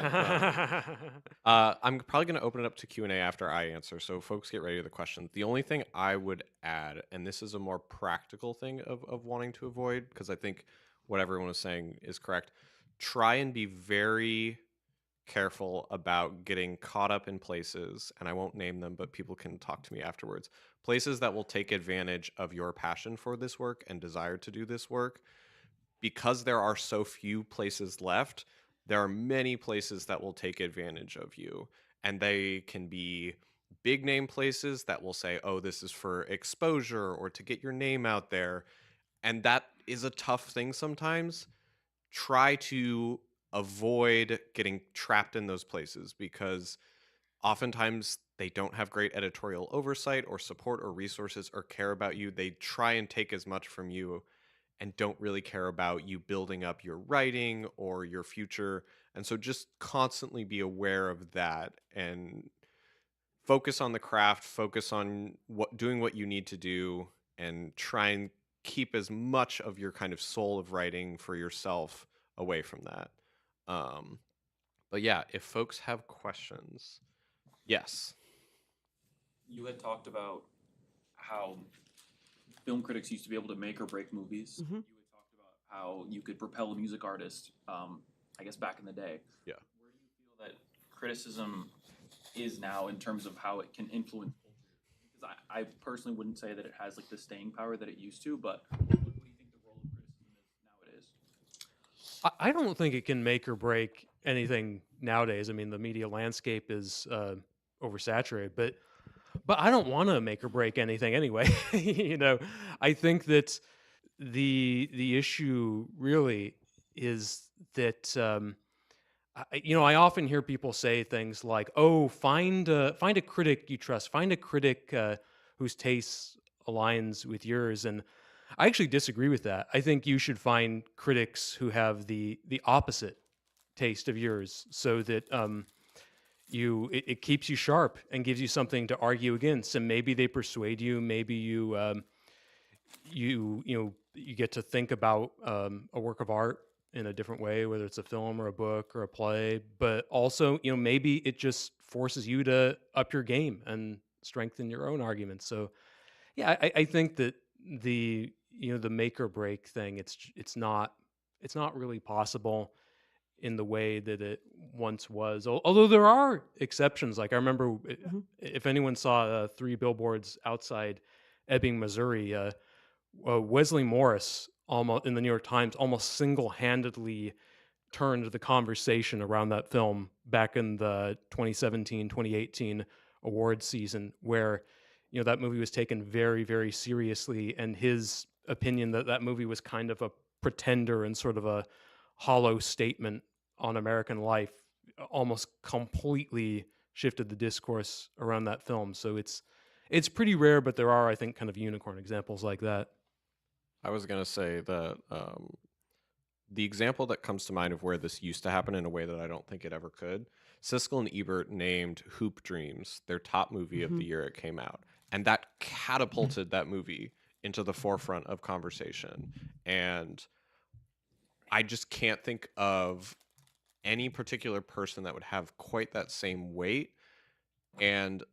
S10: I'm probably going to open it up to Q&A after I answer, so folks get ready to the questions. The only thing I would add, and this is a more practical thing of wanting to avoid, because I think what everyone was saying is correct. Try and be very careful about getting caught up in places, and I won't name them, but people can talk to me afterwards. Places that will take advantage of your passion for this work and desire to do this work. Because there are so few places left, there are many places that will take advantage of you. And they can be big name places that will say, oh, this is for exposure or to get your name out there. And that is a tough thing sometimes. Try to avoid getting trapped in those places, because oftentimes they don't have great editorial oversight or support or resources or care about you. They try and take as much from you and don't really care about you building up your writing or your future. And so just constantly be aware of that and focus on the craft, focus on doing what you need to do, and try and keep as much of your kind of soul of writing for yourself away from that. But yeah, if folks have questions, yes.
S5: You had talked about how film critics used to be able to make or break movies.
S23: Mm-hmm.
S5: You had talked about how you could propel a music artist, I guess back in the day.
S10: Yeah.
S5: Where do you feel that criticism is now in terms of how it can influence culture? Because I personally wouldn't say that it has like the staying power that it used to, but what do you think the role of criticism is nowadays?
S16: I don't think it can make or break anything nowadays. I mean, the media landscape is oversaturated, but I don't want to make or break anything anyway. You know, I think that the issue really is that I often hear people say things like, "Oh, find a critic you trust, find a critic whose tastes aligns with yours," and I actually disagree with that. I think you should find critics who have the opposite taste of yours, so that it keeps you sharp and gives you something to argue against. And maybe they persuade you. Maybe you get to think about a work of art in a different way, whether it's a film or a book or a play, but also, maybe it just forces you to up your game and strengthen your own arguments. So yeah, I think that the make or break thing, it's not really possible in the way that it once was. Although there are exceptions. Like I remember, if anyone saw 3 Billboards Outside Ebbing, Missouri, Wesley Morris, almost in the New York Times, almost single-handedly turned the conversation around that film back in the 2017-2018 awards season, where that movie was taken very, very seriously, and his opinion that that movie was kind of a pretender and sort of a hollow statement on American life almost completely shifted the discourse around that film. So it's pretty rare, but there are, I think, kind of unicorn examples like that.
S10: I was going to say that the example that comes to mind of where this used to happen in a way that I don't think it ever could, Siskel and Ebert named Hoop Dreams their top movie of the year it came out. And that catapulted that movie into the forefront of conversation. And I just can't think of any particular person that would have quite that same weight. And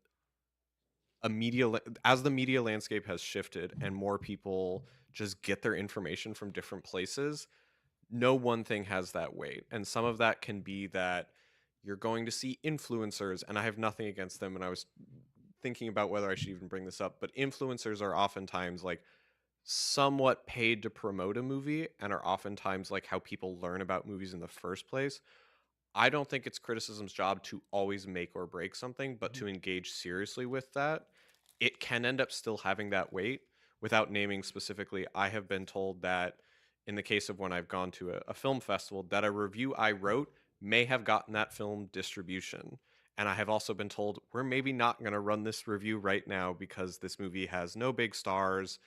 S10: as the media landscape has shifted and more people just get their information from different places, no one thing has that weight. And some of that can be that you're going to see influencers, and I have nothing against them, and I was thinking about whether I should even bring this up, but influencers are oftentimes like somewhat paid to promote a movie and are oftentimes like how people learn about movies in the first place. I don't think it's criticism's job to always make or break something, but to engage seriously with that. It can end up still having that weight. Without naming specifically, I have been told that in the case of when I've gone to a film festival, that a review I wrote may have gotten that film distribution. And I have also been told, we're maybe not going to run this review right now because this movie has no big stars.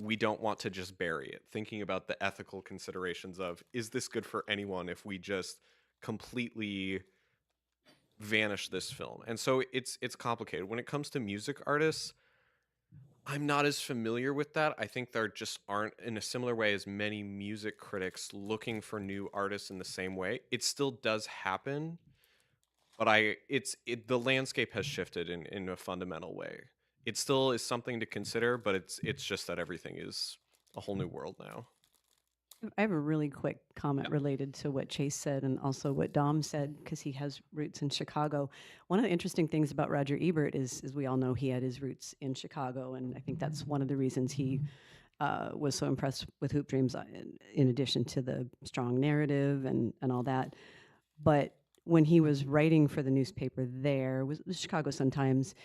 S10: We don't want to just bury it. Thinking about the ethical considerations of, is this good for anyone if we just completely vanish this film? And so it's complicated. When it comes to music artists, I'm not as familiar with that. I think there just aren't, in a similar way, as many music critics looking for new artists in the same way. It still does happen, but the landscape has shifted in a fundamental way. It still is something to consider, but it's just that everything is a whole new world now.
S23: I have a really quick comment related to what Chase said and also what Dom said, because he has roots in Chicago. One of the interesting things about Roger Ebert is, as we all know, he had his roots in Chicago, and I think that's one of the reasons he was so impressed with Hoop Dreams, in addition to the strong narrative and all that. But when he was writing for the newspaper there, was the Chicago Sun-Times,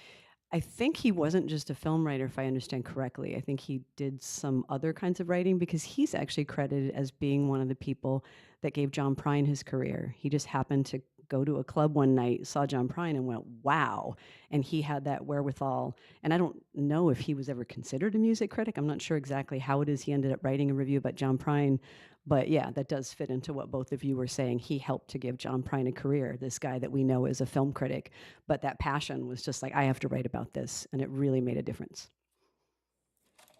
S23: I think he wasn't just a film writer, if I understand correctly. I think he did some other kinds of writing, because he's actually credited as being one of the people that gave John Prine his career. He just happened to go to a club one night, saw John Prine, and went, wow. And he had that wherewithal. And I don't know if he was ever considered a music critic. I'm not sure exactly how it is he ended up writing a review about John Prine. But yeah, that does fit into what both of you were saying. He helped to give John Prine a career, this guy that we know as a film critic. But that passion was just like, I have to write about this. And it really made a difference.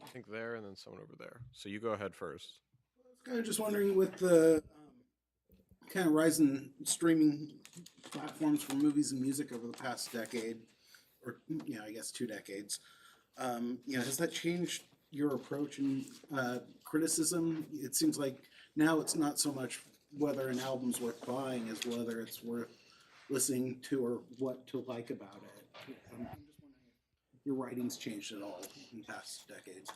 S10: I think there, and then someone over there. So you go ahead first.
S11: I was kind of just wondering, with the kind of rise in streaming platforms for movies and music over the past decade, or I guess 2 decades, has that changed your approach and criticism? It seems like now it's not so much whether an album's worth buying as whether it's worth listening to or what to like about it. I'm just wondering if your writing's changed at all in the past decades.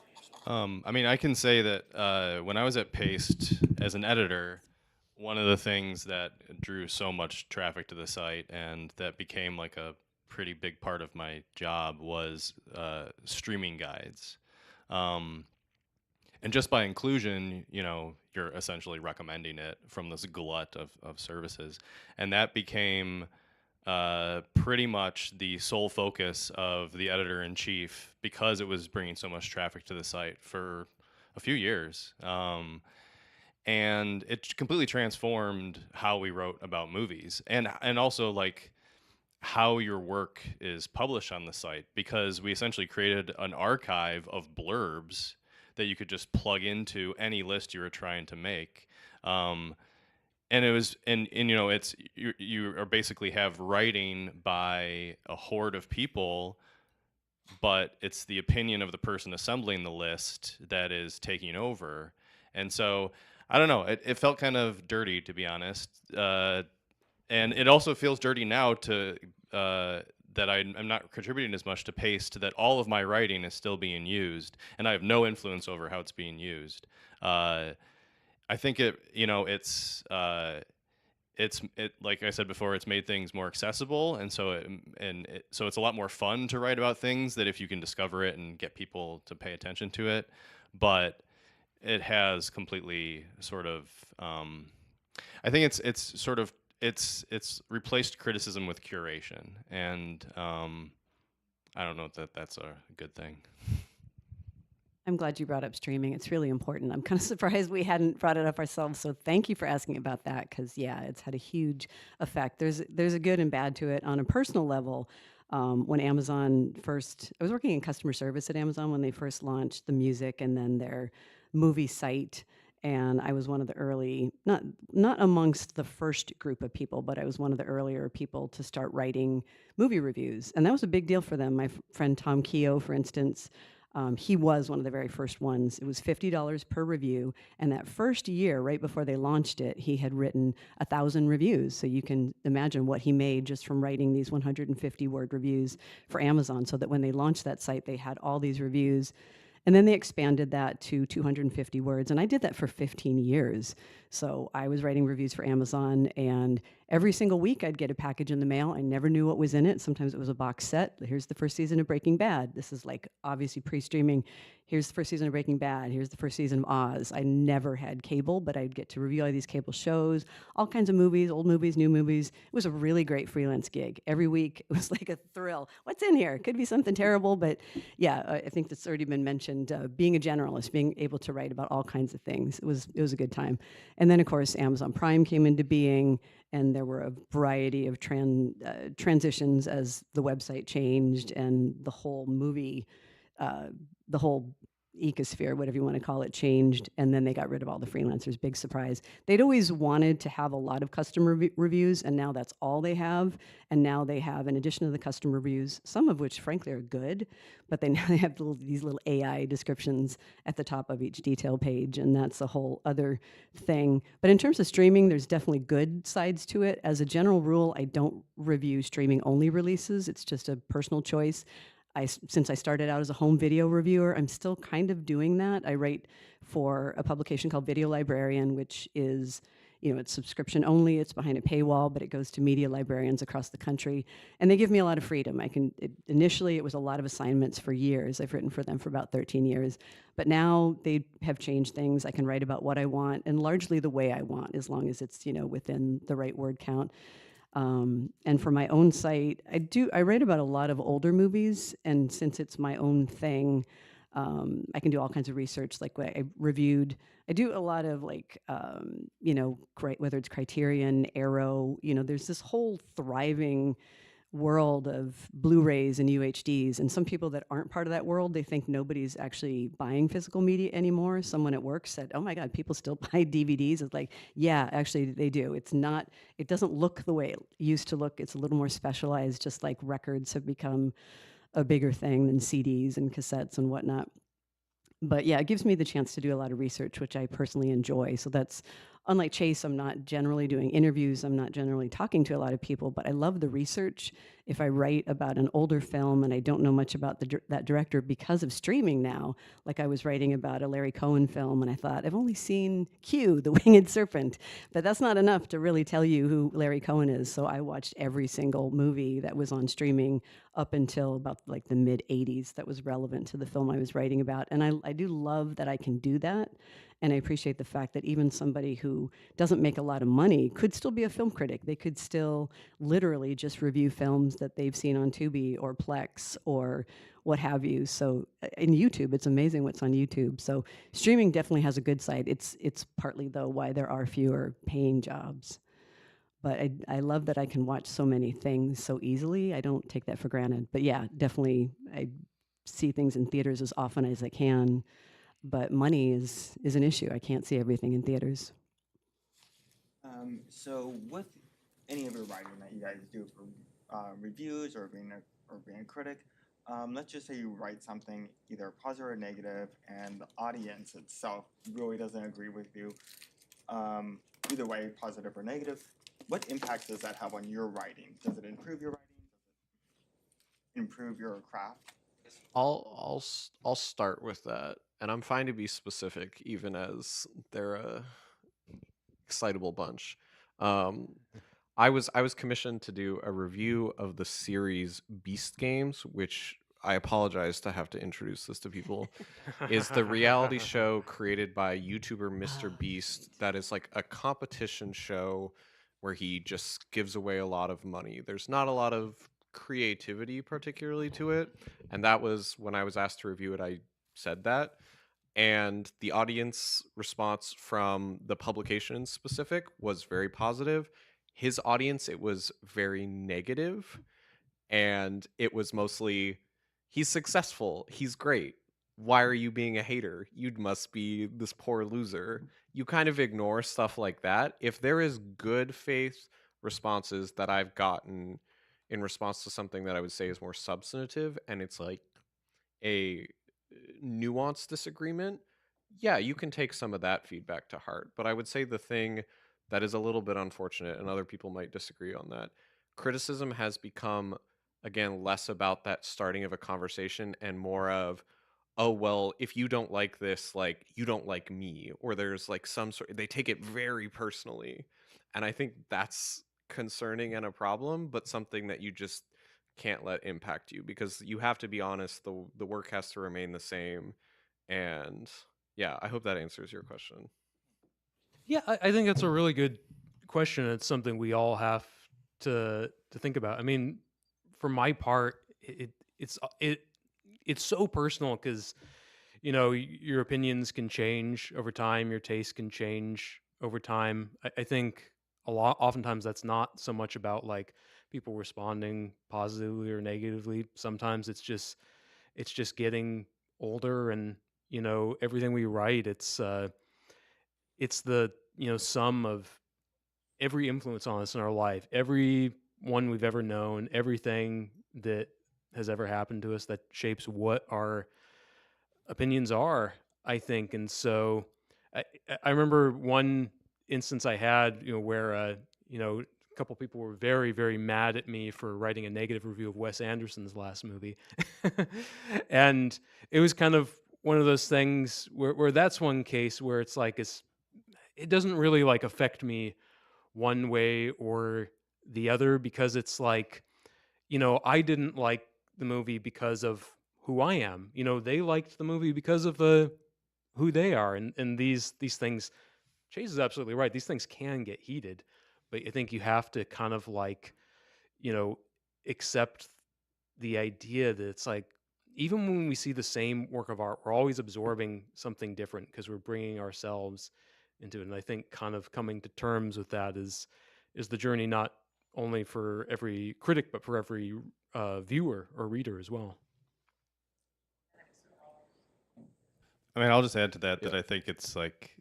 S25: I mean, I can say that when I was at Paste as an editor, one of the things that drew so much traffic to the site and that became like a pretty big part of my job was streaming guides. And just by inclusion, you're essentially recommending it from this glut of services. And that became pretty much the sole focus of the editor-in-chief, because it was bringing so much traffic to the site for a few years. And it completely transformed how we wrote about movies, and also like how your work is published on the site, because we essentially created an archive of blurbs that you could just plug into any list you were trying to make. And it was, and you know, it's you are basically have writing by a horde of people, but it's the opinion of the person assembling the list that is taking over. And so I don't know, it felt kind of dirty, to be honest. And it also feels dirty now to that I'm not contributing as much to Paste, that all of my writing is still being used, and I have no influence over how it's being used. I think it, you know, it's like I said before, it's made things more accessible, and so so it's a lot more fun to write about things that if you can discover it and get people to pay attention to it. But it has completely sort of, I think it's sort of it's replaced criticism with curation, and I don't know that that's a good thing.
S23: I'm glad you brought up streaming. It's really important. I'm kind of surprised we hadn't brought it up ourselves. So thank you for asking about that, because yeah, it's had a huge effect. There's a good and bad to it. On a personal level, when Amazon first, I was working in customer service at Amazon when they first launched the music and then their movie site. And I was one of the early, not amongst the first group of people, but I was one of the earlier people to start writing movie reviews. And that was a big deal for them. My friend Tom Keogh, for instance, he was one of the very first ones. It was $50 per review. And that first year, right before they launched it, he had written 1,000 reviews. So you can imagine what he made just from writing these 150-word reviews for Amazon, so that when they launched that site, they had all these reviews. And then they expanded that to 250 words. And I did that for 15 years. So I was writing reviews for Amazon, and every single week I'd get a package in the mail. I never knew what was in it. Sometimes it was a box set. Here's the first season of Breaking Bad. This is like obviously pre-streaming. Here's the first season of Breaking Bad. Here's the first season of Oz. I never had cable, but I'd get to review all these cable shows, all kinds of movies, old movies, new movies. It was a really great freelance gig. Every week it was like a thrill. What's in here? Could be something terrible, but yeah, I think that's already been mentioned. Being a generalist, being able to write about all kinds of things, it was a good time. And then of course Amazon Prime came into being, and there were a variety of transitions as the website changed and the whole movie, the whole ecosphere, whatever you want to call it, changed. And then they got rid of all the freelancers. Big surprise. They'd always wanted to have a lot of customer reviews, and now that's all they have. And now they have, in addition to the customer reviews, some of which frankly are good, but now they have these little AI descriptions at the top of each detail page, and that's a whole other thing. But in terms of streaming, there's definitely good sides to it. As a general rule, I don't review streaming only releases. It's just a personal choice. Since I started out as a home video reviewer, I'm still kind of doing that. I write for a publication called Video Librarian, which is, you know, it's subscription only. It's behind a paywall, but it goes to media librarians across the country, and they give me a lot of freedom. Initially, it was a lot of assignments for years. I've written for them for about 13 years, but now they have changed things. I can write about what I want, and largely the way I want, as long as it's, you know, within the right word count. And for my own site, I write about a lot of older movies, and since it's my own thing, I can do all kinds of research. Like I do a lot of like, you know, whether it's Criterion, Arrow, you know, there's this whole thriving world of Blu-rays and UHDs. And some people that aren't part of that world, they think nobody's actually buying physical media anymore. Someone at work said, "Oh my God, people still buy DVDs." It's like, yeah, actually they do. It doesn't look the way it used to look. It's a little more specialized, just like records have become a bigger thing than CDs and cassettes and whatnot. But yeah, it gives me the chance to do a lot of research, which I personally enjoy. So that's, unlike Chase, I'm not generally doing interviews. I'm not generally talking to a lot of people, but I love the research. If I write about an older film and I don't know much about that director because of streaming now, like I was writing about a Larry Cohen film, and I thought, I've only seen Q, The Winged Serpent, but that's not enough to really tell you who Larry Cohen is. So I watched every single movie that was on streaming up until about like the mid-'80s that was relevant to the film I was writing about. And I do love that I can do that. And I appreciate the fact that even somebody who doesn't make a lot of money could still be a film critic. They could still literally just review films that they've seen on Tubi or Plex or what have you. So in YouTube, it's amazing what's on YouTube. So streaming definitely has a good side. It's partly, though, why there are fewer paying jobs. But I love that I can watch so many things so easily. I don't take that for granted. But yeah, definitely I see things in theaters as often as I can. But money is an issue. I can't see everything in theaters.
S12: So with any of your writing that you guys do for reviews or being a critic, let's just say you write something either positive or negative, and the audience itself really doesn't agree with you. Either way, positive or negative. What impact does that have on your writing? Does it improve your writing? Does it improve your craft?
S10: I'll start with that, and I'm fine to be specific, even as they're a excitable bunch. I was commissioned to do a review of the series Beast Games, which I apologize to have to introduce this to people, is the reality show created by YouTuber Mr. Beast that is like a competition show where he just gives away a lot of money. There's not a lot of creativity particularly to it, and that was when I was asked to review it, I said that. And the audience response from the publication in specific was very positive. His audience, it was very negative, and it was mostly, he's successful, he's great, why are you being a hater, you must be this poor loser. You kind of ignore stuff like that. If there is good faith responses that I've gotten in response to something that I would say is more substantive, and it's like a nuanced disagreement, yeah, you can take some of that feedback to heart. But I would say the thing that is a little bit unfortunate, and other people might disagree on that, criticism has become, again, less about that starting of a conversation and more of, oh, well, if you don't like this, like, you don't like me, or there's like some sort, they take it very personally. And I think that's concerning and a problem, but something that you just can't let impact you, because you have to be honest, the work has to remain the same. And yeah, I hope that answers your question.
S16: Yeah, I think that's a really good question. It's something we all have to think about. I mean, for my part, it's so personal because, you know, your opinions can change over time, your taste can change over time. I think oftentimes that's not so much about like people responding positively or negatively. Sometimes it's just getting older, and you know, everything we write, it's the, you know, sum of every influence on us in our life, everyone we've ever known, everything that has ever happened to us that shapes what our opinions are, I think. And so I remember one instance I had, you know, where you know, a couple people were very, very mad at me for writing a negative review of Wes Anderson's last movie. And it was kind of one of those things where that's one case where it's like, it doesn't really like affect me one way or the other, because it's like, you know, I didn't like the movie because of who I am. You know, they liked the movie because of who they are. And these things, Chase is absolutely right. These things can get heated, but I think you have to kind of like, you know, accept the idea that it's like, even when we see the same work of art, we're always absorbing something different because we're bringing ourselves into it. And I think kind of coming to terms with that is the journey, not only for every critic, but for every viewer or reader as well.
S25: I mean, I'll just add to that that I think it's like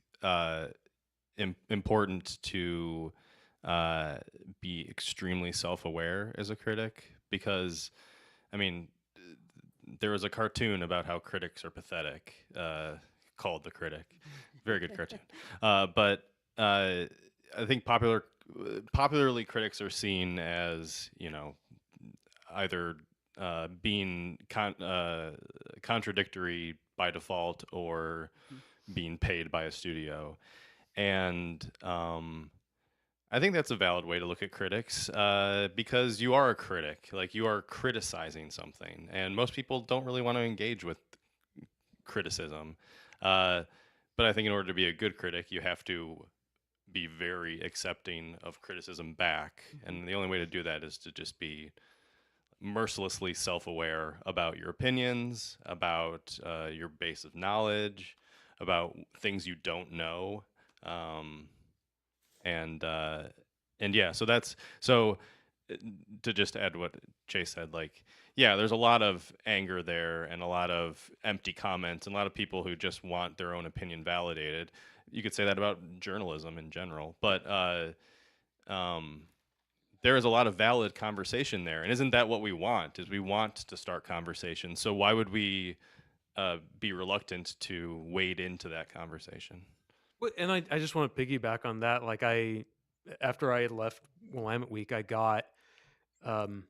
S25: important to be extremely self-aware as a critic, because, I mean, there was a cartoon about how critics are pathetic, called The Critic. Very good cartoon. But I think popularly critics are seen as, you know, either being contradictory by default or being paid by a studio. And I think that's a valid way to look at critics, because you are a critic, like you are criticizing something, and most people don't really want to engage with criticism. But I think in order to be a good critic, you have to be very accepting of criticism back, and the only way to do that is to just be mercilessly self-aware about your opinions, about your base of knowledge, about things you don't know. And yeah, so to just add what Chase said, like, yeah, there's a lot of anger there and a lot of empty comments and a lot of people who just want their own opinion validated. You could say that about journalism in general, but um, there is a lot of valid conversation there, and isn't that what we want? Is we want to start conversation. So why would we be reluctant to wade into that conversation?
S16: And I just want to piggyback on that. Like after I had left Willamette Week, I got an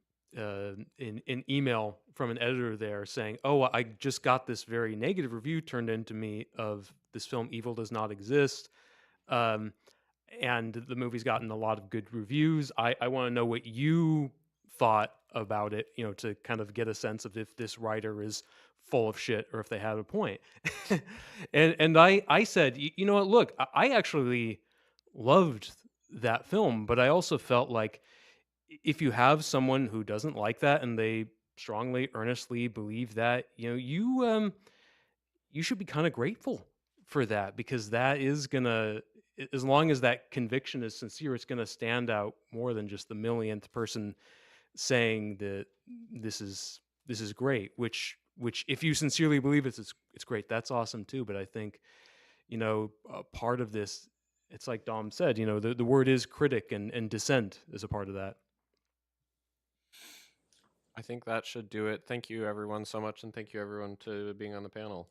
S16: email from an editor there saying, "Oh, I just got this very negative review turned into me of this film, Evil Does Not Exist." And the movie's gotten a lot of good reviews. I want to know what you thought about it, to kind of get a sense of if this writer is full of shit or if they have a point. and I said, you know what, look, I actually loved that film, but I also felt like if you have someone who doesn't like that and they strongly, earnestly believe that, you should be kind of grateful for that, because that is gonna, as long as that conviction is sincere, it's gonna stand out more than just the millionth person saying that this is great. Which if you sincerely believe it's great, that's awesome too. But I think, part of this, it's like Dom said, the word is critic, and dissent is a part of that.
S10: I think that should do it. Thank you everyone so much, and thank you everyone to being on the panel.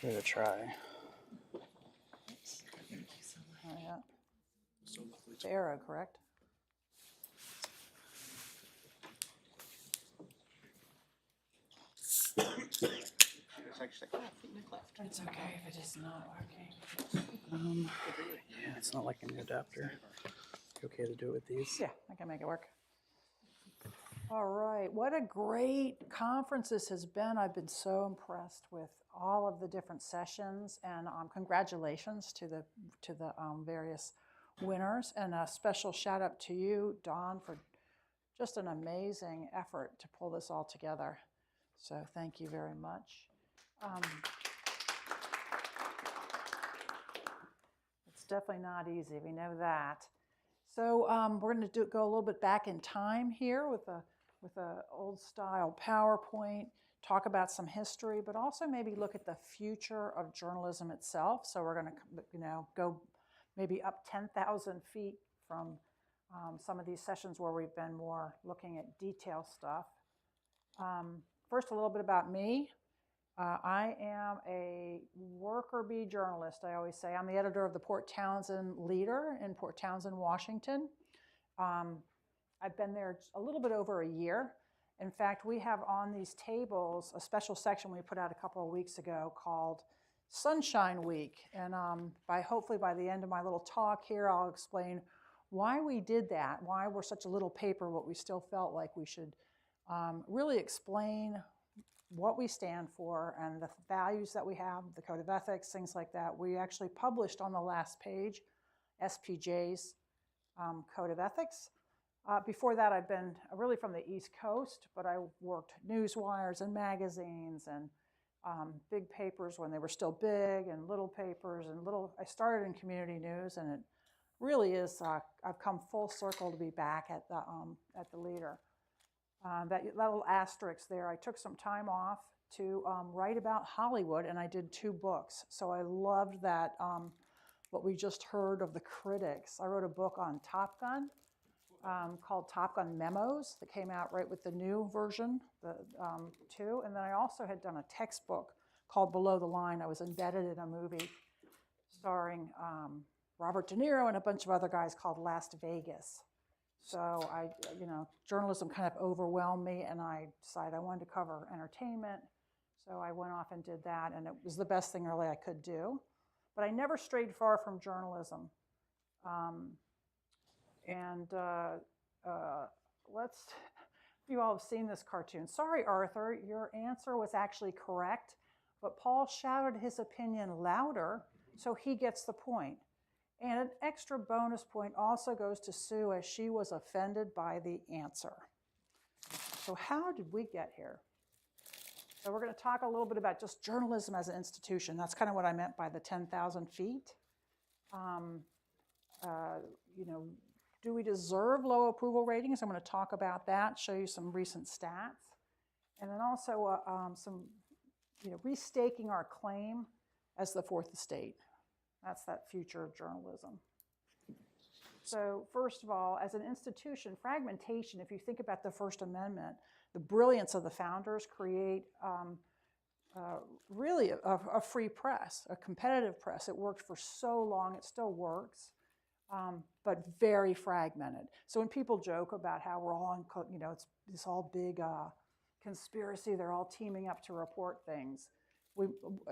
S1: Give it a try.
S13: Oh, yeah. The arrow, correct?
S1: It's okay if it is not working. Yeah, it's not like an adapter. You okay to do it with these?
S13: Yeah, I can make it work. All right, what a great conference this has been. I've been so impressed with all of the different sessions, and congratulations to the various winners, and a special shout out to you, Don, for just an amazing effort to pull this all together. So thank you very much. It's definitely not easy, we know that. So we're going to go a little bit back in time here with a old style PowerPoint, talk about some history, but also maybe look at the future of journalism itself. So we're going to go maybe up 10,000 feet from some of these sessions where we've been more looking at detail stuff. First, a little bit about me. I am a worker bee journalist, I always say. I'm the editor of the Port Townsend Leader in Port Townsend, Washington. I've been there a little bit over a year. In fact, we have on these tables a special section we put out a couple of weeks ago called Sunshine Week. And hopefully by the end of my little talk here, I'll explain why we did that, why we're such a little paper, but we still felt like we should really explain what we stand for and the values that we have, the code of ethics, things like that. We actually published on the last page SPJ's code of ethics. Before that, I've been really from the East Coast, but I worked newswires and magazines and big papers when they were still big, and little papers and little. I started in community news, and it really is. I've come full circle to be back at the Leader. That little asterisk there. I took some time off to write about Hollywood, and I did 2 books. So I loved that. What we just heard of the critics. I wrote a book on Top Gun. Called Top Gun Memos that came out right with the new version, the 2. And then I also had done a textbook called Below the Line. I was embedded in a movie starring Robert De Niro and a bunch of other guys called Las Vegas. So journalism kind of overwhelmed me, and I decided I wanted to cover entertainment. So I went off and did that, and it was the best thing really I could do. But I never strayed far from journalism. You all have seen this cartoon. Sorry, Arthur, your answer was actually correct, but Paul shouted his opinion louder, so he gets the point. And an extra bonus point also goes to Sue, as she was offended by the answer. So how did we get here? So we're going to talk a little bit about just journalism as an institution. That's kind of what I meant by the 10,000 feet. Do we deserve low approval ratings? I'm going to talk about that, show you some recent stats, and then also restaking our claim as the fourth estate. That's that future of journalism. So first of all, as an institution, fragmentation, if you think about the First Amendment, the brilliance of the founders create really a free press, a competitive press. It worked for so long, it still works. But very fragmented. So when people joke about how we're all it's this all big conspiracy, they're all teaming up to report things.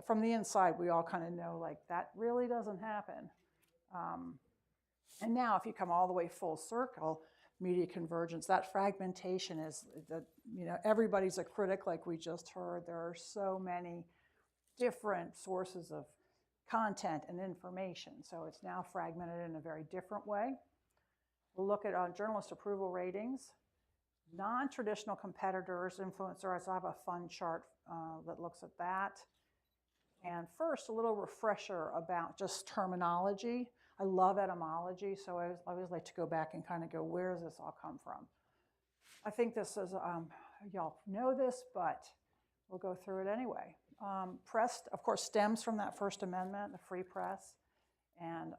S13: From the inside, we all kind of know like that really doesn't happen. And now if you come all the way full circle, media convergence, that fragmentation is everybody's a critic like we just heard. There are so many different sources of content and information. So it's now fragmented in a very different way. We'll look at journalist approval ratings, non-traditional competitors, influencers. I have a fun chart that looks at that. And first, a little refresher about just terminology. I love etymology, so I always like to go back and kind of go, where does this all come from? I think this is, y'all know this, but we'll go through it anyway. Press, of course, stems from that First Amendment, the free press, and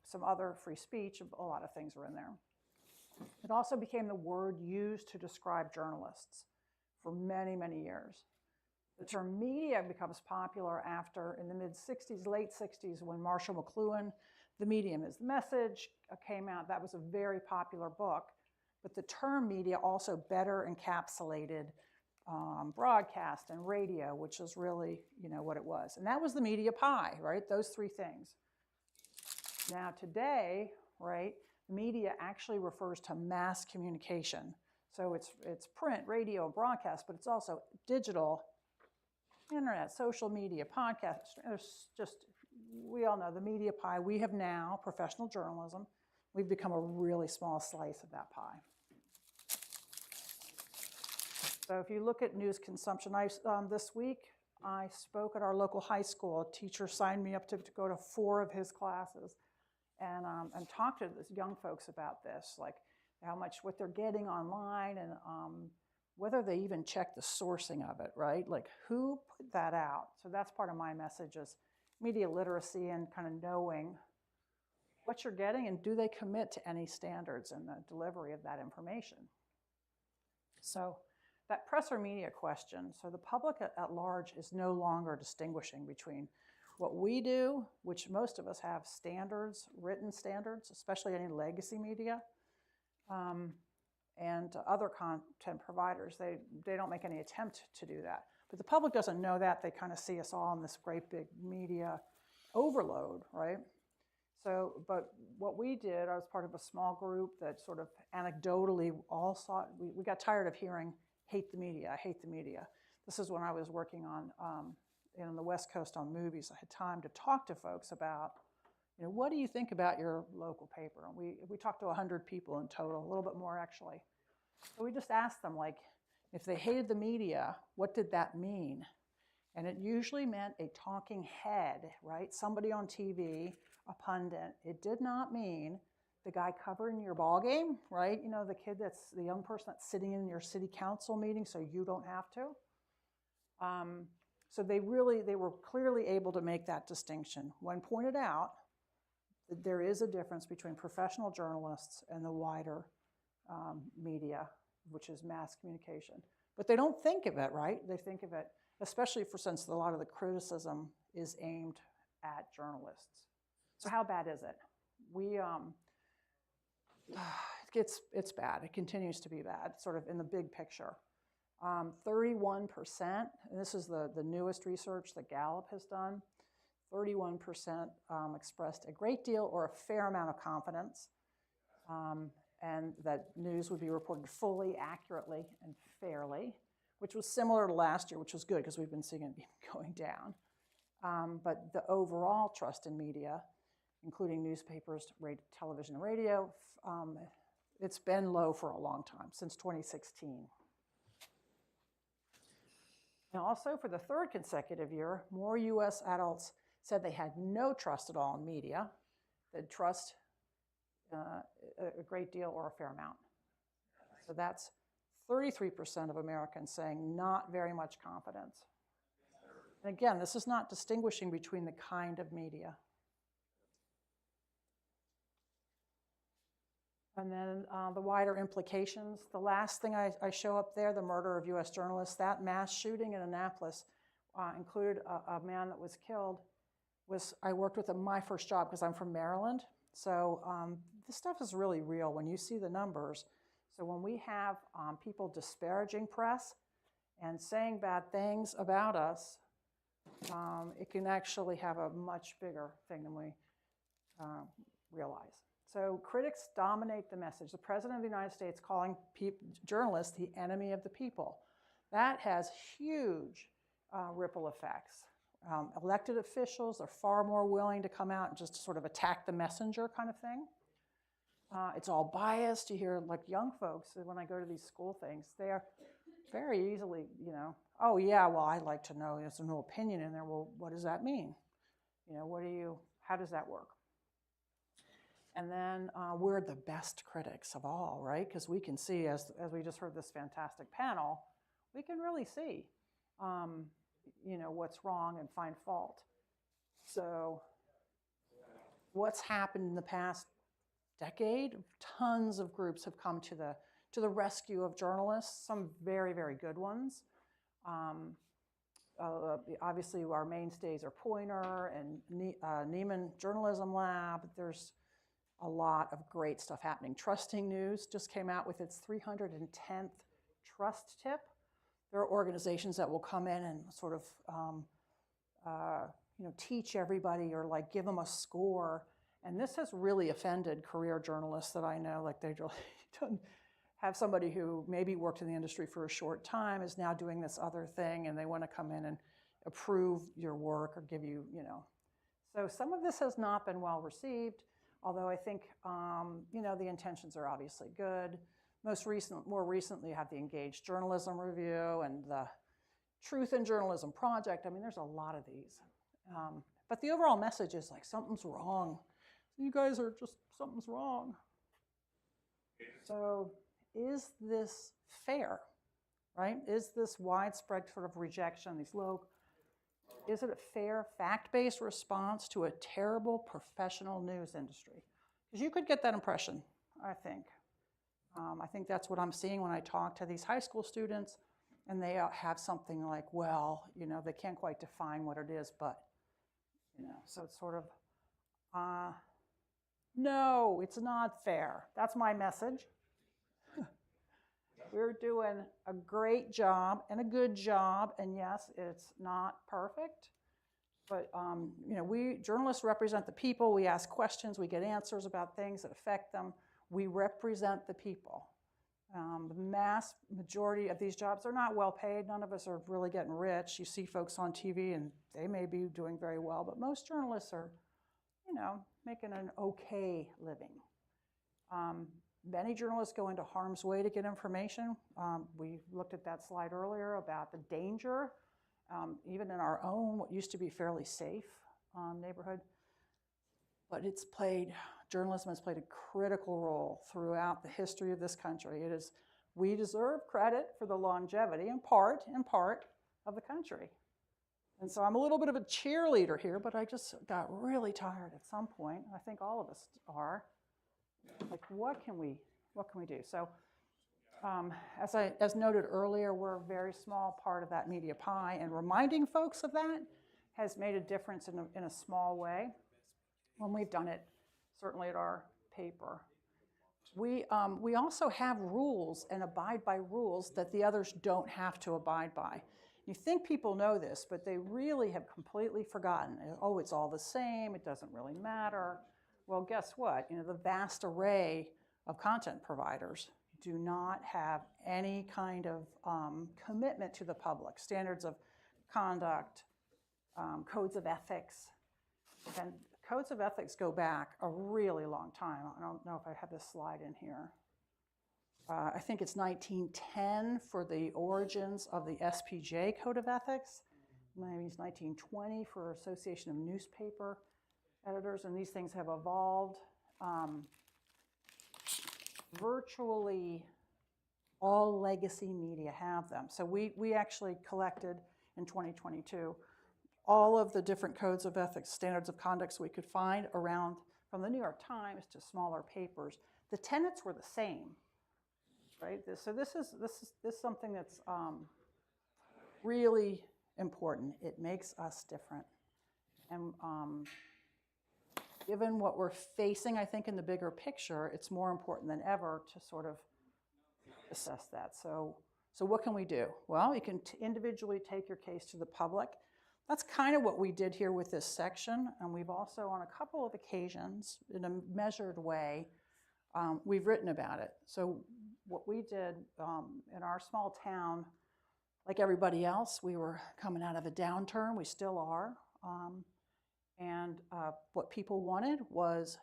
S13: some other free speech. A lot of things are in there. It also became the word used to describe journalists for many, many years. The term media becomes popular after, in the mid-'60s, late 60s, when Marshall McLuhan, The Medium is the Message, came out. That was a very popular book. But the term media also better encapsulated broadcast and radio, which is really, what it was. And that was the media pie, right? Those 3 things. Now today, right, media actually refers to mass communication. So it's print, radio, broadcast, but it's also digital, internet, social media, podcasts. There's just, we all know the media pie. We have now, professional journalism, we've become a really small slice of that pie. So if you look at news consumption, this week I spoke at our local high school. A teacher signed me up to go to 4 of his classes and talk to these young folks about this, like what they're getting online and whether they even check the sourcing of it, right? Like who put that out? So that's part of my message is media literacy and kind of knowing what you're getting, and do they commit to any standards in the delivery of that information? So that press or media question, so the public at large is no longer distinguishing between what we do, which most of us have standards, written standards, especially any legacy media, and other content providers. They don't make any attempt to do that. But the public doesn't know that. They kind of see us all in this great big media overload, right? So, but what we did, I was part of a small group that sort of anecdotally all saw, we got tired of hearing, hate the media, I hate the media. This is when I was working on, in the West Coast on movies. I had time to talk to folks about, what do you think about your local paper? And we talked to 100 people in total, a little bit more actually. So we just asked them, like, if they hated the media, what did that mean? And it usually meant a talking head, right? Somebody on TV, a pundit. It did not mean the guy covering your ball game, right? The kid that's the young person that's sitting in your city council meeting so you don't have to. So they were clearly able to make that distinction. When pointed out that there is a difference between professional journalists and the wider media, which is mass communication. But they don't think of it, right? They think of it, especially since a lot of the criticism is aimed at journalists. So how bad is it? It's bad. It continues to be bad, sort of in the big picture. 31%, and this is the newest research that Gallup has done, 31% expressed a great deal or a fair amount of confidence, and that news would be reported fully, accurately, and fairly, which was similar to last year, which was good because we've been seeing it going down. But the overall trust in media, including newspapers, television, and radio, it's been low for a long time, since 2016. And also, for the third consecutive year, more U.S. adults said they had no trust at all in media. They'd trust a great deal or a fair amount. So that's 33% of Americans saying not very much confidence. And again, this is not distinguishing between the kind of media. And then the wider implications. The last thing I show up there, the murder of U.S. journalists, that mass shooting in Annapolis included a man that was killed. I worked with him my first job because I'm from Maryland. So this stuff is really real when you see the numbers. So when we have people disparaging press and saying bad things about us, it can actually have a much bigger thing than we realize. So critics dominate the message. The President of the United States calling journalists the enemy of the people. That has huge ripple effects. Elected officials are far more willing to come out and just sort of attack the messenger kind of thing. It's all biased. You hear like young folks, when I go to these school things, they are very easily, oh yeah, well, I'd like to know, there's no opinion in there. Well, what does that mean? How does that work? And then we're the best critics of all, right? Because we can see, as we just heard this fantastic panel, we can really see, what's wrong and find fault. So what's happened in the past decade? Tons of groups have come to the rescue of journalists, some very, very good ones. Obviously, our mainstays are Poynter and Nieman Journalism Lab. There's a lot of great stuff happening. Trusting News just came out with its 310th trust tip. There are organizations that will come in and sort of teach everybody or like give them a score. And this has really offended career journalists that I know. Like they don't have somebody who maybe worked in the industry for a short time is now doing this other thing, and they want to come in and approve your work or give you, So some of this has not been well received. Although I think, the intentions are obviously good. More recently, you have the Engaged Journalism Review and the Truth in Journalism Project. I mean, there's a lot of these. But the overall message is like, something's wrong. You guys are just, something's wrong. So is this fair, right? Is this widespread sort of rejection, is it a fair, fact-based response to a terrible professional news industry? Because you could get that impression, I think. I think that's what I'm seeing when I talk to these high school students, and they have something like, well, you know, they can't quite define what it is, but, you know, so it's sort of, no, it's not fair. That's my message. We're doing a great job and a good job, and yes, it's not perfect, but you know, we journalists represent the people. We ask questions, we get answers about things that affect them. We represent the people. The mass majority of these jobs are not well paid. None of us are really getting rich. You see folks on TV and they may be doing very well, but most journalists are, you know, making an okay living. Many journalists go into harm's way to get information. We looked at that slide earlier about the danger, even in our own, what used to be fairly safe neighborhood. But journalism has played a critical role throughout the history of this country. We deserve credit for the longevity, in part, of the country. And so I'm a little bit of a cheerleader here, but I just got really tired at some point. I think all of us are. Like, what can we do? So as noted earlier, we're a very small part of that media pie, and reminding folks of that has made a difference in a small way when we've done it, certainly at our paper. We also have rules and abide by rules that the others don't have to abide by. You think people know this, but they really have completely forgotten. Oh, it's all the same, it doesn't really matter. Well, guess what? You know, the vast array of content providers do not have any kind of commitment to the public, standards of conduct, codes of ethics. And codes of ethics go back a really long time. I don't know if I have this slide in here. I think it's 1910 for the origins of the SPJ Code of Ethics. Maybe it's 1920 for Association of Newspaper Editors, and these things have evolved. Virtually all legacy media have them. So we actually collected in 2022 all of the different codes of ethics, standards of conduct we could find around, from the New York Times to smaller papers. The tenets were the same, right? So this is something that's really important. It makes us different. And given what we're facing, I think, in the bigger picture, it's more important than ever to sort of assess that. So what can we do? Well, you can individually take your case to the public. That's kind of what we did here with this section, and we've also, on a couple of occasions, in a measured way, we've written about it. So what we did in our small town, like everybody else, we were coming out of a downturn. We still are. And what people wanted was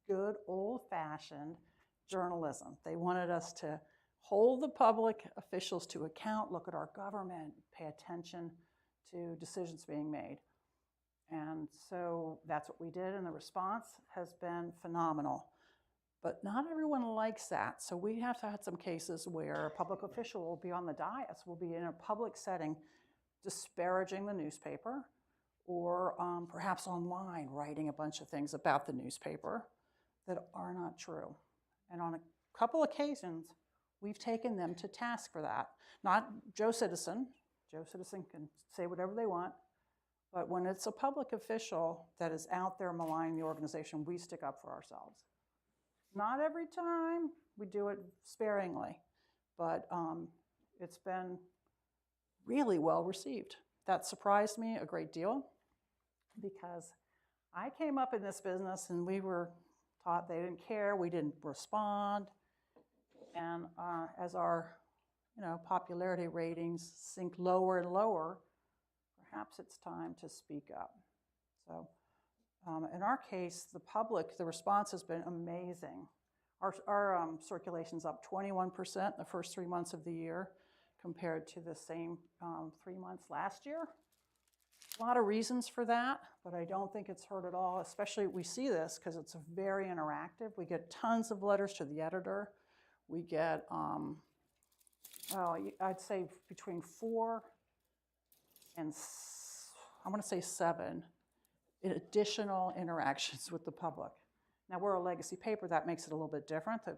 S13: good old-fashioned journalism. They wanted us to hold the public officials to account, look at our government, pay attention to decisions being made. And so that's what we did, and the response has been phenomenal. But not everyone likes that. So we have had some cases where a public official will be on the dais, will be in a public setting disparaging the newspaper, or perhaps online writing a bunch of things about the newspaper that are not true. And on a couple occasions, we've taken them to task for that. Not Joe Citizen. Joe Citizen can say whatever they want, but when it's a public official that is out there maligning the organization, we stick up for ourselves. Not every time, we do it sparingly, but it's been really well received. That surprised me a great deal, because I came up in this business and we were taught they didn't care, we didn't respond, and as our popularity ratings sink lower and lower, perhaps it's time to speak up. So in our case, the public, the response has been amazing. Our circulation's up 21% in the first 3 months of the year compared to the same 3 months last year. A lot of reasons for that, but I don't think it's hurt at all, especially we see this because it's very interactive. We get tons of letters to the editor. We get, I'd say between 4 and I want to say 7 additional interactions with the public. Now, we're a legacy paper. That makes it a little bit different. The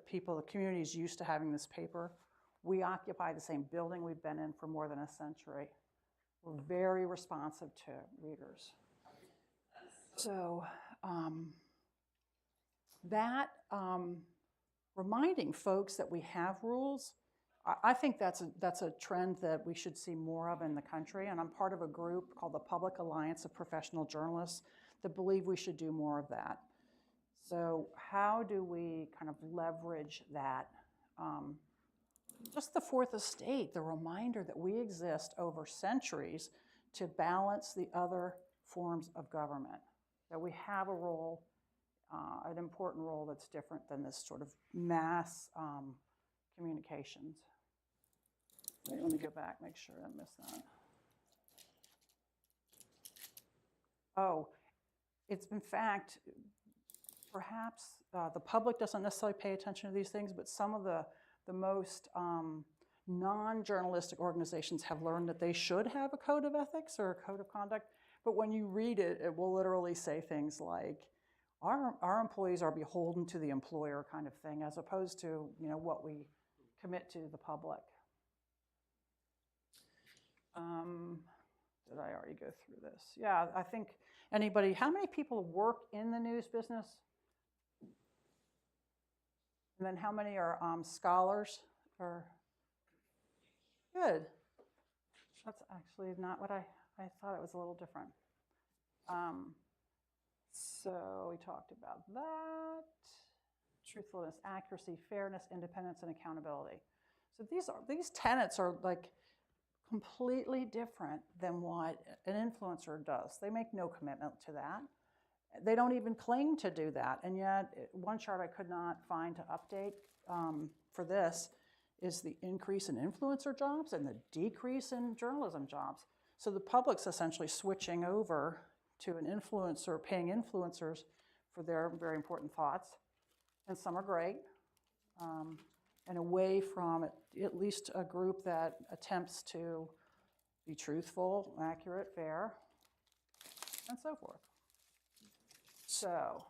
S13: community is used to having this paper. We occupy the same building we've been in for more than a century. We're very responsive to readers. So reminding folks that we have rules, I think that's a trend that we should see more of in the country. And I'm part of a group called the Public Alliance of Professional Journalists that believe we should do more of that. So how do we kind of leverage that? Just the fourth estate, the reminder that we exist over centuries to balance the other forms of government, that we have a role, an important role that's different than this sort of mass communications. Wait, let me go back, make sure I didn't miss that. Oh, it's in fact, perhaps the public doesn't necessarily pay attention to these things, but some of the most non-journalistic organizations have learned that they should have a code of ethics or a code of conduct. But when you read it, it will literally say things like, our employees are beholden to the employer kind of thing, as opposed to what we commit to the public. Did I already go through this? Yeah, I think anybody, how many people work in the news business? And then how many are scholars? Or good. That's actually not what I thought. It was a little different. So we talked about that. Truthfulness, accuracy, fairness, independence, and accountability. So these tenets are like completely different than what an influencer does. They make no commitment to that. They don't even claim to do that. And yet, one chart I could not find to update for this is the increase in influencer jobs and the decrease in journalism jobs. So the public's essentially switching over to an influencer, paying influencers for their very important thoughts. And some are great. And away from at least a group that attempts to be truthful, accurate, fair, and so forth. So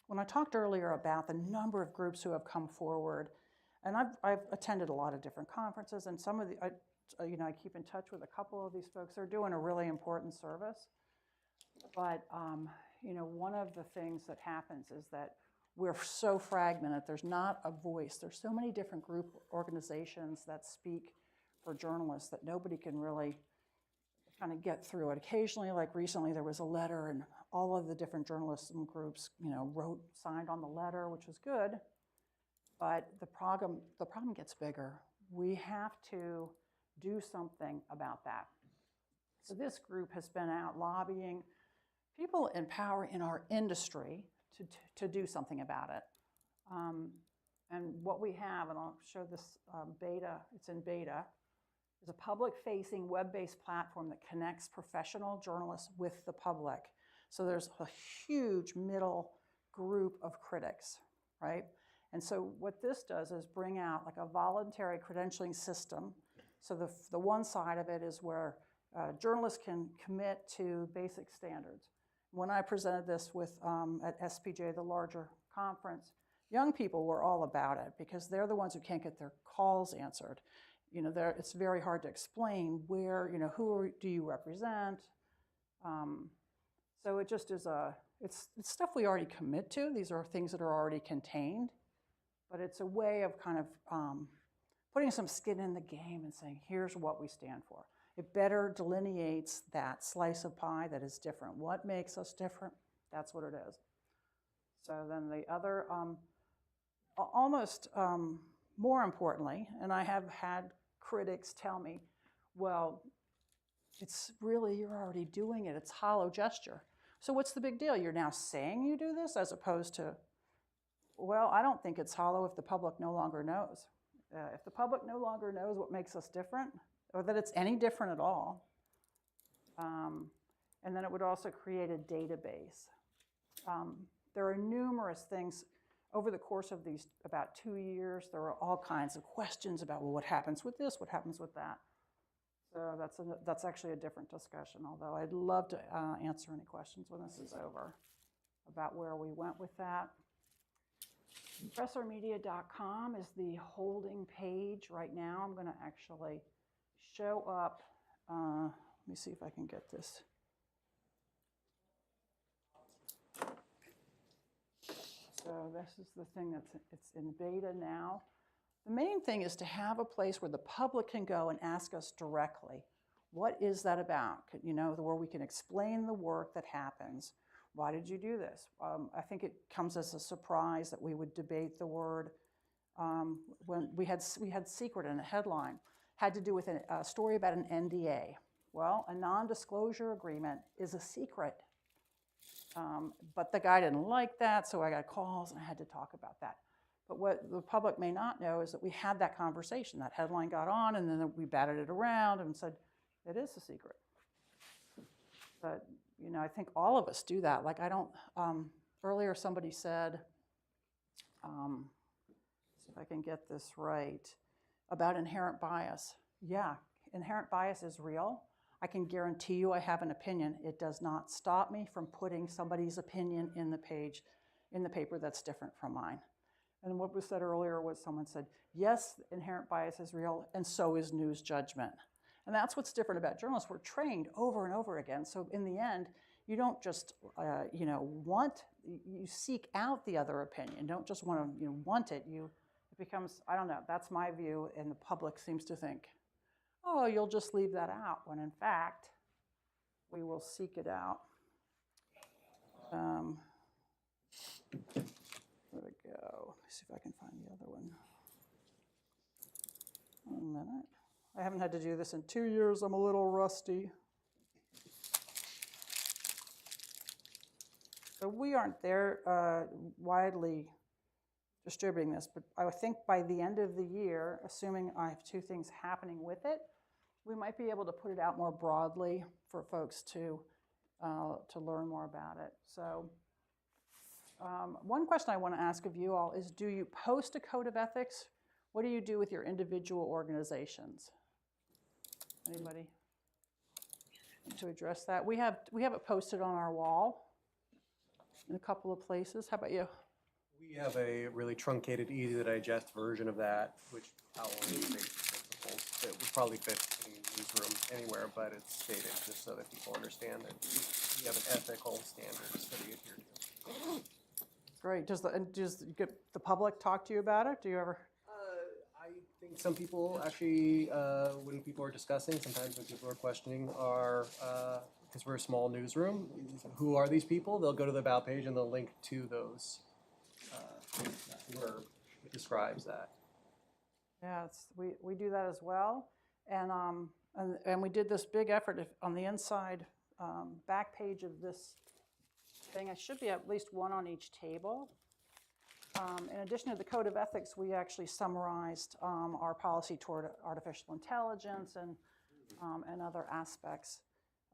S13: when I talked earlier about the number of groups who have come forward, and I've attended a lot of different conferences, and some of the, I keep in touch with a couple of these folks. They're doing a really important service. But one of the things that happens is that we're so fragmented. There's not a voice. There's so many different group organizations that speak for journalists that nobody can really kind of get through it. Occasionally, like recently, there was a letter, and all of the different journalism groups, signed on the letter, which was good. But the problem gets bigger. We have to do something about that. So this group has been out lobbying people in power in our industry to do something about it. And what we have, and I'll show this beta, it's in beta, is a public-facing web-based platform that connects professional journalists with the public. So there's a huge middle group of critics, right? And so what this does is bring out like a voluntary credentialing system. So the one side of it is where journalists can commit to basic standards. When I presented this at SPJ, the larger conference, young people were all about it because they're the ones who can't get their calls answered. It's very hard to explain where, who do you represent? So it just is it's stuff we already commit to. These are things that are already contained, but it's a way of kind of putting some skin in the game and saying, here's what we stand for. It better delineates that slice of pie that is different. What makes us different? That's what it is. So then the other, almost more importantly, and I have had critics tell me, well, it's really, you're already doing it. It's hollow gesture. So what's the big deal? You're now saying you do this as opposed to, well, I don't think it's hollow if the public no longer knows. If the public no longer knows what makes us different, or that it's any different at all. And then it would also create a database. There are numerous things over the course of these about 2 years. There are all kinds of questions about, well, what happens with this? What happens with that? So that's actually a different discussion, although I'd love to answer any questions when this is over. about where we went with that. Pressormedia.com is the holding page right now. I'm going to actually show up. Let me see if I can get this. So this is the thing it's in beta now. The main thing is to have a place where the public can go and ask us directly, what is that about? You know, where we can explain the work that happens. Why did you do this? I think it comes as a surprise that we would debate the word. When we had secret in a headline, had to do with a story about an NDA. Well, a non-disclosure agreement is a secret. But the guy didn't like that, so I got calls and I had to talk about that. But what the public may not know is that we had that conversation. That headline got on, and then we batted it around and said, it is a secret. But, you know, I think all of us do that. Like, I don't, earlier somebody said, see if I can get this right, about inherent bias. Yeah, inherent bias is real. I can guarantee you I have an opinion. It does not stop me from putting somebody's opinion in the page, in the paper that's different from mine. And what was said earlier was someone said, yes, inherent bias is real, and so is news judgment. And that's what's different about journalists. We're trained over and over again. So in the end, you don't just, you know, you seek out the other opinion. Don't just want to, you know, want it. It becomes, I don't know, that's my view, and the public seems to think, oh, you'll just leave that out, when in fact, we will seek it out. Where'd it go? Let's see if I can find the other one. 1 minute. I haven't had to do this in 2 years. I'm a little rusty. So we aren't there widely distributing this, but I think by the end of the year, assuming I have 2 things happening with it, we might be able to put it out more broadly for folks to learn more about it. So one question I want to ask of you all is, do you post a code of ethics? What do you do with your individual organizations? Anybody to address that? We have it posted on our wall in a couple of places. How about you?
S14: We have a really truncated, easy to digest version of that, which outlines basic principles. It would probably fit in a newsroom anywhere, but it's stated just so that people understand that we have an ethical standards that we adhere to.
S13: Great. Does the public talk to you about it? Do you ever?
S14: I think some people actually, when people are discussing, sometimes when people are questioning, are because we're a small newsroom, who are these people? They'll go to the About page and they'll link to those blurb that describes that.
S13: Yeah, we do that as well, and we did this big effort on the inside back page of this thing. I should be at least one on each table. In addition to the code of ethics, we actually summarized our policy toward artificial intelligence and other aspects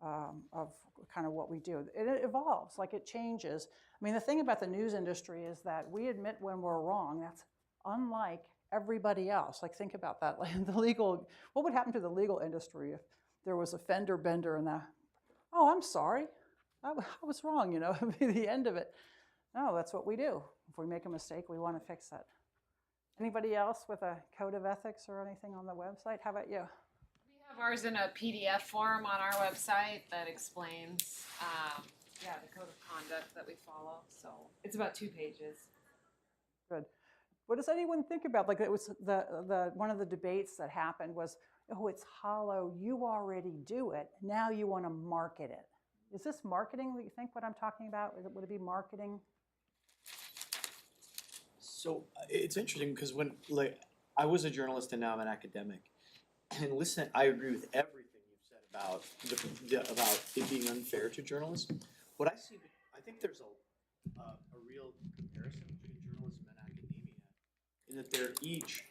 S13: of kind of what we do. It evolves, like it changes. I mean, the thing about the news industry is that we admit when we're wrong. That's unlike everybody else. Like, think about that. Like what would happen to the legal industry if there was a fender bender in that? Oh, I'm sorry, I was wrong. You know, it'd be the end of it. No, that's what we do. If we make a mistake, we want to fix it. Anybody else with a code of ethics or anything on the website? How about you?
S15: We have ours in a PDF form on our website that explains, the code of conduct that we follow. So it's about 2 pages.
S13: Good. What does anyone think about? Like, it was the one of the debates that happened was, oh, it's hollow. You already do it. Now you want to market it. Is this marketing that you think what I'm talking about? Would it be marketing?
S1: So it's interesting because when I was a journalist and now I'm an academic, and listen, I agree with everything you've said about about it being unfair to journalists. What I see, I think there's a real comparison between journalism and academia, in that they're each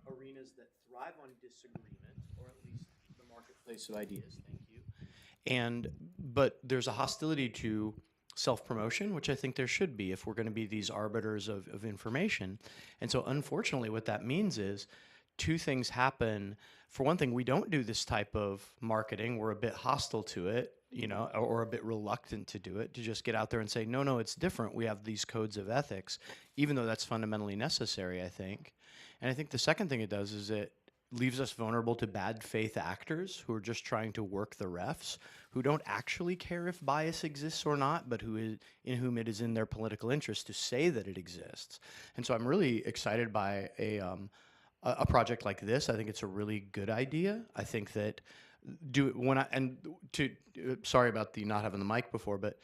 S1: arenas that thrive on disagreement, or at least the marketplace of ideas. Thank you. But there's a hostility to self-promotion, which I think there should be if we're going to be these arbiters of information. And so unfortunately what that means is 2 things happen. For one thing, we don't do this type of marketing. We're a bit hostile to it.
S6: or a bit reluctant to do it, to just get out there and say, no, it's different. We have these codes of ethics, even though that's fundamentally necessary, I think. And I think the second thing it does is it leaves us vulnerable to bad faith actors who are just trying to work the refs, who don't actually care if bias exists or not, but in whom it is in their political interest to say that it exists. And so I'm really excited by a project like this. I think it's a really good idea. I think that sorry about the not having the mic before, but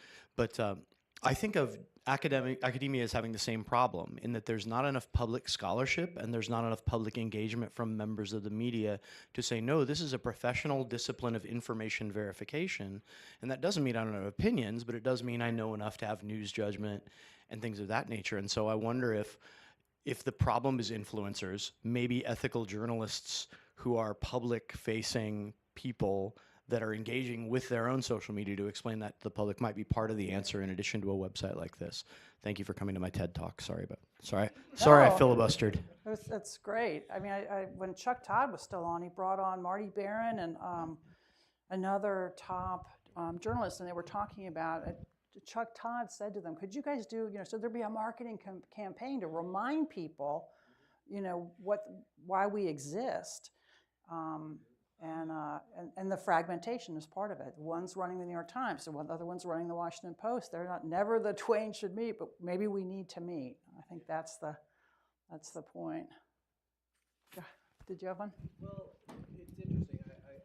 S6: I think of academia as having the same problem in that there's not enough public scholarship and there's not enough public engagement from members of the media to say, no, this is a professional discipline of information verification. And that doesn't mean I don't have opinions, but it does mean I know enough to have news judgment and things of that nature. And so I wonder if the problem is influencers, maybe ethical journalists who are public-facing people that are engaging with their own social media to explain that to the public might be part of the answer in addition to a website like this. Thank you for coming to my TED Talk. Sorry I
S13: No.
S6: filibustered.
S13: That's great. I mean, when Chuck Todd was still on, he brought on Marty Barron and another top journalist, and they were talking about it. Chuck Todd said to them, could you guys do, so there'd be a marketing campaign to remind people, why we exist. And the fragmentation is part of it. One's running the New York Times, the other one's running the Washington Post. They're never the twain should meet, but maybe we need to meet. I think that's the point. Did you have one?
S14: Well, it's interesting. I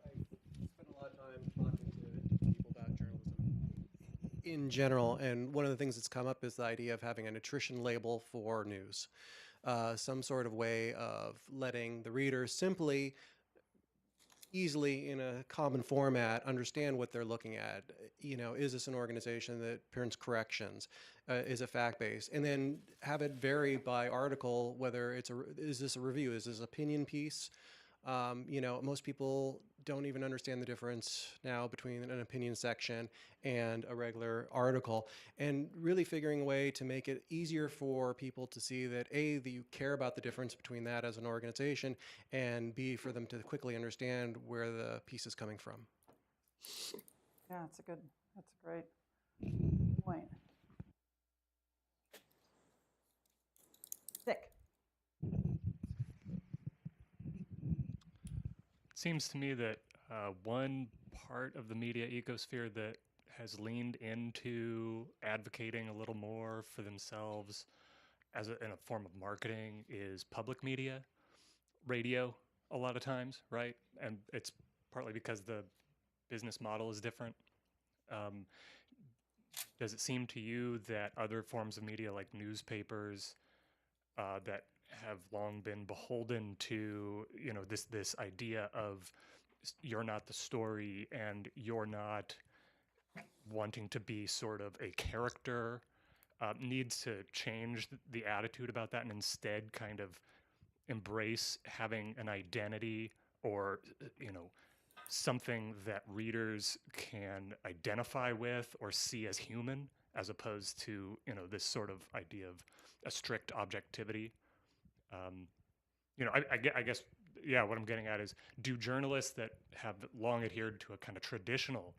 S14: spent a lot of time talking to people about journalism in general, and one of the things that's come up is the idea of having a nutrition label for news. Some sort of way of letting the reader simply, easily, in a common format, understand what they're looking at. Is this an organization that prints corrections? Is it fact-based? And then have it vary by article, whether is this a review? Is this an opinion piece? Most people don't even understand the difference now between an opinion section and a regular article, and really figuring a way to make it easier for people to see that A, that you care about the difference between that as an organization, and B, for them to quickly understand where the piece is coming from.
S13: Yeah, that's a great point. Dick.
S17: Seems to me that one part of the media ecosphere that has leaned into advocating a little more for themselves in a form of marketing is public media, radio a lot of times, right? And it's partly because the business model is different. Does it seem to you that other forms of media like newspapers that have long been beholden to this idea of you're not the story and you're not wanting to be sort of a character, needs to change the attitude about that and instead kind of embrace having an identity or something that readers can identify with or see as human, as opposed to this sort of idea of a strict objectivity. I guess, what I'm getting at is, do journalists that have long adhered to a kind of traditional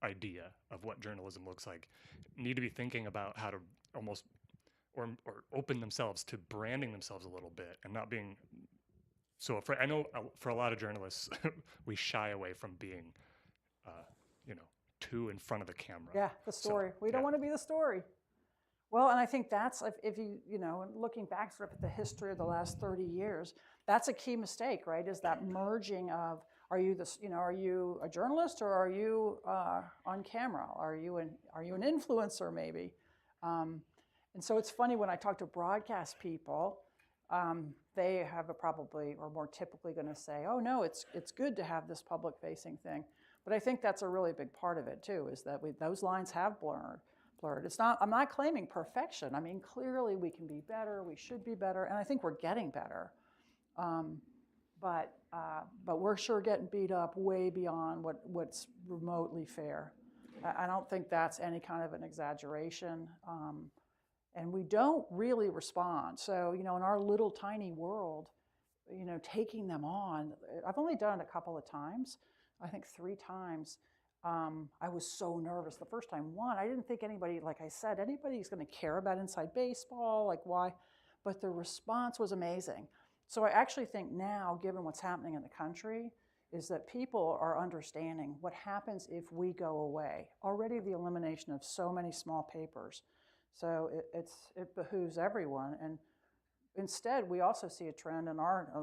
S17: idea of what journalism looks like need to be thinking about how to almost or open themselves to branding themselves a little bit and not being so afraid? I know for a lot of journalists, we shy away from being, too in front of the camera.
S13: Yeah, the story. We don't want to be the story. Well, and I think that's, if you, looking back sort of at the history of the last 30 years, that's a key mistake, right? Is that merging of, are you a journalist or are you on camera? Are you an influencer maybe? And so it's funny when I talk to broadcast people, they have probably, or more typically going to say, oh no, it's good to have this public facing thing. But I think that's a really big part of it too, is that those lines have blurred. I'm not claiming perfection. I mean, clearly we can be better, we should be better, and I think we're getting better. But we're sure getting beat up way beyond what's remotely fair. I don't think that's any kind of an exaggeration. And we don't really respond. So, in our little tiny world, taking them on, I've only done it a couple of times, I think 3 times. I was so nervous the first time. One, I didn't think anybody, like I said, anybody's going to care about inside baseball, like why? But the response was amazing. So I actually think now, given what's happening in the country, is that people are understanding what happens if we go away. Already the elimination of so many small papers. So it behooves everyone. And instead, we also see a trend in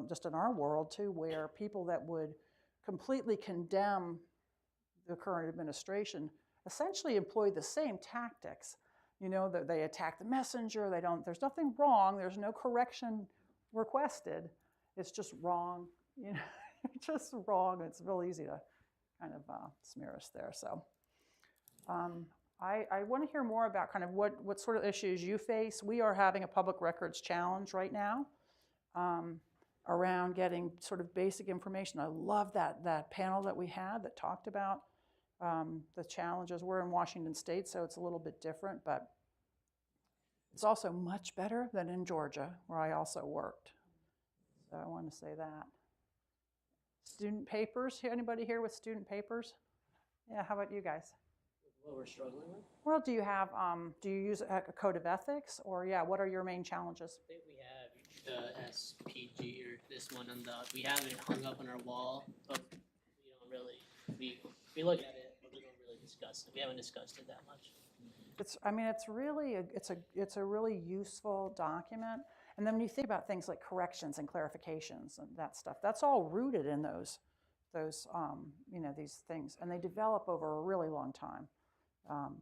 S13: just in our world too, where people that would completely condemn the current administration essentially employ the same tactics. You know, that they attack the messenger, there's nothing wrong, there's no correction requested. It's just wrong, you know, just wrong. It's real easy to kind of smear us there. So I want to hear more about kind of what sort of issues you face. We are having a public records challenge right now around getting sort of basic information. I love that panel that we had that talked about the challenges. We're in Washington State, so it's a little bit different, but it's also much better than in Georgia, where I also worked. So I want to say that. Student papers, anybody here with student papers? Yeah, how about you guys?
S7: What we're struggling with?
S13: Well, do you use a code of ethics, or what are your main challenges?
S7: I think we have the SPG, or this one we have it hung up on our wall, but we don't really, we look at it, but we don't really discuss it. We haven't discussed it that much.
S13: It's a really useful document. And then when you think about things like corrections and clarifications and that stuff, that's all rooted in those these things, and they develop over a really long time.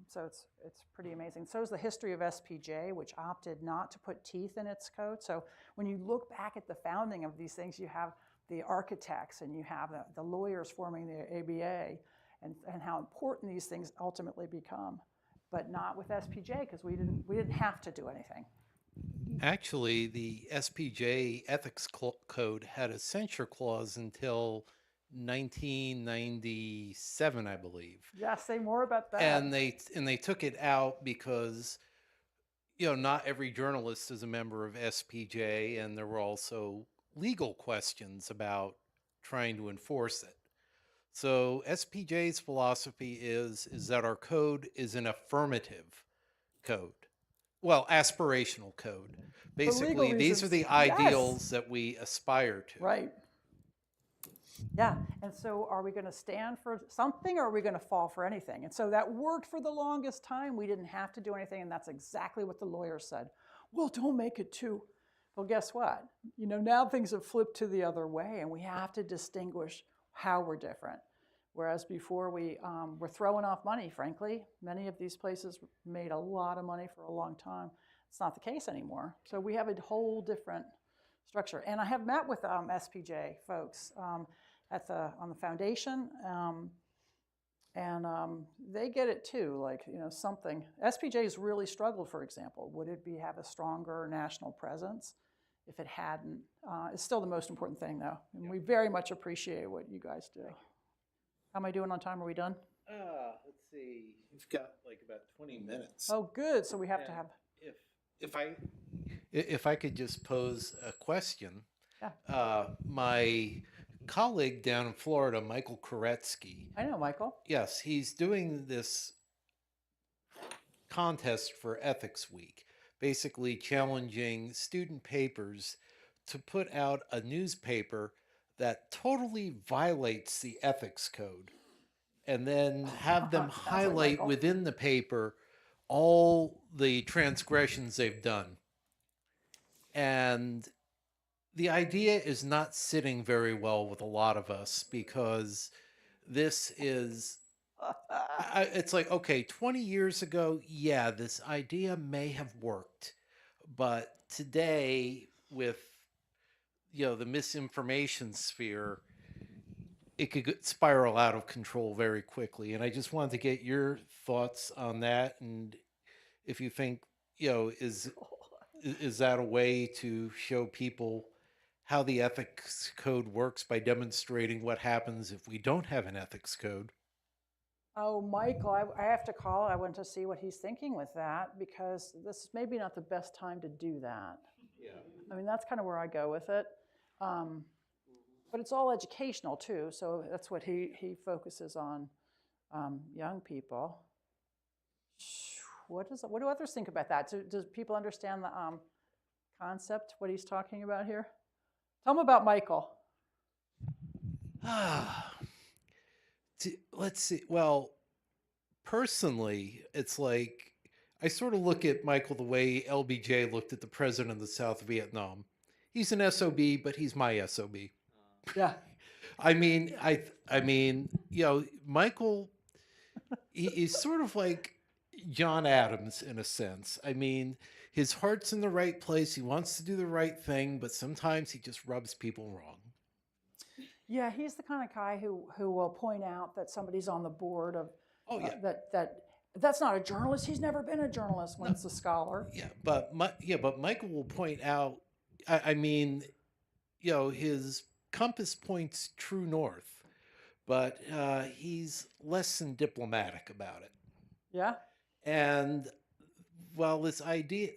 S13: So it's pretty amazing. So is the history of SPJ, which opted not to put teeth in its code. So when you look back at the founding of these things, you have the architects and you have the lawyers forming the ABA, and how important these things ultimately become. But not with SPJ, because we didn't have to do anything.
S2: Actually, the SPJ ethics code had a censure clause until 1997, I believe.
S13: Yeah, say more about that.
S2: And they took it out because, not every journalist is a member of SPJ, and there were also legal questions about trying to enforce it. So SPJ's philosophy is that our code is an affirmative code. Well, aspirational code. Basically, these are the ideals that we aspire to.
S13: Right. Yeah, and so are we going to stand for something, or are we going to fall for anything? And so that worked for the longest time. We didn't have to do anything, and that's exactly what the lawyers said. Well, don't make it too. Well, guess what? Now things have flipped to the other way, and we have to distinguish how we're different. Whereas before we were throwing off money, frankly. Many of these places made a lot of money for a long time. It's not the case anymore. So we have a whole different structure. And I have met with SPJ folks on the foundation, and they get it too. Something. SPJ's really struggled, for example. Would it have a stronger national presence if it hadn't? It's still the most important thing, though. And we very much appreciate what you guys do. How am I doing on time? Are we done?
S2: Let's see. We've got about 20 minutes.
S13: Oh, good. So we have to have.
S2: If I could just pose a question.
S13: Yeah.
S2: My colleague down in Florida, Michael Koretsky.
S13: I know Michael.
S2: Yes, he's doing this contest for Ethics Week, basically challenging student papers to put out a newspaper that totally violates the ethics code, and then have them highlight within the paper all the transgressions they've done. And the idea is not sitting very well with a lot of us, because this is, it's like, okay, 20 years ago, yeah, this idea may have worked, but today with the misinformation sphere, it could spiral out of control very quickly. And I just wanted to get your thoughts on that, and if you think, is that a way to show people how the ethics code works by demonstrating what happens if we don't have an ethics code?
S13: Oh, Michael, I have to call. I want to see what he's thinking with that, because this is maybe not the best time to do that.
S2: Yeah.
S13: I mean, that's kind of where I go with it. But it's all educational too, so that's what he focuses on. young people. What do others think about that? Does people understand the concept, what he's talking about here? Tell them about Michael.
S2: Let's see. Well, personally, it's like I sort of look at Michael the way LBJ looked at the president of South Vietnam. He's an SOB, but he's my SOB.
S13: Yeah.
S2: I mean, Michael, he's sort of like John Adams in a sense. I mean, his heart's in the right place. He wants to do the right thing, but sometimes he just rubs people wrong.
S13: Yeah, he's the kind of guy who will point out that somebody's on the board of that's not a journalist. He's never been a journalist when it's a scholar.
S2: Yeah, but Michael will point out. I mean, his compass points true north, but he's less than diplomatic about it.
S13: Yeah.
S2: And while this idea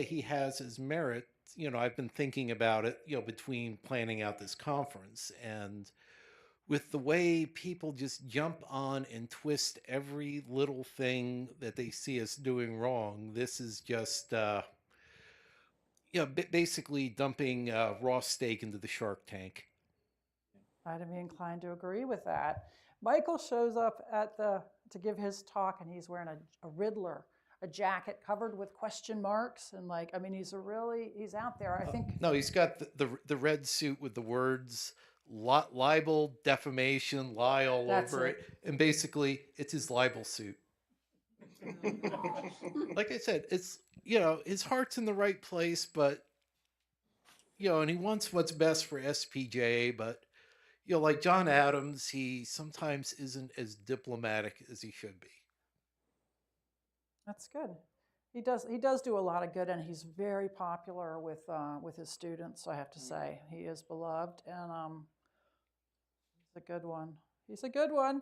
S2: he has is merit, I've been thinking about it, between planning out this conference and with the way people just jump on and twist every little thing that they see us doing wrong. This is just, basically dumping raw steak into the shark tank.
S13: I'd be inclined to agree with that. Michael shows up to give his talk, and he's wearing a Riddler, a jacket covered with question marks, and he's out there. I think.
S2: No, he's got the red suit with the words libel, defamation, lie all over it, and basically it's his libel suit. Like I said, it's his heart's in the right place, but and he wants what's best for SPJ, but like John Adams, he sometimes isn't as diplomatic as he should be.
S13: That's good. He does do a lot of good, and he's very popular with his students. I have to say, he is beloved, and he's a good one. He's a good one.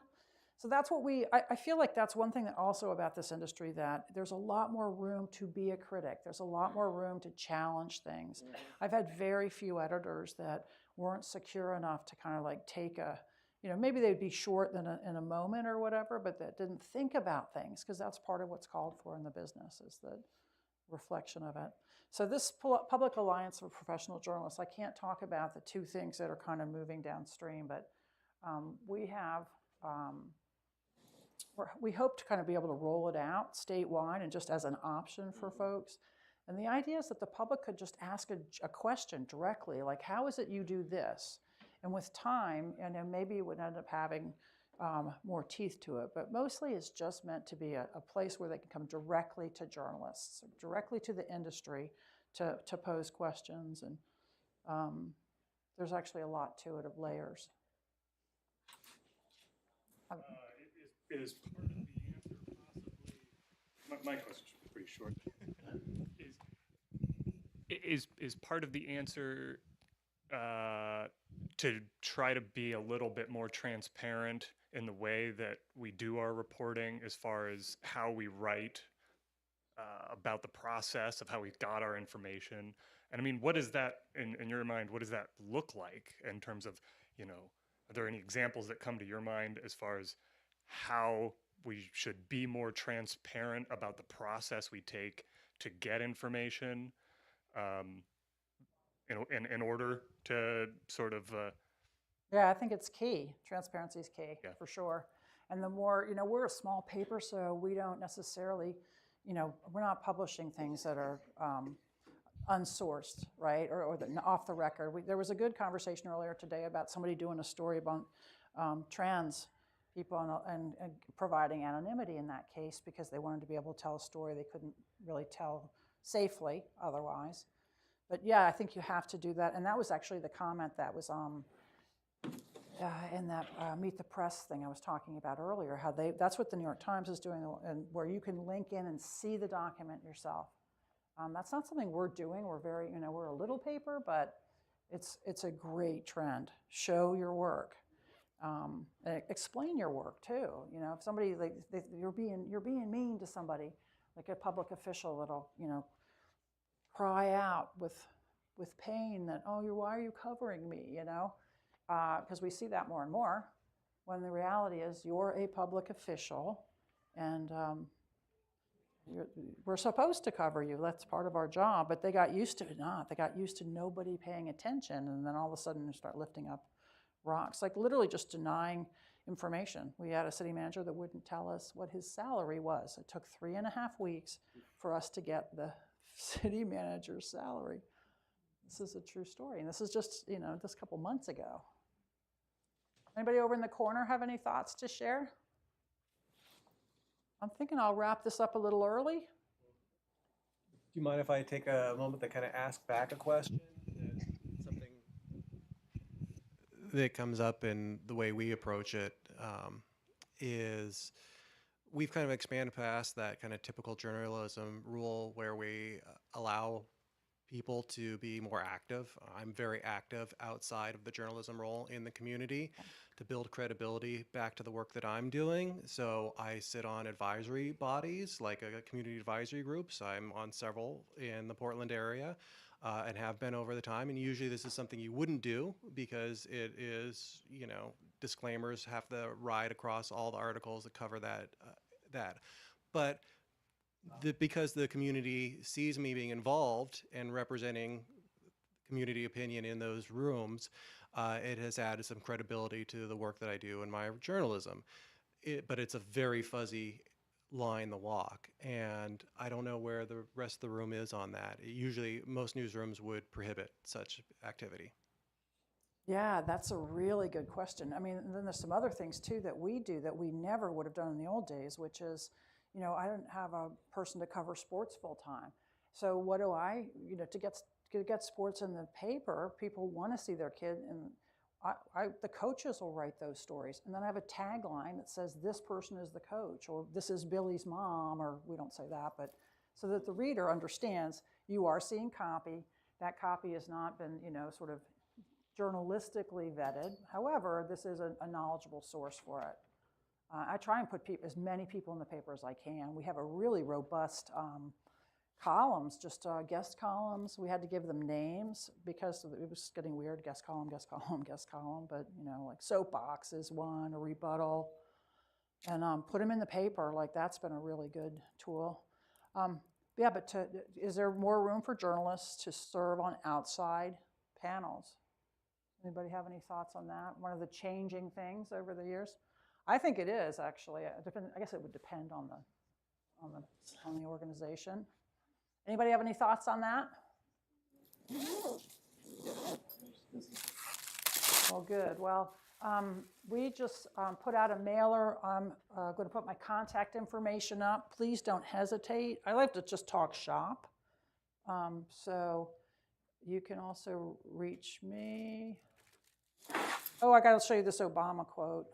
S13: So that's what I feel like that's one thing that also about this industry, that there's a lot more room to be a critic. There's a lot more room to challenge things. I've had very few editors that weren't secure enough to kind of like take maybe they'd be short in a moment or whatever, but that didn't think about things, because that's part of what's called for in the business, is the reflection of it. So this Public Alliance for Professional Journalists, I can't talk about the two things that are kind of moving downstream, but we have, we hope to kind of be able to roll it out statewide and just as an option for folks. And the idea is that the public could just ask a question directly, like, how is it you do this? And with time, maybe it would end up having more teeth to it, but mostly it's just meant to be a place where they can come directly to journalists, directly to the industry to pose questions. And there's actually a lot to it of layers.
S17: Is part of the answer possibly, my question should be pretty short, is part of the answer to try to be a little bit more transparent in the way that we do our reporting, as far as how we write about the process of how we got our information? And I mean, what is that, in your mind, what does that look like in terms of, are there any examples that come to your mind as far as how we should be more transparent about the process we take to get information, in order to sort of...
S13: Yeah, I think it's key. Transparency is key, for sure. And the more, we're a small paper, so we don't necessarily, we're not publishing things that are unsourced, right, or off the record. There was a good conversation earlier today about somebody doing a story about trans people and providing anonymity in that case, because they wanted to be able to tell a story they couldn't really tell safely otherwise. But yeah, I think you have to do that. And that was actually the comment that was in that Meet the Press thing I was talking about earlier, how that's what the New York Times is doing, and where you can link in and see the document yourself. That's not something we're doing. We're very, we're a little paper, but it's a great trend. Show your work. Explain your work too. If somebody you're being mean to somebody, like a public official that'll cry out with pain that, why are you covering me? Because we see that more and more. when the reality is you're a public official, and we're supposed to cover you. That's part of our job. But they got used to it not. They got used to nobody paying attention, and then all of a sudden they start lifting up rocks, like literally just denying information. We had a city manager that wouldn't tell us what his salary was. It took 3.5 weeks for us to get the city manager's salary. This is a true story, and this is just, just a couple months ago. Anybody over in the corner have any thoughts to share? I'm thinking I'll wrap this up a little early.
S14: Do you mind if I take a moment to kind of ask back a question? Something that comes up in the way we approach it is we've kind of expanded past that kind of typical journalism rule where we allow people to be more active. I'm very active outside of the journalism role in the community to build credibility back to the work that I'm doing. So I sit on advisory bodies like a community advisory groups. I'm on several in the Portland area and have been over the time. And usually this is something you wouldn't do because it is, disclaimers have to ride across all the articles that cover that. But because the community sees me being involved and representing community opinion in those rooms, it has added some credibility to the work that I do in my journalism. But it's a very fuzzy line to walk, and I don't know where the rest of the room is on that. Usually, most newsrooms would prohibit such activity.
S13: Yeah, that's a really good question. I mean, and then there's some other things too that we do that we never would have done in the old days, which is, I didn't have a person to cover sports full time. So what do I, to get sports in the paper, people want to see their kid, and the coaches will write those stories. And then I have a tagline that says, this person is the coach, or this is Billy's mom, or we don't say that, but so that the reader understands you are seeing copy. That copy has not been, sort of journalistically vetted. However, this is a knowledgeable source for it. I try and put as many people in the paper as I can. We have a really robust columns, just guest columns. We had to give them names because it was getting weird, guest column, guest column, guest column. But, like soapbox is one, a rebuttal. And put them in the paper, like that's been a really good tool. Yeah, but is there more room for journalists to serve on outside panels? Anybody have any thoughts on that? One of the changing things over the years? I think it is actually. I guess it would depend on the organization. Anybody have any thoughts on that? Well, good. Well, we just put out a mailer. I'm going to put my contact information up. Please don't hesitate. I like to just talk shop. So you can also reach me. Oh, I got to show you this Obama quote.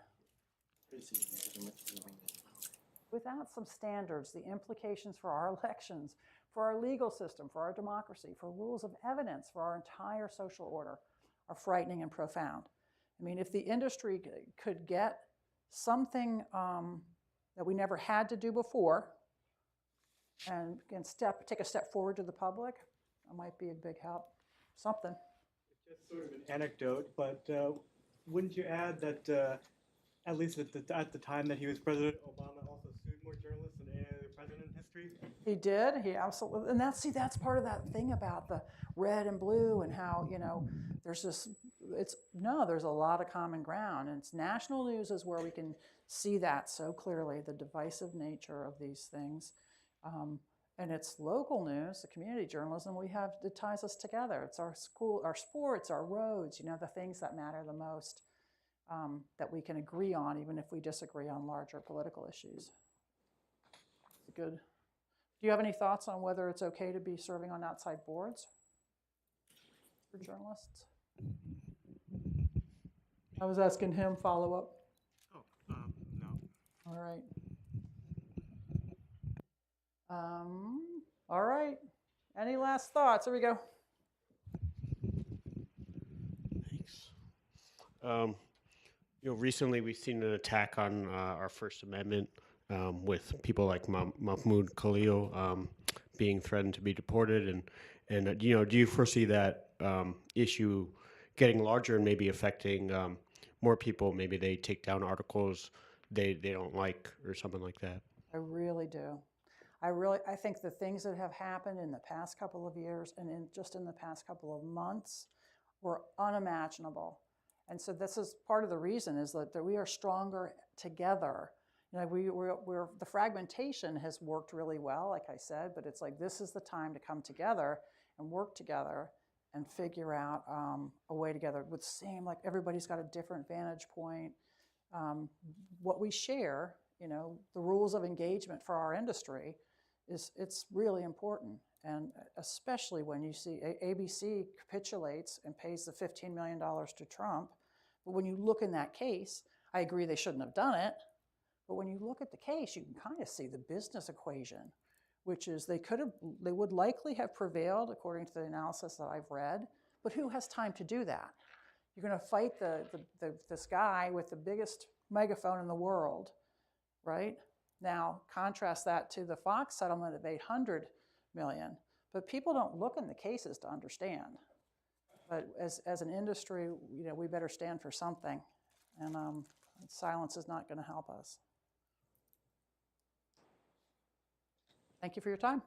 S13: Without some standards, the implications for our elections, for our legal system, for our democracy, for rules of evidence, for our entire social order are frightening and profound. I mean, if the industry could get something that we never had to do before and take a step forward to the public, that might be a big help. Something.
S4: Just sort of an anecdote, but wouldn't you add that at least at the time that he was president, Obama also sued more journalists than any other president in history?
S13: He did. He absolutely. And that's part of that thing about the red and blue and how, there's this, there's a lot of common ground. And it's national news is where we can see that so clearly, the divisive nature of these things. And it's local news, the community journalism that ties us together. It's our school, our sports, our roads, the things that matter the most. That we can agree on, even if we disagree on larger political issues. Good. Do you have any thoughts on whether it's okay to be serving on outside boards for journalists? I was asking him follow up.
S4: Oh, no.
S13: All right. All right. Any last thoughts? Here we go.
S18: Thanks. Recently we've seen an attack on our First Amendment with people like Mahmoud Khalil being threatened to be deported, and do you foresee that issue getting larger and maybe affecting more people, maybe they take down articles they don't like or something like that.
S13: I really do. I think the things that have happened in the past couple of years and just in the past couple of months were unimaginable. And so this is part of the reason is that we are stronger together. You know, we're the fragmentation has worked really well, like I said, but it's like this is the time to come together and work together and figure out a way together. It would seem like everybody's got a different vantage point. What we share, you know, the rules of engagement for our industry it's really important. And especially when you see ABC capitulates and pays the $15 million to Trump. But when you look in that case, I agree they shouldn't have done it. But when you look at the case, you can kind of see the business equation, which is they would likely have prevailed according to the analysis that I've read. But who has time to do that? You're going to fight this guy with the biggest megaphone in the world, right? Now, contrast that to the Fox settlement of $800 million. But people don't look in the cases to understand. But as an industry, you know, we better stand for something. And silence is not going to help us. Thank you for your time.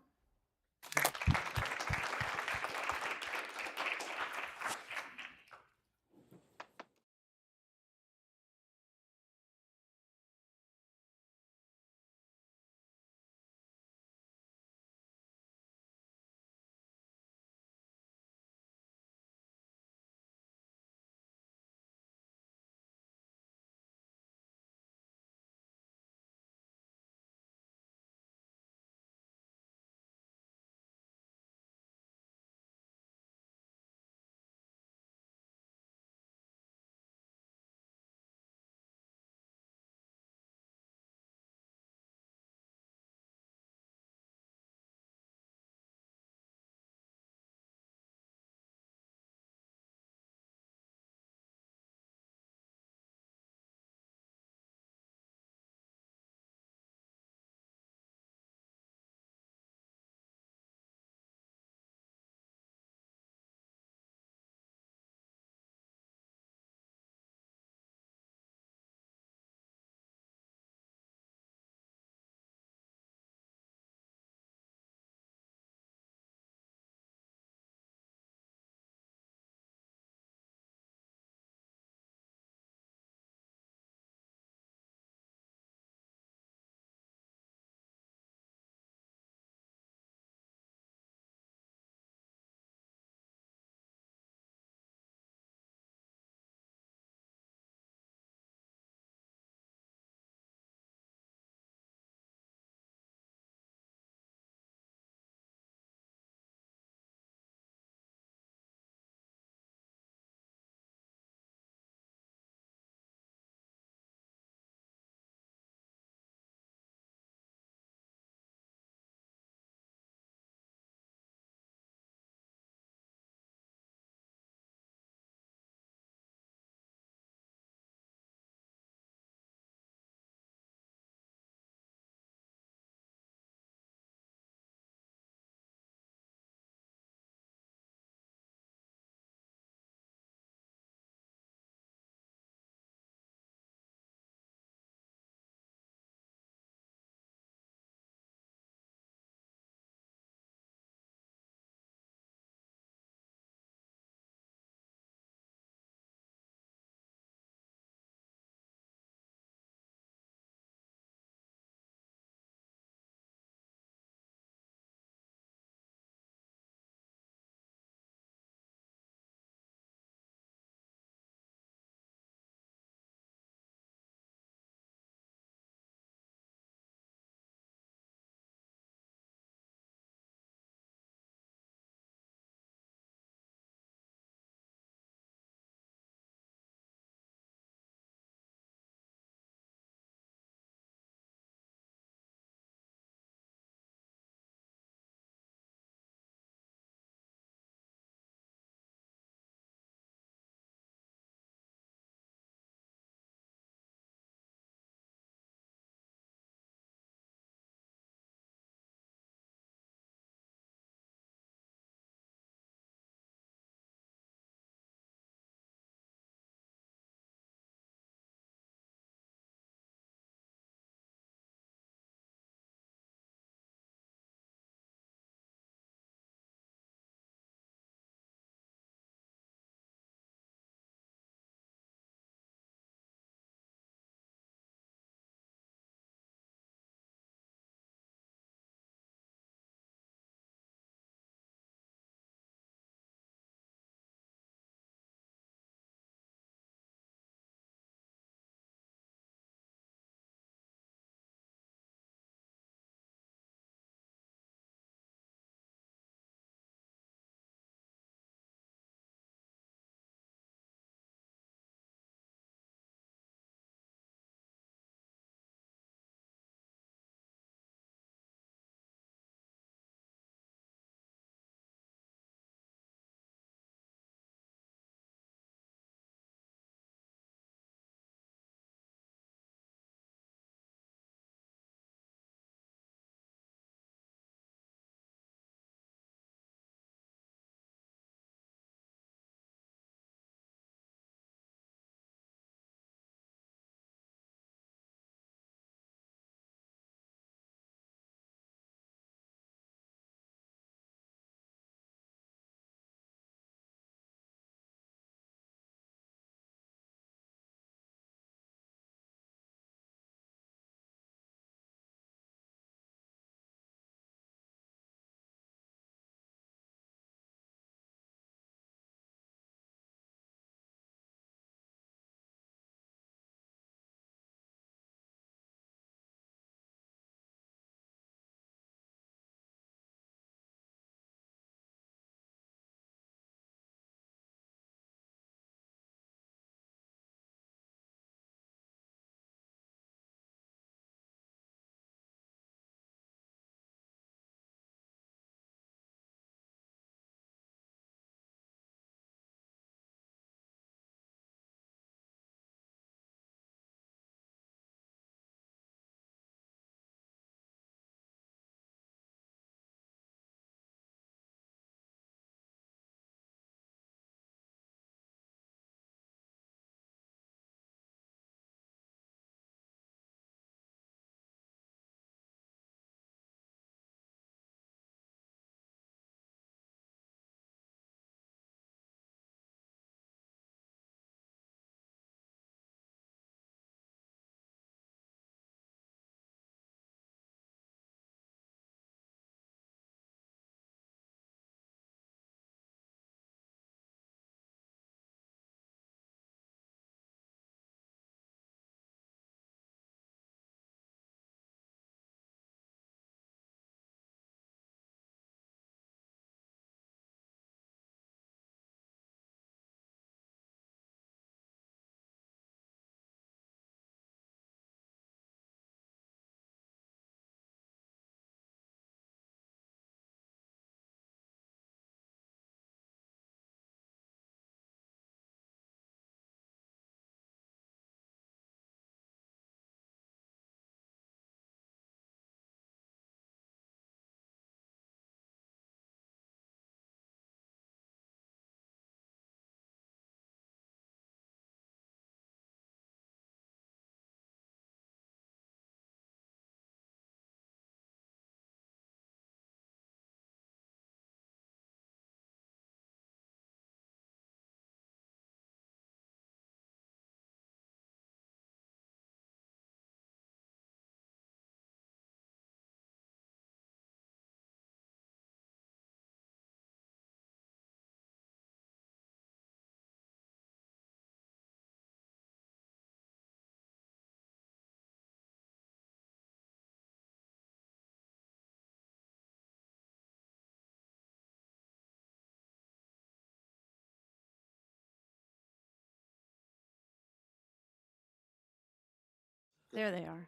S8: There they are.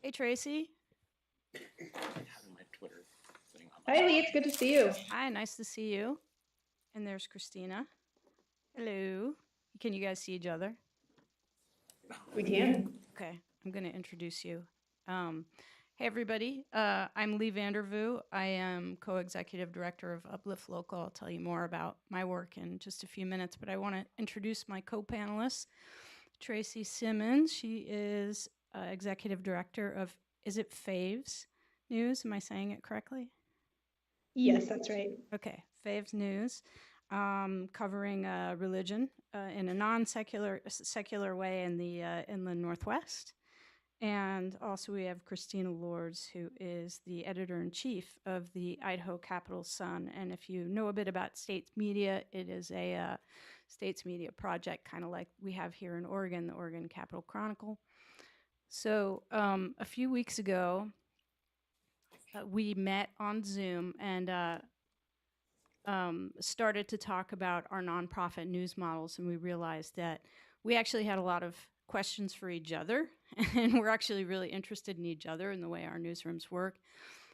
S8: Hey, Tracy.
S5: Having my Twitter thing on.
S8: Hi, Lee. It's good to see you. Hi, nice to see you. And there's Christina. Hello. Can you guys see each other?
S19: We can.
S8: Okay, I'm going to introduce you. Hey, everybody. I'm Lee Vandervoo. I am co-executive director of Uplift Local. I'll tell you more about my work in just a few minutes, but I want to introduce my co-panelists. Tracy Simmons. She is executive director of, is it Faves News? Am I saying it correctly?
S19: Yes, that's right.
S8: Okay, Faves News, covering religion in a non-secular way in the inland Northwest. And also we have Christina Lords, who is the editor-in-chief of the Idaho Capital Sun. And if you know a bit about States Media, it is a States Media project, kind of like we have here in Oregon, the Oregon Capital Chronicle. So a few weeks ago, we met on Zoom and started to talk about our nonprofit news models, and we realized that we actually had a lot of questions for each other, and we're actually really interested in each other and the way our newsrooms work.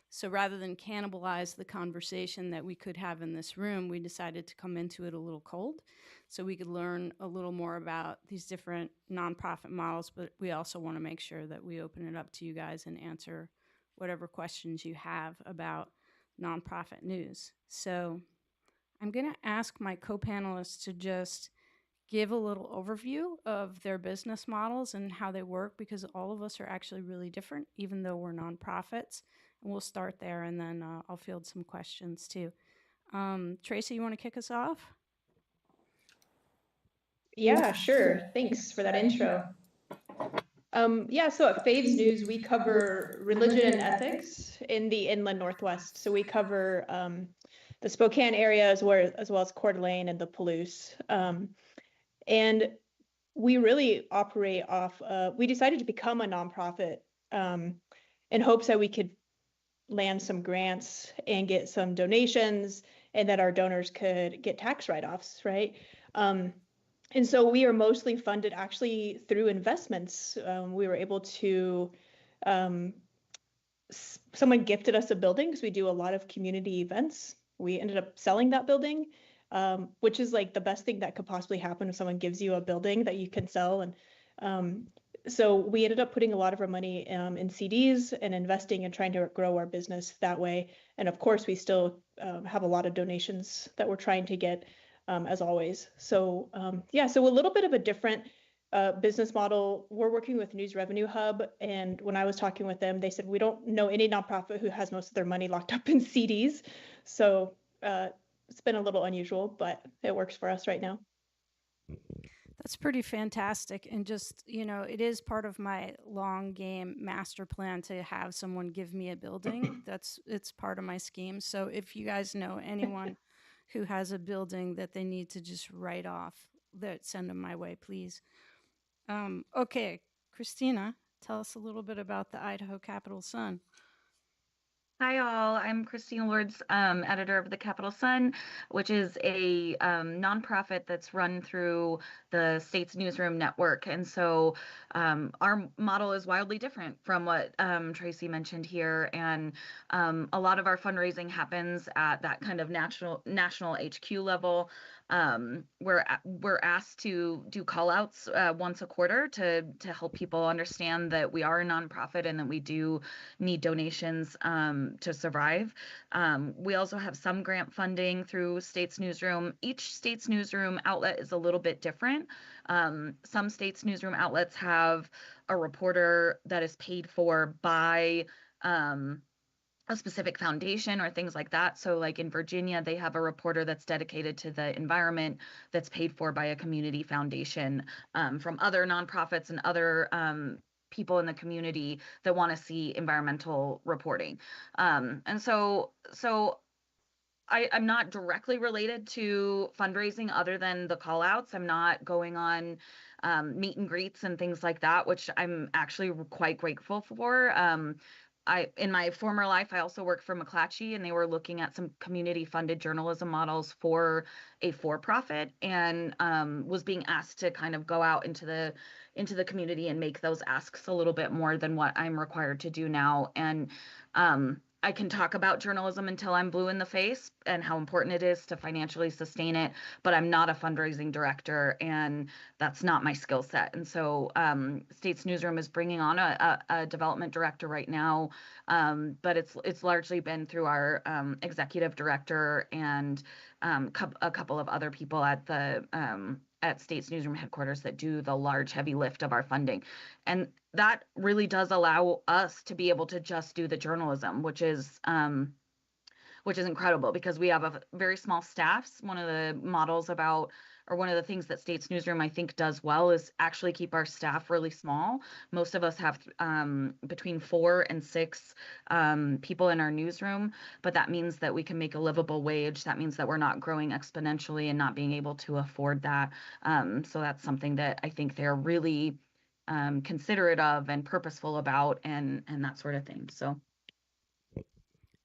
S8: So rather than cannibalize the conversation that we could have in this room, we decided to come into it a little cold so we could learn a little more about these different nonprofit models, but we also want to make sure that we open it up to you guys and answer whatever questions you have about nonprofit news. So I'm going to ask my co-panelists to just give a little overview of their business models and how they work, because all of us are actually really different, even though we're nonprofits. And we'll start there, and then I'll field some questions too. Tracy, you want to kick us off?
S19: Yeah, sure. Thanks for that intro. Yeah, so at Faves News, we cover religion and ethics in the inland Northwest. So we cover the Spokane area as well as Coeur d'Alene and the Palouse. And we really operate off, we decided to become a nonprofit in hopes that we could land some grants and get some donations, and that our donors could get tax write-offs, right? And so we are mostly funded actually through investments. We were able to, someone gifted us a building because we do a lot of community events. We ended up selling that building, which is like the best thing that could possibly happen if someone gives you a building that you can sell. And so we ended up putting a lot of our money in CDs and investing and trying to grow our business that way. And of course, we still have a lot of donations that we're trying to get, as always. So yeah, so a little bit of a different business model. We're working with News Revenue Hub, and when I was talking with them, they said we don't know any nonprofit who has most of their money locked up in CDs. So it's been a little unusual, but it works for us right now.
S8: That's pretty fantastic. And just, you know, it is part of my long game master plan to have someone give me a building. It's part of my scheme. So if you guys know anyone who has a building that they need to just write off, send them my way, please. Okay, Christina, tell us a little bit about the Idaho Capital Sun.
S20: Hi all, I'm Christina Lords, editor of the Capital Sun, which is a nonprofit that's run through the States Newsroom Network. And so our model is wildly different from what Tracy mentioned here. And a lot of our fundraising happens at that kind of national HQ level. We're asked to do call outs once a quarter to help people understand that we are a nonprofit and that we do need donations to survive. We also have some grant funding through States Newsroom. Each States Newsroom outlet is a little bit different. Some States Newsroom outlets have a reporter that is paid for by a specific foundation or things like that. So like in Virginia, they have a reporter that's dedicated to the environment that's paid for by a community foundation from other nonprofits and other people in the community that want to see environmental reporting. And so I'm not directly related to fundraising other than the call outs. I'm not going on meet and greets and things like that, which I'm actually quite grateful for. in my former life, I also worked for McClatchy, and they were looking at some community-funded journalism models for a for-profit, and was being asked to kind of go out into the community and make those asks a little bit more than what I'm required to do now. And I can talk about journalism until I'm blue in the face and how important it is to financially sustain it, but I'm not a fundraising director, and that's not my skill set. And so States Newsroom is bringing on a development director right now, but it's largely been through our executive director and a couple of other people at States Newsroom headquarters that do the large heavy lift of our funding. And that really does allow us to be able to just do the journalism, which is incredible because we have a very small staffs. One of the models about, or one of the things that States Newsroom I think does well is actually keep our staff really small. Most of us have between 4 and 6 people in our newsroom, but that means that we can make a livable wage. That means that we're not growing exponentially and not being able to afford that. So that's something that I think they're really considerate of and purposeful about and that sort of thing. So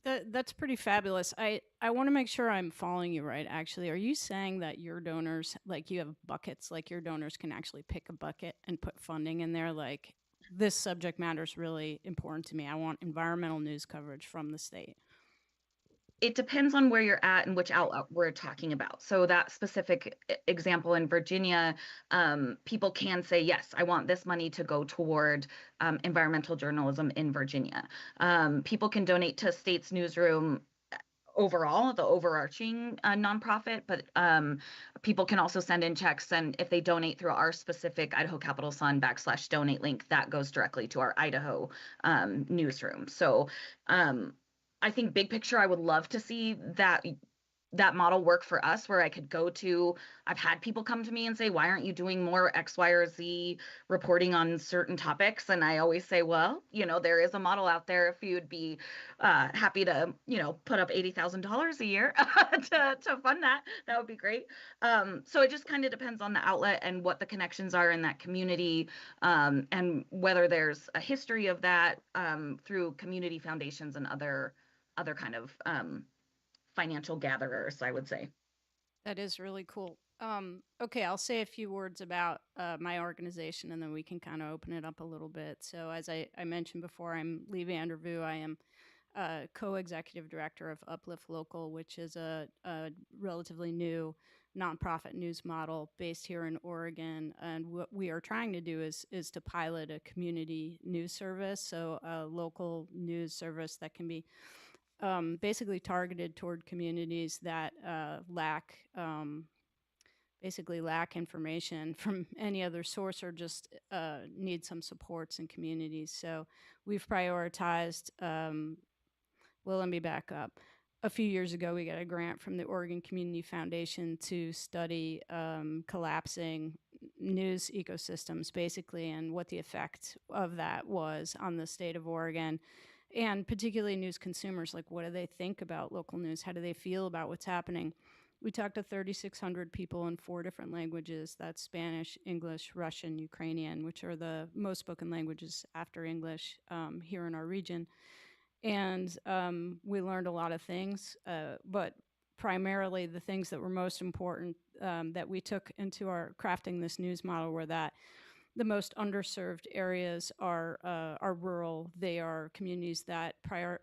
S8: That's pretty fabulous. I want to make sure I'm following you right, actually. Are you saying that your donors, like you have buckets, like your donors can actually pick a bucket and put funding in there? Like, this subject matter is really important to me. I want environmental news coverage from the state.
S20: it depends on where you're at and which outlet we're talking about. So that specific example in Virginia, people can say, yes, I want this money to go toward environmental journalism in Virginia. People can donate to States Newsroom overall, the overarching nonprofit, but people can also send in checks, and if they donate through our specific Idaho Capital Sun /donate link, that goes directly to our Idaho newsroom. So I think big picture, I would love to see that model work for us, where I could go to, I've had people come to me and say, why aren't you doing more X, Y, or Z reporting on certain topics? And I always say, well, there is a model out there. If you'd be happy to, put up $80,000 a year to fund that, that would be great. So it just kind of depends on the outlet and what the connections are in that community, and whether there's a history of that through community foundations and other kind of financial gatherers, I would say.
S8: That is really cool. Okay, I'll say a few words about my organization, and then we can kind of open it up a little bit. So as I mentioned before, I'm Lee Vandervoo. I am co-executive director of Uplift Local, which is a relatively new nonprofit news model based here in Oregon. And what we are trying to do is to pilot a community news service, so a local news service that can be basically targeted toward communities that lack information from any other source, or just need some supports in communities. So we've prioritized, well, let me back up. A few years ago, we got a grant from the Oregon Community Foundation to study collapsing news ecosystems, basically, and what the effect of that was on the state of Oregon. And particularly news consumers, like, what do they think about local news? How do they feel about what's happening? We talked to 3,600 people in 4 different languages. That's Spanish, English, Russian, Ukrainian, which are the most spoken languages after English here in our region. And we learned a lot of things, but primarily the things that were most important that we took into our crafting this news model were that the most underserved areas are rural. They are communities that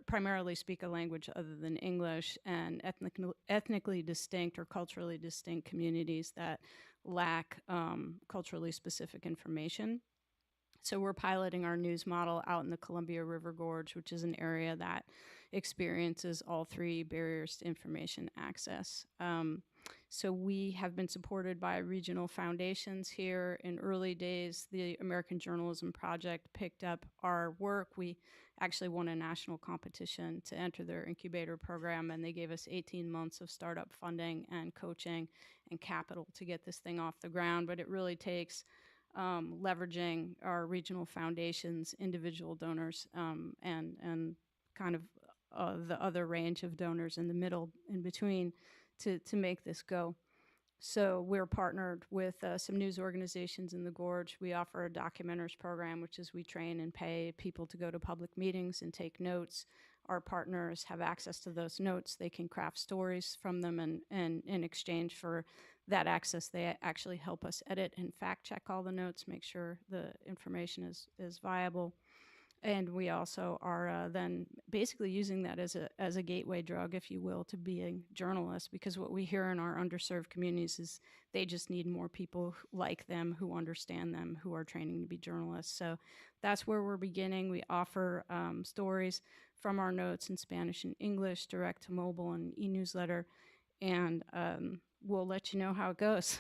S8: primarily speak a language other than English, and ethnically distinct or culturally distinct communities that lack culturally specific information. So we're piloting our news model out in the Columbia River Gorge, which is an area that experiences all 3 barriers to information access. So we have been supported by regional foundations here. In early days, the American Journalism Project picked up our work. We actually won a national competition to enter their incubator program, and they gave us 18 months of startup funding and coaching and capital to get this thing off the ground. But it really takes leveraging our regional foundations, individual donors, and kind of the other range of donors in the middle, in between, to make this go. So we're partnered with some news organizations in the Gorge. We offer a documenters program, which is we train and pay people to go to public meetings and take notes. Our partners have access to those notes. They can craft stories from them, and in exchange for that access, they actually help us edit and fact check all the notes, make sure the information is viable. And we also are then basically using that as a gateway drug, if you will, to being journalists, because what we hear in our underserved communities is they just need more people like them who understand them, who are training to be journalists. So that's where we're beginning. We offer stories from our notes in Spanish and English, direct to mobile and e-newsletter, and we'll let you know how it goes.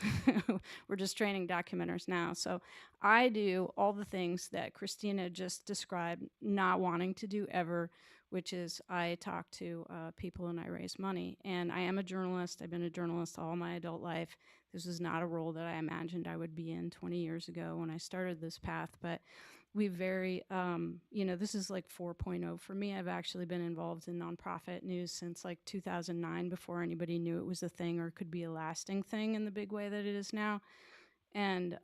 S8: We're just training documenters now. So I do all the things that Christina just described, not wanting to do ever, which is I talk to people and I raise money. And I am a journalist. I've been a journalist all my adult life. This was not a role that I imagined I would be in 20 years ago when I started this path. But we very, this is like 4.0 for me. I've actually been involved in nonprofit news since like 2009, before anybody knew it was a thing or could be a lasting thing in the big way that it is now. And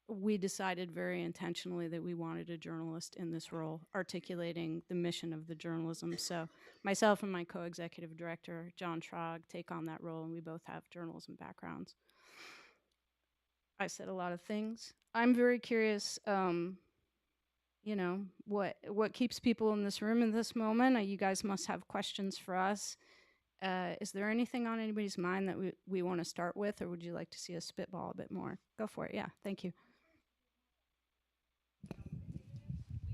S8: we decided very intentionally that we wanted a journalist in this role, articulating the mission of the journalism. So myself and my co-executive director, John Trog, take on that role, and we both have journalism backgrounds. I said a lot of things. I'm very curious, what keeps people in this room in this moment. You guys must have questions for us. Is there anything on anybody's mind that we want to start with, or would you like to see us spitball a bit more? Go for it. Yeah, thank you.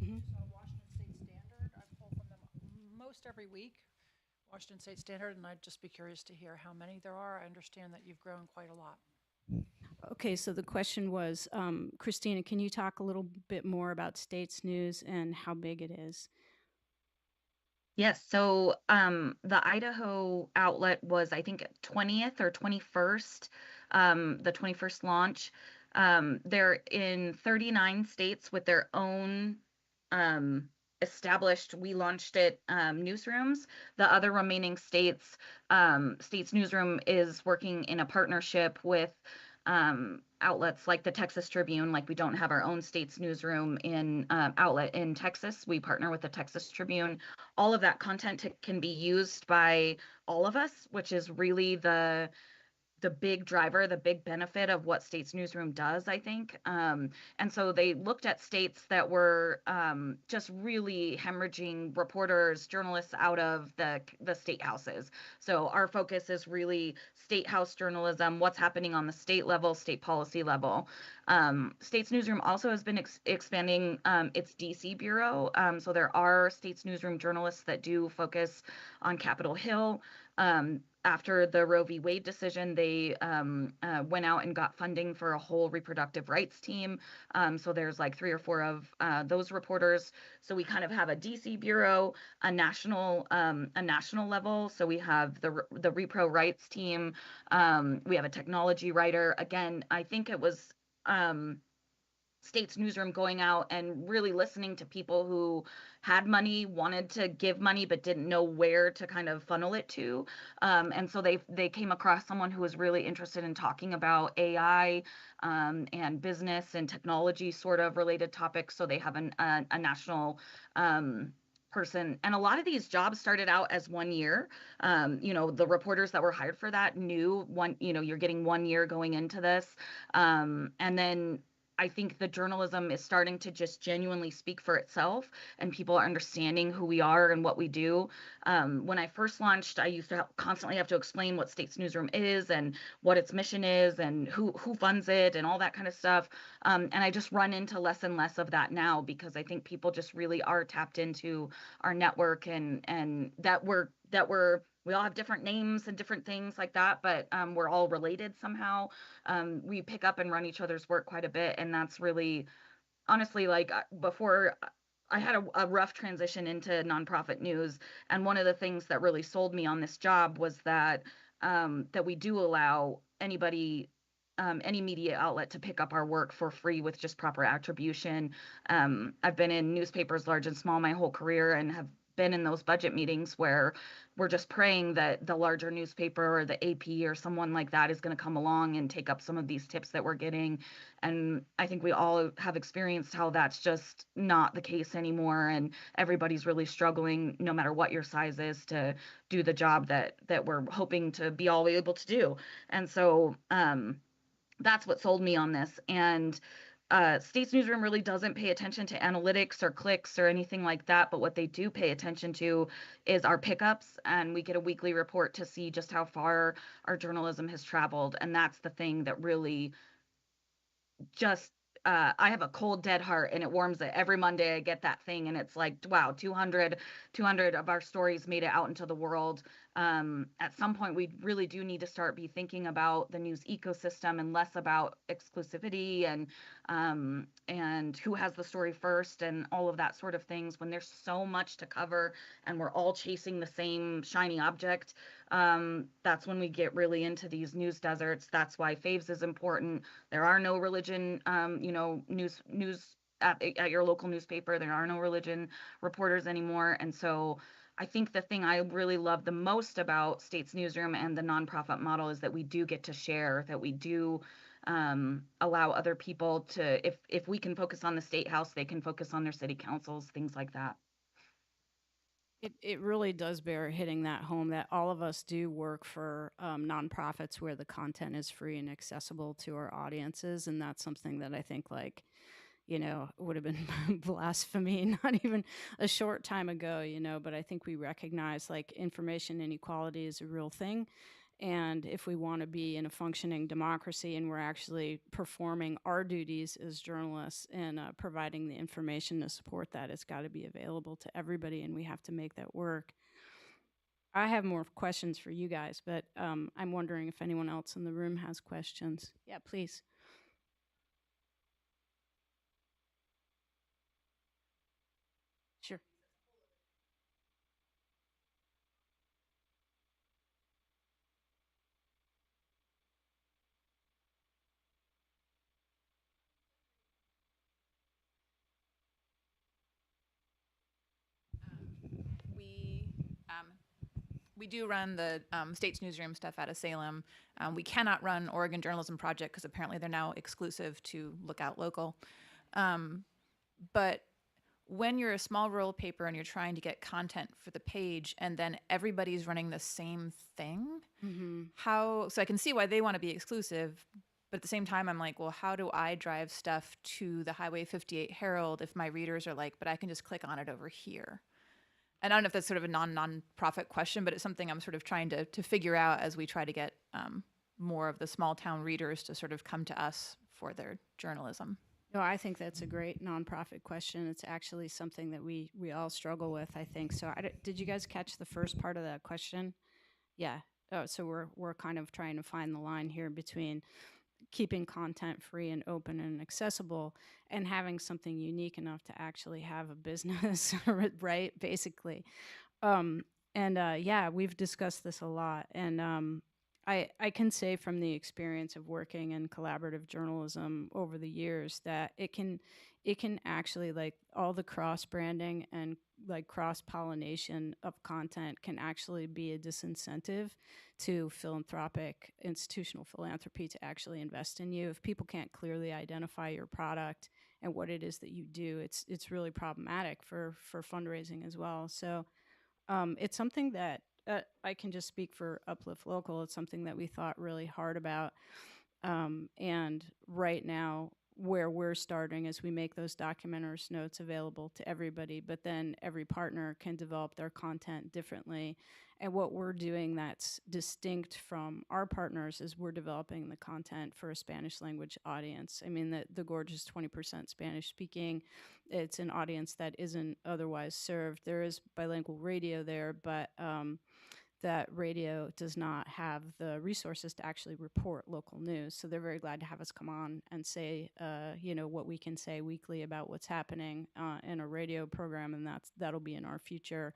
S13: Washington State Standard. I pull from them most every week, Washington State Standard, and I'd just be curious to hear how many there are. I understand that you've grown quite a lot.
S8: Okay, so the question was, Christina, can you talk a little bit more about States News and how big it is?
S20: Yes, so the Idaho outlet was, I think, 20th or 21st, the 21st launch. They're in 39 states with their own established, we launched it, newsrooms. The other remaining states, States Newsroom is working in a partnership with outlets like the Texas Tribune. Like, we don't have our own States Newsroom in outlet in Texas. We partner with the Texas Tribune. All of that content can be used by all of us, which is really the big driver, the big benefit of what States Newsroom does, I think. And so they looked at states that were just really hemorrhaging reporters, journalists out of the state houses. So our focus is really state house journalism, what's happening on the state level, state policy level. States Newsroom also has been expanding its DC bureau. So there are States Newsroom journalists that do focus on Capitol Hill. After the Roe v. Wade decision, they went out and got funding for a whole reproductive rights team. So there's like 3 or 4 of those reporters. So we kind of have a DC bureau, a national level. So we have the repro rights team. We have a technology writer. Again, I think it was States Newsroom going out and really listening to people who had money, wanted to give money, but didn't know where to kind of funnel it to. And so they came across someone who was really interested in talking about AI and business and technology sort of related topics. So they have a national person. And a lot of these jobs started out as 1 year. The reporters that were hired for that knew you're getting 1 year going into this. And then I think the journalism is starting to just genuinely speak for itself, and people are understanding who we are and what we do. When I first launched, I used to constantly have to explain what States Newsroom is and what its mission is and who funds it and all that kind of stuff. And I just run into less and less of that now, because I think people just really are tapped into our network, and that we all have different names and different things like that, but we're all related somehow. We pick up and run each other's work quite a bit, and that's really, honestly, like, before I had a rough transition into nonprofit news, and one of the things that really sold me on this job was that that we do allow anybody, any media outlet, to pick up our work for free with just proper attribution. I've been in newspapers large and small my whole career and have been in those budget meetings where we're just praying that the larger newspaper or the AP or someone like that is going to come along and take up some of these tips that we're getting. And I think we all have experienced how that's just not the case anymore, and everybody's really struggling, no matter what your size is, to do the job that we're hoping to be all able to do. And so that's what sold me on this. And States Newsroom really doesn't pay attention to analytics or clicks or anything like that, but what they do pay attention to is our pickups, and we get a weekly report to see just how far our journalism has traveled. And that's the thing that really just I have a cold dead heart, and it warms it every Monday. I get that thing, and it's like, wow, 200 of our stories made it out into the world. At some point, we really do need to start be thinking about the news ecosystem and less about exclusivity and who has the story first and all of that sort of things, when there's so much to cover and we're all chasing the same shiny object. That's when we get really into these news deserts. That's why faves is important. There are no religion, news at your local newspaper. There are no religion reporters anymore. And so I think the thing I really love the most about States Newsroom and the nonprofit model is that we do get to share, that we do allow other people to, if we can focus on the state house, they can focus on their city councils, things like that.
S8: It really does bear hitting that home that all of us do work for nonprofits where the content is free and accessible to our audiences. And that's something that I think, like, would have been blasphemy not even a short time ago, but I think we recognize, like, information inequality is a real thing. And if we want to be in a functioning democracy and we're actually performing our duties as journalists and providing the information to support that, it's got to be available to everybody, and we have to make that work. I have more questions for you guys, but I'm wondering if anyone else in the room has questions. Yeah, please. Sure.
S3: We do run the States Newsroom stuff out of Salem. We cannot run Oregon Journalism Project because apparently they're now exclusive to Lookout Local. But when you're a small rural paper and you're trying to get content for the page and then everybody's running the same thing, so I can see why they want to be exclusive, but at the same time, I'm like, well, how do I drive stuff to the Highway 58 Herald if my readers are like, but I can just click on it over here? And I don't know if that's sort of a non-profit question, but it's something I'm sort of trying to figure out as we try to get more of the small town readers to sort of come to us for their journalism.
S8: No, I think that's a great nonprofit question. It's actually something that we all struggle with, I think. So did you guys catch the first part of that question? Yeah. Oh, so we're kind of trying to find the line here between keeping content free and open and accessible and having something unique enough to actually have a business, right? Basically. Yeah, we've discussed this a lot. And I can say from the experience of working in collaborative journalism over the years that it can actually, like, all the cross branding and like cross pollination of content can actually be a disincentive to philanthropic institutional philanthropy to actually invest in you. If people can't clearly identify your product and what it is that you do, it's really problematic for fundraising as well. So it's something that I can just speak for Uplift Local. It's something that we thought really hard about. And right now, where we're starting is we make those documenters notes available to everybody, but then every partner can develop their content differently. And what we're doing that's distinct from our partners is we're developing the content for a Spanish language audience. I mean, the Gorge is 20% Spanish speaking. It's an audience that isn't otherwise served. There is bilingual radio there, but that radio does not have the resources to actually report local news. So they're very glad to have us come on and say, what we can say weekly about what's happening in a radio program, and that'll be in our future.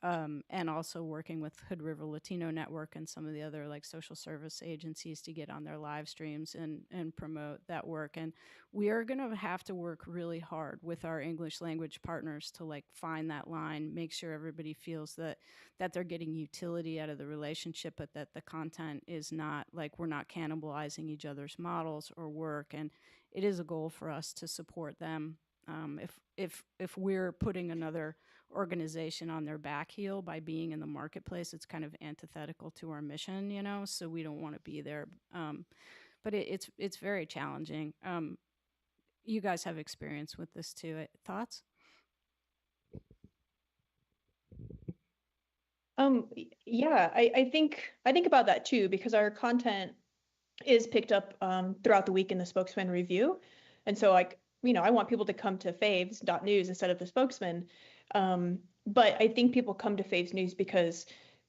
S8: and also working with Hood River Latino Network and some of the other like social service agencies to get on their live streams and promote that work. And we are going to have to work really hard with our English language partners to like find that line, make sure everybody feels that they're getting utility out of the relationship, but that the content is not like we're not cannibalizing each other's models or work. And it is a goal for us to support them. If we're putting another organization on their back heel by being in the marketplace, it's kind of antithetical to our mission, you know, so we don't want to be there. But it's very challenging. You guys have experience with this too. Thoughts?
S19: Yeah, I think about that too, because our content is picked up throughout the week in the Spokesman Review. And so like, you know, I want people to come to faves.news instead of the Spokesman. But I think people come to Faves News because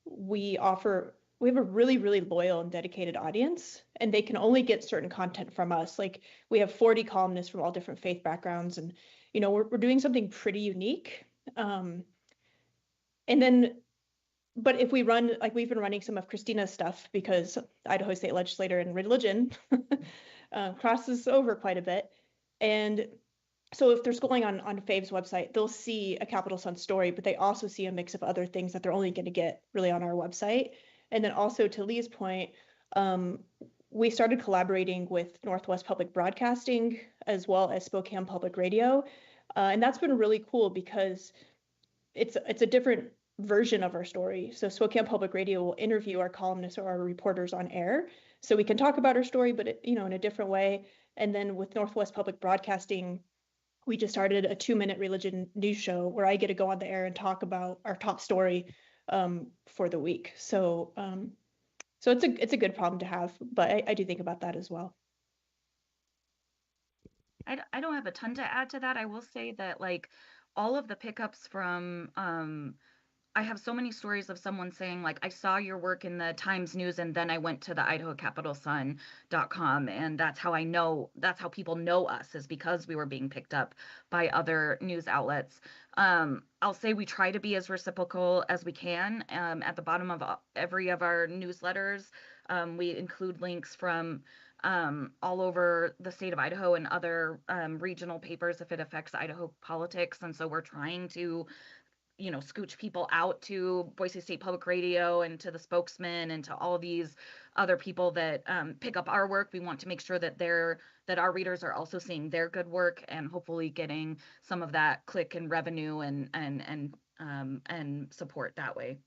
S19: we have a really, really loyal and dedicated audience, and they can only get certain content from us. Like we have 40 columnists from all different faith backgrounds, and, you know, we're doing something pretty unique. But if we run, like we've been running some of Christina's stuff because Idaho State Legislator and religion crosses over quite a bit. And so if they're scrolling on Fave's website, they'll see a Capital Sun story, but they also see a mix of other things that they're only going to get really on our website. And then also to Lee's point, we started collaborating with Northwest Public Broadcasting as well as Spokane Public Radio. And that's been really cool because it's a different version of our story. So Spokane Public Radio will interview our columnists or our reporters on air, so we can talk about our story, but in a different way. And then with Northwest Public Broadcasting, we just started a 2-minute religion news show where I get to go on the air and talk about our top story for the week. So it's a good problem to have, but I do think about that as well.
S20: I don't have a ton to add to that. I will say that like all of the pickups from I have so many stories of someone saying like, I saw your work in the Times News and then I went to the idahocapitalsun.com, and that's how people know us, is because we were being picked up by other news outlets. I'll say we try to be as reciprocal as we can. At the bottom of every of our newsletters, we include links from all over the state of Idaho and other regional papers if it affects Idaho politics. And so we're trying to scooch people out to Boise State Public Radio and to the Spokesman and to all these other people that pick up our work. We want to make sure that that our readers are also seeing their good work and hopefully getting some of that click and revenue and support that way.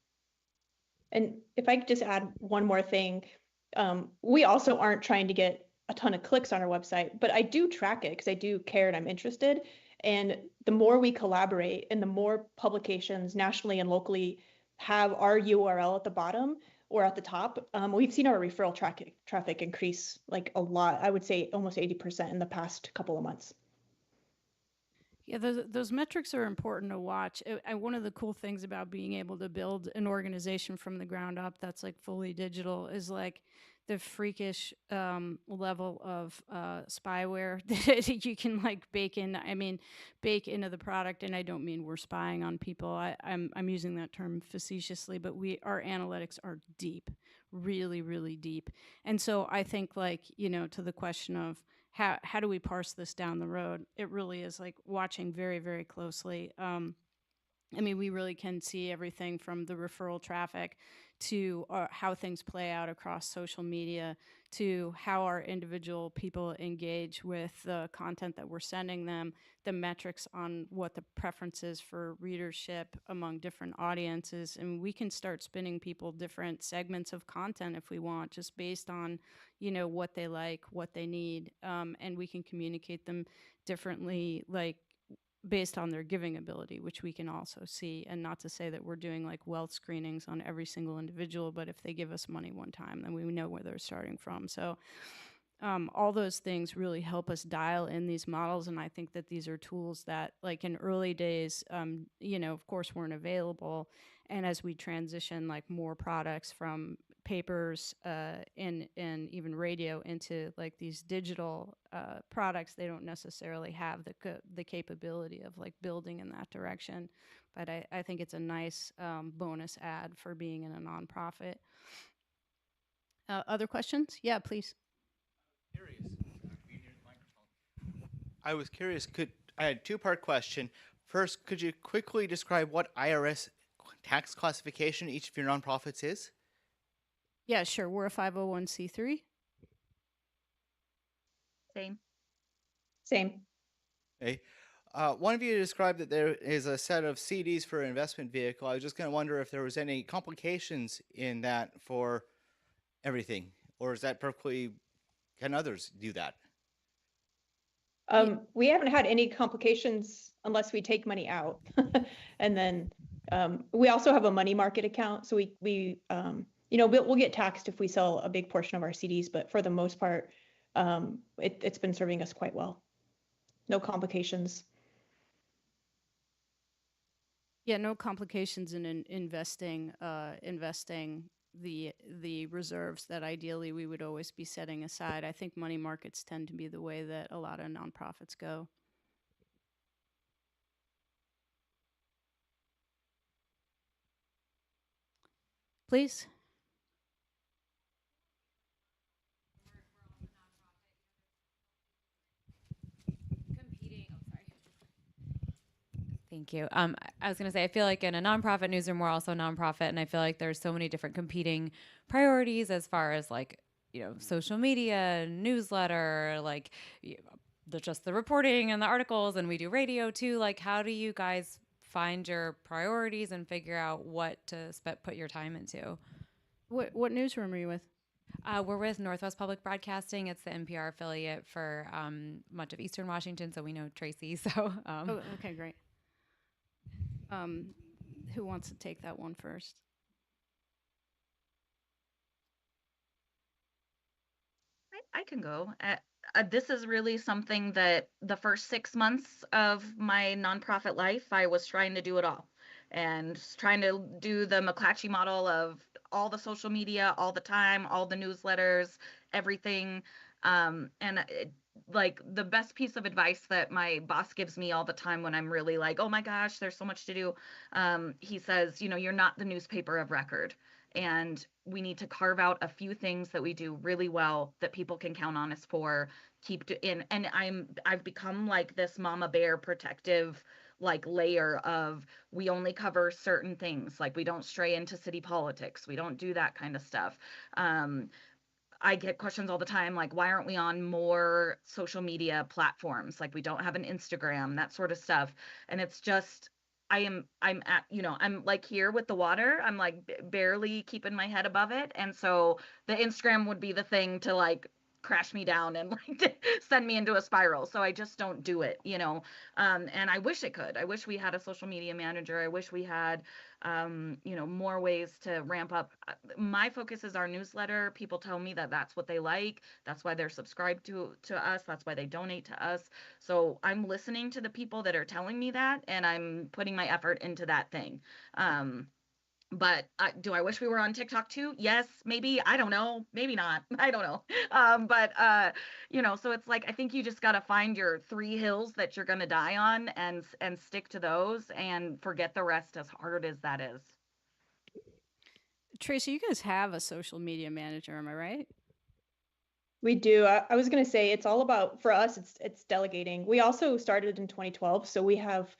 S19: And if I could just add one more thing, we also aren't trying to get a ton of clicks on our website, but I do track it because I do care and I'm interested. And the more we collaborate and the more publications nationally and locally have our URL at the bottom or at the top, we've seen our referral traffic increase like a lot. I would say almost 80% in the past couple of months.
S8: Yeah, those metrics are important to watch. And one of the cool things about being able to build an organization from the ground up that's like fully digital is like the freakish level of spyware that you can like bake into the product. And I don't mean we're spying on people. I'm using that term facetiously, but our analytics are deep, really, really deep. And so I think like, to the question of how do we parse this down the road, it really is like watching very, very closely. We really can see everything from the referral traffic to how things play out across social media, to how our individual people engage with the content that we're sending them, the metrics on what the preference is for readership among different audiences. And we can start spinning people different segments of content if we want, just based on, what they like, what they need. And we can communicate them differently, like based on their giving ability, which we can also see. And not to say that we're doing like wealth screenings on every single individual, but if they give us money one time, then we know where they're starting from. So all those things really help us dial in these models. And I think that these are tools that like in early days, of course weren't available. And as we transition like more products from papers and even radio into like these digital products, they don't necessarily have the capability of like building in that direction. But I think it's a nice bonus add for being in a nonprofit. Other questions? Yeah, please.
S9: I was curious, I had a two-part question. First, could you quickly describe what IRS tax classification each of your nonprofits is?
S8: Yeah, sure. We're a 501c3.
S19: Same. Same.
S9: Okay. One of you described that there is a set of CDs for an investment vehicle. I was just going to wonder if there was any complications in that for everything, or is that perfectly, can others do that?
S19: We haven't had any complications unless we take money out. And then we also have a money market account. So we we'll get taxed if we sell a big portion of our CDs, but for the most part, it's been serving us quite well. No complications.
S8: Yeah, no complications in investing the reserves that ideally we would always be setting aside. I think money markets tend to be the way that a lot of nonprofits go. Please.
S11: Thank you. I was going to say, I feel like in a nonprofit newsroom, we're also a nonprofit, and I feel like there's so many different competing priorities as far as like, social media, newsletter, like just the reporting and the articles, and we do radio too. Like, how do you guys find your priorities and figure out what to put your time into?
S8: What newsroom are you with?
S11: We're with Northwest Public Broadcasting. It's the NPR affiliate for much of Eastern Washington, so we know Tracy. So.
S8: Oh, okay, great. Who wants to take that one first?
S20: I can go. This is really something that the first 6 months of my nonprofit life, I was trying to do it all and trying to do the McClatchy model of all the social media, all the time, all the newsletters, everything. Like the best piece of advice that my boss gives me all the time when I'm really like, oh my gosh, there's so much to do. He says, you're not the newspaper of record, and we need to carve out a few things that we do really well that people can count on us for. And I've become like this mama bear protective like layer of, we only cover certain things. Like we don't stray into city politics. We don't do that kind of stuff. I get questions all the time, like, why aren't we on more social media platforms? Like we don't have an Instagram, that sort of stuff. And it's just, I'm like here with the water. I'm like barely keeping my head above it. And so the Instagram would be the thing to like crash me down and like send me into a spiral. So I just don't do it, and I wish it could. I wish we had a social media manager. I wish we had, more ways to ramp up. My focus is our newsletter. People tell me that that's what they like. That's why they're subscribed to us. That's why they donate to us. So I'm listening to the people that are telling me that, and I'm putting my effort into that thing. But do I wish we were on TikTok too? Yes, maybe. I don't know. Maybe not. I don't know. So it's like, I think you just got to find your 3 hills that you're going to die on and stick to those and forget the rest, as hard as that is.
S8: Tracy, you guys have a social media manager, am I right?
S19: We do. I was going to say, it's all about, for us, it's delegating. We also started in 2012, so we have,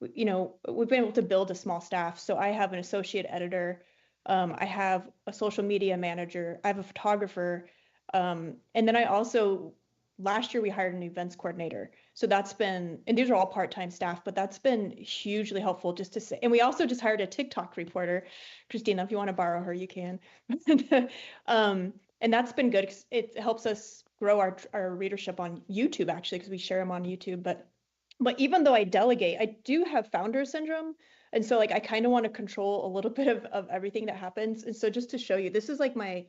S19: we've been able to build a small staff. So I have an associate editor. I have a social media manager. I have a photographer. And then I also, last year we hired an events coordinator. So that's been, and these are all part-time staff, but that's been hugely helpful just to say. And we also just hired a TikTok reporter. Christina, if you want to borrow her, you can. And that's been good, 'cause it helps us grow our readership on YouTube, actually, because we share them on YouTube. But even though I delegate, I do have founder syndrome. And so like, I kind of want to control a little bit of everything that happens. And so just to show you, this is like my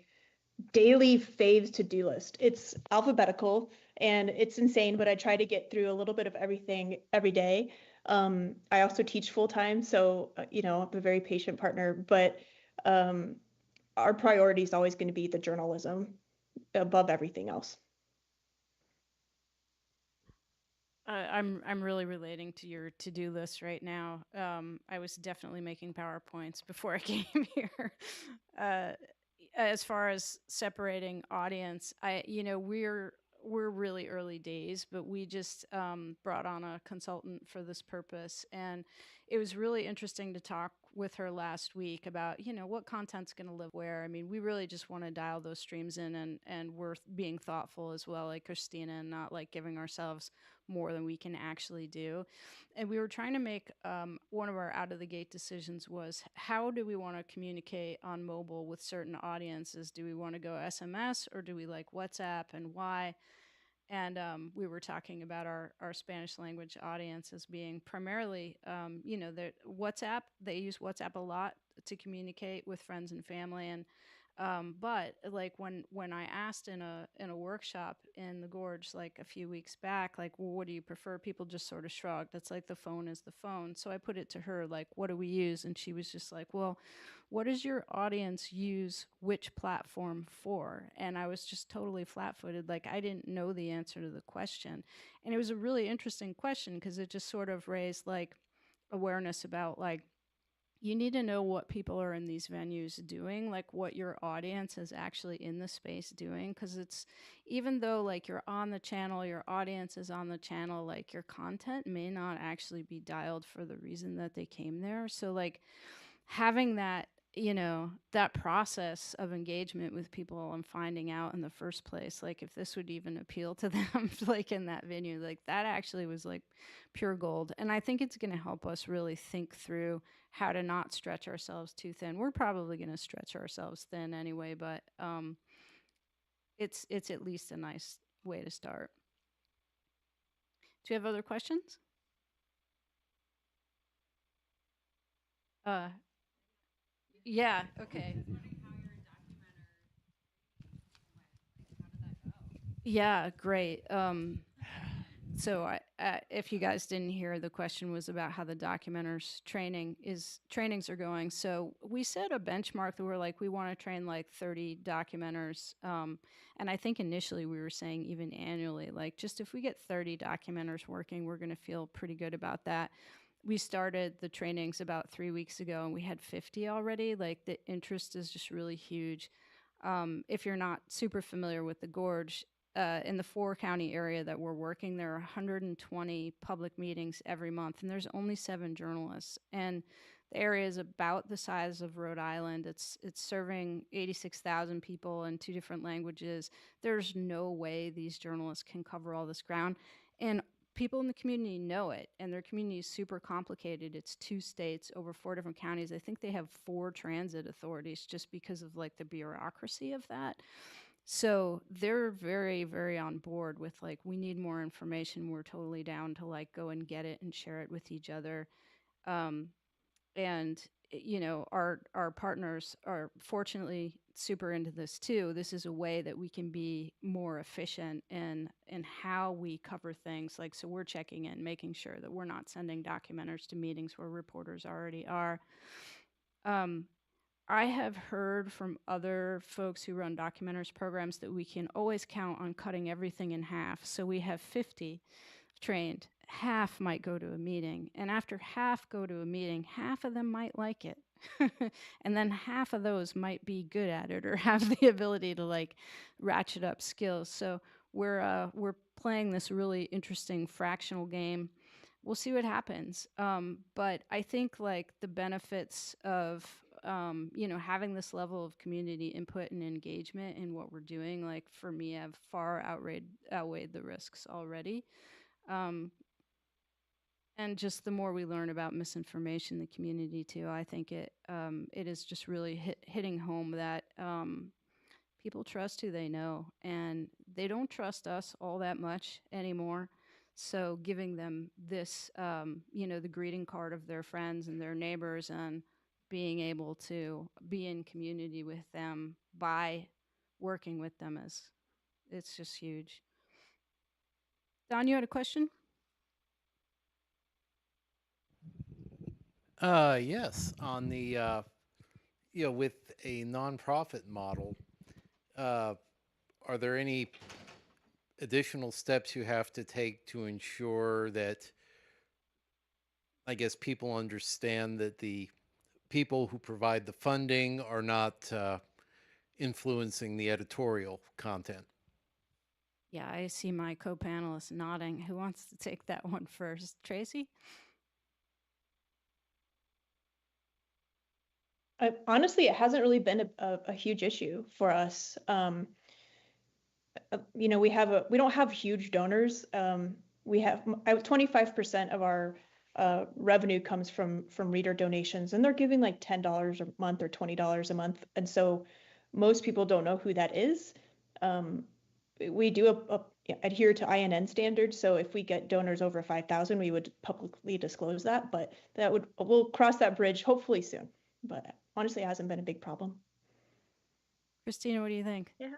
S19: daily faves to-do list. It's alphabetical and it's insane, but I try to get through a little bit of everything every day. I also teach full time. So, I'm a very patient partner, but our priority is always going to be the journalism above everything else.
S8: I'm really relating to your to-do list right now. I was definitely making PowerPoints before I came here. Uh, as far as separating audience, we're really early days, but we just brought on a consultant for this purpose, and it was really interesting to talk with her last week about what content's going to live where. I mean, we really just want to dial those streams in, and we're being thoughtful as well, like Christina, and not like giving ourselves more than we can actually do. And we were trying to make one of our out of the gate decisions was, how do we want to communicate on mobile with certain audiences? Do we want to go SMS, or do we like WhatsApp, and why? And we were talking about our Spanish language audience as being primarily, WhatsApp. They use WhatsApp a lot to communicate with friends and family. And but like when I asked in a workshop in the Gorge like a few weeks back, like, well, what do you prefer? People just sort of shrugged. It's like the phone is the phone. So I put it to her, like, what do we use? And she was just like, well, what does your audience use which platform for? And I was just totally flat-footed. Like, I didn't know the answer to the question. And it was a really interesting question because it just sort of raised like awareness about like, you need to know what people are in these venues doing, like what your audience is actually in the space doing. Because it's, even though like you're on the channel, your audience is on the channel, like your content may not actually be dialed for the reason that they came there. So like having that, that process of engagement with people and finding out in the first place, like if this would even appeal to them, like in that venue, like that actually was like pure gold. And I think it's going to help us really think through how to not stretch ourselves too thin. We're probably going to stretch ourselves thin anyway, but it's at least a nice way to start. Do you have other questions? Yeah, okay. Yeah, great. So if you guys didn't hear, the question was about how the documenters trainings are going. So we set a benchmark that we're like, we want to train like 30 documenters. And I think initially we were saying even annually, like just if we get 30 documenters working, we're going to feel pretty good about that. We started the trainings about 3 weeks ago and we had 50 already. Like the interest is just really huge. If you're not super familiar with the Gorge, in the 4-county area that we're working, there are 120 public meetings every month, and there's only 7 journalists. And the area is about the size of Rhode Island. It's serving 86,000 people in 2 different languages. There's no way these journalists can cover all this ground. And people in the community know it, and their community is super complicated. It's 2 states over 4 different counties. I think they have 4 transit authorities just because of like the bureaucracy of that. So they're very, very on board with like, we need more information. We're totally down to like go and get it and share it with each other. And our partners are fortunately super into this too. This is a way that we can be more efficient in how we cover things. Like, so we're checking in, making sure that we're not sending documenters to meetings where reporters already are. I have heard from other folks who run documenters programs that we can always count on cutting everything in half. So we have 50 trained. Half might go to a meeting. And after half go to a meeting, half of them might like it. And then half of those might be good at it or have the ability to like ratchet up skills. So we're playing this really interesting fractional game. We'll see what happens. But I think like the benefits of having this level of community input and engagement in what we're doing, like for me, have far outweighed the risks already. And just the more we learn about misinformation in the community too, I think it is just really hitting home that people trust who they know, and they don't trust us all that much anymore. So giving them this, the greeting card of their friends and their neighbors, and being able to be in community with them by working with them it's just huge. Don, you had a question?
S2: Yes, on the with a nonprofit model, are there any additional steps you have to take to ensure that, I guess, people understand that the people who provide the funding are not influencing the editorial content?
S8: Yeah, I see my co-panelist nodding. Who wants to take that one first? Tracy?
S19: Honestly, it hasn't really been a huge issue for us. We don't have huge donors. We have 25% of our revenue comes from reader donations, and they're giving like $10 a month or $20 a month, and so most people don't know who that is. We do adhere to INN standards, so if we get donors over 5,000, we would publicly disclose that. But we'll cross that bridge hopefully soon. But honestly, it hasn't been a big problem.
S8: Christina, what do you think?
S20: Yeah.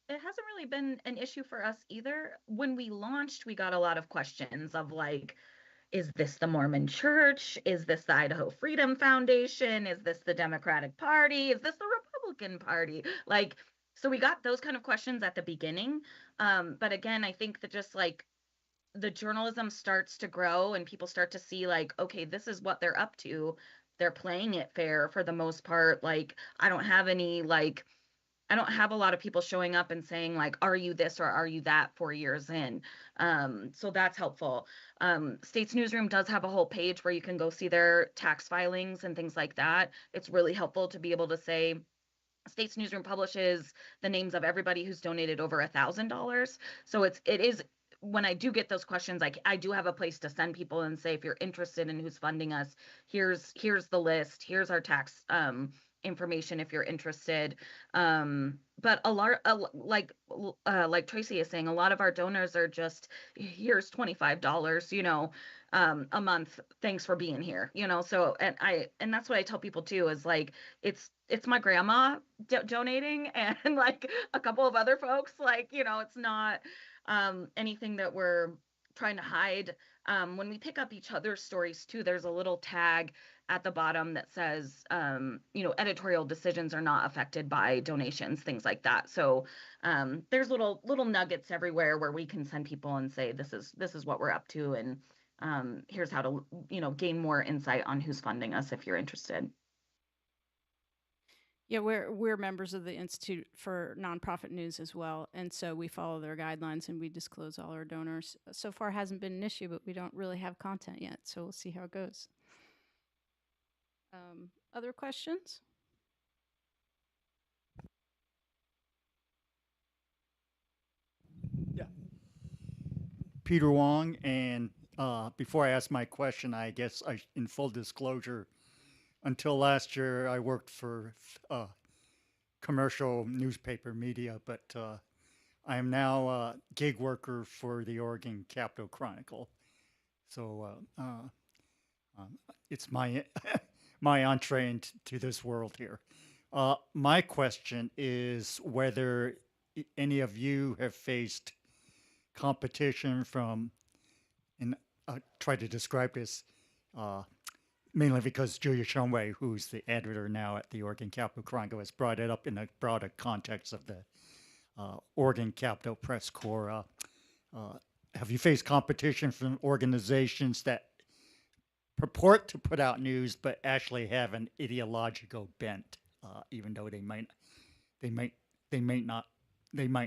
S20: It hasn't really been an issue for us either. When we launched, we got a lot of questions of like, is this the Mormon Church? Is this the Idaho Freedom Foundation? Is this the Democratic Party? Is this the Republican Party? Like, so we got those kind of questions at the beginning. But again, I think that just like the journalism starts to grow and people start to see like, okay, this is what they're up to. They're playing it fair for the most part. Like, I don't have a lot of people showing up and saying like, are you this or are you that 4 years in? So that's helpful. States Newsroom does have a whole page where you can go see their tax filings and things like that. It's really helpful to be able to say, States Newsroom publishes the names of everybody who's donated over $1,000. So it is, when I do get those questions, I do have a place to send people and say, if you're interested in who's funding us, here's the list, here's our tax information if you're interested. But like Tracy is saying, a lot of our donors are just, here's $25, a month. Thanks for being here, So, and that's what I tell people too, is like, it's my grandma donating and like a couple of other folks, like, it's not anything that we're trying to hide. When we pick up each other's stories too, there's a little tag at the bottom that says, editorial decisions are not affected by donations, things like that. So there's little nuggets everywhere where we can send people and say, this is what we're up to, and here's how to, gain more insight on who's funding us if you're interested.
S8: Yeah, we're members of the Institute for Nonprofit News as well, and so we follow their guidelines and we disclose all our donors. So far, hasn't been an issue, but we don't really have content yet, so we'll see how it goes. Other questions?
S12: Yeah. Peter Wong, and before I ask my question, I guess in full disclosure, until last year, I worked for commercial newspaper media, but I am now a gig worker for the Oregon Capitol Chronicle. So it's my my entree into this world here. My question is whether any of you have faced competition from, and I'll try to describe this, mainly because Julia Shumway, who's the editor now at the Oregon Capitol Chronicle, has brought it up in the broader context of the Oregon Capitol Press Corps. Have you faced competition from organizations that purport to put out news but actually have an ideological bent, even though they might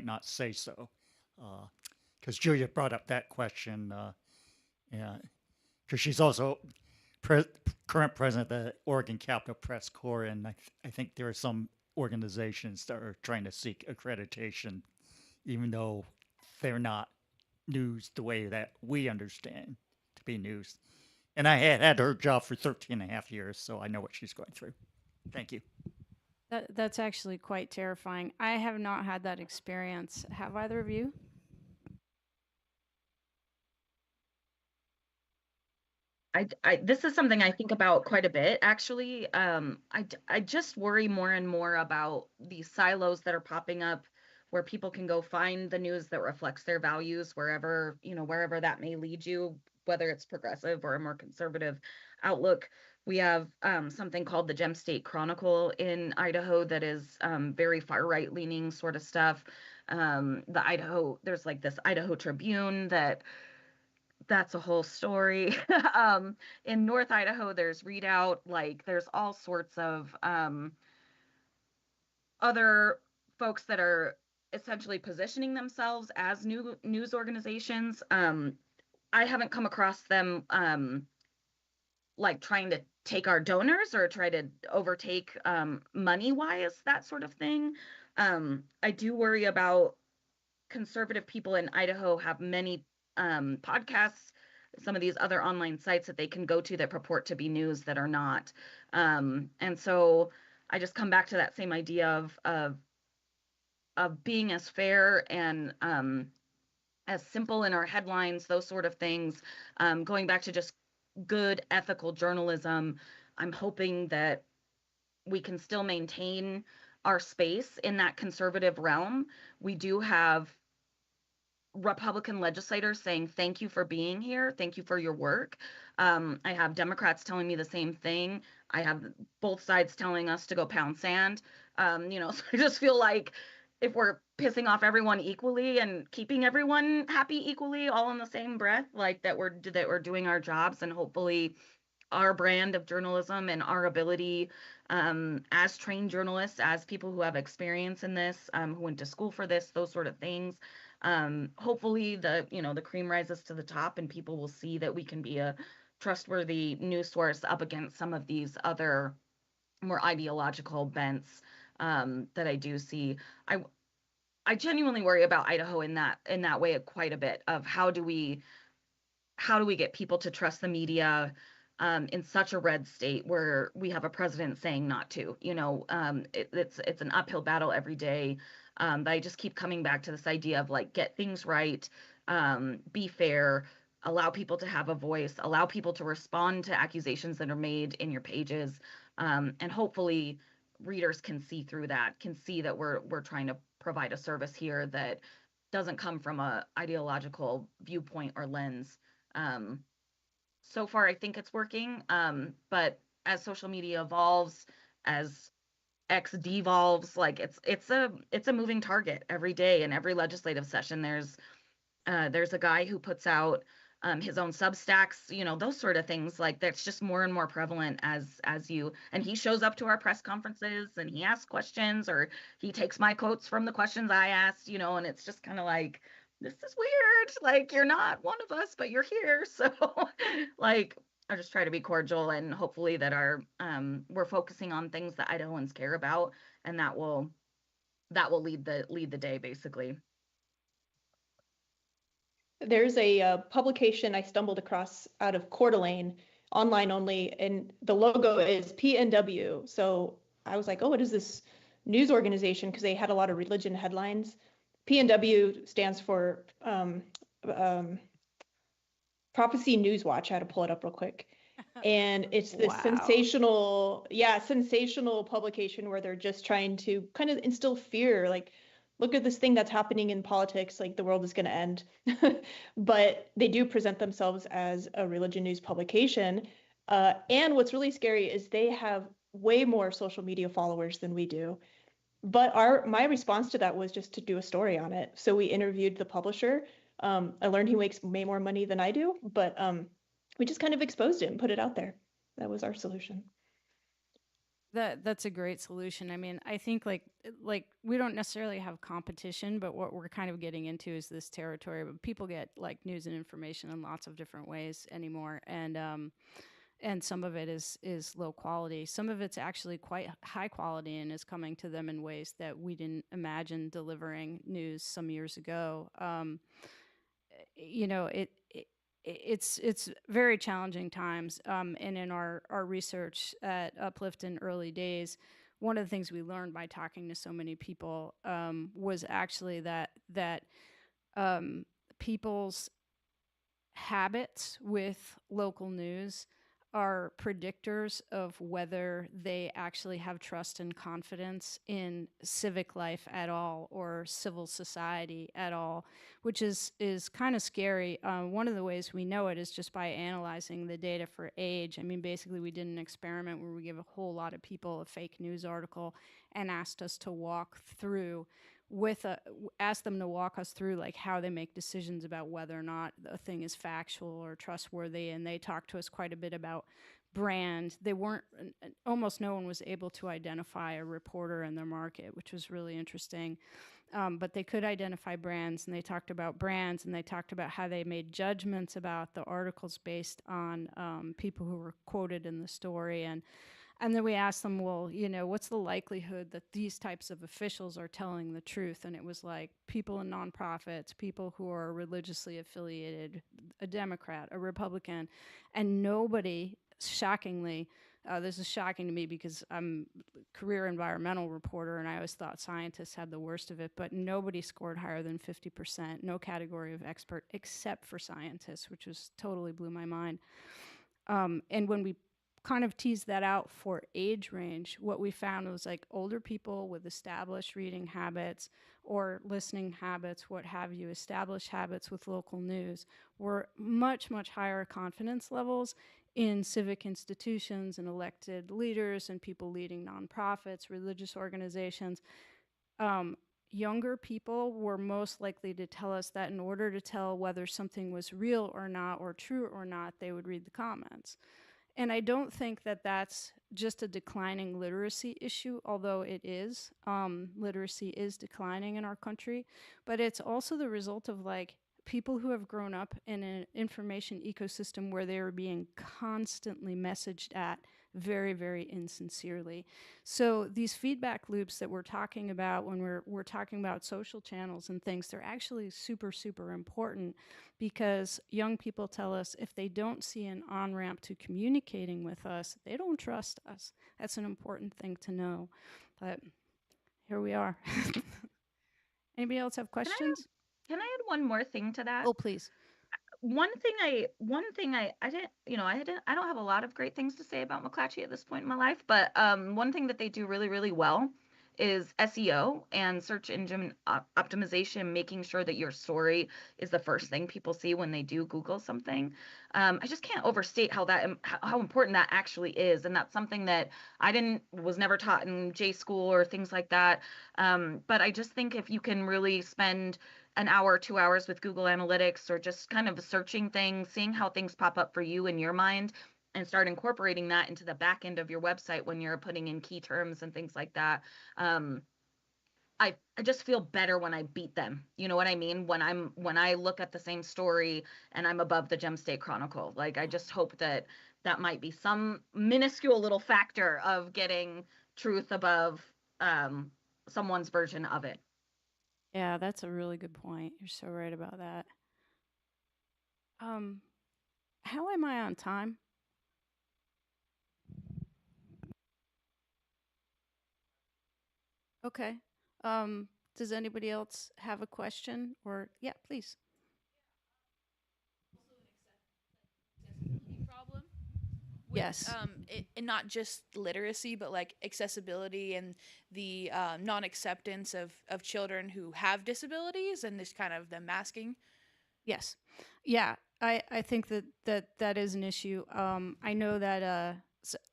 S12: not say so? Because Julia brought up that question, because she's also current president of the Oregon Capitol Press Corps, and I think there are some organizations that are trying to seek accreditation, even though they're not news the way that we understand to be news. And I had her job for 13 and a half years, so I know what she's going through. Thank you.
S8: That's actually quite terrifying. I have not had that experience. Have either of you?
S20: This is something I think about quite a bit, actually. I just worry more and more about these silos that are popping up where people can go find the news that reflects their values wherever that may lead you, whether it's progressive or a more conservative outlook. We have something called the Gem State Chronicle in Idaho that is very far right leaning sort of stuff. There's like this Idaho Tribune that's a whole story. In North Idaho, there's Readout, like there's all sorts of other folks that are essentially positioning themselves as new news organizations. I haven't come across them like trying to take our donors or try to overtake money wise, that sort of thing. I do worry about conservative people in Idaho have many podcasts, some of these other online sites that they can go to that purport to be news that are not. And so I just come back to that same idea of being as fair and as simple in our headlines, those sort of things. Going back to just good ethical journalism, I'm hoping that we can still maintain our space in that conservative realm. We do have Republican legislators saying, thank you for being here. Thank you for your work. I have Democrats telling me the same thing. I have both sides telling us to go pound sand. So I just feel like if we're pissing off everyone equally and keeping everyone happy equally, all in the same breath, like that we're doing our jobs, and hopefully our brand of journalism and our ability as trained journalists, as people who have experience in this, who went to school for this, those sort of things. Hopefully the cream rises to the top and people will see that we can be a trustworthy news source up against some of these other more ideological bents that I do see. I genuinely worry about Idaho in that way quite a bit, of how do we get people to trust the media in such a red state where we have a president saying not to. It's an uphill battle every day. But I just keep coming back to this idea of like, get things right, be fair, allow people to have a voice, allow people to respond to accusations that are made in your pages, and hopefully readers can see through that, can see that we're trying to provide a service here that doesn't come from a ideological viewpoint or lens. So far, I think it's working, but as social media evolves, as X devolves, like it's a moving target every day. In every legislative session, there's a guy who puts out his own Substacks, those sort of things. Like that's just more and more prevalent and he shows up to our press conferences and he asks questions, or he takes my quotes from the questions I asked, and it's just kind of like, this is weird. Like, you're not one of us, but you're here. So like, I just try to be cordial, and hopefully that we're focusing on things that Idahoans care about, and that will lead the day, basically.
S19: There's a publication I stumbled across out of Coeur d'Alene, online only, and the logo is PNW. So I was like, oh, what is this news organization? Because they had a lot of religion headlines. PNW stands for Prophecy News Watch. I had to pull it up real quick. And it's this sensational publication where they're just trying to kind of instill fear, like, look at this thing that's happening in politics, like the world is going to end. But they do present themselves as a religion news publication. And what's really scary is they have way more social media followers than we do. But my response to that was just to do a story on it. So we interviewed the publisher. I learned he makes way more money than I do, but we just kind of exposed it and put it out there. That was our solution.
S8: That's a great solution. I mean, I think like we don't necessarily have competition, but what we're kind of getting into is this territory. But people get like news and information in lots of different ways anymore, and some of it is low quality. Some of it's actually quite high quality and is coming to them in ways that we didn't imagine delivering news some years ago. It's very challenging times. And in our research at Uplift in early days, one of the things we learned by talking to so many people was actually that people's habits with local news are predictors of whether they actually have trust and confidence in civic life at all or civil society at all, which is kind of scary. One of the ways we know it is just by analyzing the data for age. I mean, basically, we did an experiment where we gave a whole lot of people a fake news article and asked us to walk through ask them to walk us through like how they make decisions about whether or not a thing is factual or trustworthy, and they talked to us quite a bit about brand. They weren't almost no one was able to identify a reporter in their market, which was really interesting. But they could identify brands, and they talked about brands, and they talked about how they made judgments about the articles based on people who were quoted in the story. And then we asked them, well, you know, what's the likelihood that these types of officials are telling the truth? And it was like people in nonprofits, people who are religiously affiliated, a Democrat, a Republican, and nobody, shockingly, this is shocking to me because I'm a career environmental reporter and I always thought scientists had the worst of it, but nobody scored higher than 50%, no category of expert except for scientists, which was totally blew my mind. And when we kind of teased that out for age range, what we found was like older people with established reading habits or listening habits, what have you, established habits with local news, were much, much higher confidence levels in civic institutions and elected leaders and people leading nonprofits, religious organizations. Younger people were most likely to tell us that in order to tell whether something was real or not or true or not, they would read the comments. And I don't think that that's just a declining literacy issue, although it is. Literacy is declining in our country, but it's also the result of like people who have grown up in an information ecosystem where they are being constantly messaged at very, very insincerely. So these feedback loops that we're talking about when we're talking about social channels and things, they're actually super, super important because young people tell us if they don't see an on-ramp to communicating with us, they don't trust us. That's an important thing to know. But here we are. Anybody else have questions?
S20: Can I add one more thing to that?
S8: Oh, please.
S20: One thing I didn't, I don't have a lot of great things to say about McClatchy at this point in my life, but one thing that they do really, really well is SEO and search engine optimization, making sure that your story is the first thing people see when they do Google something. I just can't overstate how important that actually is, and that's something that I was never taught in J school or things like that. But I just think if you can really spend an hour, 2 hours with Google Analytics or just kind of searching things, seeing how things pop up for you in your mind, and start incorporating that into the back end of your website when you're putting in key terms and things like that. I just feel better when I beat them. You know what I mean? When I look at the same story and I'm above the Gem State Chronicle. Like, I just hope that might be some minuscule little factor of getting truth above someone's version of it.
S8: Yeah, that's a really good point. You're so right about that. How am I on time? Okay. Does anybody else have a question? Or yeah, please. Yes.
S3: And not just literacy, but like accessibility and the non-acceptance of children who have disabilities and this kind of the masking.
S8: Yes. Yeah, I think that is an issue. I know that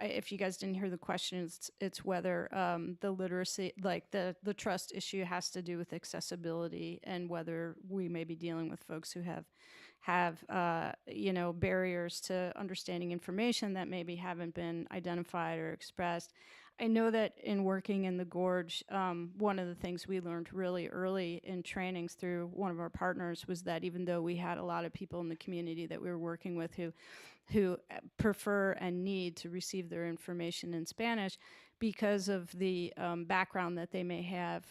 S8: if you guys didn't hear the question, it's whether the literacy, like the trust issue, has to do with accessibility and whether we may be dealing with folks who have barriers to understanding information that maybe haven't been identified or expressed. I know that in working in the Gorge, one of the things we learned really early in trainings through one of our partners was that even though we had a lot of people in the community that we were working with who prefer and need to receive their information in Spanish, because of the background that they may have,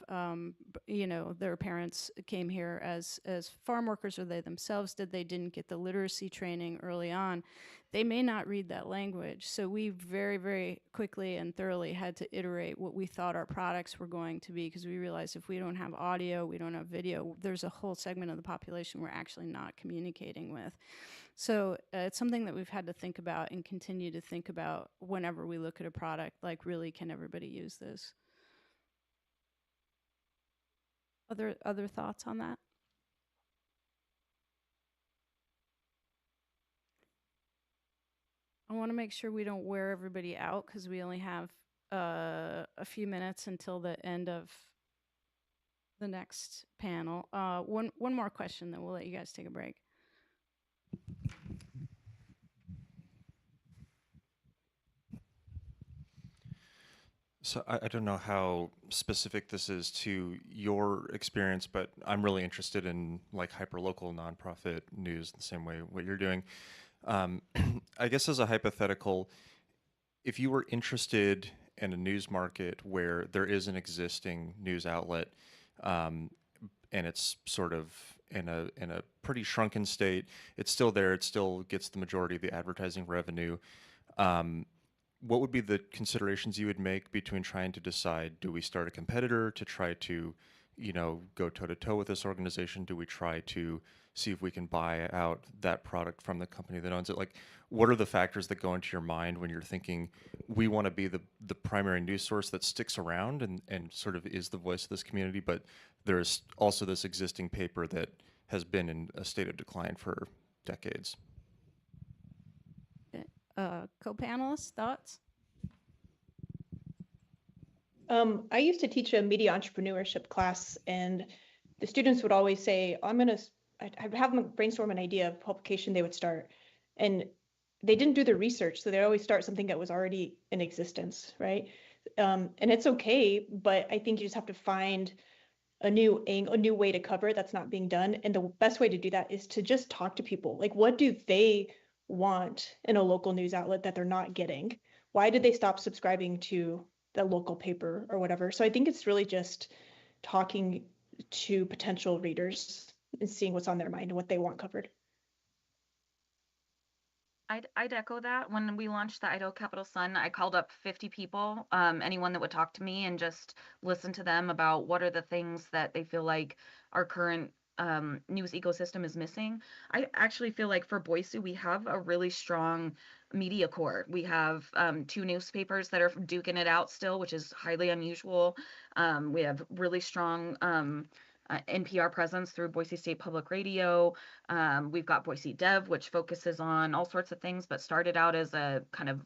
S8: their parents came here as farm workers or they themselves did, they didn't get the literacy training early on, they may not read that language. So we very, very quickly and thoroughly had to iterate what we thought our products were going to be, because we realized if we don't have audio, we don't have video, there's a whole segment of the population we're actually not communicating with. So it's something that we've had to think about and continue to think about whenever we look at a product, like really, can everybody use this? Other thoughts on that? I want to make sure we don't wear everybody out because we only have a few minutes until the end of the next panel. One more question, then we'll let you guys take a break.
S21: So I don't know how specific this is to your experience, but I'm really interested in like hyperlocal nonprofit news the same way what you're doing. I guess as a hypothetical, if you were interested in a news market where there is an existing news outlet, and it's sort of in a pretty shrunken state, it's still there, it still gets the majority of the advertising revenue. What would be the considerations you would make between trying to decide, do we start a competitor to try to, go toe to toe with this organization? Do we try to see if we can buy out that product from the company that owns it? Like, what are the factors that go into your mind when you're thinking, we want to be the primary news source that sticks around and sort of is the voice of this community, but there's also this existing paper that has been in a state of decline for decades?
S8: Co-panelists, thoughts?
S19: I used to teach a media entrepreneurship class, and the students would always say, I'd have them brainstorm an idea of publication they would start. And they didn't do the research, so they always start something that was already in existence, right? And it's okay, but I think you just have to find a new way to cover it that's not being done. And the best way to do that is to just talk to people. Like, what do they want in a local news outlet that they're not getting? Why did they stop subscribing to the local paper or whatever? So I think it's really just talking to potential readers and seeing what's on their mind and what they want covered.
S20: I'd echo that. When we launched the Idaho Capital Sun, I called up 50 people, anyone that would talk to me, and just listen to them about what are the things that they feel like our current news ecosystem is missing. I actually feel like for Boise, we have a really strong media core. We have 2 newspapers that are duking it out still, which is highly unusual. We have really strong NPR presence through Boise State Public Radio. We've got Boise Dev, which focuses on all sorts of things, but started out as a kind of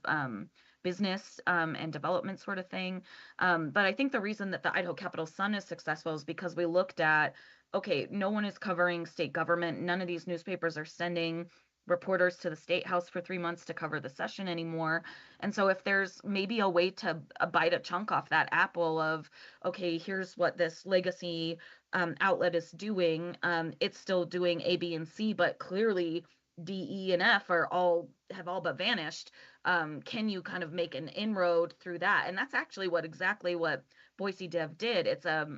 S20: business and development sort of thing. But I think the reason that the Idaho Capital Sun is successful is because we looked at, okay, no one is covering state government. None of these newspapers are sending reporters to the State House for 3 months to cover the session anymore. And so if there's maybe a way to bite a chunk off that apple of, okay, here's what this legacy outlet is doing, it's still doing A, B, and C, but clearly D, E, and F have all but vanished. Can you kind of make an inroad through that? And that's actually exactly what Boise Dev did. It's a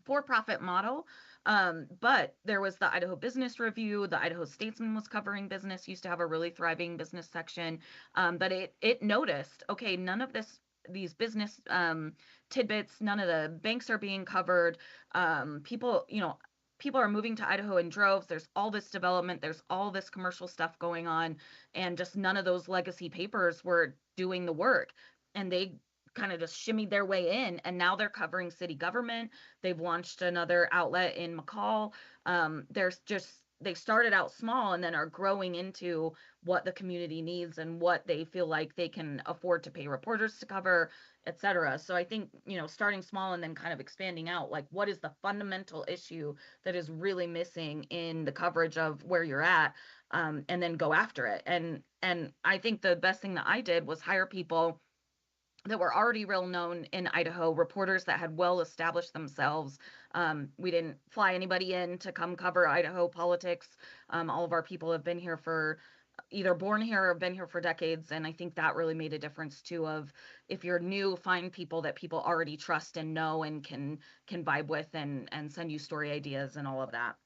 S20: for-profit model. But there was the Idaho Business Review, the Idaho Statesman was covering business, used to have a really thriving business section. But it noticed, okay, none of these business tidbits, none of the banks are being covered. People are moving to Idaho in droves. There's all this development, there's all this commercial stuff going on, and just none of those legacy papers were doing the work. And they kind of just shimmied their way in, and now they're covering city government. They've launched another outlet in McCall. They started out small and then are growing into what the community needs and what they feel like they can afford to pay reporters to cover, et cetera. So I think, starting small and then kind of expanding out, like, what is the fundamental issue that is really missing in the coverage of where you're at, and then go after it. And I think the best thing that I did was hire people that were already real known in Idaho, reporters that had well established themselves. We didn't fly anybody in to come cover Idaho politics. All of our people have been here for either born here or been here for decades. And I think that really made a difference too, of if you're new, find people that people already trust and know and can vibe with and send you story ideas and all of that.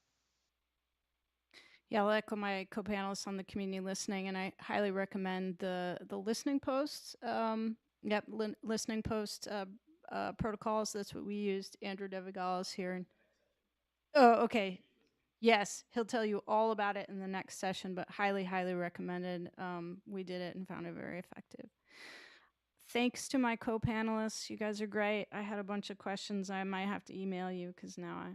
S8: Yeah, I'll echo my co-panelists on the community listening, and I highly recommend the listening posts. Listening post protocols. That's what we used. Andrew Devigalis here. Oh, okay. Yes, he'll tell you all about it in the next session, but highly, highly recommended. We did it and found it very effective. Thanks to my co-panelists. You guys are great. I had a bunch of questions. I might have to email you because now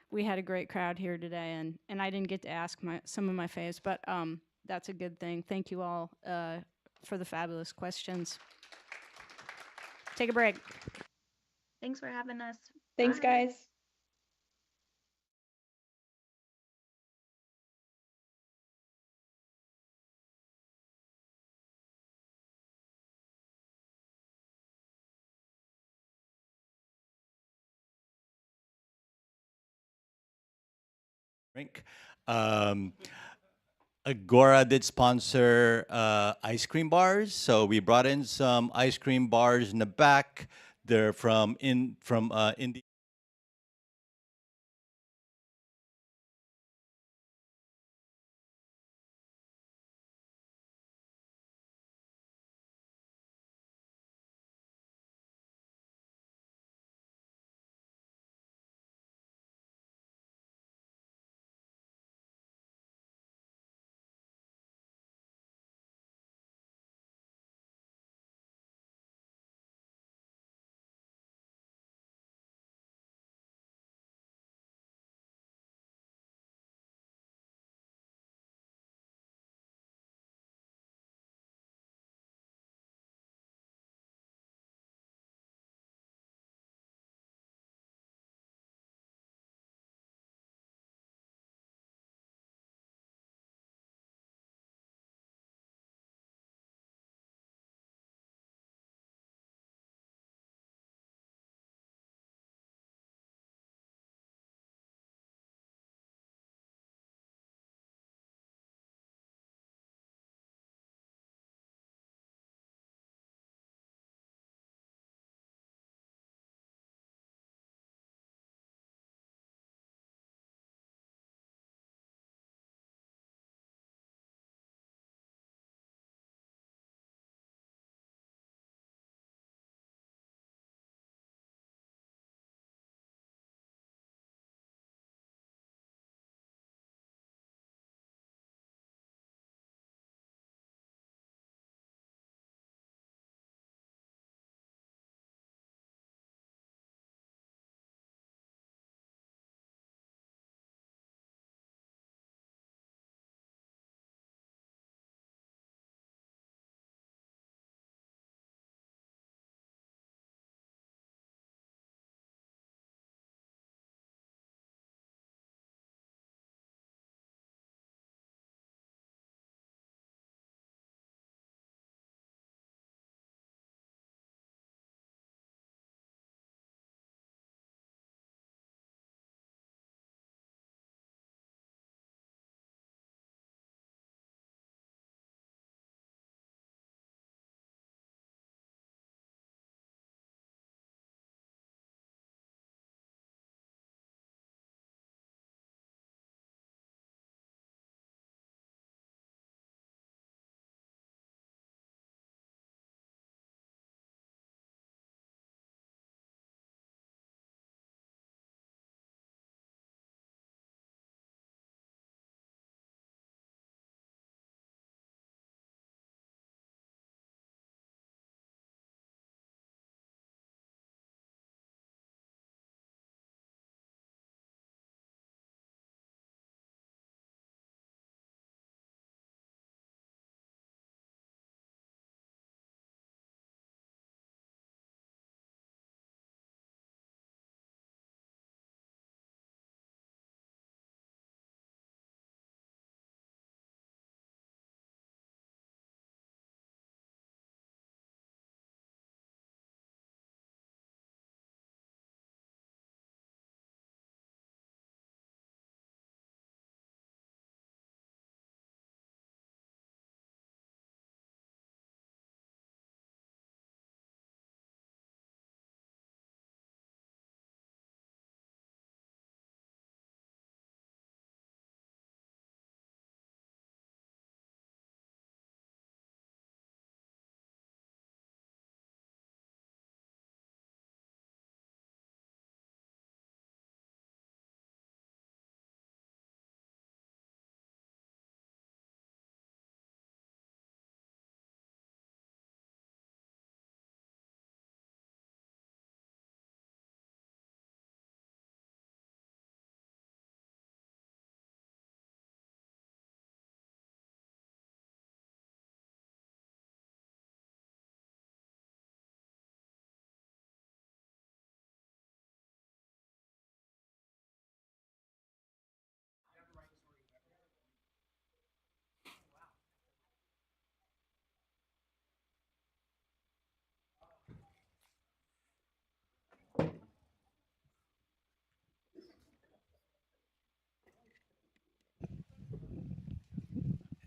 S8: we had a great crowd here today, and I didn't get to ask some of my faves, but that's a good thing. Thank you all for the fabulous questions. Take a break.
S20: Thanks for having us.
S19: Thanks,
S20: Bye.
S19: guys.
S16: Drink. Agora did sponsor ice cream bars, so we brought in some ice cream bars in the back. They're from India.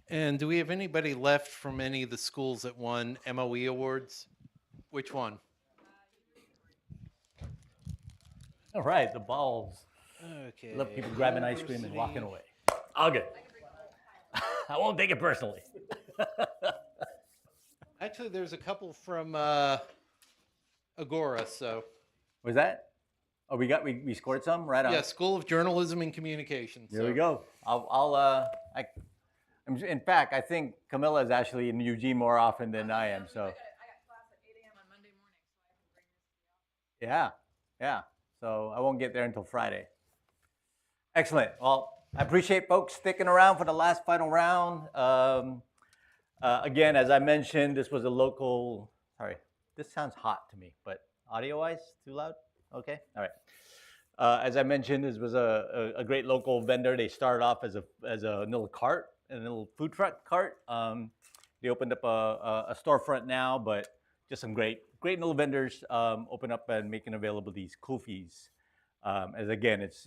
S2: And do we have anybody left from any of the schools that won MOE awards? Which one?
S10: All right, the balls.
S2: Okay.
S10: Love people grabbing ice cream and walking away. All good. I won't take it personally.
S2: Actually, there's a couple from Agora, so.
S10: Was that? Oh, we scored some right on.
S2: Yeah, School of Journalism and Communications.
S10: There we go. In fact, I think Camilla is actually in Eugene more often than I am. So. Yeah, yeah. So I won't get there until Friday. Excellent. Well, I appreciate folks sticking around for the last final round. Again, as I mentioned, this was a local. Sorry, this sounds hot to me, but audio-wise, too loud. Okay, all right. As I mentioned, this was a great local vendor. They started off as a little cart, a little food truck cart. They opened up a storefront now, but just some great little vendors open up and making available these kulfis. As again, it's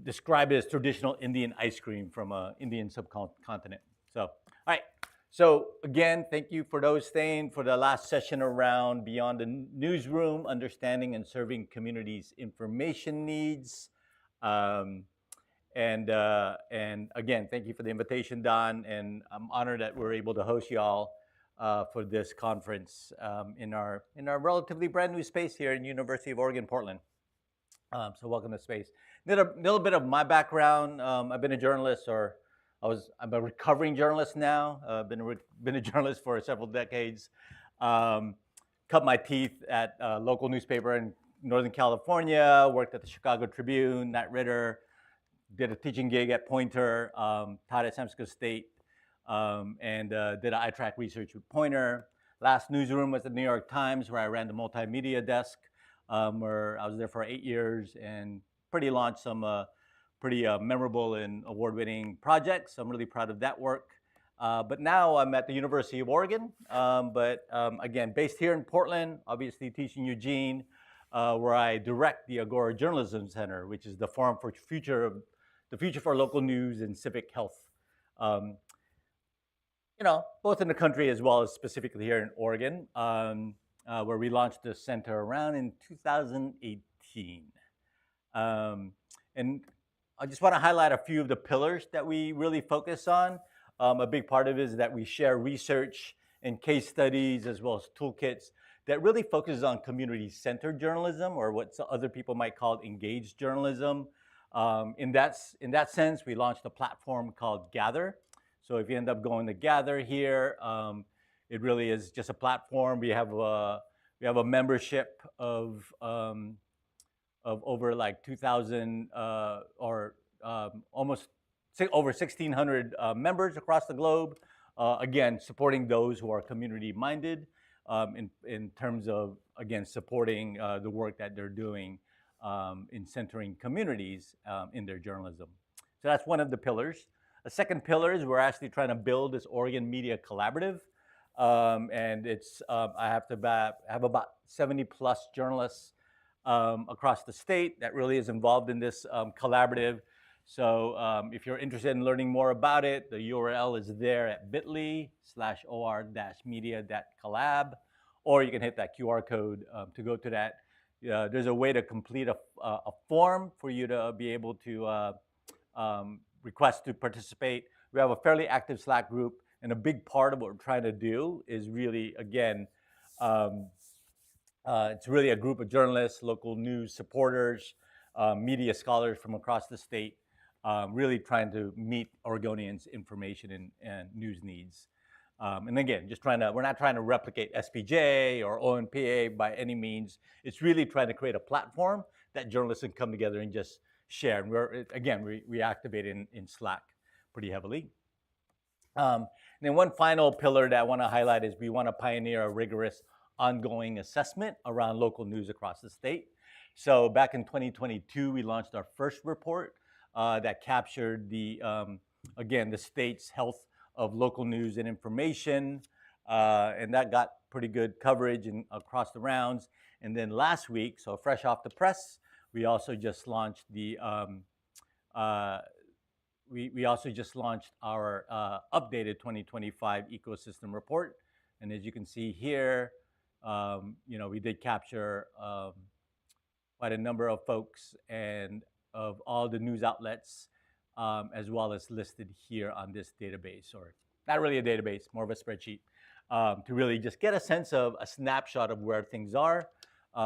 S10: described as traditional Indian ice cream from Indian subcontinent. So, all right. So again, thank you for those staying for the last session around Beyond the Newsroom, Understanding and Serving Communities' Information Needs. And again, thank you for the invitation, Don. And I'm honored that we're able to host y'all for this conference in our relatively brand new space here in University of Oregon, Portland. So welcome to space. A little bit of my background. I've been a journalist, I'm a recovering journalist now. Been a journalist for several decades. Cut my teeth at a local newspaper in Northern California. Worked at the Chicago Tribune, Knight Ridder. Did a teaching gig at Poynter. Taught at San Francisco State, and did iTrack research with Poynter. Last newsroom was the New York Times, where I ran the multimedia desk. Where I was there for 8 years and launched some pretty memorable and award-winning projects. I'm really proud of that work. But now I'm at the University of Oregon, again, based here in Portland, obviously teaching Eugene, where I direct the Agora Journalism Center, which is the forum for the future for local news and civic health. Both in the country as well as specifically here in Oregon, where we launched the center around in 2018. And I just want to highlight a few of the pillars that we really focus on. A big part of it is that we share research and case studies as well as toolkits that really focuses on community-centered journalism, or what other people might call engaged journalism. In that sense, we launched a platform called Gather. So if you end up going to Gather here, it really is just a platform. We have a membership of over like 2,000 almost over 1,600 members across the globe. Again, supporting those who are community minded in terms of, again, supporting the work that they're doing in centering communities in their journalism. So that's one of the pillars. A second pillar is we're actually trying to build this Oregon Media Collaborative. And it's I have about 70 plus journalists across the state that really is involved in this collaborative. So if you're interested in learning more about it, the URL is there at bit.ly/or-media.collab, or you can hit that QR code to go to that. There's a way to complete a form for you to be able to request to participate. We have a fairly active Slack group, and a big part of what we're trying to do is really, again, it's really a group of journalists, local news supporters, media scholars from across the state, really trying to meet Oregonians' information and news needs. And again, we're not trying to replicate SPJ or ONPA by any means. It's really trying to create a platform that journalists can come together and just share. And we activate in Slack pretty heavily. And then one final pillar that I want to highlight is we want to pioneer a rigorous ongoing assessment around local news across the state. So back in 2022, we launched our first report that captured again, the state's health of local news and information. And that got pretty good coverage across the rounds. And then last week, so fresh off the press, we also just launched we also just launched our updated 2025 ecosystem report. And as you can see here, we did capture quite a number of folks and of all the news outlets, as well as listed here on this database, or not really a database, more of a spreadsheet, to really just get a sense of a snapshot of where things are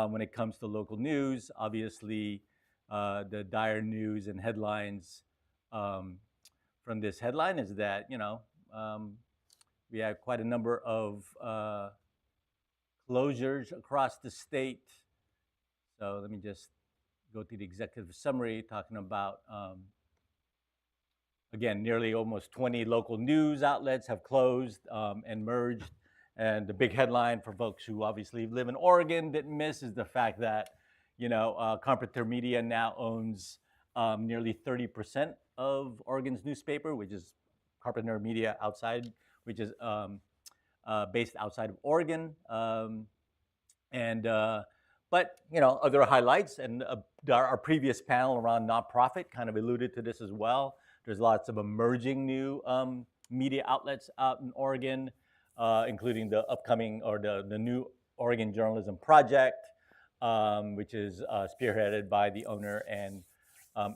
S10: when it comes to local news. Obviously, the dire news and headlines from this headline is that, we have quite a number of closures across the state. So let me just go to the executive summary talking about, again, nearly almost 20 local news outlets have closed and merged. And the big headline for folks who obviously live in Oregon didn't miss is the fact that, Carpenter Media now owns nearly 30% of Oregon's newspaper, which is Carpenter Media outside, which is based outside of Oregon. But, other highlights, and our previous panel around nonprofit kind of alluded to this as well. There's lots of emerging new media outlets out in Oregon, including the upcoming, or the new Oregon Journalism Project, which is spearheaded by the owner and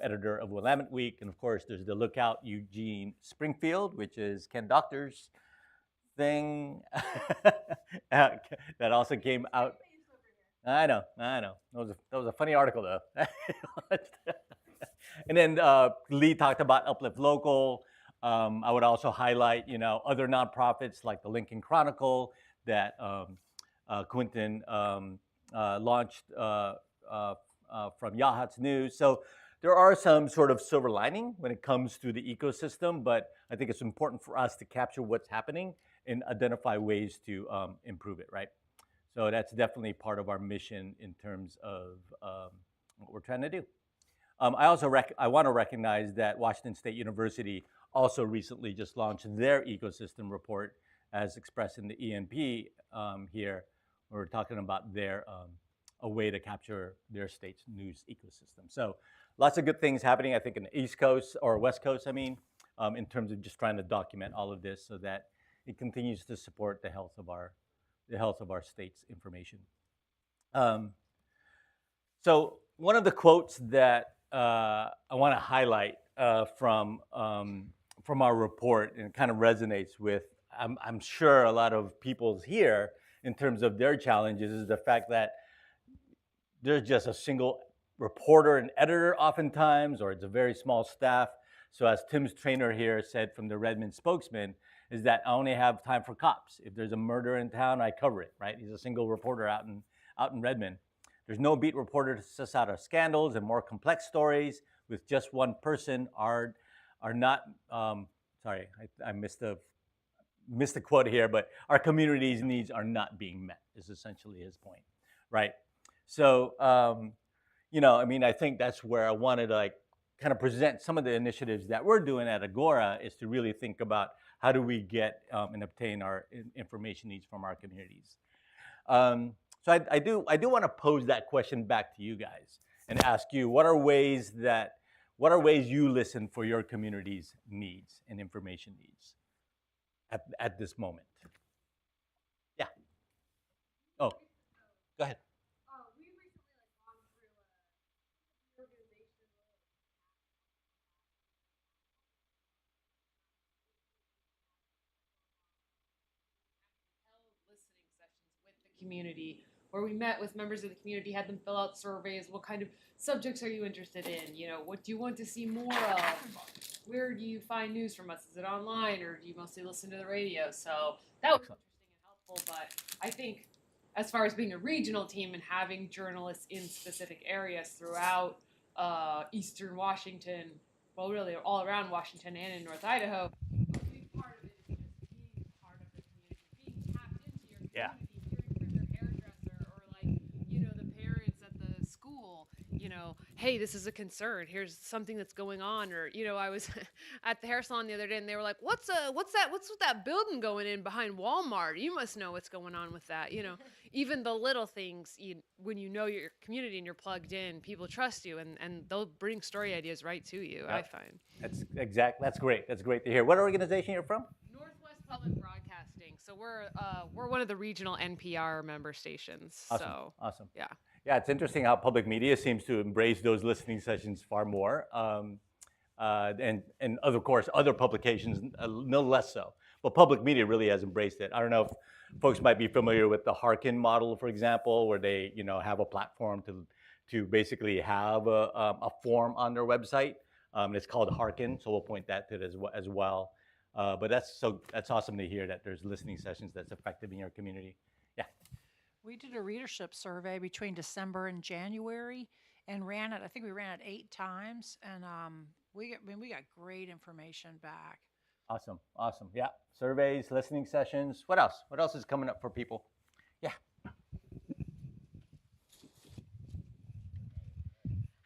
S10: editor of Willamette Week. And of course, there's the Lookout Eugene Springfield, which is Ken Doctor's thing that also came out. I know. That was a funny article, though. And then Lee talked about Uplift Local. I would also highlight, other nonprofits like the Lincoln Chronicle that Quentin launched from Yahats News. So there are some sort of silver lining when it comes to the ecosystem, but I think it's important for us to capture what's happening and identify ways to improve it, right? So that's definitely part of our mission in terms of what we're trying to do. I also I want to recognize that Washington State University also recently just launched their ecosystem report, as expressed in the ENP here. We're talking about their a way to capture their state's news ecosystem. So lots of good things happening, I think, in the East Coast, or West Coast, in terms of just trying to document all of this so that it continues to support the health of our state's information. So one of the quotes that I want to highlight from our report, and it kind of resonates with, I'm sure, a lot of people's here in terms of their challenges, is the fact that there's just a single reporter and editor oftentimes, or it's a very small staff. So as Tim's trainer here said from the Redmond spokesman, is that I only have time for cops. If there's a murder in town, I cover it, right? He's a single reporter out in Redmond. There's no beat reporter to suss out our scandals and more complex stories with just one person are not, sorry, I missed the quote here, but our community's needs are not being met, is essentially his point, right? So, I think that's where I wanted to kind of present some of the initiatives that we're doing at Agora, is to really think about how do we get and obtain our information needs from our communities. So I do want to pose that question back to you guys and ask you, what are ways you listen for your community's needs and information needs at this moment? Yeah. Oh, go ahead.
S15: Community, where we met with members of the community, had them fill out surveys. What kind of subjects are you interested in? What do you want to see more of? Where do you find news from us? Is it online, or do you mostly listen to the radio? So that was interesting and helpful. But I think, as far as being a regional team and having journalists in specific areas throughout Eastern Washington, well, really all around Washington and in North Idaho, a big part of it is just being part of the community, being tapped into your community.
S10: Yeah.
S15: Hearing from their hairdresser, or the parents at the school, hey, this is a concern. Here's something that's going on. Or, you know, I was at the hair salon the other day and they were like, what's with that building going in behind Walmart? You must know what's going on with that. You know, even the little things, when you know your community and you're plugged in, people trust you and they'll bring story ideas right to you, I find.
S10: That's great. That's great to hear. What organization you're from?
S15: Northwest Public Broadcasting. So we're one of the regional NPR member stations.
S10: Awesome.
S15: So
S10: Awesome.
S15: yeah.
S10: Yeah, it's interesting how public media seems to embrace those listening sessions far more, and of course other publications no less so. But public media really has embraced it. I don't know if folks might be familiar with the Harkin model, for example, where they have a platform to basically have a form on their website. It's called Harkin, so we'll point that to it as well. But that's awesome to hear that there's listening sessions that's effective in your community. Yeah.
S13: We did a readership survey between December and January and ran it. I think we ran it 8 times, and we got great information back.
S10: Awesome. Yeah. Surveys, listening sessions. What else? What else is coming up for people? Yeah.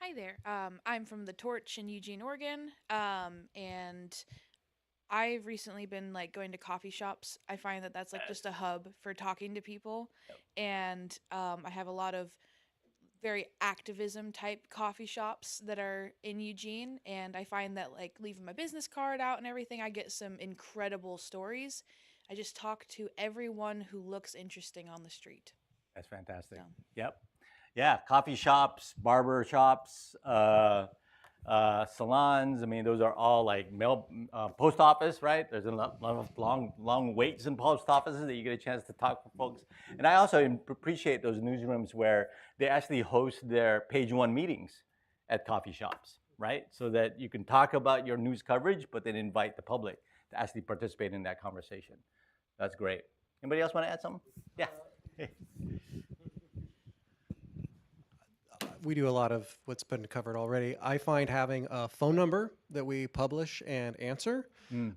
S1: Hi there. I'm from the Torch in Eugene, Oregon, and I've recently been going to coffee shops. I find that that's just a hub for talking to people, and I have a lot of very activism type coffee shops that are in Eugene, and I find that leaving my business card out and everything, I get some incredible stories. I just talk to everyone who looks interesting on the street.
S10: That's fantastic. Yep. Yeah, coffee shops, barber shops, salons. I mean, those are all post office, right? There's a lot of long waits in post offices that you get a chance to talk to folks. And I also appreciate those newsrooms where they actually host their page one meetings at coffee shops, right? So that you can talk about your news coverage, but then invite the public to actually participate in that conversation. That's great. Anybody else want to add something? Yeah.
S14: We do a lot of what's been covered already. I find having a phone number that we publish and answer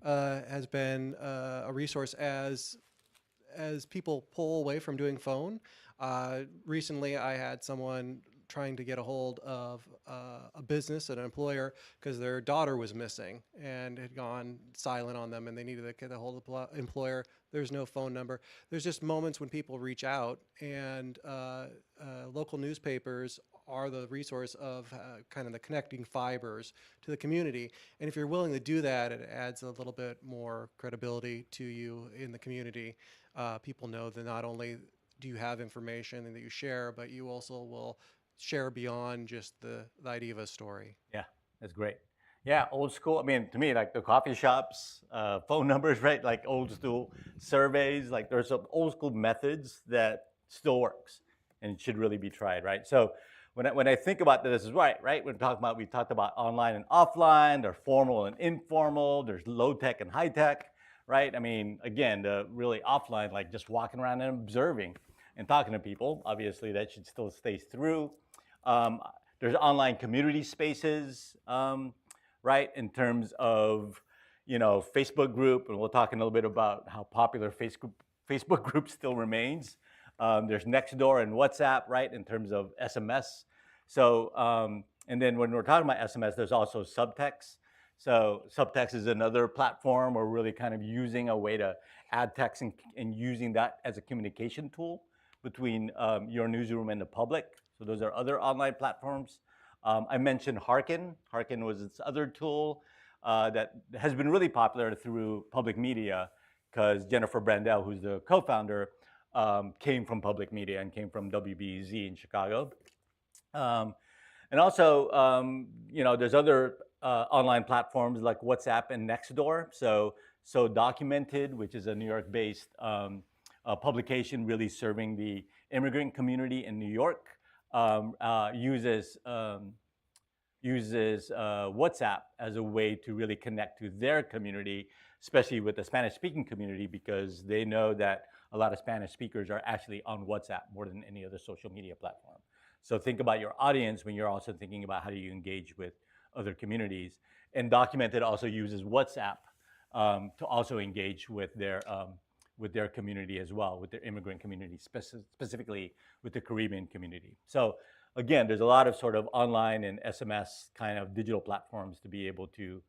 S14: has been a resource as people pull away from doing phone. Recently, I had someone trying to get a hold of a business, an employer, because their daughter was missing and had gone silent on them, and they needed to get a hold of the employer. There's no phone number. There's just moments when people reach out, and local newspapers are the resource of kind of the connecting fibers to the community. And if you're willing to do that, it adds a little bit more credibility to you in the community. People know that not only do you have information and that you share, but you also will share beyond just the idea of a story.
S10: Yeah, that's great. Yeah, old school. I mean, to me, the coffee shops, phone numbers, right? Old school surveys. There's some old school methods that still works and should really be tried, right? So when I think about this is right? We talked about online and offline. There's formal and informal. There's low tech and high tech, right? I mean, again, the really offline, just walking around and observing and talking to people. Obviously, that should still stay through. There's online community spaces, right? In terms of, Facebook group, and we'll talk a little bit about how popular Facebook group still remains. There's Nextdoor and WhatsApp, right? In terms of SMS. So, and then when we're talking about SMS, there's also Subtext. So Subtext is another platform where we're really kind of using a way to add text and using that as a communication tool between your newsroom and the public. So those are other online platforms. I mentioned Harkin. Harkin was its other tool that has been really popular through public media because Jennifer Brandel, who's the co-founder, came from public media and came from WBEZ in Chicago. And also, there's other online platforms like WhatsApp and Nextdoor. So Documented, which is a New York-based publication really serving the immigrant community in New York, uses WhatsApp as a way to really connect to their community, especially with the Spanish-speaking community, because they know that a lot of Spanish speakers are actually on WhatsApp more than any other social media platform. So think about your audience when you're also thinking about how do you engage with other communities. And Documented also uses WhatsApp to also engage with their community as well, with their immigrant community, specifically with the Caribbean community. So again, there's a lot of sort of online and SMS kind of digital platforms to be able to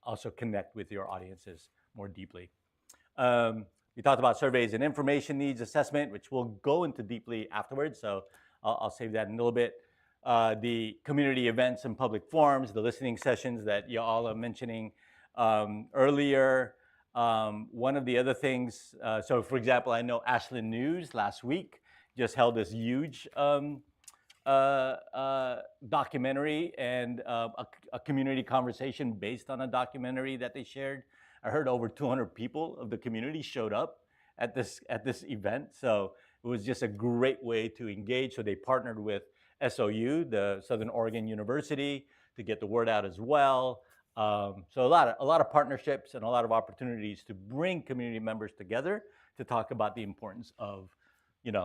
S10: also connect with your audiences more deeply. We talked about surveys and information needs assessment, which we'll go into deeply afterwards, so I'll save that in a little bit. The community events and public forums, the listening sessions that you all are mentioning earlier. One of the other things, so for example, I know Ashland News last week just held this huge documentary and a community conversation based on a documentary that they shared. I heard over 200 people of the community showed up at this event, so it was just a great way to engage. So they partnered with SOU, the Southern Oregon University, to get the word out as well. So a lot of partnerships and a lot of opportunities to bring community members together to talk about the importance of,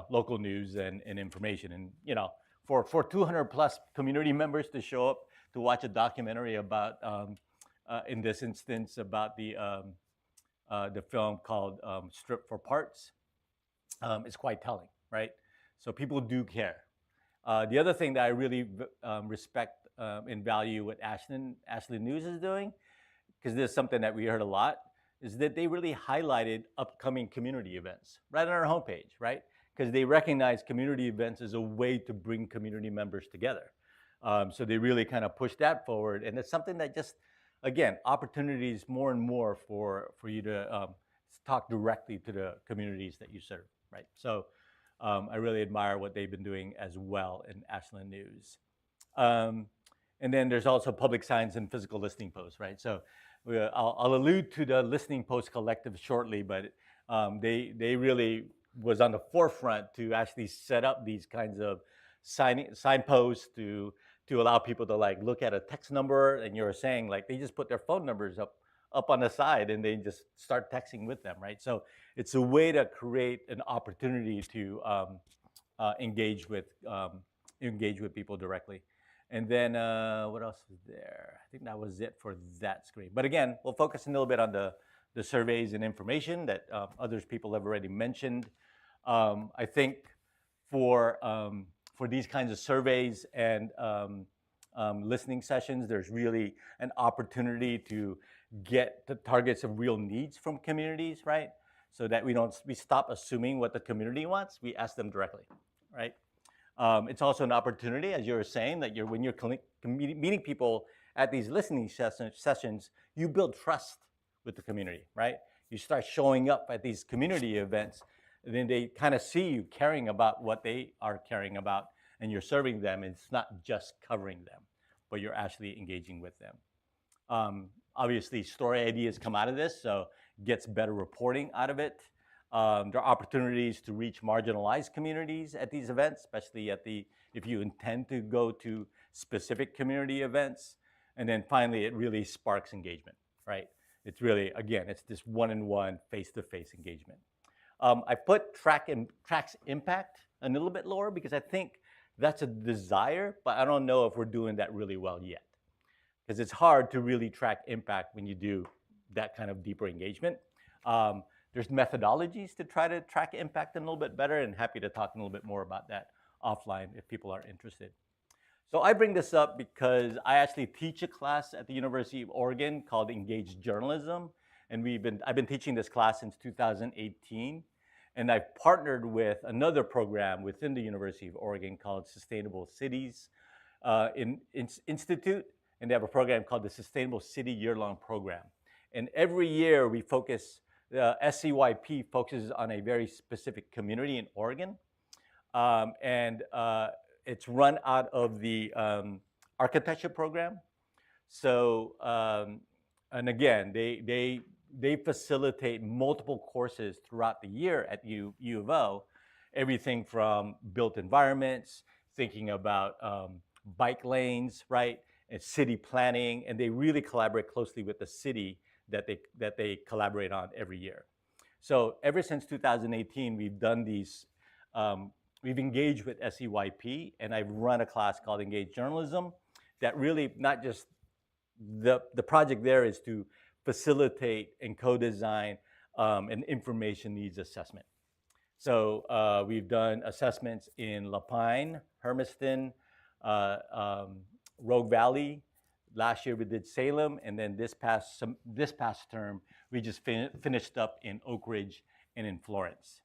S10: local news and information. And, for 200 plus community members to show up to watch a documentary about, in this instance, about the film called Strip for Parts, is quite telling, right? So people do care. The other thing that I really respect and value what Ashland News is doing, because this is something that we heard a lot, is that they really highlighted upcoming community events right on our homepage, right? Because they recognize community events as a way to bring community members together. So they really kind of push that forward. And it's something that just, again, opportunities more and more for you to talk directly to the communities that you serve, right? So I really admire what they've been doing as well in Ashland News. And then there's also public signs and physical listening posts, right? So I'll allude to the Listening Post Collective shortly, but they really was on the forefront to actually set up these kinds of signposts to allow people to look at a text number, and you're saying they just put their phone numbers up on the side and they just start texting with them, right? So it's a way to create an opportunity to engage with people directly. And then what else is there? I think that was it for that screen. But again, we'll focus a little bit on the surveys and information that others people have already mentioned. I think for these kinds of surveys and listening sessions, there's really an opportunity to get the targets of real needs from communities, right? So that we stop assuming what the community wants. We ask them directly, right? It's also an opportunity, as you were saying, that when you're meeting people at these listening sessions, you build trust with the community, right? You start showing up at these community events, and then they kind of see you caring about what they are caring about, and you're serving them. And it's not just covering them, but you're actually engaging with them. Obviously, story ideas come out of this, so gets better reporting out of it. There are opportunities to reach marginalized communities at these events, especially if you intend to go to specific community events. And then finally, it really sparks engagement, right? It's really, again, it's this one-on-one, face-to-face engagement. I put tracks impact a little bit lower because I think that's a desire, but I don't know if we're doing that really well yet. Because it's hard to really track impact when you do that kind of deeper engagement. There's methodologies to try to track impact a little bit better, and happy to talk a little bit more about that offline if people are interested. So I bring this up because I actually teach a class at the University of Oregon called Engaged Journalism, and I've been teaching this class since 2018, and I've partnered with another program within the University of Oregon called Sustainable Cities Institute, and they have a program called the Sustainable City Year-Long Program. And every year we focus, SCYP focuses on a very specific community in Oregon. It's run out of the architecture program. So, and again, they facilitate multiple courses throughout the year at U of O, everything from built environments, thinking about bike lanes, right? And city planning, and they really collaborate closely with the city that they collaborate on every year. So ever since 2018, we've done these, we've engaged with SCYP, and I've run a class called Engaged Journalism that really not just, the project there is to facilitate and co-design an information needs assessment. So we've done assessments in La Pine, Hermiston, Rogue Valley. Last year we did Salem, and then this past term we just finished up in Oak Ridge and in Florence.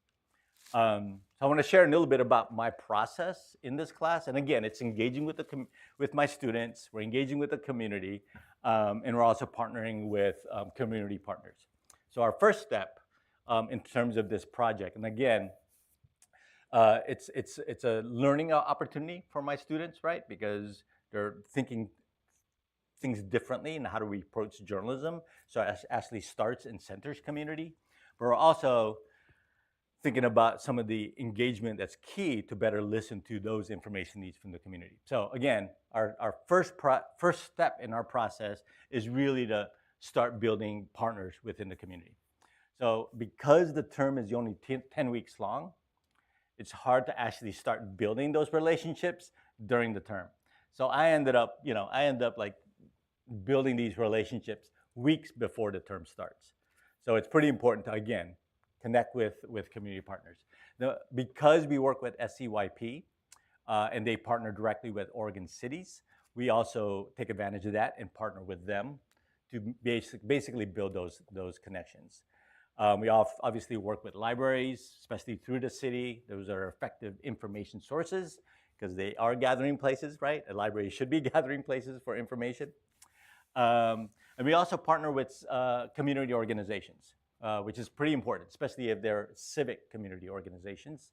S10: So I want to share a little bit about my process in this class. And again, it's engaging with my students. We're engaging with the community, and we're also partnering with community partners. So our first step in terms of this project, and again, it's a learning opportunity for my students, right? Because they're thinking things differently and how do we approach journalism. So it actually starts and centers community. But we're also thinking about some of the engagement that's key to better listen to those information needs from the community. So again, our first step in our process is really to start building partners within the community. So because the term is only 10 weeks long, it's hard to actually start building those relationships during the term. So I ended up like building these relationships weeks before the term starts. So it's pretty important to, again, connect with community partners. Now, because we work with SCYP and they partner directly with Oregon cities, we also take advantage of that and partner with them to basically build those connections. We obviously work with libraries, especially through the city. Those are effective information sources because they are gathering places, right? A library should be gathering places for information. And we also partner with community organizations, which is pretty important, especially if they're civic community organizations.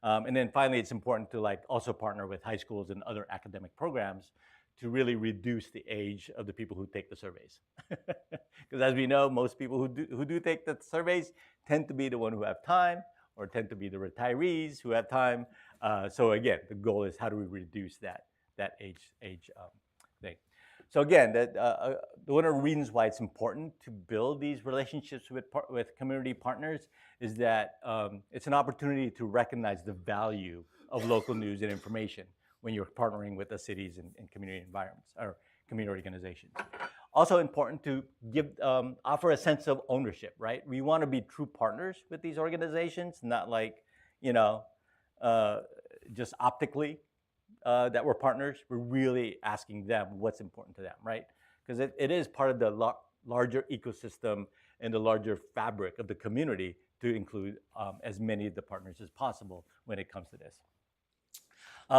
S10: And then finally, it's important to also partner with high schools and other academic programs to really reduce the age of the people who take the surveys. Because as we know, most people who do take the surveys tend to be the one who have time or tend to be the retirees who have time. So again, the goal is how do we reduce that age thing. So again, one of the reasons why it's important to build these relationships with community partners is that it's an opportunity to recognize the value of local news and information when you're partnering with the cities and community environments or community organizations. Also important to offer a sense of ownership, right? We want to be true partners with these organizations, not just optically that we're partners. We're really asking them what's important to them, right? Because it is part of the larger ecosystem and the larger fabric of the community to include as many of the partners as possible when it comes to this.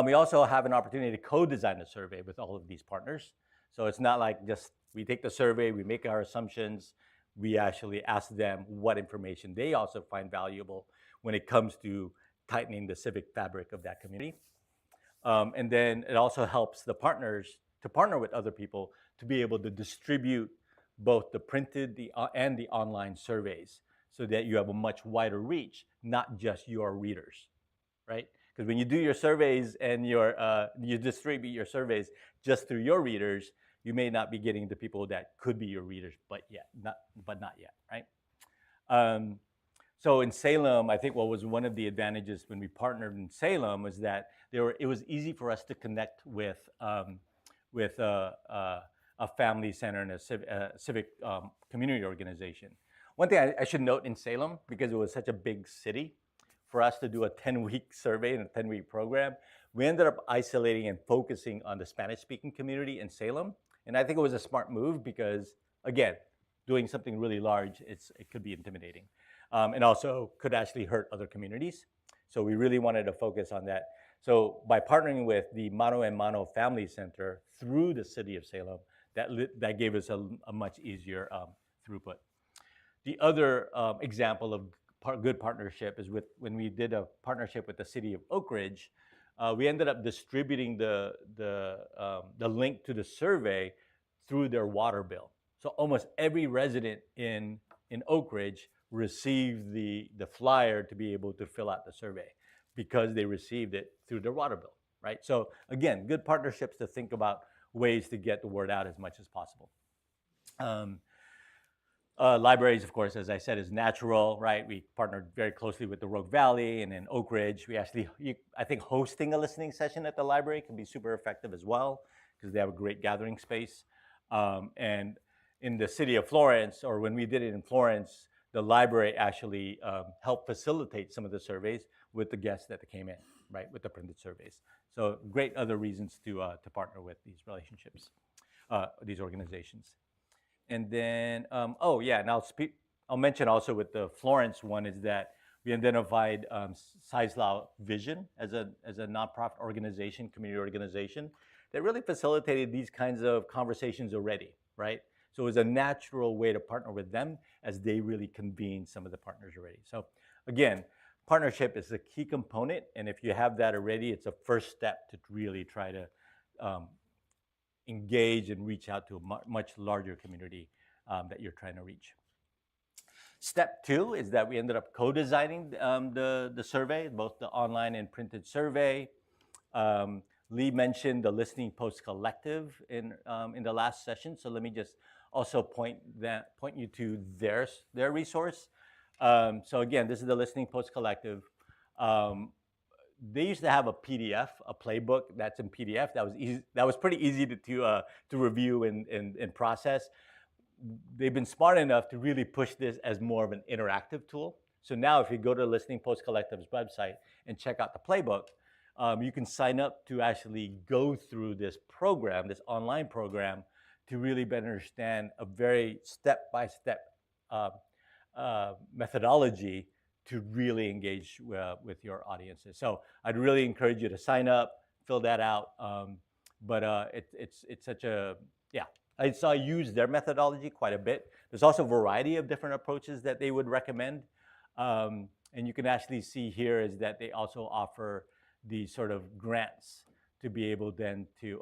S10: We also have an opportunity to co-design the survey with all of these partners. So it's not like just we take the survey, we make our assumptions, we actually ask them what information they also find valuable when it comes to tightening the civic fabric of that community. And then it also helps the partners to partner with other people to be able to distribute both the printed and the online surveys so that you have a much wider reach, not just your readers, right? Because when you do your surveys and you distribute your surveys just through your readers, you may not be getting the people that could be your readers, but not yet, right? So in Salem, I think what was one of the advantages when we partnered in Salem was that it was easy for us to connect with a family center and a civic community organization. One thing I should note in Salem, because it was such a big city, for us to do a 10-week survey and a 10-week program, we ended up isolating and focusing on the Spanish-speaking community in Salem. And I think it was a smart move because, again, doing something really large, it could be intimidating. And also could actually hurt other communities. So we really wanted to focus on that. So by partnering with the Mano a Mano Family Center through the city of Salem, that gave us a much easier throughput. The other example of good partnership is when we did a partnership with the city of Oak Ridge. We ended up distributing the link to the survey through their water bill. So almost every resident in Oak Ridge received the flyer to be able to fill out the survey because they received it through their water bill, right? So again, good partnerships to think about ways to get the word out as much as possible. Libraries, of course, as I said, is natural, right? We partnered very closely with the Rogue Valley and in Oak Ridge. We actually, I think hosting a listening session at the library can be super effective as well because they have a great gathering space. And in the city of Florence, or when we did it in Florence, the library actually helped facilitate some of the surveys with the guests that came in, right, with the printed surveys. So great other reasons to partner with these relationships, these organizations. And then, oh yeah, and I'll mention also with the Florence one is that we identified Saislao Vision as a nonprofit organization, community organization, that really facilitated these kinds of conversations already, right? So it was a natural way to partner with them as they really convened some of the partners already. So again, partnership is a key component, and if you have that already, it's a first step to really try to engage and reach out to a much larger community that you're trying to reach. Step 2 is that we ended up co-designing the survey, both the online and printed survey. Lee mentioned the Listening Post Collective in the last session, so let me just also point you to their resource. So again, this is the Listening Post Collective. They used to have a PDF, a playbook that's in PDF. That was easy. That was pretty easy to review and process. They've been smart enough to really push this as more of an interactive tool. So now if you go to Listening Post Collective's website and check out the playbook, you can sign up to actually go through this program, this online program, to really better understand a very step-by-step methodology to really engage with your audiences. So I'd really encourage you to sign up, fill that out. It's such a, yeah. I use their methodology quite a bit. There's also a variety of different approaches that they would recommend. And you can actually see here is that they also offer these sort of grants to be able then to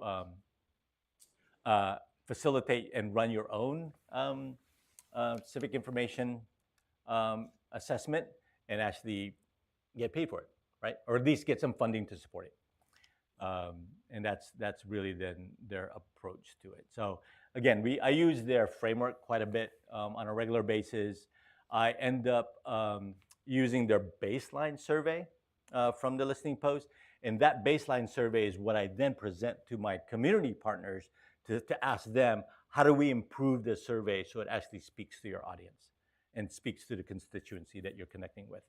S10: facilitate and run your own civic information assessment and actually get paid for it, right? Or at least get some funding to support it. And that's really then their approach to it. So again, I use their framework quite a bit on a regular basis. I end up using their baseline survey from the Listening Post. And that baseline survey is what I then present to my community partners to ask them, how do we improve this survey so it actually speaks to your audience and speaks to the constituency that you're connecting with?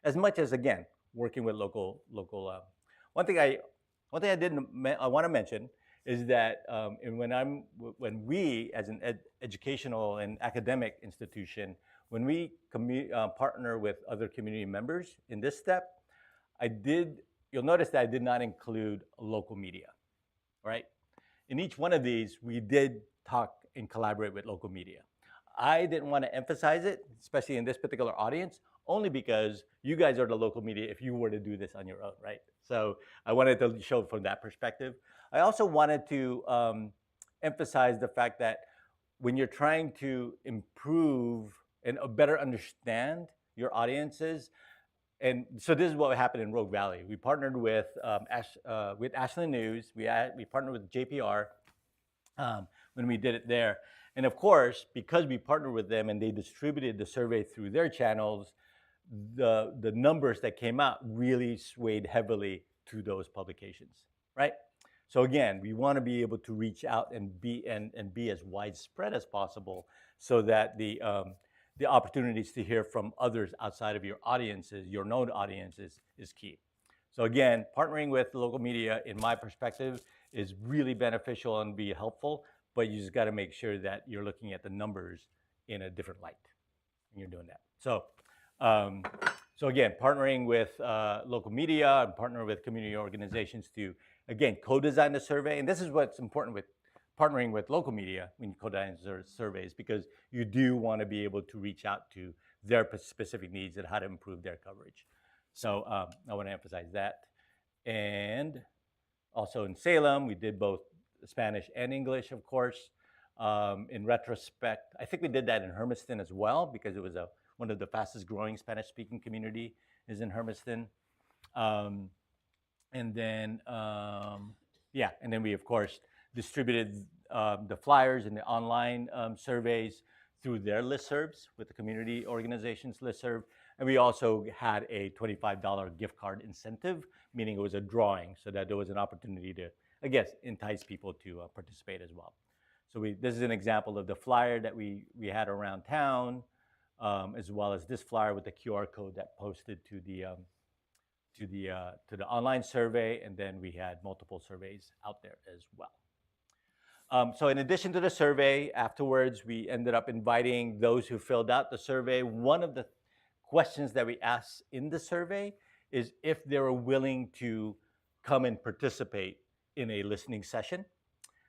S10: As much as, again, working with local. One thing I want to mention is that when we, as an educational and academic institution, when we partner with other community members in this step, you'll notice that I did not include local media, right? In each one of these, we did talk and collaborate with local media. I didn't want to emphasize it, especially in this particular audience, only because you guys are the local media if you were to do this on your own, right? So I wanted to show from that perspective. I also wanted to emphasize the fact that when you're trying to improve and better understand your audiences, and so this is what happened in Rogue Valley. We partnered with Ashland News. We partnered with JPR when we did it there. And of course, because we partnered with them and they distributed the survey through their channels, the numbers that came out really swayed heavily to those publications, right? So again, we want to be able to reach out and be as widespread as possible, so that the opportunities to hear from others outside of your audiences, your known audiences, is key. So again, partnering with local media, in my perspective, is really beneficial and be helpful, but you just got to make sure that you're looking at the numbers in a different light when you're doing that. So, so again, partnering with local media and partnering with community organizations to, again, co-design the survey. And this is what's important with partnering with local media when you co-design surveys, because you do want to be able to reach out to their specific needs and how to improve their coverage. So I want to emphasize that. And also in Salem, we did both Spanish and English, of course. In retrospect, I think we did that in Hermiston as well, because it was one of the fastest growing Spanish-speaking community is in Hermiston. And then we, of course, distributed the flyers and the online surveys through their listservs with the community organizations listserv. And we also had a $25 gift card incentive, meaning it was a drawing, so that there was an opportunity to, I guess, entice people to participate as well. So this is an example of the flyer that we had around town. as well as this flyer with the QR code that posted to the online survey, and then we had multiple surveys out there as well. So in addition to the survey, afterwards we ended up inviting those who filled out the survey. One of the questions that we asked in the survey is if they were willing to come and participate in a listening session.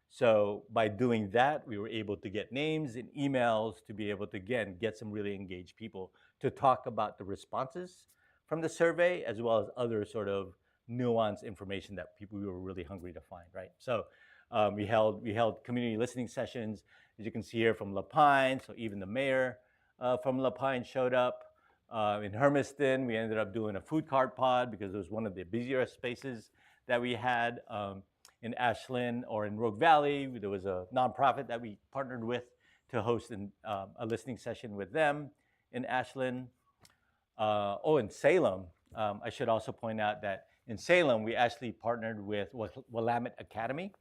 S10: So by doing that, we were able to get names and emails to be able to, again, get some really engaged people to talk about the responses from the survey, as well as other sort of nuanced information that we were really hungry to find, right? So we held community listening sessions, as you can see here, from La Pine. So even the mayor from La Pine showed up. In Hermiston, we ended up doing a food cart pod because it was one of the busier spaces that we had. In Ashland or in Rogue Valley, there was a nonprofit that we partnered with to host a listening session with them in Ashland. In Salem, I should also point out that in Salem, we actually partnered with Willamette Academy,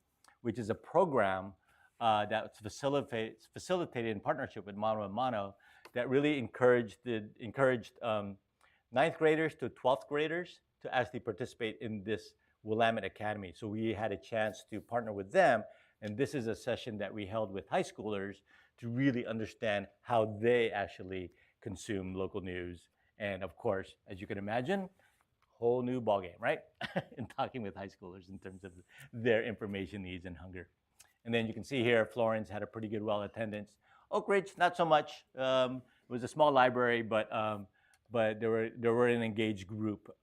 S10: which is a program that's facilitated in partnership with Mano a Mano that really encouraged 9th graders to 12th graders to actually participate in this Willamette Academy. So we had a chance to partner with them, and this is a session that we held with high schoolers to really understand how they actually consume local news. And of course, as you can imagine, whole new ballgame, right? In talking with high schoolers in terms of their information needs and hunger. And then you can see here, Florence had a pretty good attendance. Oak Ridge, not so much. It was a small library, but there were an engaged group.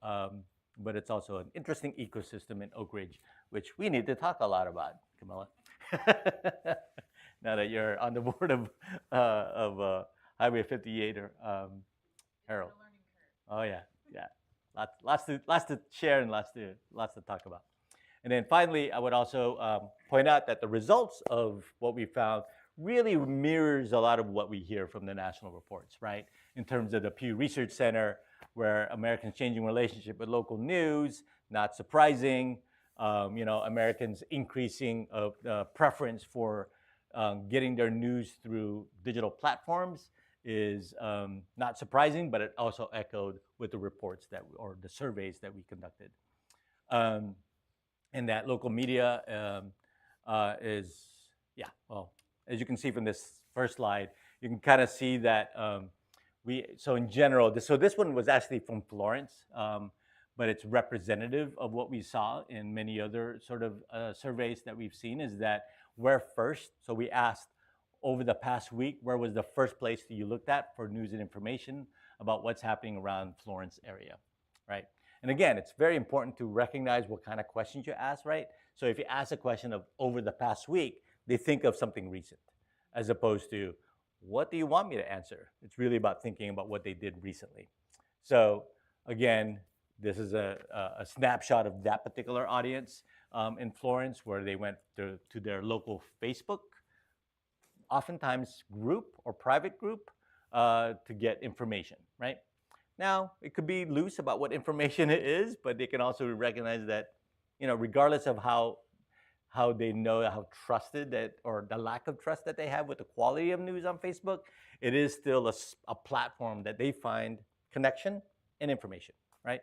S10: But it's also an interesting ecosystem in Oak Ridge, which we need to talk a lot about, Camilla. Now that you're on the board of Highway 58, or Harold. Oh yeah, lots to share and lots to talk about. And then finally, I would also point out that the results of what we found really mirrors a lot of what we hear from the national reports, right? In terms of the Pew Research Center, where Americans' changing relationship with local news, not surprising. Americans' increasing preference for getting their news through digital platforms is not surprising, but it also echoed with the reports or the surveys that we conducted. And that local media as you can see from this first slide, you can kind of see that so in general, this one was actually from Florence, but it's representative of what we saw in many other sort of surveys that we've seen, is that where first, so we asked over the past week, where was the first place that you looked at for news and information about what's happening around Florence area, right? And again, it's very important to recognize what kind of questions you ask, right? So if you ask a question of over the past week, they think of something recent, as opposed to, what do you want me to answer? It's really about thinking about what they did recently. So again, this is a snapshot of that particular audience in Florence, where they went to their local Facebook, oftentimes group or private group, to get information, right? Now, it could be loose about what information it is, but they can also recognize that, regardless of how they know how trusted or the lack of trust that they have with the quality of news on Facebook, it is still a platform that they find connection and information, right?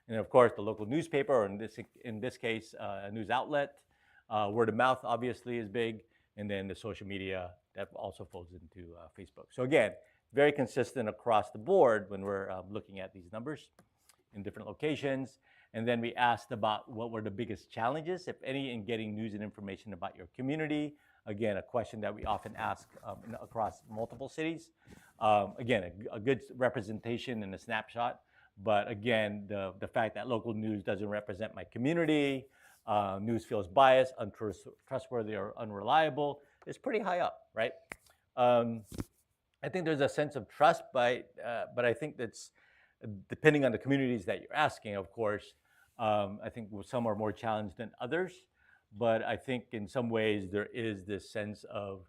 S10: And of course, the local newspaper, or in this case, a news outlet, word of mouth obviously is big, and then the social media that also folds into Facebook. So again, very consistent across the board when we're looking at these numbers in different locations. And then we asked about what were the biggest challenges, if any, in getting news and information about your community. Again, a question that we often ask across multiple cities. Again, a good representation and a snapshot. But again, the fact that local news doesn't represent my community, news feels biased, untrustworthy, or unreliable, is pretty high up, right? I think there's a sense of trust, but I think that's depending on the communities that you're asking, of course. I think some are more challenged than others, but I think in some ways there is this sense of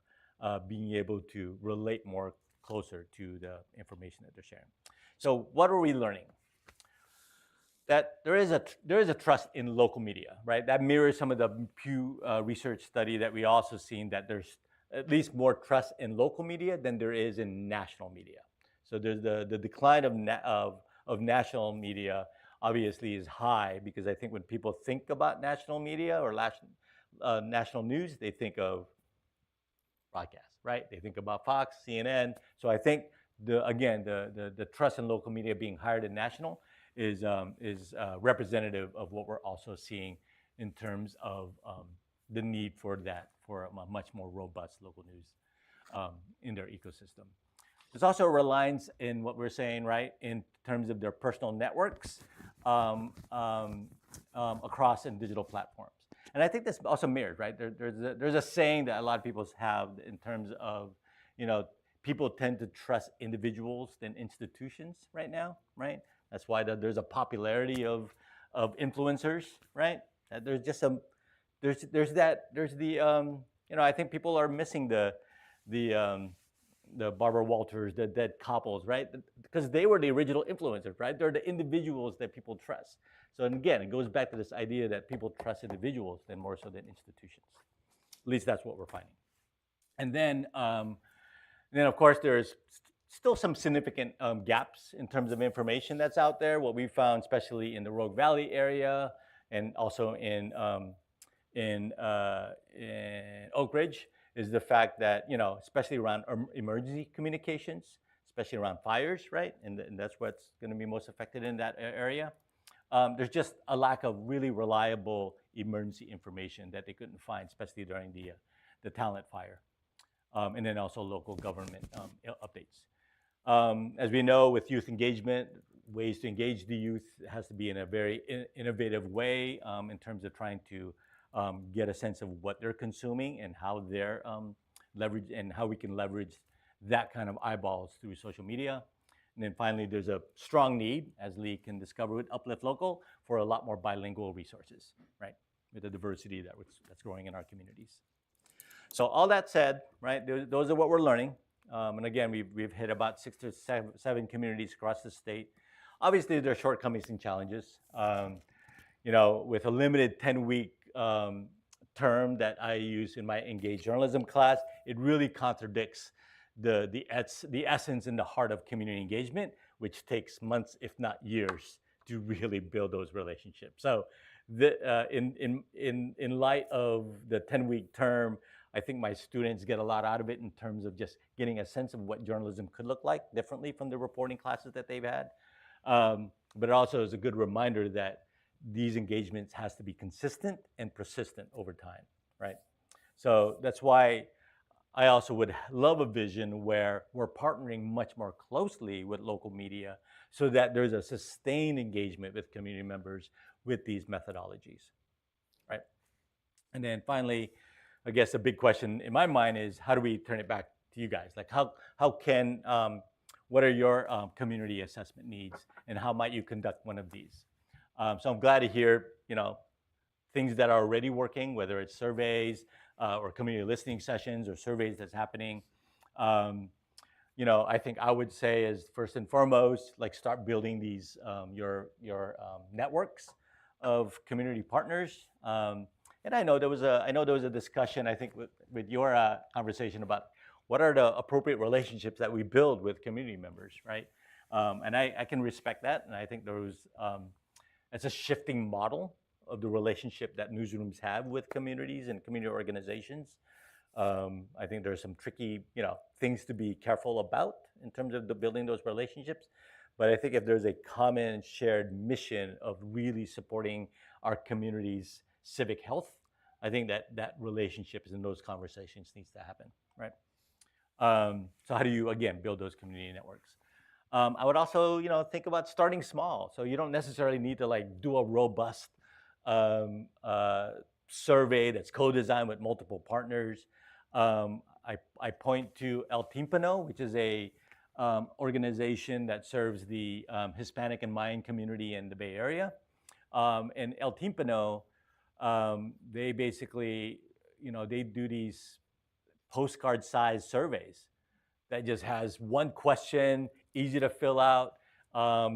S10: being able to relate more closer to the information that they're sharing. So what are we learning? That there is a trust in local media, right? That mirrors some of the Pew Research study that we also seen, that there's at least more trust in local media than there is in national media. So there's the decline of national media obviously is high, because I think when people think about national media or national news, they think of broadcast, right? They think about Fox, CNN. So I think the trust in local media being higher than national is representative of what we're also seeing in terms of the need for a much more robust local news in their ecosystem. There's also a reliance in what we're saying, right, in terms of their personal networks across in digital platforms. And I think this also mirrors, right? There's a saying that a lot of people have in terms of, people tend to trust individuals than institutions right now, right? That's why there's a popularity of influencers, right? There's just some, I think people are missing the Barbara Walters, the Dead Couples, right? Because they were the original influencers, right? They're the individuals that people trust. So and again, it goes back to this idea that people trust individuals than more so than institutions. At least that's what we're finding. And then of course, there's still some significant gaps in terms of information that's out there. What we found, especially in the Rogue Valley area, and also in Oak Ridge, is the fact that, especially around emergency communications, especially around fires, right? And that's what's going to be most affected in that area. There's just a lack of really reliable emergency information that they couldn't find, especially during the Talent fire. And then also local government updates. As we know, with youth engagement, ways to engage the youth has to be in a very innovative way in terms of trying to get a sense of what they're consuming and how they're leveraged, and how we can leverage that kind of eyeballs through social media. And then finally, there's a strong need, as Lee can discover with Uplift Local, for a lot more bilingual resources, right? With the diversity that's growing in our communities. So all that said, right, those are what we're learning. And again, we've hit about 6 to 7 communities across the state. Obviously, there are shortcomings and challenges. With a limited 10-week term that I use in my Engage Journalism class, it really contradicts the essence and the heart of community engagement, which takes months, if not years, to really build those relationships. So in light of the 10-week term, I think my students get a lot out of it in terms of just getting a sense of what journalism could look like differently from the reporting classes that they've had. But it also is a good reminder that these engagements has to be consistent and persistent over time, right? So that's why I also would love a vision where we're partnering much more closely with local media so that there's a sustained engagement with community members with these methodologies, right? And then finally, I guess a big question in my mind is, how do we turn it back to you guys? Like what are your community assessment needs, and how might you conduct one of these? So I'm glad to hear, things that are already working, whether it's surveys or community listening sessions or surveys that's happening. I think I would say is first and foremost, like start building these, your networks of community partners. And I know there was a discussion, I think, with your conversation about what are the appropriate relationships that we build with community members, right? And I can respect that, and I think it's a shifting model of the relationship that newsrooms have with communities and community organizations. I think there's some tricky, things to be careful about in terms of building those relationships. But I think if there's a common shared mission of really supporting our community's civic health, I think that relationships and those conversations needs to happen, right? So how do you, again, build those community networks? I would also, think about starting small. So you don't necessarily need to do a robust survey that's co-designed with multiple partners. I point to El Timpano, which is a organization that serves the Hispanic and Mayan community in the Bay Area. And El Timpano, they basically, they do these postcard-sized surveys that just has one question, easy to fill out.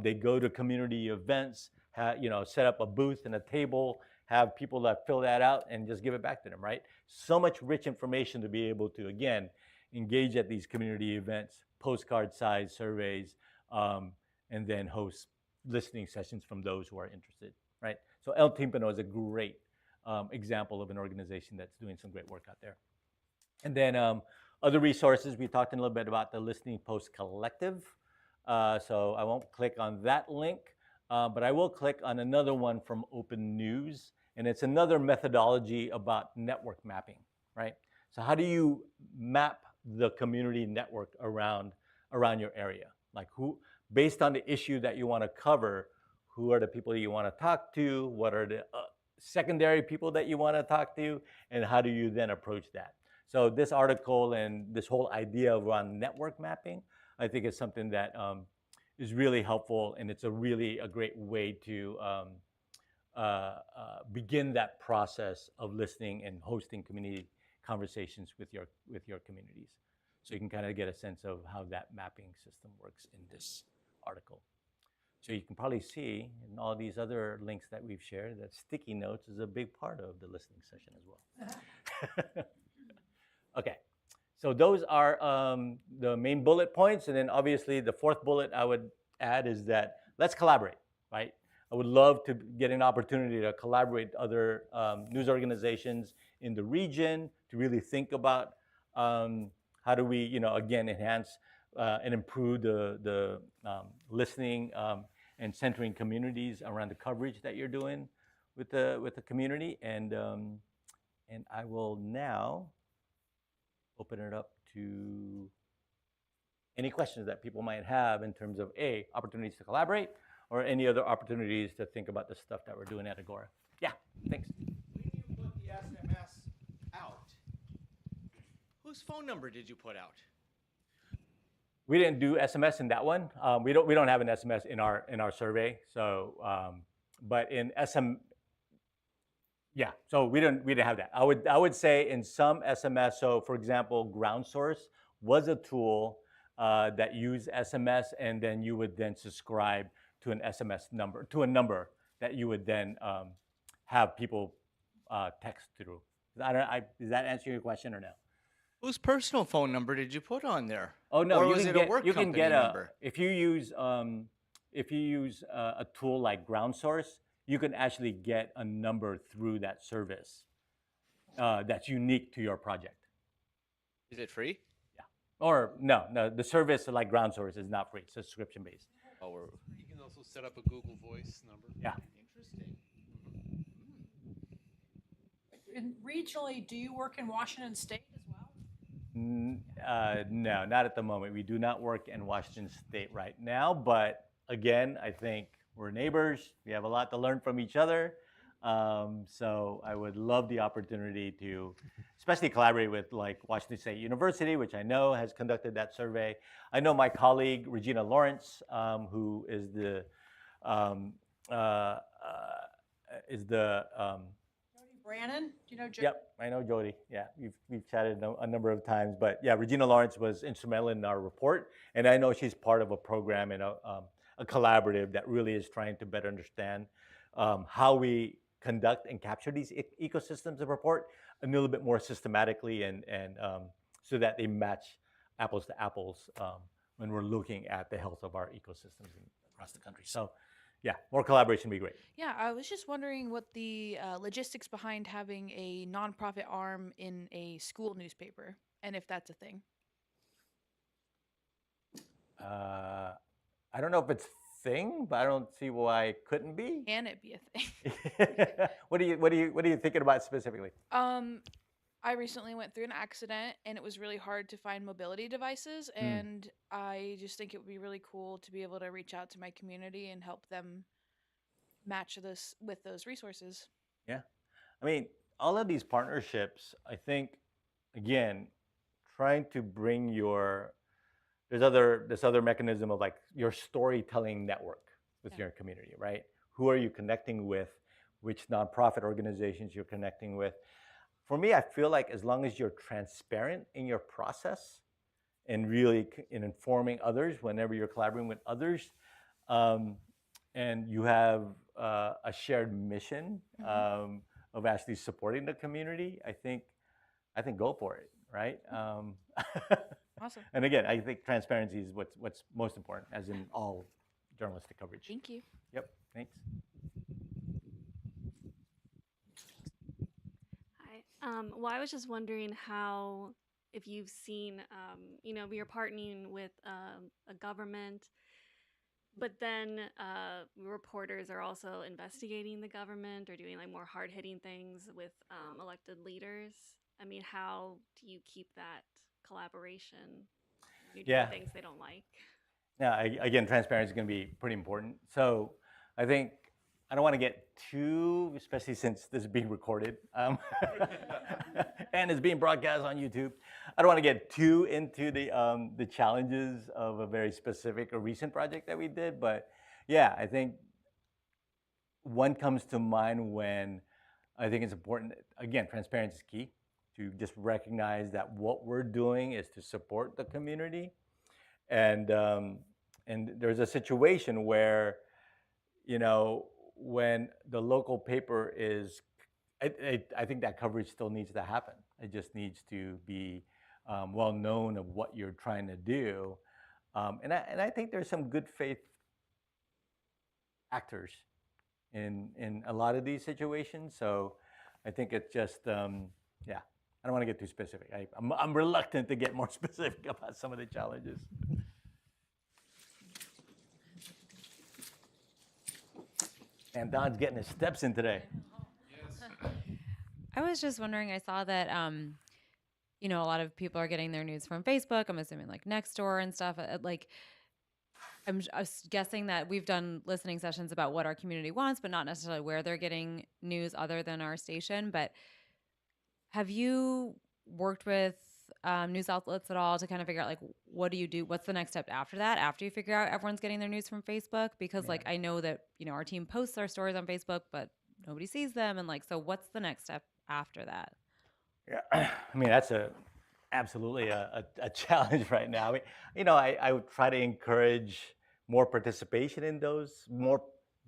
S10: They go to community events, set up a booth and a table, have people that fill that out and just give it back to them, right? So much rich information to be able to, again, engage at these community events, postcard-sized surveys, and then host listening sessions from those who are interested, right? So El Timpano is a great example of an organization that's doing some great work out there. And then other resources, we talked a little bit about the Listening Post Collective. So I won't click on that link, but I will click on another one from Open News. And it's another methodology about network mapping, right? So how do you map the community network around your area? Like who, based on the issue that you want to cover, who are the people you want to talk to? What are the secondary people that you want to talk to? And how do you then approach that? So this article and this whole idea around network mapping, I think is something that is really helpful, and it's a great way to begin that process of listening and hosting community conversations with your communities. So you can kind of get a sense of how that mapping system works in this article. So you can probably see in all these other links that we've shared that sticky notes is a big part of the listening session as well. Okay, so those are the main bullet points. And then obviously the fourth bullet I would add is that let's collaborate, right? I would love to get an opportunity to collaborate with other news organizations in the region to really think about how do we, again, enhance and improve the listening and centering communities around the coverage that you're doing with the community. And I will now open it up to any questions that people might have in terms of opportunities to collaborate, or any other opportunities to think about the stuff that we're doing at Agora. Yeah, thanks.
S9: When you put the SMS out, whose phone number did you put out?
S10: We didn't do SMS in that one. We don't have an SMS in our survey. So, but in so we didn't have that. I would say in some SMS. So, for example, Ground Source was a tool that used SMS, and then you would then subscribe to an SMS number, to a number that you would then have people text through. Does that answer your question or no?
S9: Whose personal phone number did you put on there?
S10: Oh no,
S9: or
S10: you
S9: was
S10: can
S9: it
S10: get,
S9: a work
S10: you can
S9: company
S10: get
S9: number?
S10: If you use a tool like Ground Source, you can actually get a number through that service that's unique to your project.
S9: Is it free?
S10: Yeah. Or no, the service like Ground Source is not free. It's subscription based.
S2: Oh, you can also set up a Google Voice number.
S10: Yeah.
S13: Interesting. And regionally, do you work in Washington State as well?
S10: No, not at the moment. We do not work in Washington State right now, but again, I think we're neighbors. We have a lot to learn from each other. So I would love the opportunity to especially collaborate with like Washington State University, which I know has conducted that survey. I know my colleague, Regina Lawrence, who is the
S13: Brannon, do you know Joe?
S10: Yep, I know Jody. Yeah, we've chatted a number of times, but yeah, Regina Lawrence was instrumental in our report, and I know she's part of a program and a collaborative that really is trying to better understand how we conduct and capture these ecosystems of report a little bit more systematically, and so that they match apples to apples when we're looking at the health of our ecosystems across the country. So. Yeah, more collaboration would be great.
S1: Yeah, I was just wondering what the logistics behind having a nonprofit arm in a school newspaper, and if that's a thing.
S10: I don't know if it's a thing, but I don't see why it couldn't be.
S1: Can it be a thing?
S10: What are you thinking about specifically?
S1: I recently went through an accident, and it was really hard to find mobility devices, and I just think it would be really cool to be able to reach out to my community and help them match this with those resources.
S10: Yeah. I mean, all of these partnerships, I think, again, trying to bring this other mechanism of like your storytelling network with your community, right? Who are you connecting with? Which nonprofit organizations you're connecting with? For me, I feel like as long as you're transparent in your process and really in informing others whenever you're collaborating with others, and you have a shared mission of actually supporting the community, I think go for it, right?
S1: Awesome.
S10: And again, I think transparency is what's most important, as in all journalistic coverage.
S1: Thank you.
S10: Yep, thanks.
S6: Hi. Well, I was just wondering how, if you've seen, you're partnering with a government, but then reporters are also investigating the government or doing like more hard-hitting things with elected leaders. I mean, how do you keep that collaboration? You're doing
S10: Yeah.
S6: things they don't like.
S10: Yeah, again, transparency is going to be pretty important. So I think I don't want to get too, especially since this is being recorded and it's being broadcast on YouTube. I don't want to get too into the challenges of a very specific or recent project that we did. But yeah, I think one comes to mind when I think it's important. Again, transparency is key, to just recognize that what we're doing is to support the community. And there's a situation where, when the local paper is, I think that coverage still needs to happen. It just needs to be well known of what you're trying to do. And I think there's some good faith actors in a lot of these situations. So I think it's just, yeah, I don't want to get too specific. I'm reluctant to get more specific about some of the challenges. And Don's getting his steps in today.
S11: I was just wondering, I saw that, a lot of people are getting their news from Facebook. I'm assuming like Nextdoor and stuff. I'm guessing that we've done listening sessions about what our community wants, but not necessarily where they're getting news other than our station. But have you worked with news outlets at all to kind of figure out, like, what do you do? What's the next step after that, after you figure out everyone's getting their news from Facebook? Because, like, I know that, our team posts our stories on Facebook, but nobody sees them. And, like, so what's the next step after that?
S10: Yeah, I mean, that's absolutely a challenge right now. I would try to encourage more participation in those, more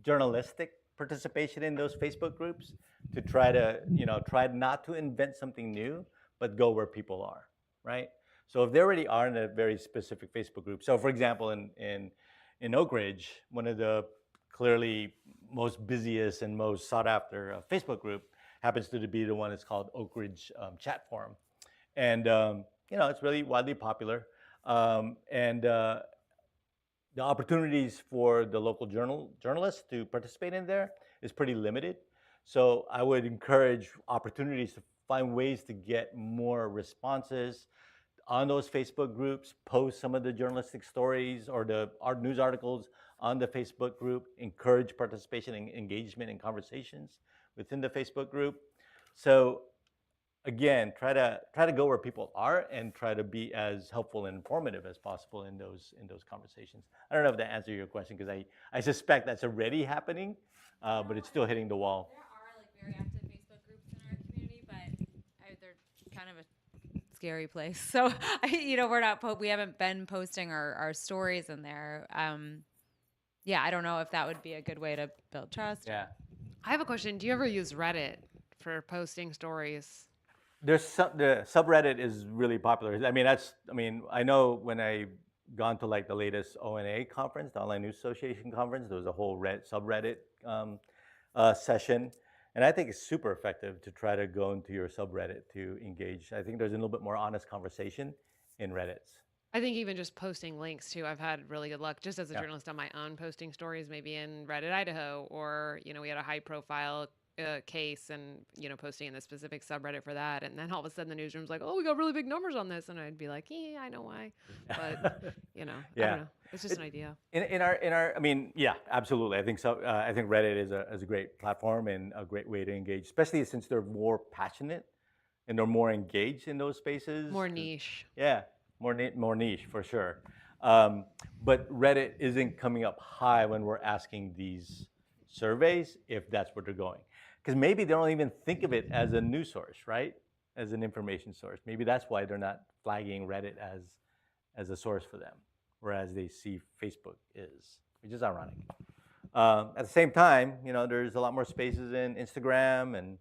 S10: journalistic participation in those Facebook groups, to try not to invent something new, but go where people are, right? So if they already are in a very specific Facebook group. So for example, in Oak Ridge, one of the clearly most busiest and most sought after Facebook group happens to be the one that's called Oak Ridge Chat Forum. And, it's really widely popular. The opportunities for the local journalists to participate in there is pretty limited. So I would encourage opportunities to find ways to get more responses on those Facebook groups, post some of the journalistic stories or our news articles on the Facebook group, encourage participation and engagement and conversations within the Facebook group. So again, try to go where people are and try to be as helpful and informative as possible in those conversations. I don't know if that answers your question, because I suspect that's already happening, but it's still hitting the wall.
S11: There are like very active Facebook groups in our community, but they're kind of a scary place. So we haven't been posting our stories in there. Yeah, I don't know if that would be a good way to build trust.
S10: Yeah.
S15: I have a question. Do you ever use Reddit for posting stories?
S10: The subreddit is really popular. I know when I gone to like the latest ONA conference, the Online News Association conference, there was a whole subreddit session. And I think it's super effective to try to go into your subreddit to engage. I think there's a little bit more honest conversation in Reddits.
S15: I think even just posting links too, I've had really good luck just as a journalist on my own, posting stories maybe in Reddit, Idaho, or, we had a high profile case and, posting in the specific subreddit for that. And then all of a sudden the newsroom's like, oh, we got really big numbers on this. And I'd be like, yeah, I know why. But, I don't know. It's just an idea.
S10: Yeah, absolutely. I think so. I think Reddit is a great platform and a great way to engage, especially since they're more passionate and they're more engaged in those spaces.
S15: More niche.
S10: Yeah, more niche for sure. But Reddit isn't coming up high when we're asking these surveys, if that's where they're going. Because maybe they don't even think of it as a news source, right? As an information source. Maybe that's why they're not flagging Reddit as a source for them, whereas they see Facebook is, which is ironic. At the same time, there's a lot more spaces in Instagram and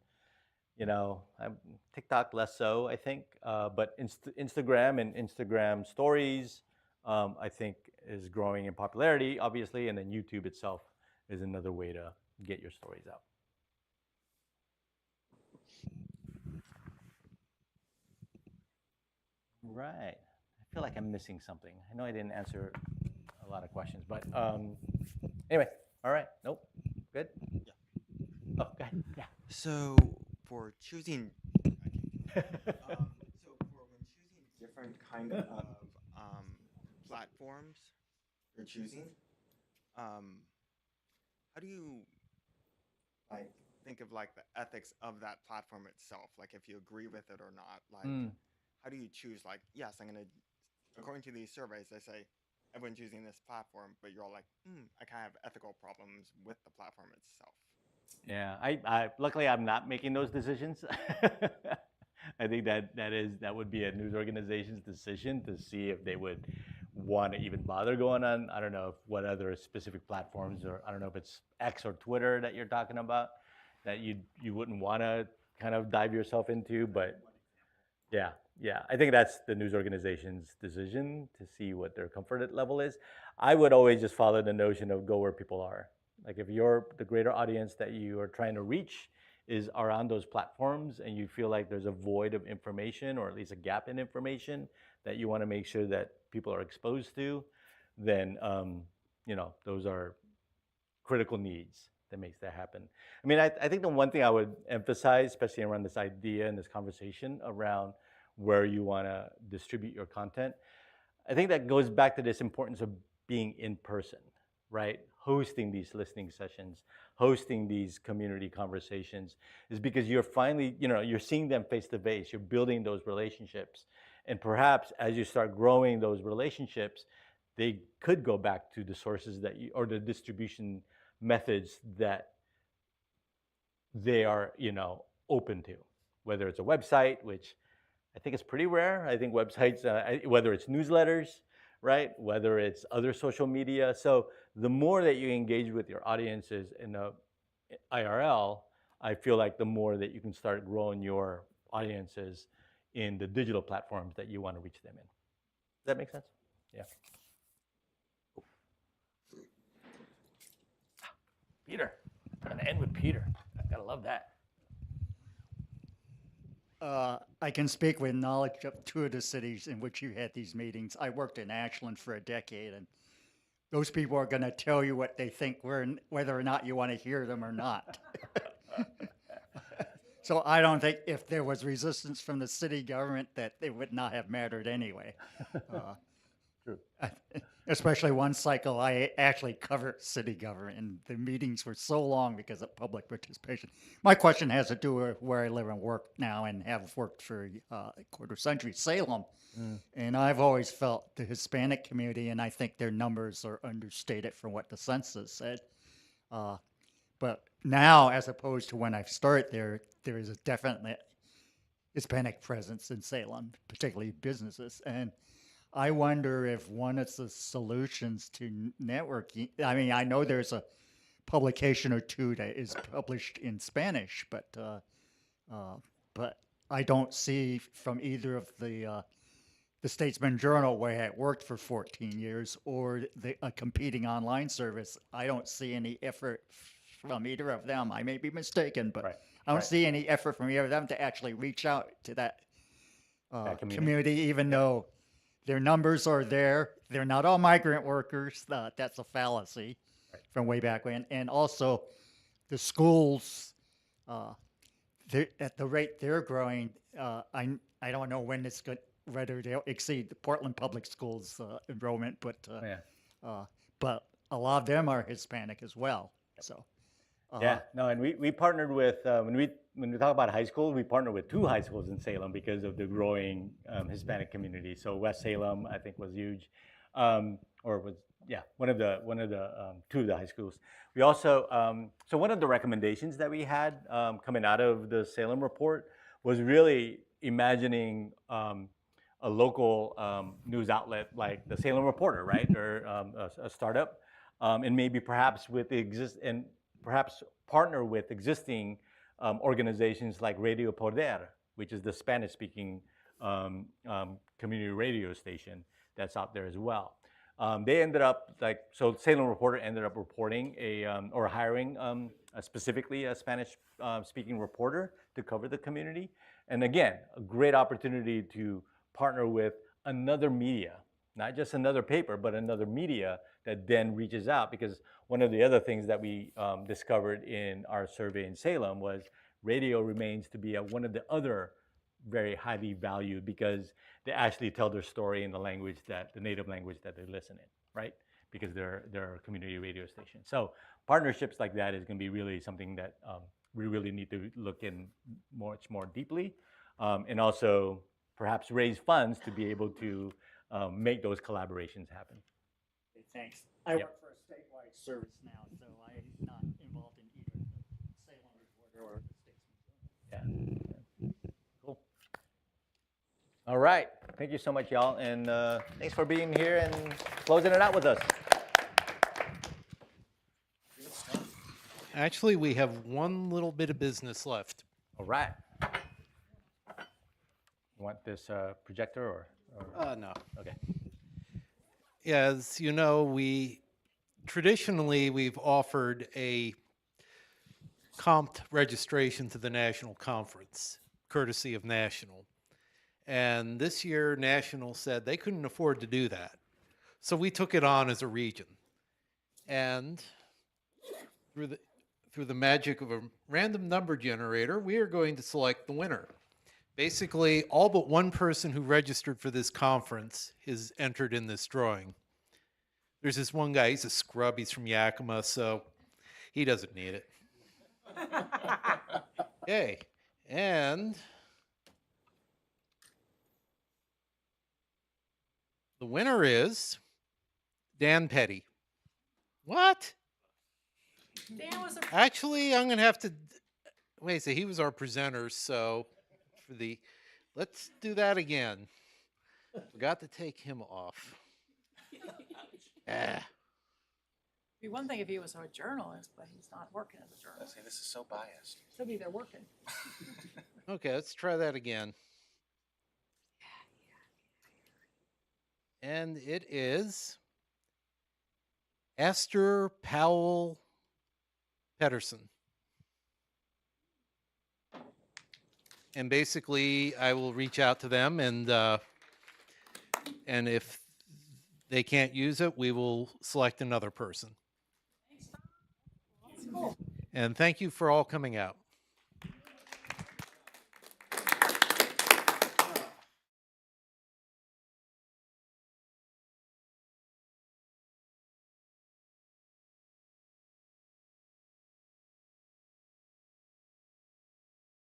S10: TikTok less so, I think. But Instagram and Instagram stories, I think, is growing in popularity, obviously, and then YouTube itself is another way to get your stories out. Right. I feel like I'm missing something. I know I didn't answer a lot of questions, but anyway, all right. Nope. Good? Yeah. Oh, go ahead. Yeah.
S7: So for choosing, so for when choosing different kind of platforms you're choosing, how do you like think of like the ethics of that platform itself? Like if you agree with it or not, like how do you choose? Like, yes, I'm gonna, according to these surveys, they say everyone's using this platform, but you're all like, I kind of have ethical problems with the platform itself.
S10: Yeah, I luckily I'm not making those decisions. I think that would be a news organization's decision to see if they would want to even bother going on. I don't know what other specific platforms, or I don't know if it's X or Twitter that you're talking about that you wouldn't want to kind of dive yourself into, but yeah, I think that's the news organization's decision to see what their comfort level is. I would always just follow the notion of go where people are. Like if the greater audience that you are trying to reach is around those platforms and you feel like there's a void of information, or at least a gap in information that you want to make sure that people are exposed to, then those are critical needs that makes that happen. I mean, I think the one thing I would emphasize, especially around this idea and this conversation around where you want to distribute your content, I think that goes back to this importance of being in person, right? Hosting these listening sessions, hosting these community conversations, is because you're finally, you're seeing them face to face, you're building those relationships. And perhaps as you start growing those relationships, they could go back to the sources or the distribution methods that they are, open to, whether it's a website, which I think is pretty rare. I think websites, whether it's newsletters, right? Whether it's other social media. So the more that you engage with your audiences in the IRL, I feel like the more that you can start growing your audiences in the digital platforms that you want to reach them in. Does that make sense? Yeah. Peter. I'm going to end with Peter. I gotta love that.
S12: I can speak with knowledge of two of the cities in which you had these meetings. I worked in Ashland for a decade, and those people are going to tell you what they think, whether or not you want to hear them or not. So I don't think if there was resistance from the city government that it would not have mattered anyway.
S10: True.
S12: Especially one cycle, I actually covered city government, and the meetings were so long because of public participation. My question has to do with where I live and work now, and have worked for a quarter century, Salem. And I've always felt the Hispanic community, and I think their numbers are understated from what the census said. But now, as opposed to when I started there is a definite Hispanic presence in Salem, particularly businesses. And I wonder if one of the solutions to networking, I mean, I know there's a publication or two that is published in Spanish, but I don't see from either of the Statesman Journal, where I worked for 14 years, or a competing online service, I don't see any effort from either of them. I may be mistaken, but I don't see any effort from either of them to actually reach out to that community, even though their numbers are there. They're not all migrant workers. That's a fallacy from way back when. And also, the schools, at the rate they're growing, I don't know when it's good, whether they'll exceed the Portland Public Schools enrollment, but a lot of them are Hispanic as well. So.
S10: Yeah, no, and we partnered with, when we talk about high schools, we partnered with 2 high schools in Salem because of the growing Hispanic community. So West Salem, I think, was huge, one of the 2 of the high schools. We also, so one of the recommendations that we had coming out of the Salem report was really imagining a local news outlet like the Salem Reporter, right, or a startup, and maybe perhaps with perhaps partner with existing organizations like Radio Poder, which is the Spanish-speaking community radio station that's out there as well. They ended up so Salem Reporter ended up reporting or hiring specifically a Spanish-speaking reporter to cover the community. And again, a great opportunity to partner with another media, not just another paper, but another media that then reaches out. Because one of the other things that we discovered in our survey in Salem was radio remains to be one of the other very highly valued, because they actually tell their story in the language the native language that they listen in, right? Because they're a community radio station. So partnerships like that is going to be really something that we really need to look in much more deeply, and also perhaps raise funds to be able to make those collaborations happen.
S12: Okay, thanks. I work for a statewide service now, so I'm not involved in either the Salem Reporter or the Statesman.
S10: Yeah. Cool. All right. Thank you so much, y'all. And thanks for being here and closing it out with us.
S2: Actually, we have one little bit of business left.
S10: All right. You want this projector or?
S2: No.
S10: Okay.
S2: As you know, traditionally we've offered a comped registration to the national conference, courtesy of National. And this year, National said they couldn't afford to do that. So we took it on as a region. And through the magic of a random number generator, we are going to select the winner. Basically, all but one person who registered for this conference is entered in this drawing. There's this one guy, he's a scrub, he's from Yakima, so he doesn't need it. Okay, and the winner is Dan Petty. What?
S13: Dan was
S2: Actually, I'm going to have to, wait, so he was our presenter, so let's do that again. Forgot to take him off.
S13: Be one thing if he was a journalist, but he's not working as a journalist.
S17: This is so biased.
S13: He'll be there working.
S2: Okay, let's try that again. And it is Esther Powell Pedersen. And basically, I will reach out to them, and if they can't use it, we will select another person.
S13: That's cool.
S2: And thank you for all coming out.